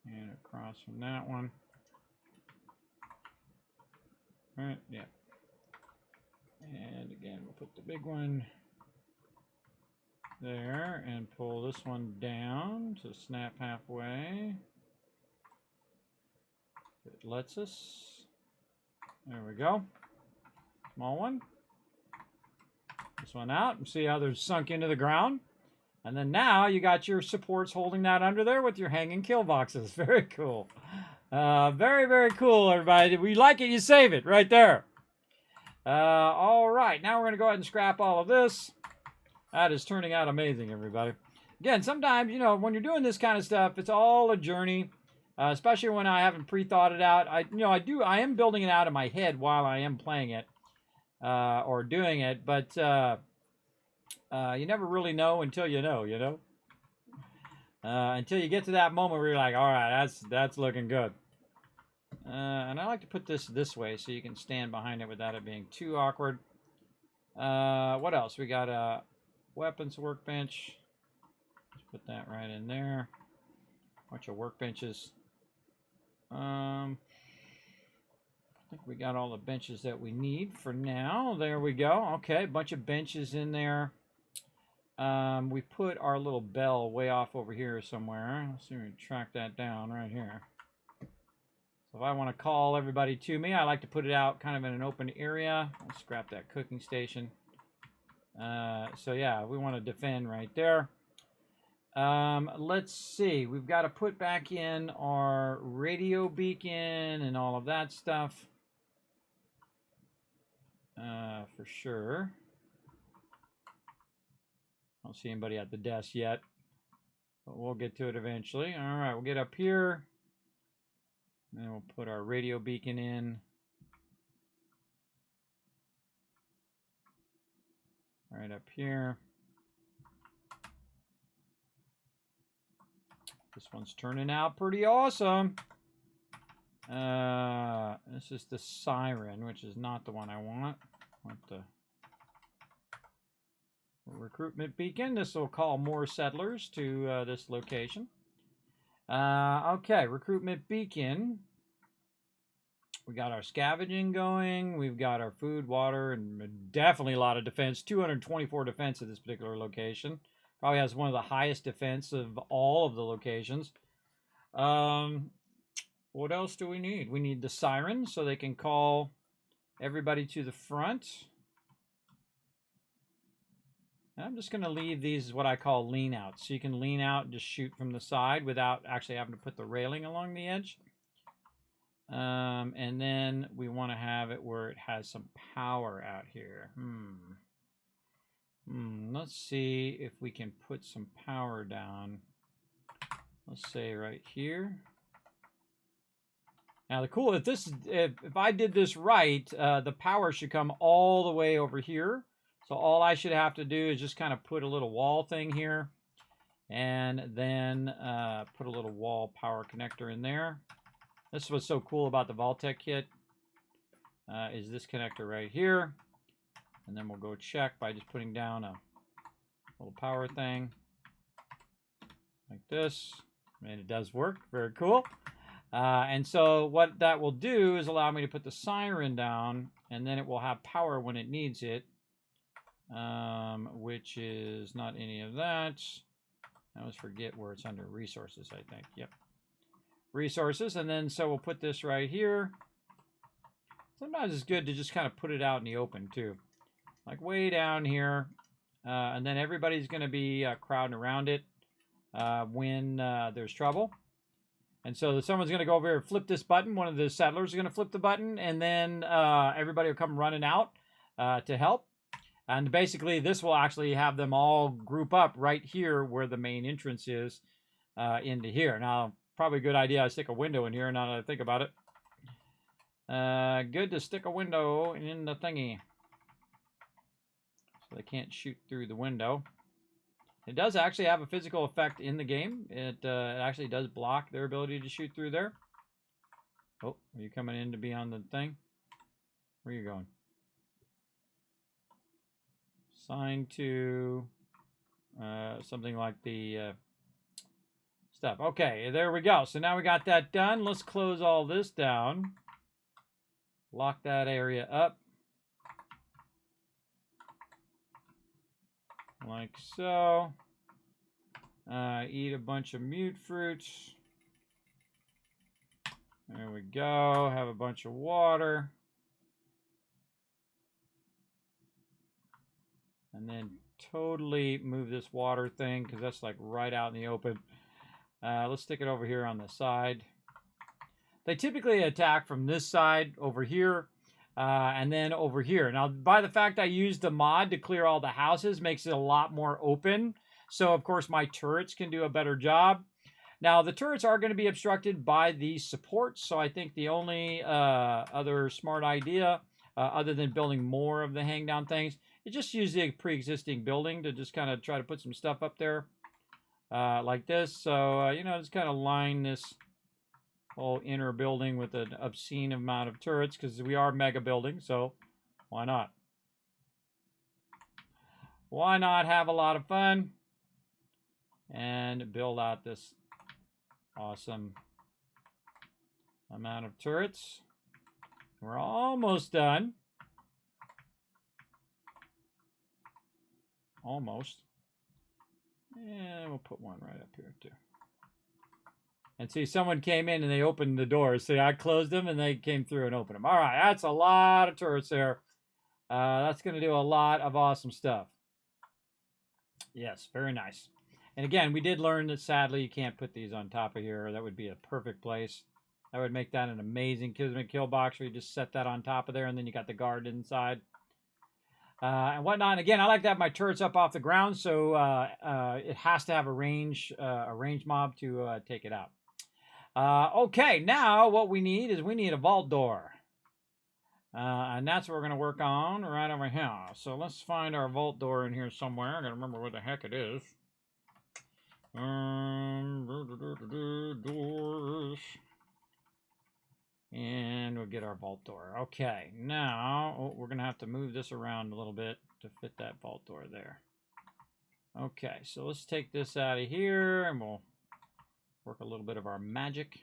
And across from that one. Right, yeah. And again, we'll put the big one there and pull this one down to snap halfway. If it lets us. There we go. Small one. This one out and see how they're sunk into the ground. And then now you got your supports holding that under there with your hanging kill boxes. Very cool. Very, very cool, everybody. If you like it, you save it right there. All right, now we're going to go ahead and scrap all of this. That is turning out amazing, everybody. Again, sometimes, you know, when you're doing this kind of stuff, it's all a journey, especially when I haven't pre-thought it out. I am building it out in my head while I am playing it. Or doing it, but you never really know until you know, until you get to that moment where you're like, all right, that's looking good. And I like to put this way so you can stand behind it without it being too awkward. What else? We got a weapons workbench. Let's put that right in there. Bunch of workbenches. I think we got all the benches that we need for now. There we go. Okay, a bunch of benches in there. We put our little bell way off over here somewhere. Let's see if we can track that down right here. So if I want to call everybody to me, I like to put it out kind of in an open area. Let's scrap that cooking station. So yeah, we want to defend right there. Let's see. We've got to put back in our radio beacon and all of that stuff. For sure. I don't see anybody at the desk yet, but we'll get to it eventually. All right, we'll get up here. And then we'll put our radio beacon in. Right up here. This one's turning out pretty awesome. This is the siren, which is not the one I want. I want the recruitment beacon. This will call more settlers to this location. Okay, recruitment beacon. We got our scavenging going. We've got our food, water, and definitely a lot of defense. 224 defense at this particular location. Probably has one of the highest defense of all of the locations. What else do we need? We need the siren so they can call everybody to the front. I'm just going to leave these what I call lean out. So you can lean out and just shoot from the side without actually having to put the railing along the edge. And then we want to have it where it has some power out here. Let's see if we can put some power down. Let's say right here. Now the cool, if I did this right, the power should come all the way over here. So all I should have to do is just kind of put a little wall thing here, and then put a little wall power connector in there. This is what's so cool about the vault-tec kit, is this connector right here. And then we'll go check by just putting down a little power thing like this. And it does work. Very cool. And so what that will do is allow me to put the siren down, and then it will have power when it needs it, which is not any of that. I always forget where it's under resources, I think. Yep. Resources. And then so we'll put this right here. Sometimes it's good to just kind of put it out in the open too. Like way down here. And then everybody's going to be crowding around it when there's trouble. And so someone's going to go over here and flip this button. One of the settlers is going to flip the button, and then everybody will come running out to help. And basically, this will actually have them all group up right here where the main entrance is into here. Now, probably a good idea I stick a window in here now that I think about it. Good to stick a window in the thingy. So they can't shoot through the window. It does actually have a physical effect in the game. It actually does block their ability to shoot through there. Oh, are you coming in to be on the thing? Where are you going? Assign to something like the stuff. Okay, there we go. So now we got that done. Let's close all this down. Lock that area up. Like so. Eat a bunch of mute fruits. There we go. Have a bunch of water. And then totally move this water thing because that's like right out in the open. Let's stick it over here on the side. They typically attack from this side over here. And then over here. Now, by the fact I used the mod to clear all the houses makes it a lot more open. So, of course, my turrets can do a better job. Now, the turrets are going to be obstructed by these supports. So, I think the only other smart idea, other than building more of the hang down things, is just use the pre-existing building to just kind of try to put some stuff up there like this. So, you know, just kind of line this whole inner building with an obscene amount of turrets because we are mega building, so why not? Why not have a lot of fun and build out this awesome amount of turrets. We're almost done. Almost. And we'll put one right up here too. And see, someone came in and they opened the doors. See, I closed them and they came through and opened them. All right, that's a lot of turrets there. That's going to do a lot of awesome stuff. Yes, very nice. And again, we did learn that sadly you can't put these on top of here. That would be a perfect place. That would make that an amazing Kismet kill box where you just set that on top of there and then you got the guard inside. And whatnot. And again, I like to have my turrets up off the ground, so it has to have a range mob to take it out. Okay, now what we need is a vault door. And that's what we're going to work on right over here. So let's find our vault door in here somewhere. I got to remember where the heck it is. Doors. And we'll get our vault door. Okay, now we're going to have to move this around a little bit to fit that vault door there. Okay, so let's take this out of here and we'll work a little bit of our magic.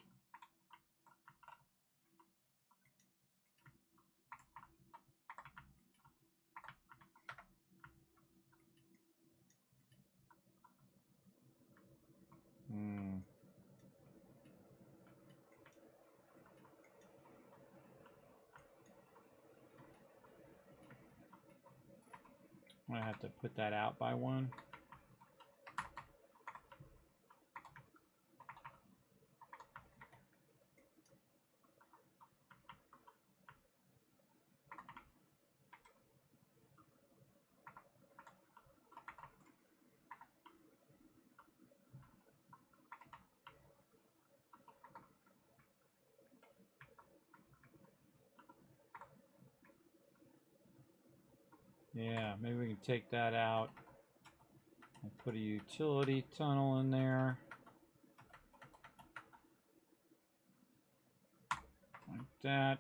I'm going to have to put that out by one. Yeah, maybe we can take that out and put a utility tunnel in there. Like that.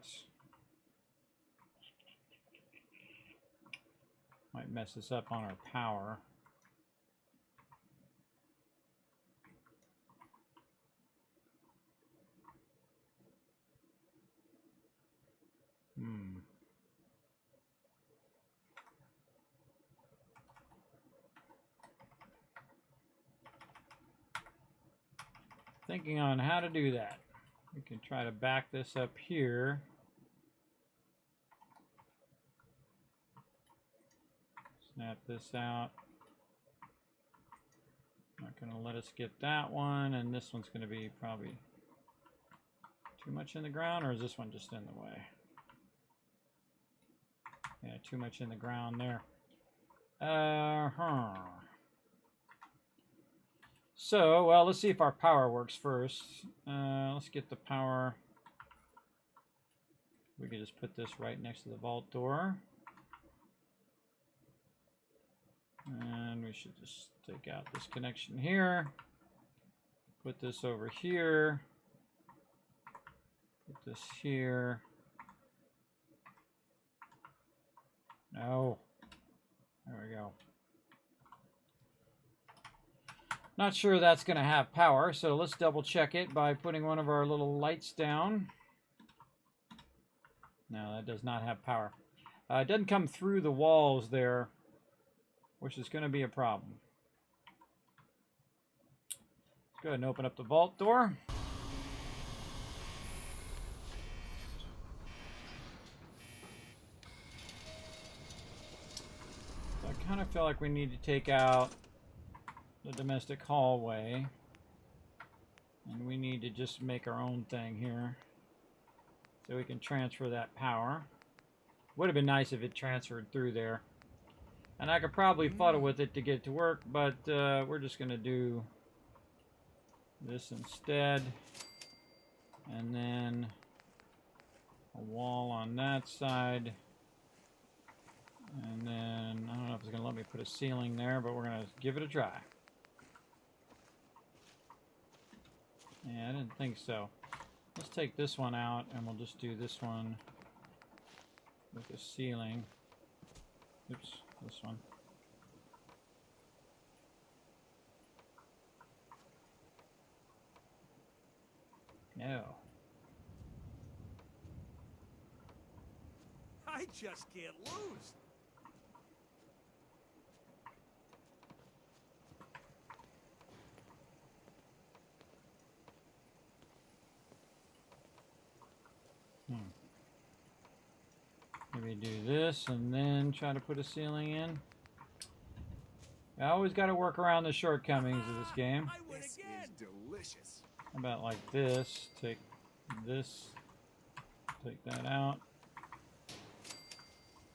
Might mess us up on our power. Thinking on how to do that. We can try to back this up here. Snap this out. Not going to let us get that one, and this one's going to be probably too much in the ground, or is this one just in the way? Yeah, too much in the ground there. So, well, let's see if our power works first. Let's get the power. We could just put this right next to the vault door. And we should just take out this connection here. Put this over here. Put this here. No. There we go. Not sure that's going to have power, so let's double check it by putting one of our little lights down. No, that does not have power. It doesn't come through the walls there, which is going to be a problem. Let's go ahead and open up the vault door. So I kind of feel like we need to take out the domestic hallway, and we need to just make our own thing here so we can transfer that power. Would have been nice if it transferred through there, and I could probably fiddle with it to get it to work, but we're just going to do this instead, and then a wall on that side, and then I don't know if it's going to let me put a ceiling there, but we're going to give it a try. Yeah, I didn't think so. Let's take this one out, and we'll just do this one with a ceiling. Oops, this one. No. I just can't lose. Maybe do this and then try to put a ceiling in. I always got to work around the shortcomings of this game. I win This again. is delicious. How about like this? Take this, take that out.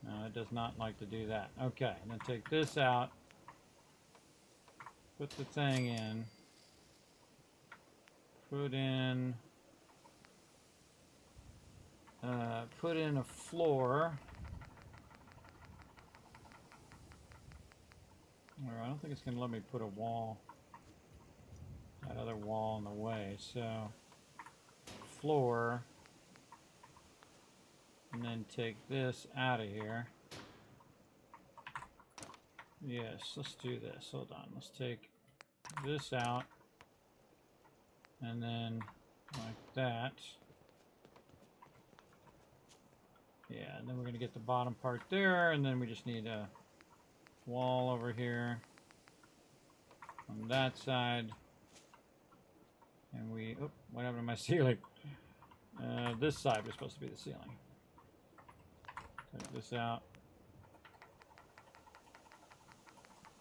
No, it does not like to do that. Okay, and then take this out. Put the thing in. Put in a floor. I don't think it's going to let me put a wall, that other wall in the way. So, floor, and then take this out of here. Yes, let's do this. Hold on. Let's take this out, and then like that. Yeah, and then we're going to get the bottom part there, and then we just need a wall over here on that side. And we, oh, what happened to my ceiling? This side was supposed to be the ceiling. Take this out.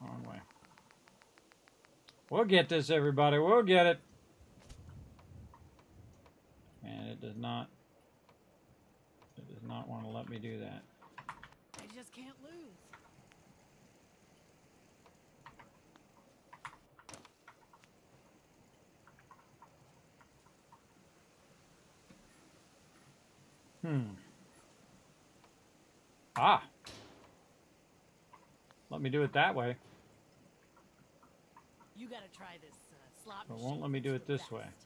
Wrong way. We'll get this, everybody. We'll get it. And it does not want to let me do that. I just can't lose. Ah. Let me do it that way. You gotta try this slot But it machine. won't let me do It's it the this way. best.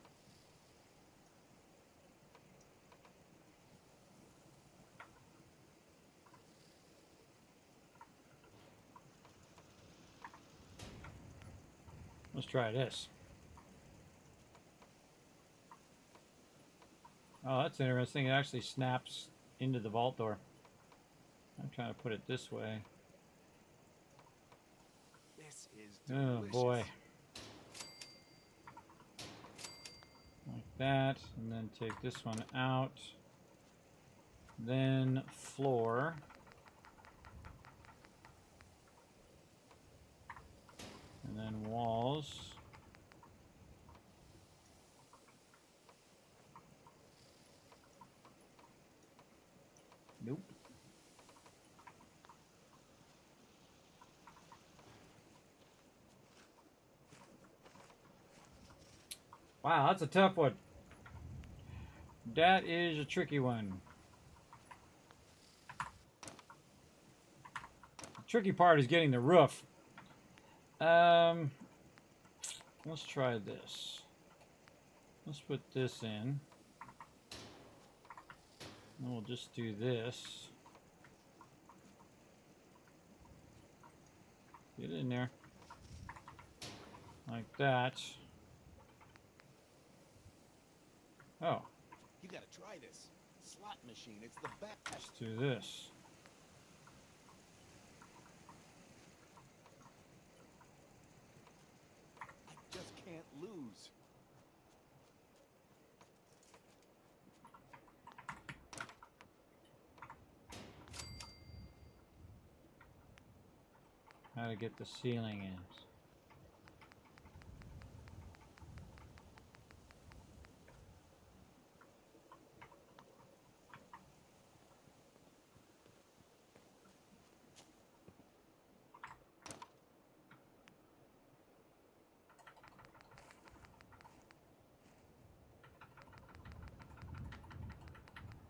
Let's try this. Oh, that's interesting. It actually snaps into the vault door. I'm trying to put it this way. This is Oh delicious. boy. Like that. And then take this one out. Then floor. And then walls. Nope. Wow, that's a tough one. That is a tricky one. The tricky part is getting the roof. Let's try this. Let's put this in. And we'll just do this. Get in there. Like that. Oh, You gotta try this. Slot machine, it's the best. let's do this. I just can't lose. How to get the ceiling in.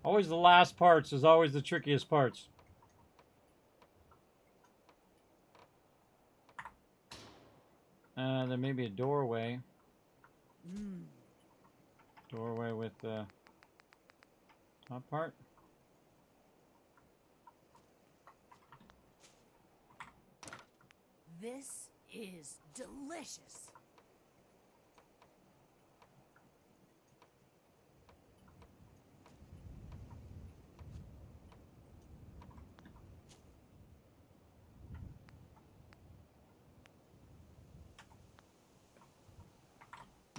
Always the last parts is always the trickiest parts. There may be a doorway. Doorway with the top part. This is delicious.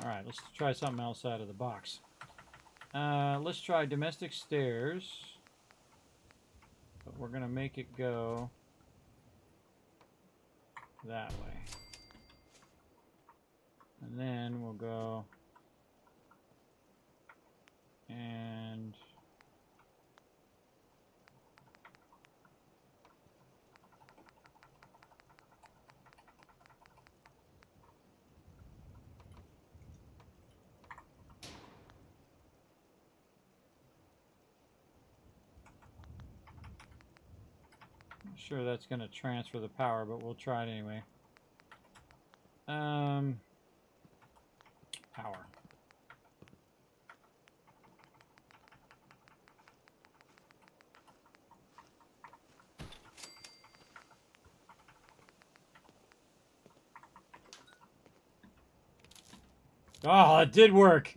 All right, let's try something else out of the box. Let's try domestic stairs. But we're going to make it go that way. And then we'll go and not sure that's going to transfer the power, but we'll try it anyway. Power. Oh, it did work.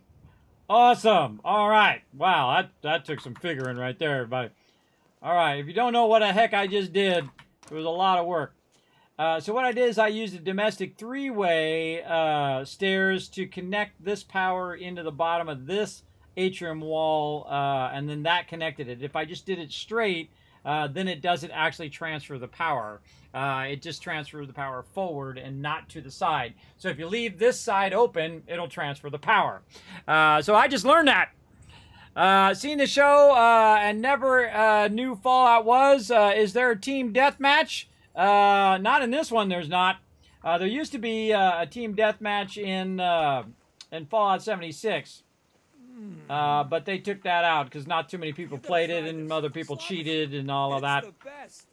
Awesome. All right. Wow, that took some figuring right there, everybody. All right, if you don't know what the heck I just did, it was a lot of work. So what I did is I used a domestic three-way stairs to connect this power into the bottom of this atrium wall, and then that connected it. If I just did it straight, then it doesn't actually transfer the power. It just transfers the power forward and not to the side. So if you leave this side open, it'll transfer the power. So I just learned that. Seen the show and never knew Fallout was. Is there a team deathmatch? Not in this one, there's not. There used to be a team deathmatch in Fallout 76. But they took that out because not too many people played it and other people cheated and all of that.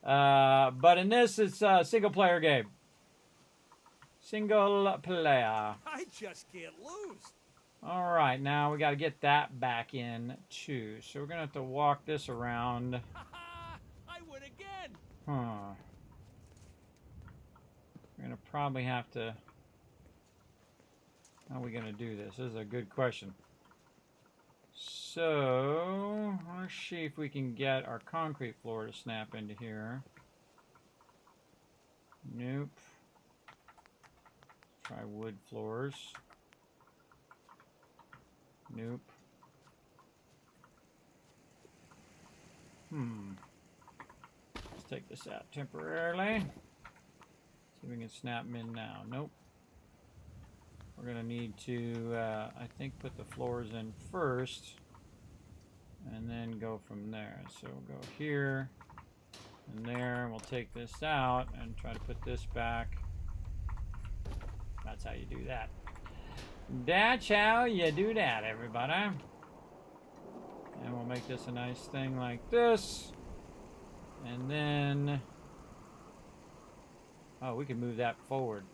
But in this, it's a single-player game. Single player. I just can't lose. All right, now we got to get that back in too. So we're gonna have to walk this around. I win again. Huh. We're gonna probably have to. How are we gonna do this? This is a good question. So let's see if we can get our concrete floor to snap into here. Nope. Try wood floors. Nope. Let's take this out temporarily. See if we can snap them in now. Nope. We're going to need to, I think, put the floors in first and then go from there. So we'll go here and there, and we'll take this out and try to put this back. That's how you do that. That's how you do that, everybody. And we'll make this a nice thing like this. And then, oh, we can move that forward.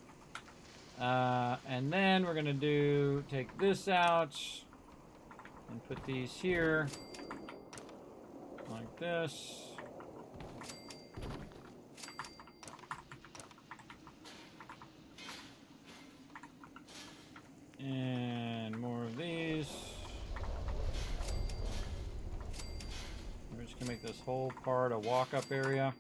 And then we're going to take this out and put these here like this. And more of these. We're just going to make this whole part a walk-up area.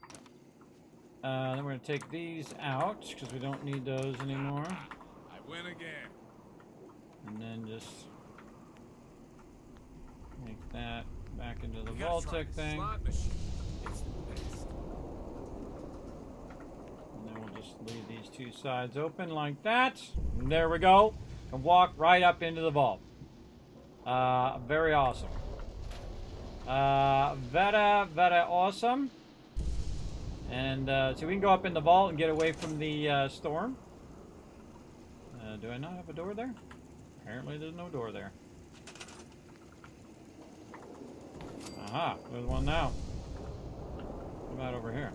Then we're going to take these out because we don't need those anymore. I win again. And then just make that back into the vault-tec thing. It's the best. And then we'll just leave these two sides open like that. And there we go. And walk right up into the vault. Very awesome. Very awesome. And so we can go up in the vault and get away from the storm. Do I not have a door there? Apparently there's no door there. Aha, there's one now. What about over here?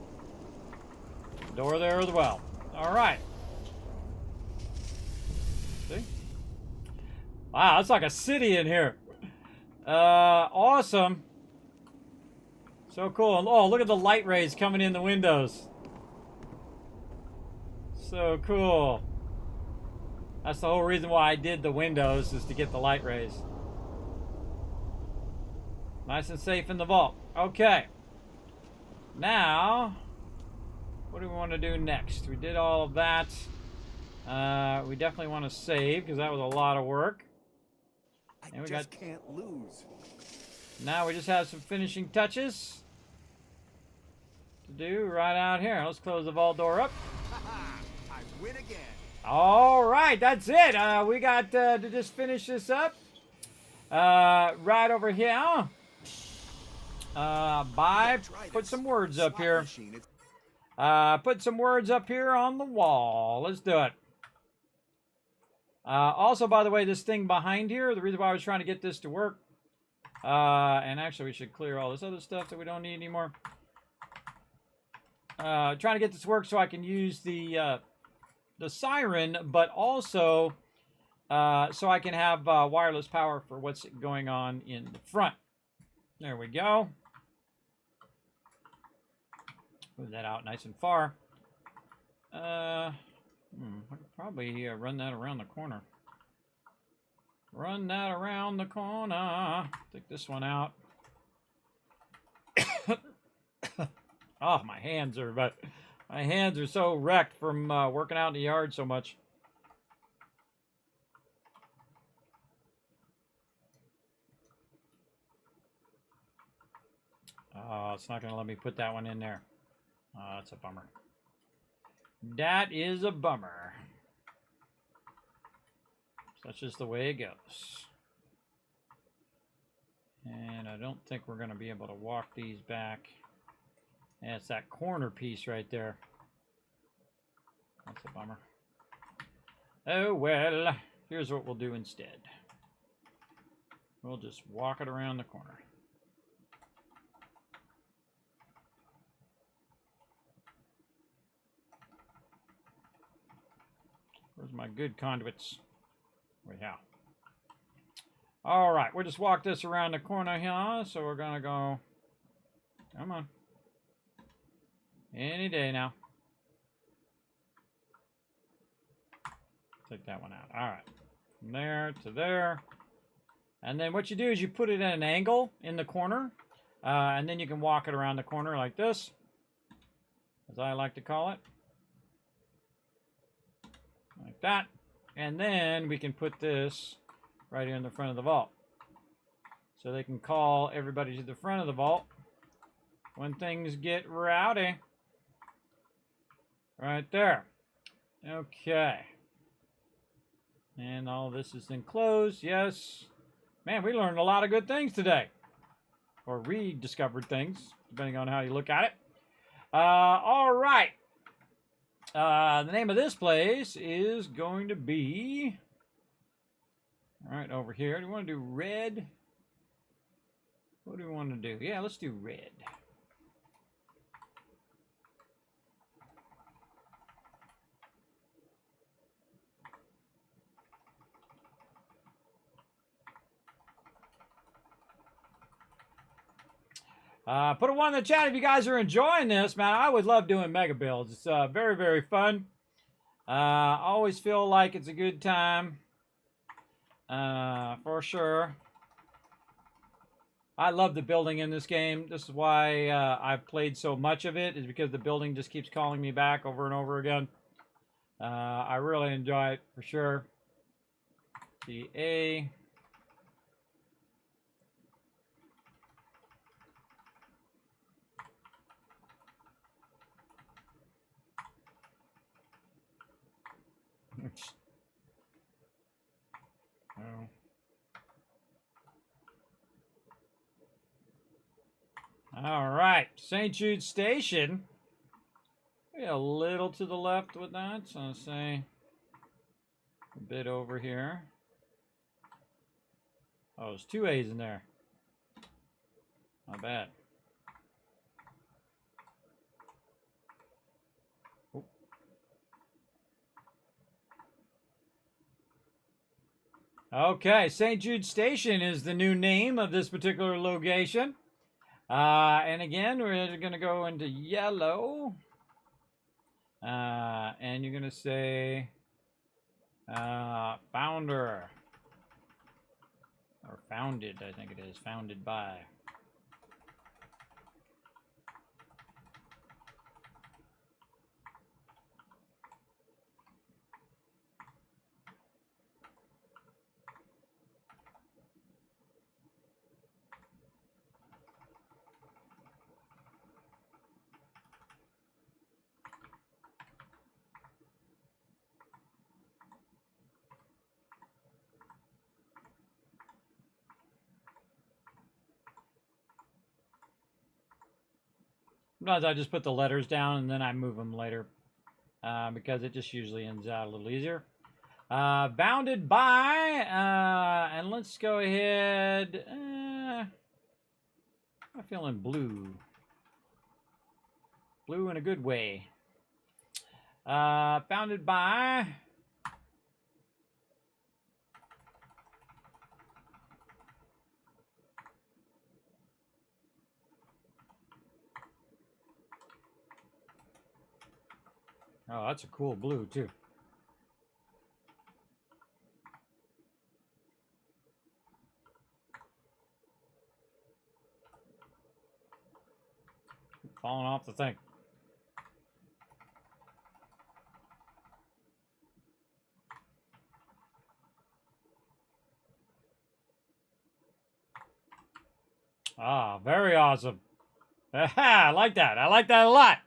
Door there as well. All right. See? Wow, it's like a city in here. Awesome. So cool. Oh, look at the light rays coming in the windows. So cool. That's the whole reason why I did the windows, is to get the light rays. Nice and safe in the vault. Okay. Now, what do we want to do next? We did all of that. We definitely want to save because that was a lot of work. I just can't lose. Now we just have some finishing touches to do right out here. Let's close the vault door up. I win again. All right, that's it. We got to just finish this up right over here. Put some words up here. Put some words up here on the wall. Let's do it. Also, by the way, this thing behind here, the reason why I was trying to get this to work, and actually we should clear all this other stuff that we don't need anymore. Trying to get this to work so I can use the siren, but also so I can have wireless power for what's going on in the front. There we go. Move that out nice and far. I could probably run that around the corner. Run that around the corner. Take this one out. Oh, my hands are so wrecked from working out in the yard so much. Oh, it's not going to let me put that one in there. Oh, that's a bummer. That is a bummer. That's just the way it goes. And I don't think we're going to be able to walk these back. Yeah, it's that corner piece right there. That's a bummer. Oh, well. Here's what we'll do instead. We'll just walk it around the corner. Where's my good conduits? Yeah. All right, we'll just walk this around the corner here. So we're gonna go. Come on. Any day now. Take that one out. All right. From there to there. And then what you do is you put it at an angle in the corner. And then you can walk it around the corner like this. As I like to call it. Like that. And then we can put this right here in the front of the vault. So they can call everybody to the front of the vault when things get rowdy. Right there. Okay. And all this is enclosed. Yes. Man, we learned a lot of good things today. Or rediscovered things, depending on how you look at it. All right. The name of this place is going to be... All right, over here. Do you want to do red? What do we want to do? Yeah, let's do red. Put a 1 in the chat if you guys are enjoying this, man. I always love doing mega builds. It's very, very fun. I always feel like it's a good time. For sure. I love the building in this game. This is why I've played so much of it, is because the building just keeps calling me back over and over again. I really enjoy it, for sure. The A. Oh. All right, St. Jude Station. A little to the left with that, so I'll say a bit over here. Oh, there's 2 A's in there. Not bad. Okay, St. Jude Station is the new name of this particular location. And again, we're going to go into yellow. And you're going to say founder. Or founded, I think it is. Founded by. Sometimes I just put the letters down and then I move them later because it just usually ends out a little easier. Bounded by, and let's go ahead. I'm feeling blue. Blue in a good way. Bounded by. Oh, that's a cool blue, too. Falling off the thing. Ah, very awesome. I like that. I like that a lot.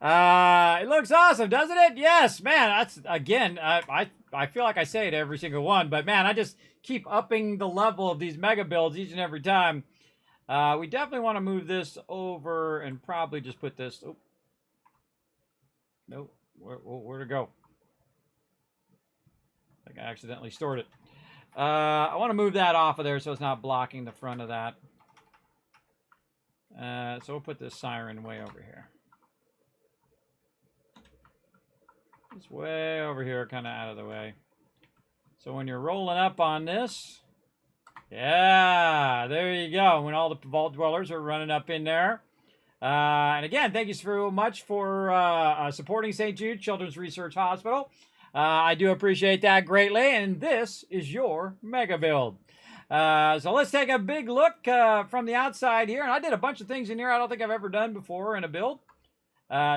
It looks awesome, doesn't it? Yes, man. That's again. I feel like I say it every single one, but man, I just keep upping the level of these mega builds each and every time. We definitely want to move this over and probably just put this. Oh, nope. Where'd it go? I think I accidentally stored it. I want to move that off of there so it's not blocking the front of that. So we'll put this siren way over here. It's way over here, kind of out of the way. So when you're rolling up on this, yeah, there you go. When all the vault dwellers are running up in there. And again, thank you so much for supporting St. Jude Children's Research Hospital. I do appreciate that greatly. And this is your mega build. So let's take a big look from the outside here. And I did a bunch of things in here I don't think I've ever done before in a build.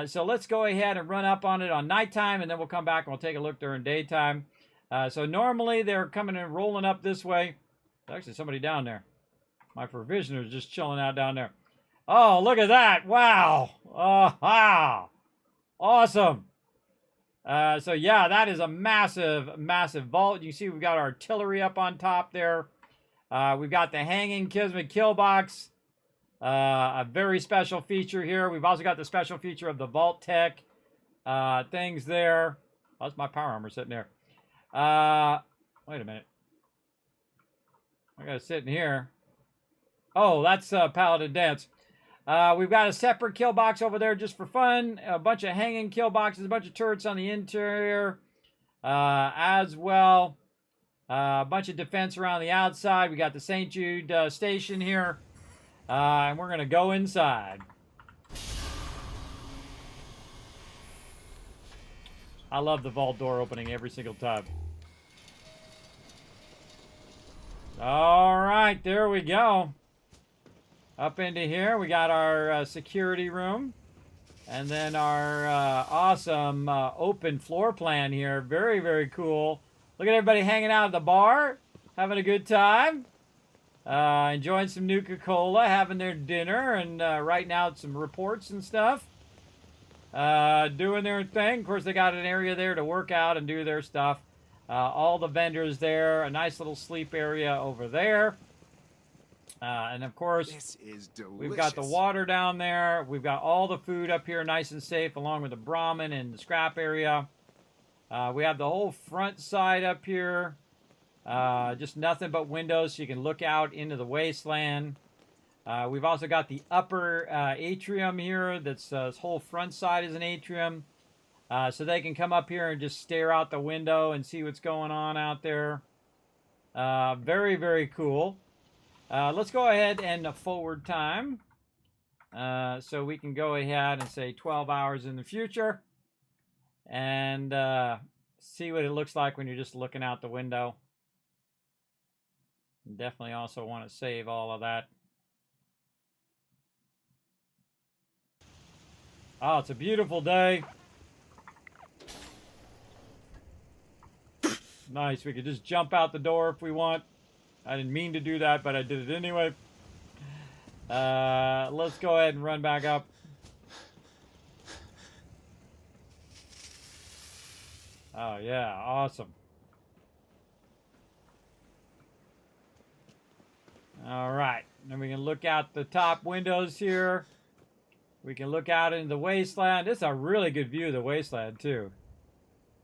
So let's go ahead and run up on it on nighttime, and then we'll come back and we'll take a look during daytime. So normally they're coming and rolling up this way. There's actually somebody down there. My provisioner's just chilling out down there. Oh, look at that. Wow. Oh, wow. Awesome. So yeah, that is a massive, massive vault. You can see we've got artillery up on top there. We've got the hanging Kismet kill box. A very special feature here. We've also got the special feature of the vault-tec things there. Oh, that's my power armor sitting there. Wait a minute. I gotta sit in here. Oh, that's Paladin Dance. We've got a separate kill box over there just for fun. A bunch of hanging kill boxes, a bunch of turrets on the interior as well. A bunch of defense around the outside. We got the St. Jude station here. And we're going to go inside. I love the vault door opening every single time. All right, there we go. Up into here, we got our security room. And then our awesome open floor plan here. Very, very cool. Look at everybody hanging out at the bar, having a good time. Enjoying some Nuka-Cola, having their dinner, and writing out some reports and stuff. Doing their thing. Of course, they got an area there to work out and do their stuff. All the vendors there. A nice little sleep area over there. And of course, This is delicious. we've got the water down there. We've got all the food up here nice and safe, along with the Brahmin and the scrap area. We have the whole front side up here. Just nothing but windows so you can look out into the wasteland. We've also got the upper atrium here. That's this whole front side is an atrium. So they can come up here and just stare out the window and see what's going on out there. Very, very cool. Let's go ahead and forward time. So we can go ahead and say 12 hours in the future. And see what it looks like when you're just looking out the window. Definitely also want to save all of that. Oh, it's a beautiful day. Nice. We could just jump out the door if we want. I didn't mean to do that, but I did it anyway. Let's go ahead and run back up. Oh, yeah. Awesome. All right. Then we can look out the top windows here. We can look out into the wasteland. It's a really good view of the wasteland, too.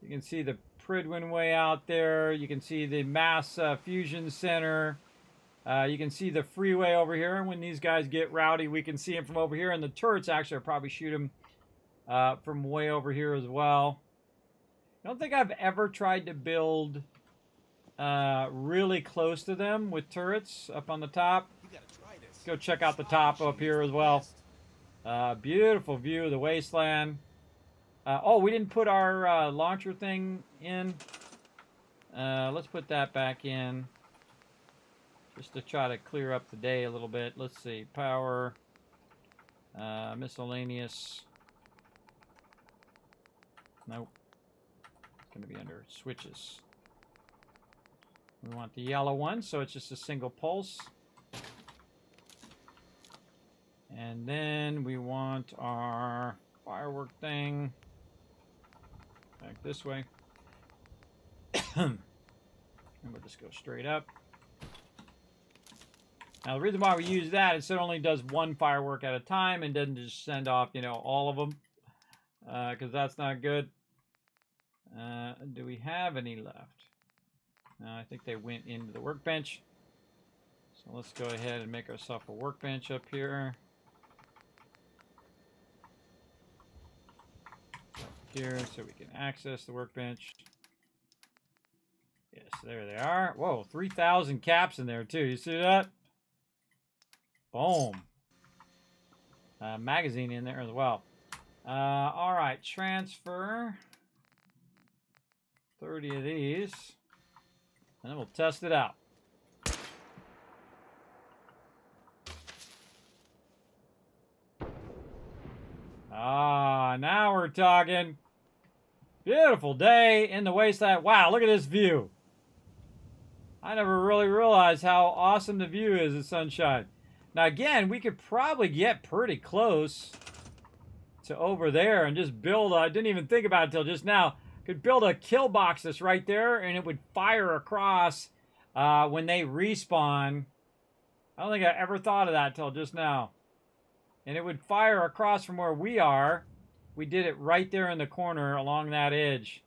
You can see the Pridwin way out there. You can see the mass fusion center. You can see the freeway over here. And when these guys get rowdy, we can see them from over here. And the turrets, actually, I'll probably shoot them from way over here as well. I don't think I've ever tried to build really close to them with turrets up on the top. Let's go check out the top up here as well. Beautiful view of the wasteland. Oh, we didn't put our launcher thing in. Let's put that back in. Just to try to clear up the day a little bit. Let's see. Power. Miscellaneous. Nope. It's going to be under switches. We want the yellow one, so it's just a single pulse. And then we want our firework thing back this way. And we'll just go straight up. Now, the reason why we use that is it only does one firework at a time and doesn't just send off, you know, all of them. Because that's not good. Do we have any left? No, I think they went into the workbench. So let's go ahead and make ourselves a workbench up here. Here, so we can access the workbench. Yes, there they are. Whoa, 3,000 caps in there too. You see that? Boom. Magazine in there as well. All right, transfer 30 of these, and then we'll test it out. Ah, now we're talking. Beautiful day in the wasteland. Wow, look at this view. I never really realized how awesome the view is in sunshine. Now, again, we could probably get pretty close to over there and just build. I didn't even think about it until just now. Could build a kill box that's right there, and it would fire across when they respawn. I don't think I ever thought of that until just now. And it would fire across from where we are. We did it right there in the corner along that edge.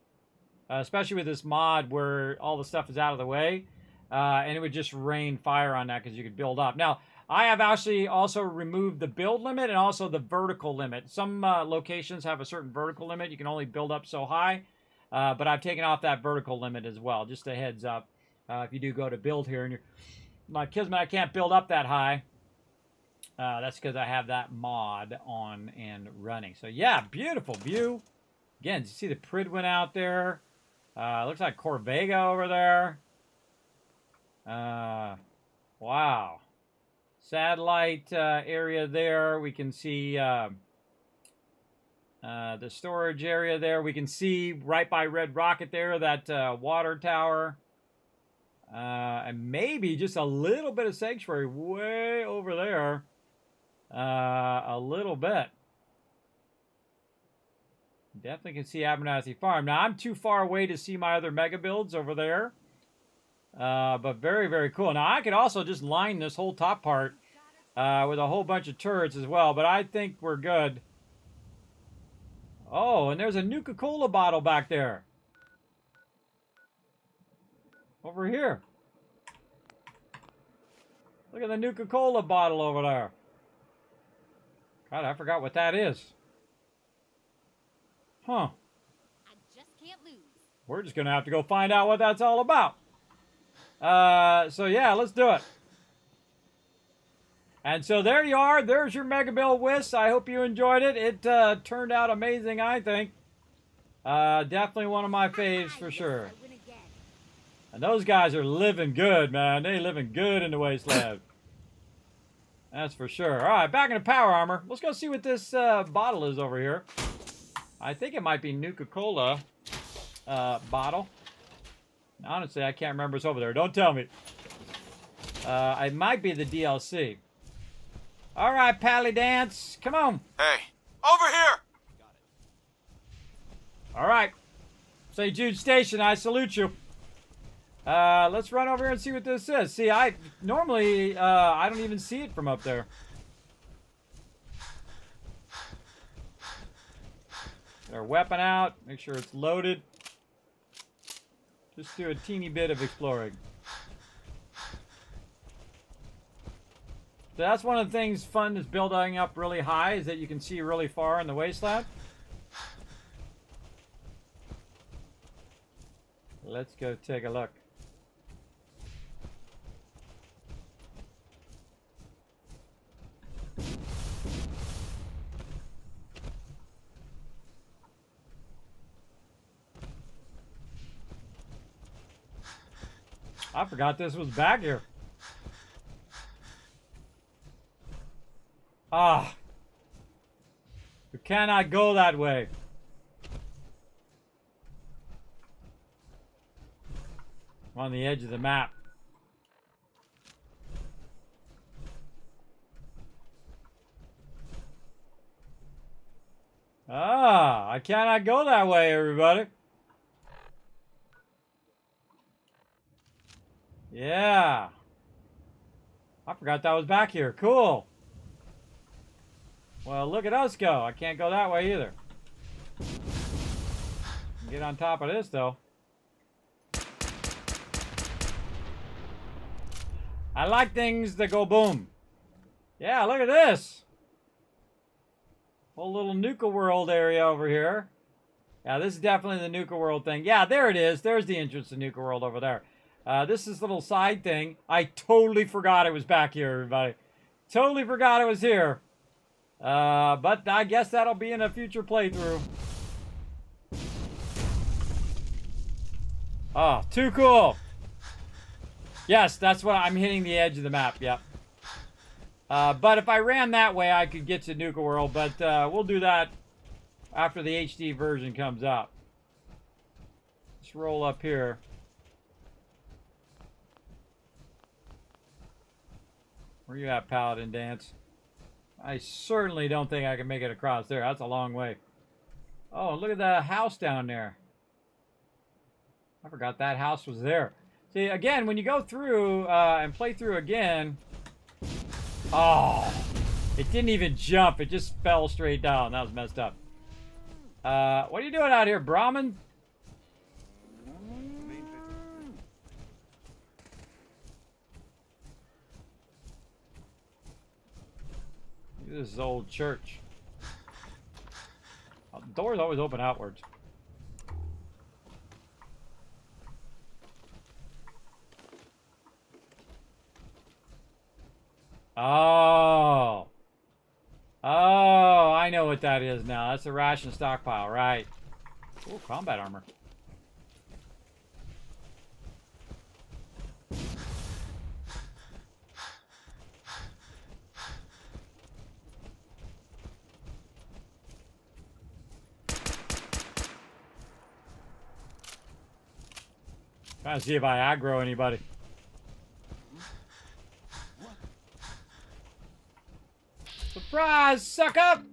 Especially with this mod where all the stuff is out of the way. And it would just rain fire on that because you could build up. Now, I have actually also removed the build limit and also the vertical limit. Some locations have a certain vertical limit. You can only build up so high. But I've taken off that vertical limit as well. Just a heads up. If you do go to build here and you're like, Kismet, I can't build up that high. That's because I have that mod on and running. So, yeah, beautiful view. Again, you see the Pridwin out there. Looks like Corvega over there. Wow. Satellite area there. We can see the storage area there. We can see right by Red Rocket there, that water tower. And maybe just a little bit of sanctuary way over there. A little bit. Definitely can see Abernathy Farm. Now, I'm too far away to see my other mega builds over there. But very, very cool. Now, I could also just line this whole top part with a whole bunch of turrets as well. But I think we're good. Oh, and there's a Nuka-Cola bottle back there. Over here. Look at the Nuka-Cola bottle over there. God, I forgot what that is. Huh. I just can't lose. We're just going to have to go find out what that's all about. So, yeah, let's do it. And so there you are. There's your Mega Build Whist. I hope you enjoyed it. It turned out amazing, I think. Definitely one of my faves for sure. And those guys are living good, man. They living good in the wasteland. That's for sure. All right, back into power armor. Let's go see what this bottle is over here. I think it might be Nuka-Cola bottle. Honestly, I can't remember what's over there. Don't tell me. It might be the DLC. All right, Pally Dance. Come on. Hey, over here! All right. St. Jude Station, I salute you. Let's run over here and see what this is. See, I don't even see it from up there. Get our weapon out. Make sure it's loaded. Just do a teeny bit of exploring. So that's one of the things fun is building up really high is that you can see really far in the wasteland. Let's go take a look. I forgot this was back here. Ah. You cannot go that way. I'm on the edge of the map. Ah, I cannot go that way, everybody. Yeah. I forgot that was back here. Cool. Well, look at us go. I can't go that way either. Get on top of this, though. I like things that go boom. Yeah, look at this. Whole little Nuka World area over here. Yeah, this is definitely the Nuka World thing. Yeah, there it is. There's the entrance to Nuka World over there. This is a little side thing. I totally forgot it was back here, everybody. Totally forgot it was here. But I guess that'll be in a future playthrough. Oh, too cool. Yes, that's what I'm hitting the edge of the map. Yep. But if I ran that way, I could get to Nuka World. But we'll do that after the HD version comes out. Let's roll up here. Where you at, Paladin Dance? I certainly don't think I can make it across there. That's a long way. Oh, look at the house down there. I forgot that house was there. See, again, when you go through and play through again... Oh, it didn't even jump. It just fell straight down. That was messed up. What are you doing out here, Brahmin? This is old church. The doors always open outwards. Oh. Oh, I know what that is now. That's a ration stockpile, right. Oh, combat armor. Trying to see if I aggro anybody. Surprise, sucker!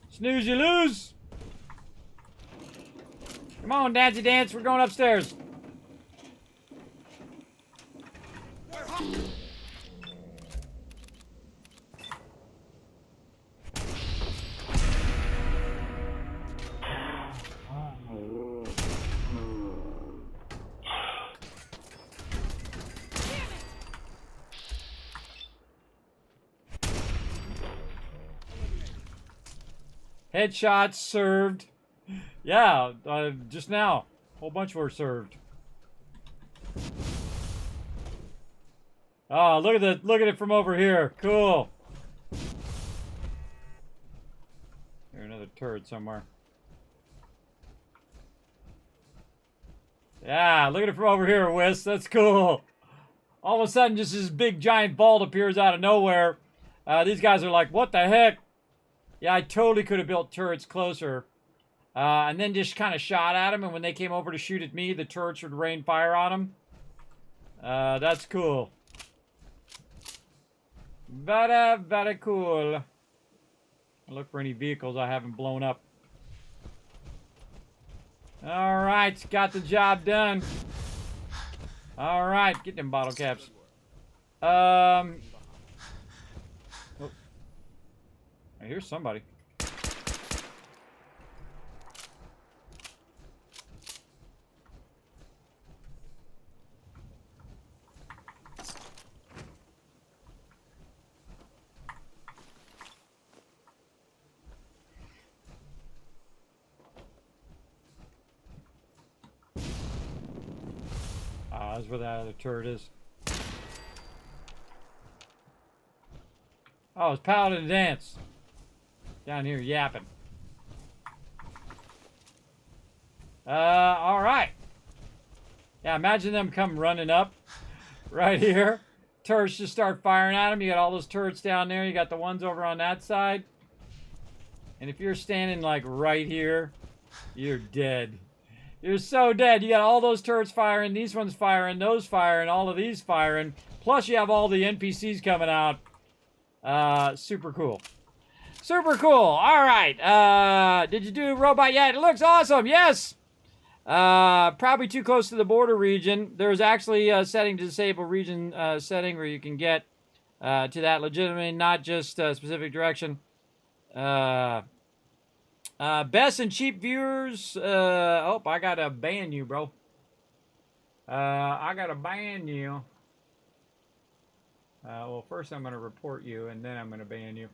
Snooze, you lose. Come on, Dancy Dance, we're going upstairs. Headshots served. Yeah, just now. A whole bunch were served. Oh, look at it from over here. Cool. There's another turret somewhere. Yeah, look at it from over here, Whis. That's cool. All of a sudden, just this big giant vault appears out of nowhere. These guys are like, what the heck? Yeah, I totally could have built turrets closer. And then just kind of shot at them. And when they came over to shoot at me, the turrets would rain fire on them. That's cool. Very cool. I'll look for any vehicles I haven't blown up. Alright, got the job done. Alright, get them bottle caps. Here's somebody. That's where that other turret is. Oh, it's Paladin Dance. Down here yapping. Alright. Yeah, imagine them come running up right here. Turrets just start firing at them. You got all those turrets down there. You got the ones over on that side. And if you're standing like right here, you're dead. You're so dead. You got all those turrets firing, these ones firing, those firing, all of these firing. Plus you have all the NPCs coming out. Super cool. Super cool. All right. Did you do robot yet? It looks awesome. Yes. Probably too close to the border region. There's actually a setting to disable region setting where you can get to that legitimately, not just specific direction. Best and cheap viewers. Oh, I gotta ban you, bro. I gotta ban you. Well, first I'm gonna report you, and then I'm gonna ban you.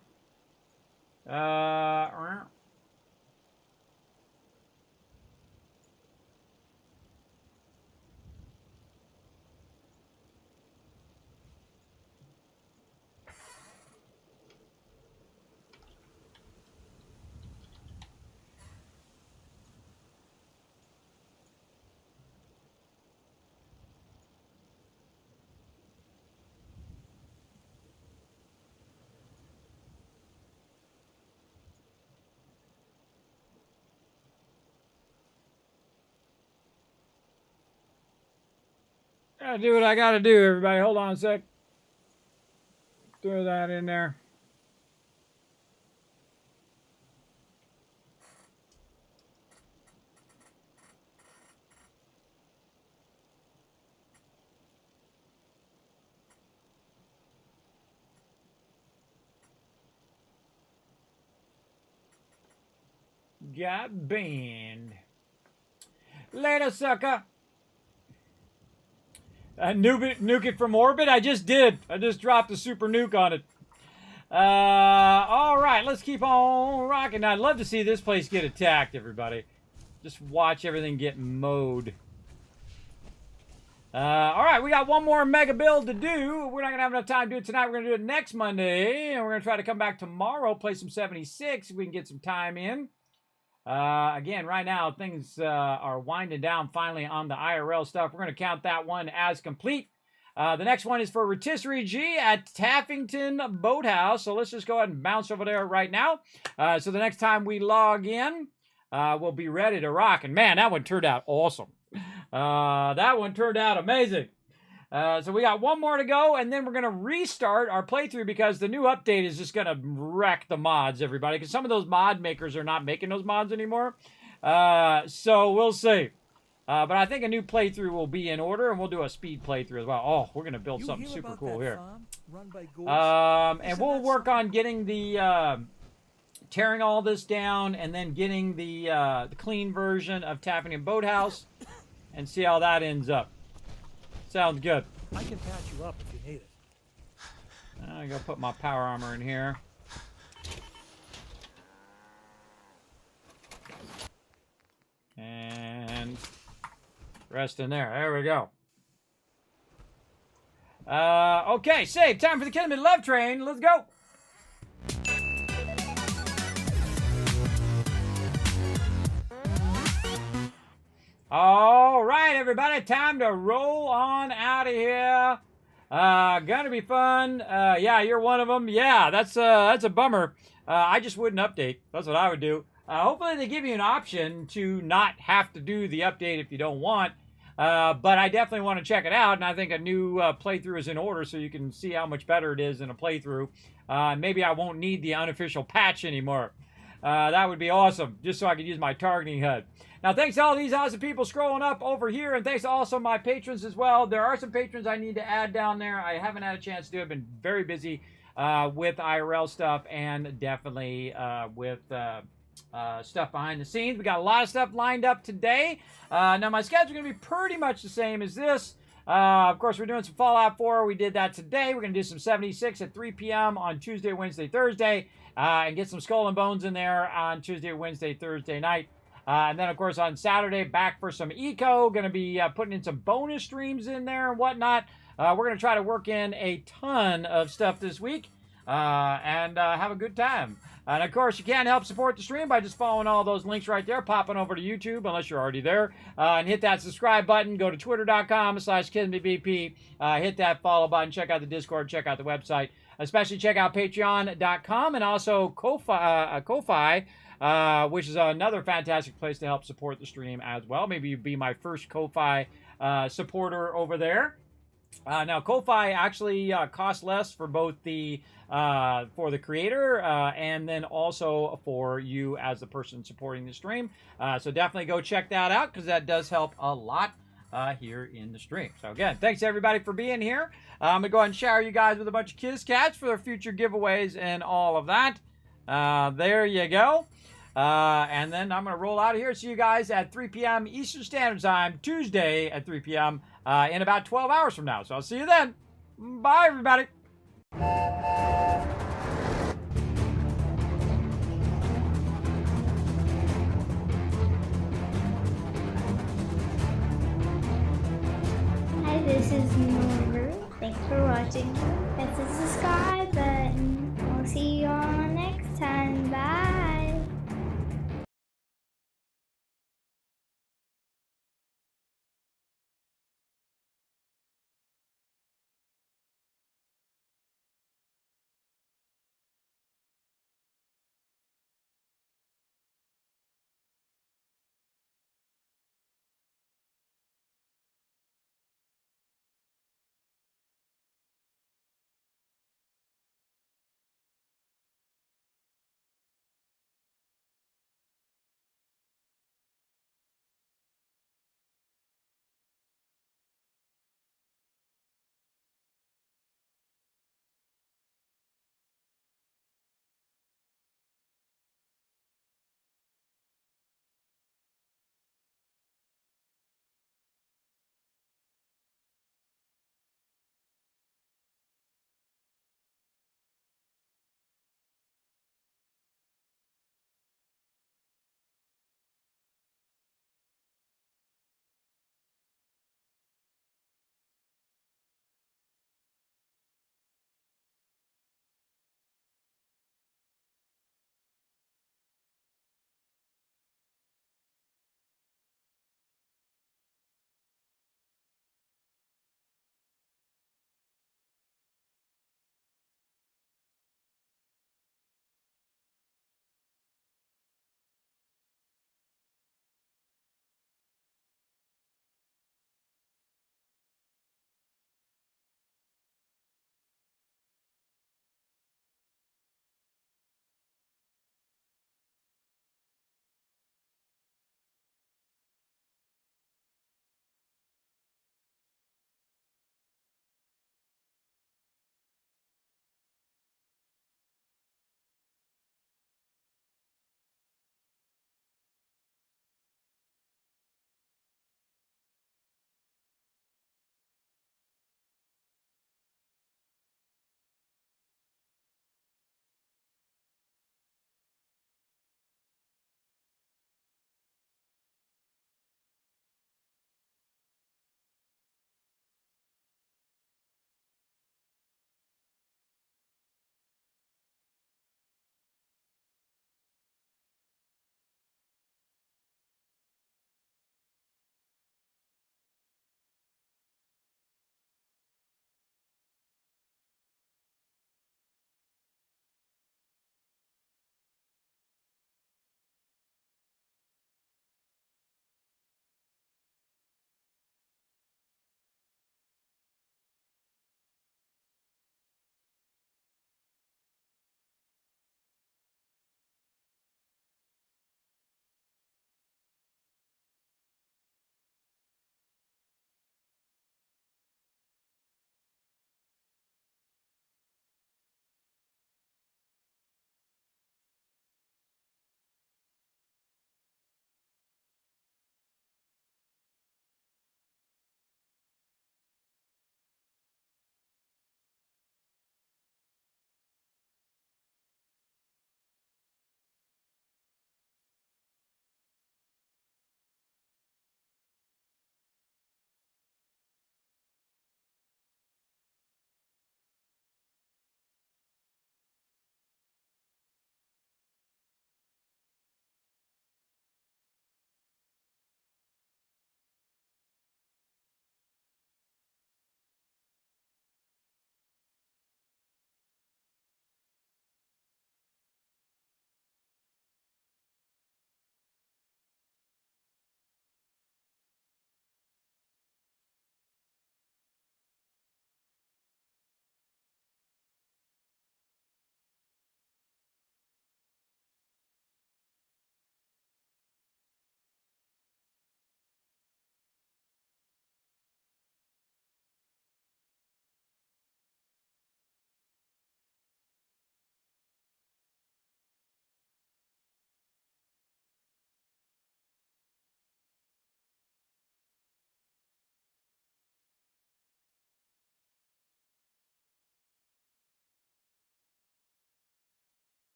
Gotta do what I gotta do, everybody. Hold on a sec. Throw that in there. Got banned. Later, sucker. Nuke it from orbit? I just did. I just dropped a super nuke on it. All right, let's keep on rocking. I'd love to see this place get attacked, everybody. Just watch everything get mowed. All right, we got one more mega build to do. We're not going to have enough time to do it tonight. We're going to do it next Monday. And we're going to try to come back tomorrow, play some 76 if we can get some time in. Again, right now, things are winding down finally on the IRL stuff. We're going to count that one as complete. The next one is for Rotisserie G at Taffington Boathouse. So let's just go ahead and bounce over there right now. So the next time we log in, we'll be ready to rock. And man, that one turned out awesome. That one turned out amazing. So we got one more to go, and then we're going to restart our playthrough because the new update is just going to wreck the mods, everybody, because some of those mod makers are not making those mods anymore. So we'll see. But I think a new playthrough will be in order, and we'll do a speed playthrough as well. Oh, we're going to build something super cool here. And we'll work on getting the tearing all this down and then getting the clean version of Taffington Boathouse and see how that ends up. Sounds good. I can patch you up if you need it. I'm going to put my power armor in here. And rest in there. There we go. Okay, save. Time for the Kismet Love Train. Let's go. All right, everybody, time to roll on out of here. Gonna be fun. Yeah, you're one of them. Yeah, that's a bummer. I just wouldn't update. That's what I would do. Hopefully they give you an option to not have to do the update if you don't want. But I definitely want to check it out, and I think a new playthrough is in order so you can see how much better it is in a playthrough. Maybe I won't need the unofficial patch anymore. That would be awesome, just so I could use my targeting HUD. Now, thanks to all these awesome people scrolling up over here, and thanks to also my patrons as well. There are some patrons I need to add down there. I haven't had a chance to do it. I've been very busy with IRL stuff and definitely with stuff behind the scenes. We got a lot of stuff lined up today. Now, my schedule is going to be pretty much the same as this. Of course, we're doing some Fallout 4. We did that today. We're going to do some 76 at 3 p.m. on Tuesday, Wednesday, Thursday, and get some Skull and Bones in there on Tuesday, Wednesday, Thursday night. And then, of course, on Saturday, back for some Eco. Going to be putting in some bonus streams in there and whatnot. We're going to try to work in a ton of stuff this week and have a good time. And, of course, you can help support the stream by just following all those links right there, popping over to YouTube, unless you're already there, and hit that subscribe button. Go to twitter.com/KismetBP. Hit that follow button. Check out the Discord. Check out the website. Especially check out patreon.com and also Ko-Fi, which is another fantastic place to help support the stream as well. Maybe you'd be my first Ko-Fi supporter over there. Now, Ko-Fi actually costs less for both the for the creator and then also for you as the person supporting the stream. So definitely go check that out because that does help a lot here in the stream. So again, thanks everybody for being here. I'm going to go ahead and shower you guys with a bunch of Kiss Cats for their future giveaways and all of that. There you go. And then I'm going to roll out of here. See you guys at 3 p.m. Eastern Standard Time, Tuesday at 3 p.m. In about 12 hours from now. So I'll see you then. Bye, everybody. Hi, this is Norbert. Thanks for watching. Hit the subscribe button. We'll see you all next time. Bye.